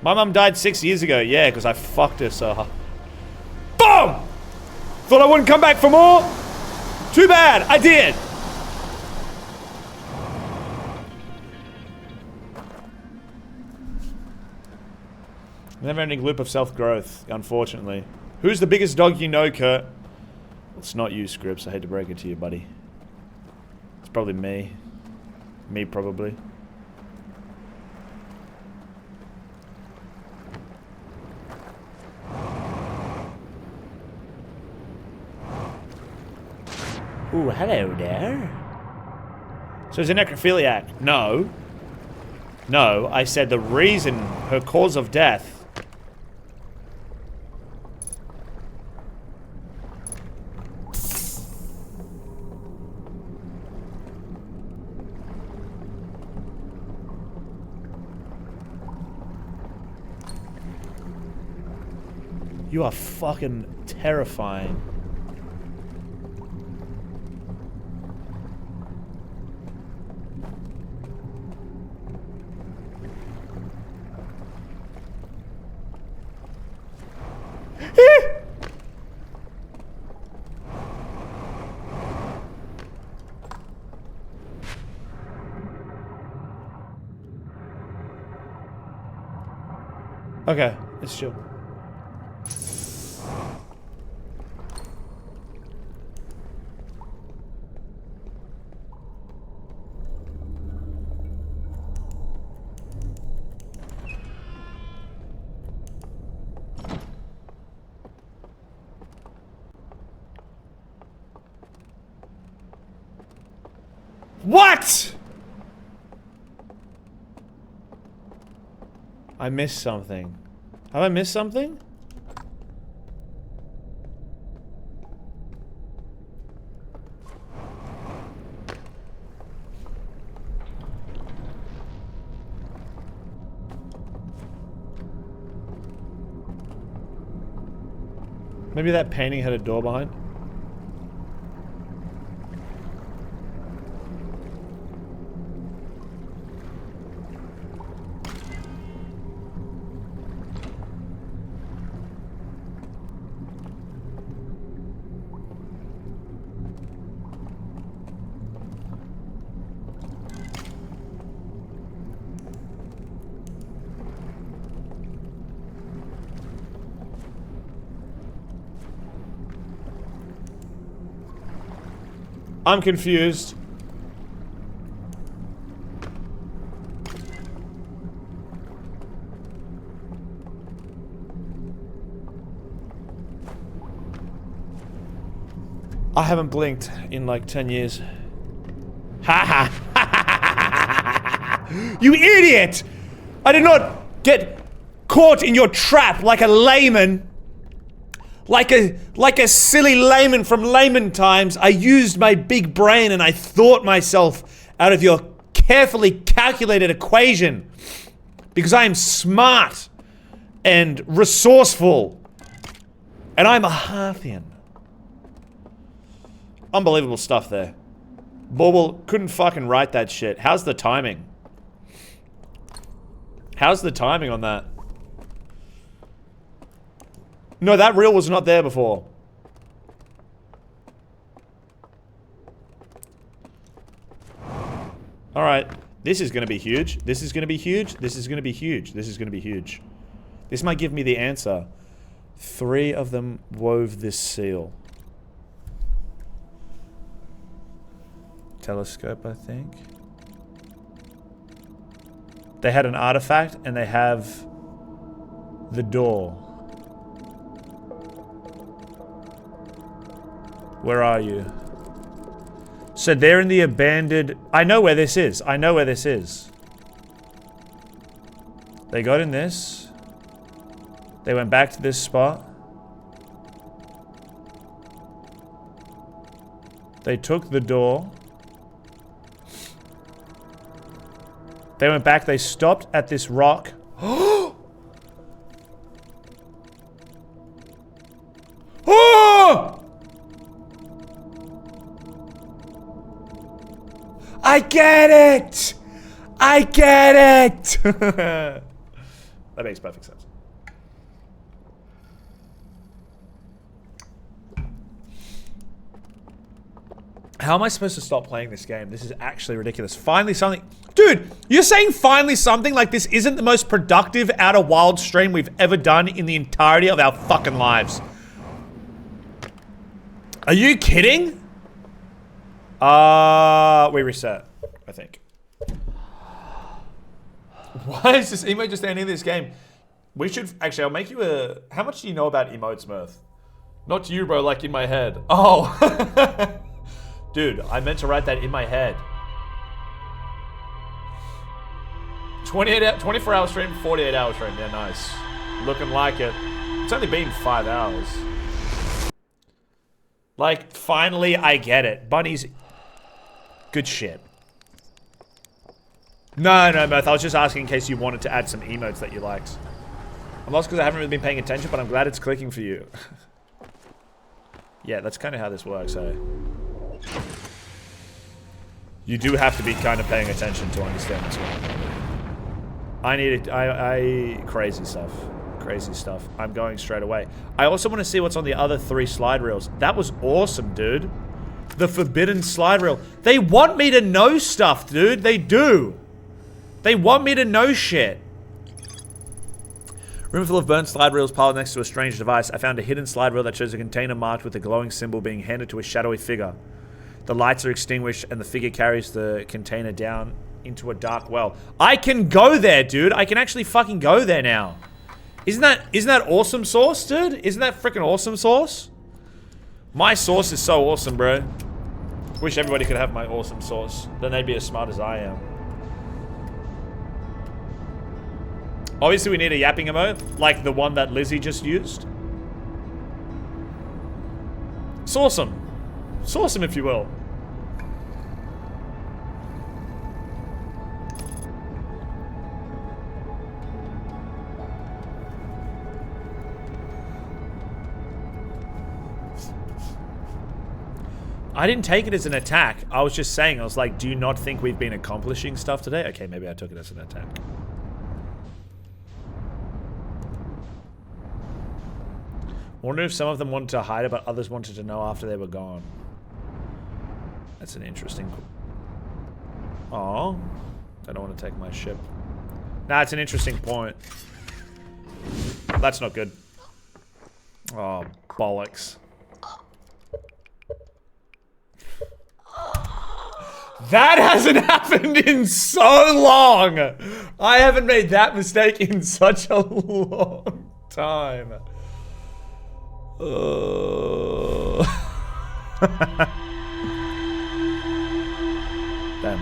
My mum died 6 years ago. Yeah, because I fucked her so hard. Boom! Thought I wouldn't come back for more? Too bad. I did. Never-ending loop of self-growth, unfortunately. Who's the biggest dog you know, Kurt? It's not you, Scripps. I hate to break it to you, buddy. It's probably me. Me, probably. Ooh, hello there. So he's a necrophiliac. No. No, I said the reason, her cause of death. You are fucking terrifying. Okay, it's chill. What? I missed something. Have I missed something? Maybe that painting had a door behind. I'm confused. I haven't blinked in like 10 years. Ha ha! You idiot! I did not get caught in your trap like a layman. Like a silly layman from layman times. I used my big brain and I thought myself out of your carefully calculated equation. Because I am smart and resourceful. And I'm a Harthian. Unbelievable stuff there. Bauble couldn't fucking write that shit. How's the timing? How's the timing on that? No, that reel was not there before. Alright. This is gonna be huge. This is gonna be huge. This is gonna be huge. This is gonna be huge. This might give me the answer. 3 of them wove this seal. Telescope, I think. They had an artifact and they have the door. Where are you? So they're in the abandoned... I know where this is. I know where this is. They got in this. They went back to this spot. They took the door. They went back. They stopped at this rock. Oh! I get it! I get it! That makes perfect sense. How am I supposed to stop playing this game? This is actually ridiculous. Finally something. Dude, you're saying finally something like this isn't the most productive Outer Wild stream we've ever done in the entirety of our fucking lives. Are you kidding? We reset, I think. Why is this emote just ending this game? We should, actually, I'll make you a, how much do you know about emotes, Mirth? Not to you, bro, like in my head. Oh. Dude, I meant to write that in my head. 24 hour stream, 48 hour stream. Yeah, nice. Looking like it. It's only been 5 hours. Like, finally, I get it. Bunnies. Good shit. No, Mirth. I was just asking in case you wanted to add some emotes that you liked. I'm lost because I haven't really been paying attention, but I'm glad it's clicking for you. Yeah, that's kind of how this works, eh? You do have to be kind of paying attention to understand this one. I need it. Crazy stuff. Crazy stuff. I'm going straight away. I also want to see what's on the other 3 slide reels. That was awesome, dude. The forbidden slide reel. They want me to know stuff, dude. They do. They want me to know shit. Room full of burnt slide reels piled next to a strange device. I found a hidden slide reel that shows a container marked with a glowing symbol being handed to a shadowy figure. The lights are extinguished and the figure carries the container down into a dark well. I can go there, dude. I can actually fucking go there now. Isn't that awesome sauce, dude? Isn't that freaking awesome sauce? My sauce is so awesome, bro. Wish everybody could have my awesome sauce. Then they'd be as smart as I am. Obviously, we need a yapping emote, like the one that Lizzie just used. Sauceum. Sauceum, if you will. I didn't take it as an attack. I was just saying, I was like, do you not think we've been accomplishing stuff today? Okay, maybe I took it as an attack. Wonder if some of them wanted to hide it, but others wanted to know after they were gone. That's an interesting... Oh, I don't want to take my ship. Nah, it's an interesting point. That's not good. Oh, bollocks. That hasn't happened in so long! I haven't made that mistake in such a long time. Damn.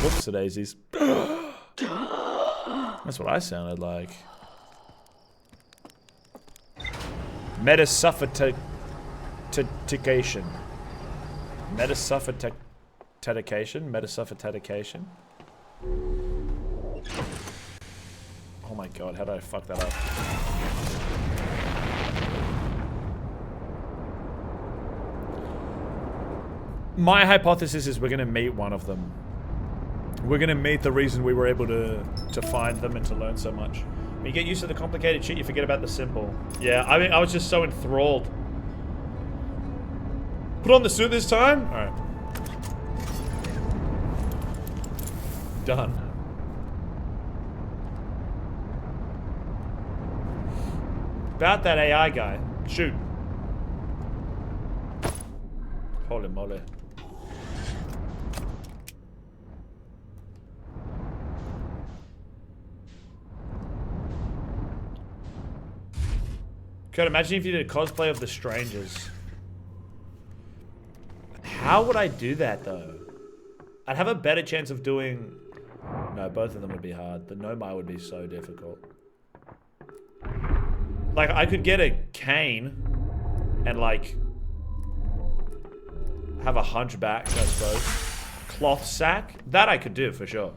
Whoops, daisies. That's what I sounded like. Metasuffocation. Metasuffocation? Oh my god, how did I fuck that up? My hypothesis is we're gonna meet one of them. We're gonna meet the reason we were able to find them and to learn so much. When you get used to the complicated shit, you forget about the simple. Yeah, I mean, I was just so enthralled. Put on the suit this time? Alright. Done. About that AI guy. Shoot. Holy moly. God, imagine if you did a cosplay of the Strangers. How would I do that, though? I'd have a better chance of doing... No, both of them would be hard. The Nomai would be so difficult. Like, I could get a cane and, like, have a hunchback, I suppose. Cloth sack. That I could do, for sure.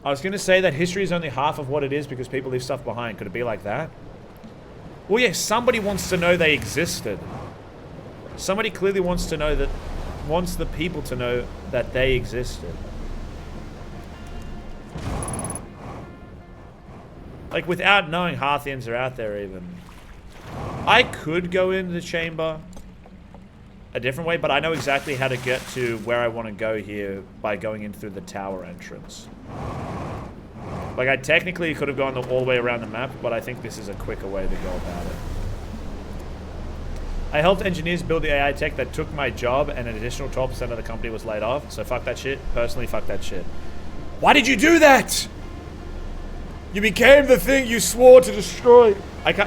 I was going to say that history is only half of what it is because people leave stuff behind. Could it be like that? Well, yeah, somebody wants to know they existed. Somebody clearly wants to know that... wants the people to know that they existed. Like, without knowing Harthians are out there, even. I could go into the chamber a different way, but I know exactly how to get to where I want to go here by going in through the tower entrance. Like, I technically could have gone all the way around the map, but I think this is a quicker way to go about it. I helped engineers build the AI tech that took my job, and an additional 12% of the company was laid off, so fuck that shit. Personally, fuck that shit. Why did you do that? You became the thing you swore to destroy.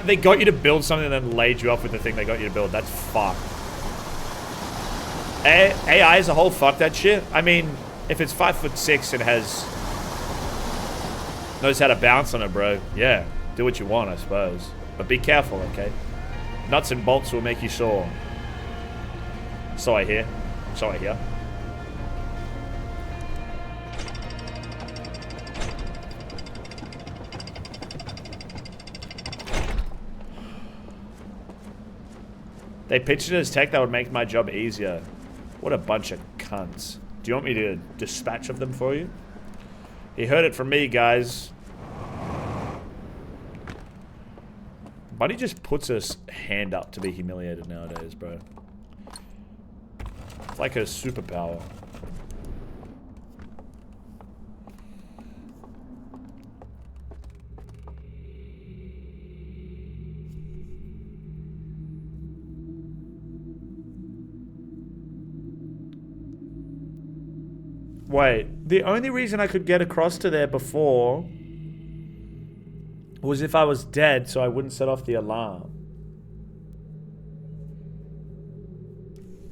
They got you to build something and then laid you off with the thing they got you to build. That's fucked. AI as a whole, fuck that shit. I mean, if it's 5'6" and knows how to bounce on it, bro. Yeah, do what you want, I suppose. But be careful, okay? Nuts and bolts will make you sore. So I hear. So I hear. They pitched it as tech that would make my job easier. What a bunch of cunts. Do you want me to dispatch of them for you? You heard it from me, guys. Buddy just puts his hand up to be humiliated nowadays, bro. It's like a superpower. Wait, the only reason I could get across to there before was if I was dead, so I wouldn't set off the alarm.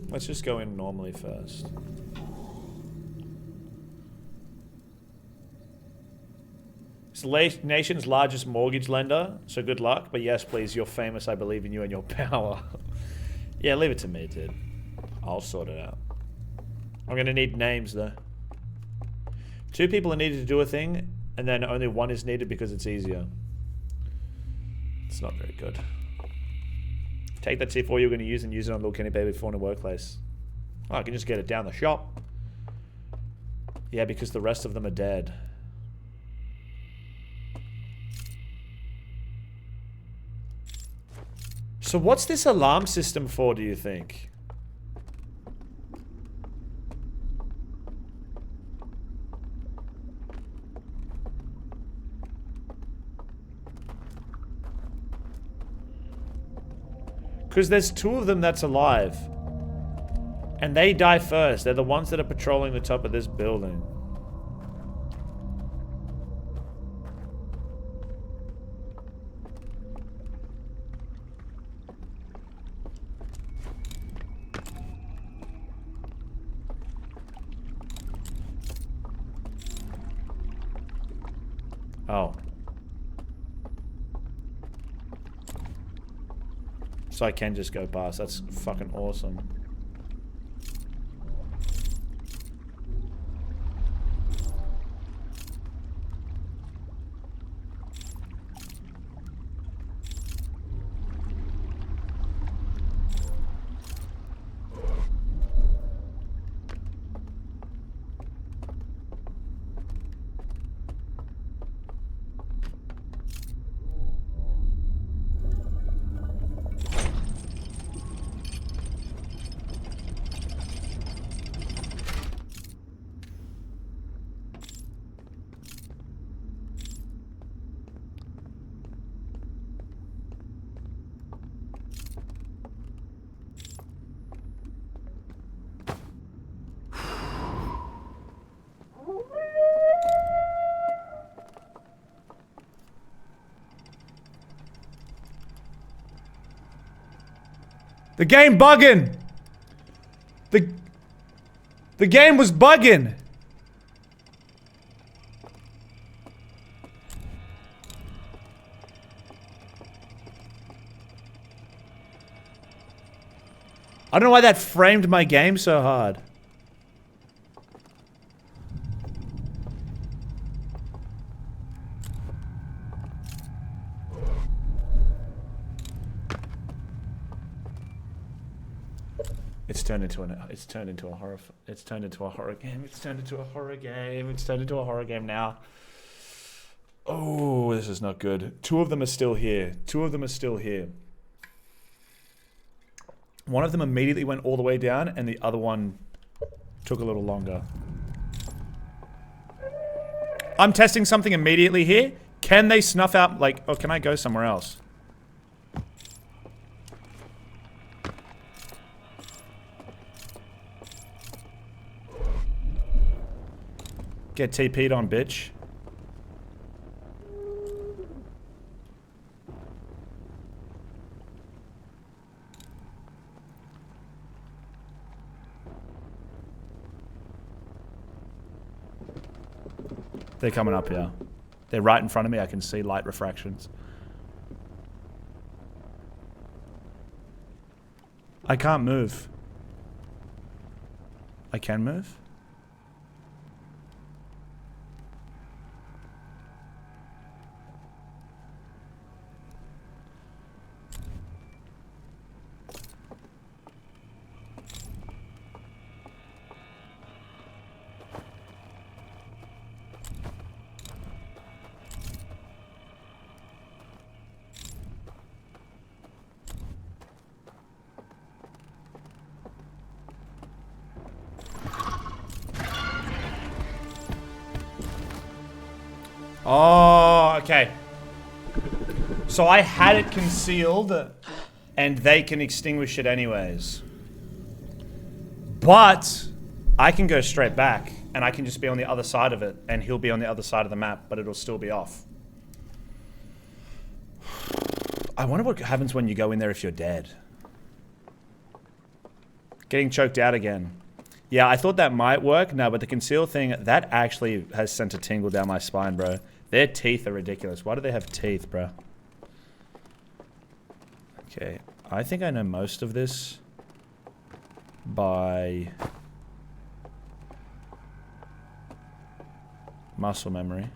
Let's just go in normally first. It's the nation's largest mortgage lender, so good luck. But yes, please, you're famous. I believe in you and your power. Yeah, leave it to me, dude. I'll sort it out. I'm gonna need names, though. 2 people are needed to do a thing, and then only 1 is needed because it's easier. It's not very good. Take that C4 you're going to use and use it on Little Kenny Baby 4 in the workplace. Oh, I can just get it down the shop. Yeah, because the rest of them are dead. So what's this alarm system for, do you think? Because there's 2 of them that's alive. And they die first. They're the ones that are patrolling the top of this building. Oh. So I can just go past. That's fucking awesome. The game bugging. The game was bugging. I don't know why that framed my game so hard. It's turned into a horror. It's turned into a horror game. It's turned into a horror game. It's turned into a horror game now. Oh, this is not good. Two of them are still here. One of them immediately went all the way down, and the other one took a little longer. I'm testing something immediately here. Can they snuff out, like, oh, can I go somewhere else? Get TP'd on, bitch. They're coming up here. They're right in front of me. I can see light refractions. I can't move. I can move? Oh, okay. So I had it concealed, and they can extinguish it anyways. But I can go straight back, and I can just be on the other side of it, and he'll be on the other side of the map, but it'll still be off. I wonder what happens when you go in there if you're dead. Getting choked out again. Yeah, I thought that might work. No, but the conceal thing, that actually has sent a tingle down my spine, bro. Their teeth are ridiculous. Why do they have teeth, bro? Okay, I think I know most of this by muscle memory.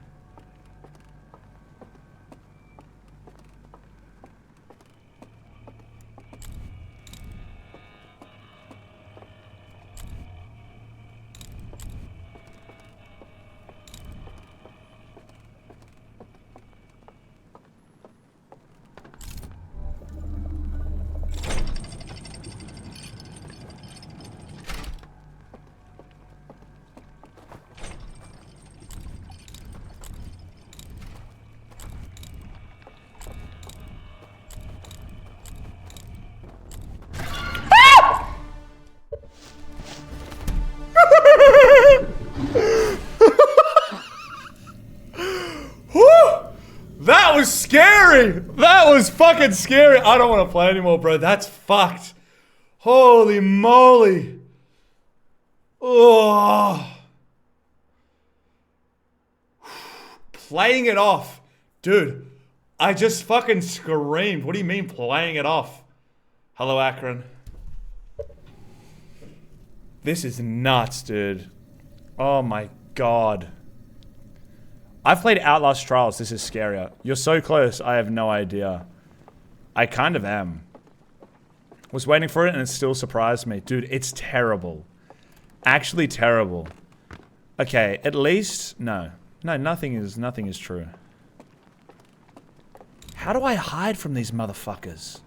That was scary! That was fucking scary! I don't want to play anymore, bro. That's fucked. Holy moly. Oh. Playing it off. Dude, I just fucking screamed. What do you mean playing it off? Hello, Akron. This is nuts, dude. Oh my god. I've played Outlast Trials. This is scarier. You're so close. I have no idea. I kind of am. Was waiting for it and it still surprised me. Dude, it's terrible. Actually terrible. Okay, at least... No. No, nothing is true. How do I hide from these motherfuckers?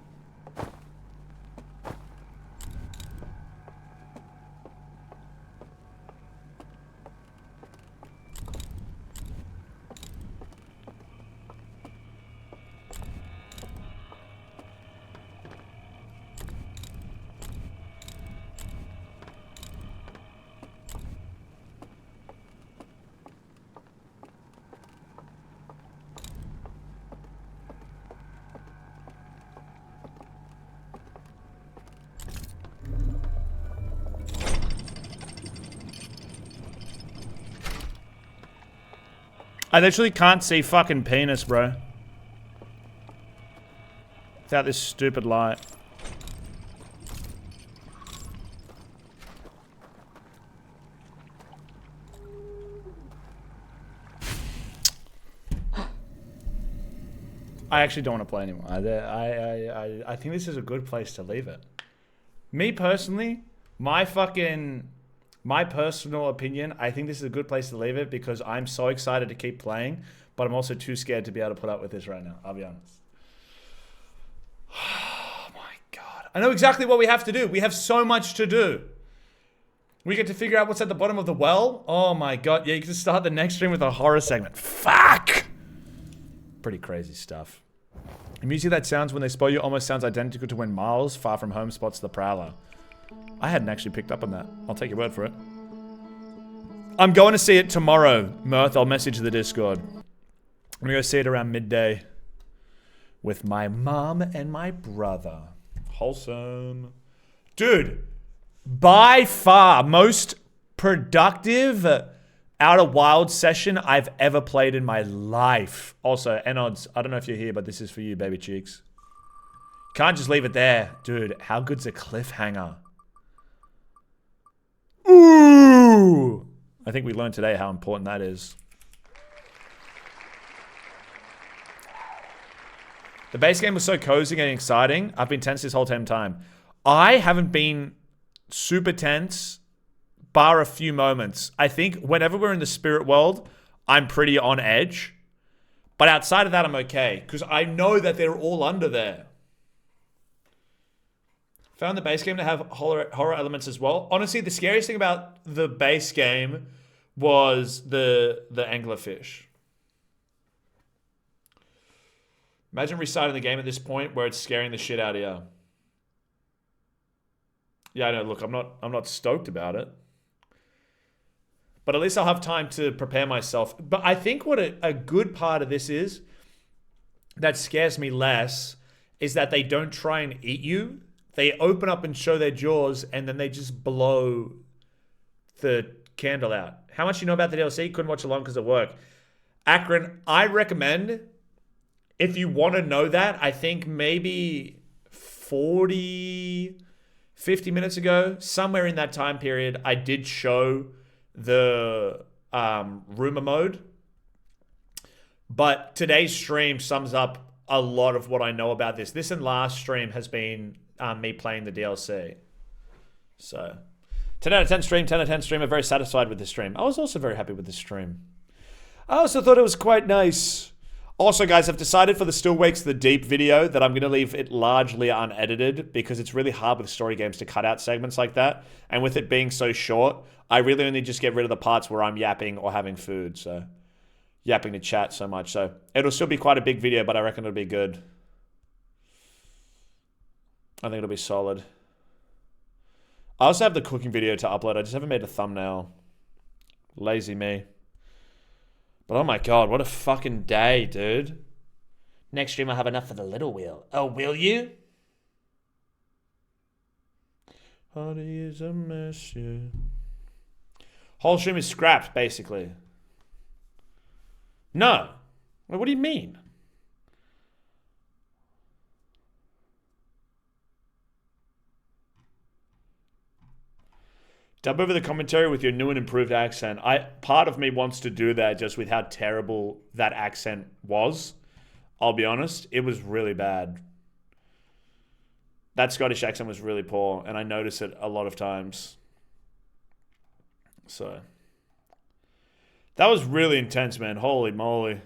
I literally can't see fucking penis, bro. Without this stupid light. I actually don't want to play anymore. I think this is a good place to leave it. Me personally, my personal opinion, I think this is a good place to leave it because I'm so excited to keep playing, but I'm also too scared to be able to put up with this right now. I'll be honest. Oh my God. I know exactly what we have to do. We have so much to do. We get to figure out what's at the bottom of the well. Oh my God. Yeah, you can start the next stream with a horror segment. Fuck! Pretty crazy stuff. The music that sounds when they spoil you almost sounds identical to when Miles, Far From Home, spots the Prowler. I hadn't actually picked up on that. I'll take your word for it. I'm going to see it tomorrow, Mirth. I'll message the Discord. I'm going to go see it around midday with my mom and my brother. Wholesome. Dude, by far most productive Outer Wilds session I've ever played in my life. Also, Enods, I don't know if you're here, but this is for you, baby cheeks. Can't just leave it there. Dude, how good's a cliffhanger? Ooh! I think we learned today how important that is. The base game was so cozy and exciting. I've been tense this whole damn time. I haven't been super tense, bar a few moments. I think whenever we're in the spirit world, I'm pretty on edge. But outside of that, I'm okay. Because I know that they're all under there. Found the base game to have horror elements as well. Honestly, the scariest thing about the base game was the anglerfish. Imagine restarting the game at this point where it's scaring the shit out of you. Yeah, I know. Look, I'm not stoked about it. But at least I'll have time to prepare myself. But I think what a good part of this is that scares me less is that they don't try and eat you. They open up and show their jaws, and then they just blow the candle out. How much you know about the DLC? Couldn't watch along because of work. Akron, I recommend, if you want to know that, I think maybe 40, 50 minutes ago, somewhere in that time period, I did show the rumor mode. But today's stream sums up a lot of what I know about this. This and last stream has been me playing the DLC. So, 10 out of 10 stream, 10 out of 10 stream. I'm very satisfied with this stream. I was also very happy with this stream. I also thought it was quite nice. Also, guys, I've decided for the Still Wakes the Deep video that I'm going to leave it largely unedited because it's really hard with story games to cut out segments like that. And with it being so short, I really only just get rid of the parts where I'm yapping or having food. So, yapping to chat so much. So, it'll still be quite a big video, but I reckon it'll be good. I think it'll be solid. I also have the cooking video to upload. I just haven't made a thumbnail. Lazy me. But oh my God, what a fucking day, dude. Next stream I'll have enough for the little wheel. Oh, will you? Honey is a mess, yeah. Whole stream is scrapped, basically. No. Wait, what do you mean? Dub over the commentary with your new and improved accent. Part of me wants to do that just with how terrible that accent was. I'll be honest. It was really bad. That Scottish accent was really poor, and I notice it a lot of times. So. That was really intense, man. Holy moly.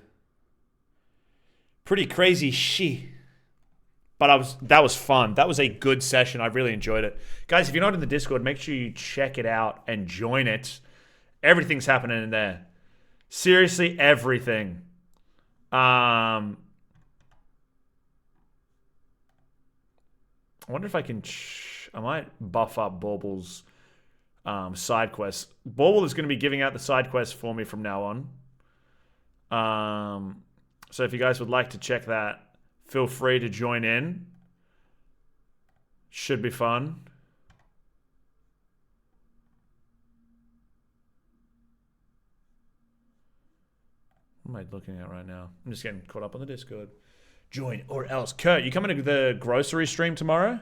Pretty crazy shit. But that was fun. That was a good session. I really enjoyed it. Guys, if you're not in the Discord, make sure you check it out and join it. Everything's happening in there. Seriously, everything. I wonder if I can... I might buff up Bauble's side quests. Bauble is going to be giving out the side quests for me from now on. So if you guys would like to check that, feel free to join in. Should be fun. What am I looking at right now? I'm just getting caught up on the Discord. Join or else. Kurt, you coming to the grocery stream tomorrow?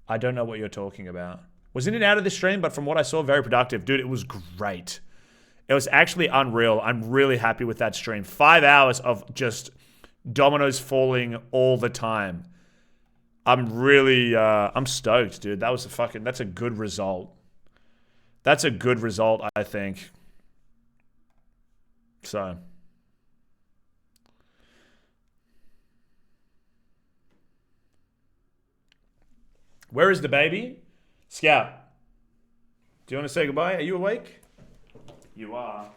I don't know what you're talking about. Was in and out of the stream, but from what I saw, very productive. Dude, it was great. It was actually unreal. I'm really happy with that stream. 5 hours of just dominoes falling all the time. I'm really, I'm stoked, dude. That's a good result. That's a good result, I think. So. Where is the baby? Scout. Do you want to say goodbye? Are you awake? You are.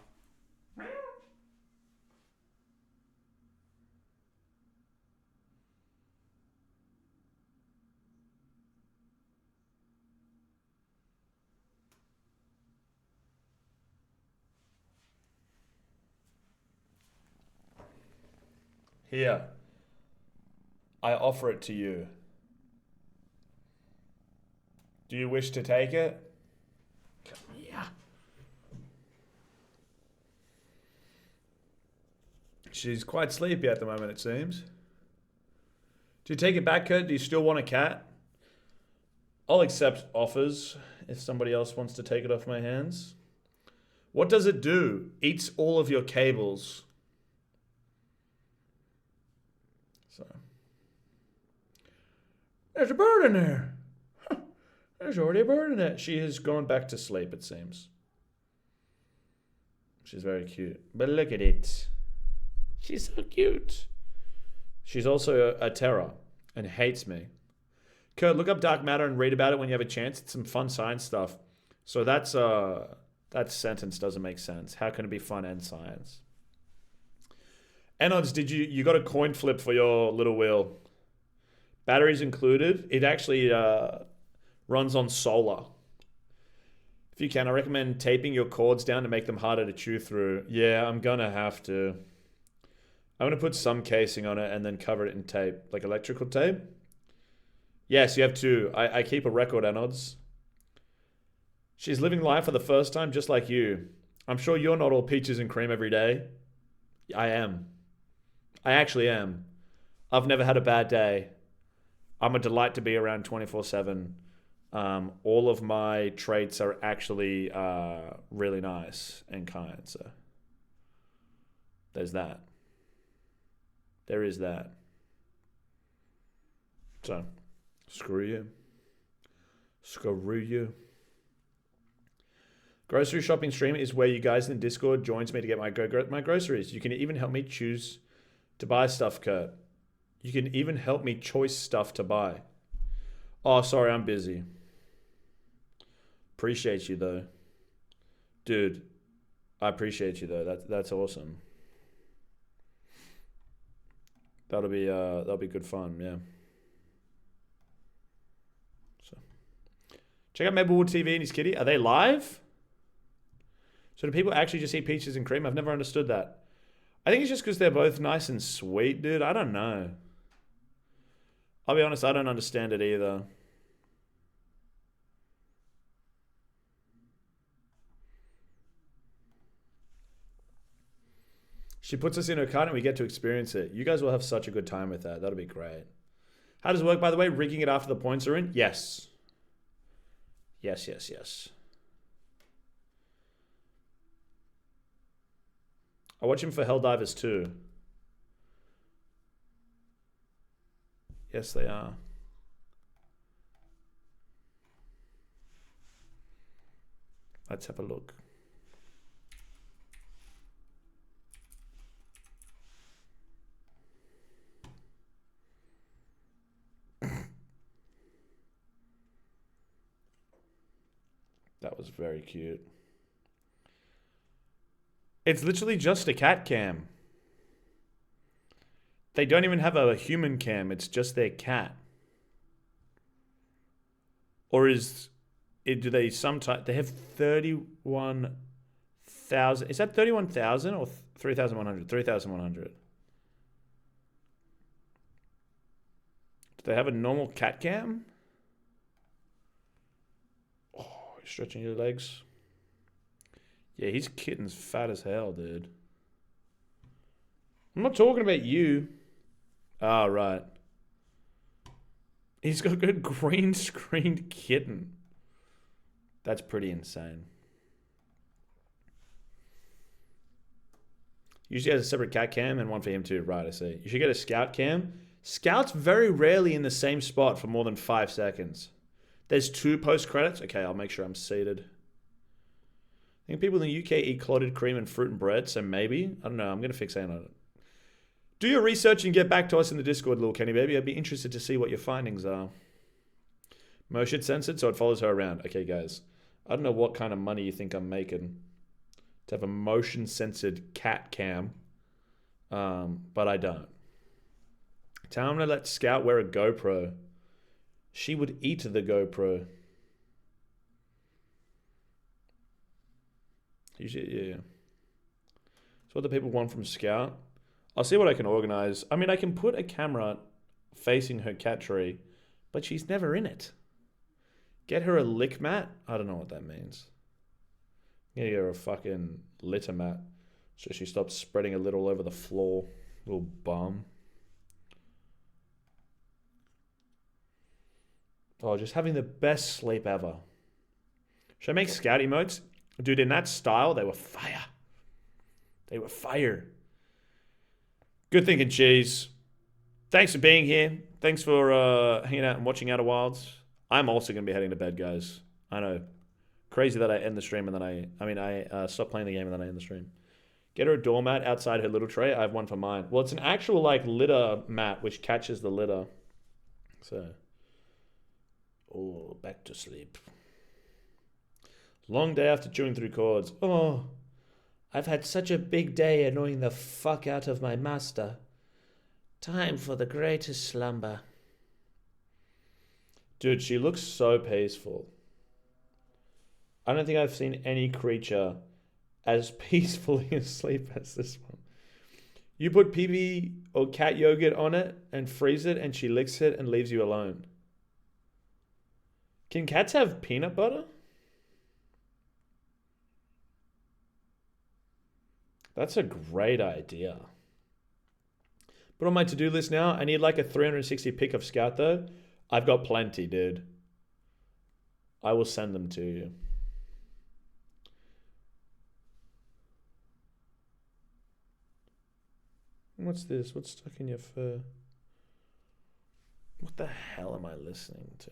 Here. I offer it to you. Do you wish to take it? Come here. She's quite sleepy at the moment, it seems. Do you take it back, Kurt? Do you still want a cat? I'll accept offers if somebody else wants to take it off my hands. What does it do? Eats all of your cables. So. There's a bird in there. There's already a bird in it. She has gone back to sleep, it seems. She's very cute. But look at it. She's so cute. She's also a terror and hates me. Kurt, look up dark matter and read about it when you have a chance. It's some fun science stuff. So that sentence doesn't make sense. How can it be fun and science? Enods, you got a coin flip for your little wheel? Batteries included. It actually runs on solar. If you can, I recommend taping your cords down to make them harder to chew through. Yeah, I'm gonna have to. I'm gonna put some casing on it and then cover it in tape, like electrical tape. Yes, you have to. I keep a record, Enods. She's living life for the first time just like you. I'm sure you're not all peaches and cream every day. I am. I actually am. I've never had a bad day. I'm a delight to be around 24/7. All of my traits are actually really nice and kind. So there's that. There is that. So screw you. Screw you. Grocery shopping stream is where you guys in the Discord joins me to get my groceries. You can even help me choose to buy stuff, Kurt. You can even help me choice stuff to buy. Oh, sorry, I'm busy. Appreciate you though. Dude, I appreciate you though. That's awesome. That'll be good fun, yeah. So check out Maplewood TV and his kitty. Are they live? So do people actually just eat peaches and cream? I've never understood that. I think it's just because they're both nice and sweet, dude. I don't know. I'll be honest, I don't understand it either. She puts us in her cart and we get to experience it. You guys will have such a good time with that. That'll be great. How does it work, by the way? Rigging it after the points are in? Yes. Yes, yes, yes. I watch him for Helldivers too. Yes, they are. Let's have a look. That was very cute. It's literally just a cat cam. They don't even have a human cam. It's just their cat. Or is it? Do they sometimes? They have 31,000. Is that 31,000 or 3,100? 3,100. Do they have a normal cat cam? Oh, you're stretching your legs. Yeah, his kitten's fat as hell, dude. I'm not talking about you. Ah, right. He's got a green screened kitten. That's pretty insane. Usually has a separate cat cam and one for him too. Right, I see. You should get a scout cam. Scout's very rarely in the same spot for more than 5 seconds. There's 2 post credits. Okay, I'll make sure I'm seated. I think people in the UK eat clotted cream and fruit and bread, so maybe. I don't know. I'm going to fixate on it. Do your research and get back to us in the Discord, little Kenny baby. I'd be interested to see what your findings are. Motion censored, so it follows her around. Okay, guys. I don't know what kind of money you think I'm making to have a motion censored cat cam, but I don't. Tell him to let Scout wear a GoPro. She would eat the GoPro. Usually, yeah. So what do people want from Scout? I'll see what I can organize. I mean, I can put a camera facing her cat tree, but she's never in it. Get her a lick mat? I don't know what that means. Get her a fucking litter mat so she stops spreading a little over the floor. Little bum. Oh, just having the best sleep ever. Should I make Scout emotes? Dude, in that style, they were fire. They were fire. Good thinking, Cheese. Thanks for being here. Thanks for hanging out and watching Outer Wilds. I'm also going to be heading to bed, guys. I know. Crazy that I end the stream and then I stop playing the game and then I end the stream. Get her a doormat outside her little tray. I have one for mine. Well, it's an actual like litter mat which catches the litter. So, oh, back to sleep. Long day after chewing through cords. Oh, I've had such a big day annoying the fuck out of my master. Time for the greatest slumber. Dude, she looks so peaceful. I don't think I've seen any creature as peacefully asleep as this one. You put pee or cat yogurt on it and freeze it and she licks it and leaves you alone. Can cats have peanut butter? That's a great idea. Put on my to-do list now. I need like a 360 pic of Scout though. I've got plenty, dude. I will send them to you. What's this? What's stuck in your fur? What the hell am I listening to?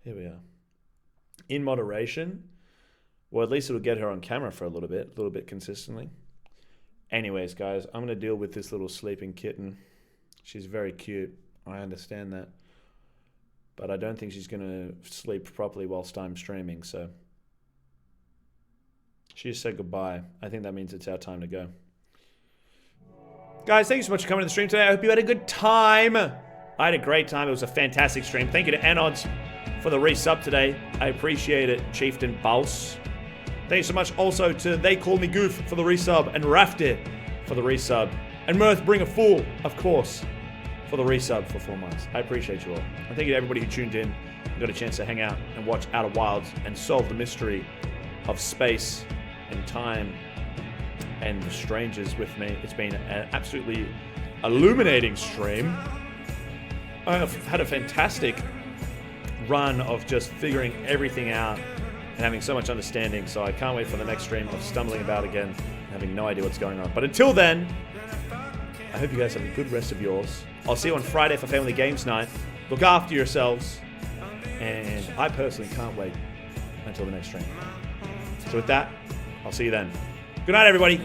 Here we are. In moderation. Well, at least it'll get her on camera for a little bit consistently. Anyways, guys, I'm going to deal with this little sleeping kitten. She's very cute. I understand that. But I don't think she's going to sleep properly whilst I'm streaming, so. She just said goodbye. I think that means it's our time to go. Guys, thank you so much for coming to the stream today. I hope you had a good time. I had a great time. It was a fantastic stream. Thank you to Anods for the resub today. I appreciate it, Chieftain Bouse. Thank you so much also to They Call Me Goof for the resub and Rafter for the resub. And Mirth Bring a Fool, of course, for the resub for 4 months. I appreciate you all. And thank you to everybody who tuned in and got a chance to hang out and watch Outer Wilds and solve the mystery of space and time and the strangers with me. It's been an absolutely illuminating stream. I've had a fantastic run of just figuring everything out and having so much understanding, so I can't wait for the next stream of stumbling about again and having no idea what's going on. But until then, I hope you guys have a good rest of yours. I'll see you on Friday for Family Games Night. Look after yourselves, and I personally can't wait until the next stream. So with that, I'll see you then. Good night, everybody.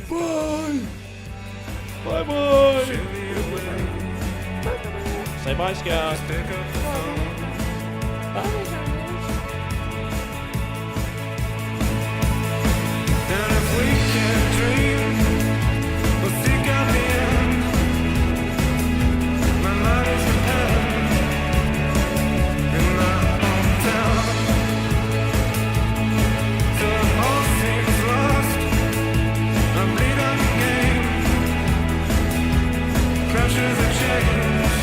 Bye. Bye-bye. Say bye, Scout. And if we can't dream, we'll seek out the end. My mind is in heaven, in my hometown. So if all seems lost, I'm leading the game. Pressures are changed.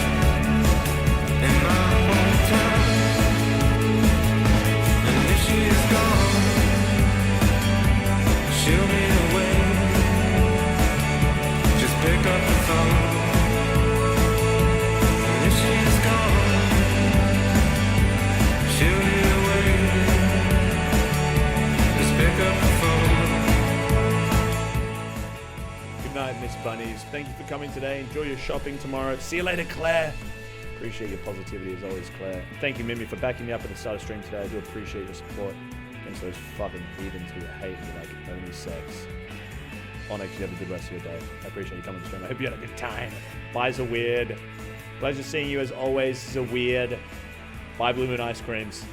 Show me the way. Just pick up the phone. And if she's gone, show me the way. Just pick up the phone. Good night, Miss Bunnies. Thank you for coming today. Enjoy your shopping tomorrow. See you later, Claire. Appreciate your positivity as always, Claire. And thank you, Mimi, for backing me up at the start of stream today. I do appreciate your support. Thanks to those fucking heathens who hate me like only sex. Onyx, you have a good rest of your day. I appreciate you coming to stream. I hope you had a good time. Buys are weird. Pleasure seeing you as always. This is a weird. Buy Blue Moon ice creams.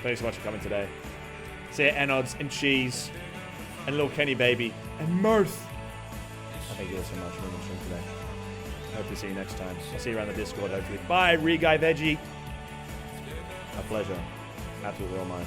Thanks so much for coming today. See ya, Anods and Cheese and Little Kenny Baby and Mirth. Thank you all so much for being on stream today. Hope to see you next time. I'll see you around the Discord, hopefully. Bye, Re-Guy Veggie. A pleasure. Absolutely all mine.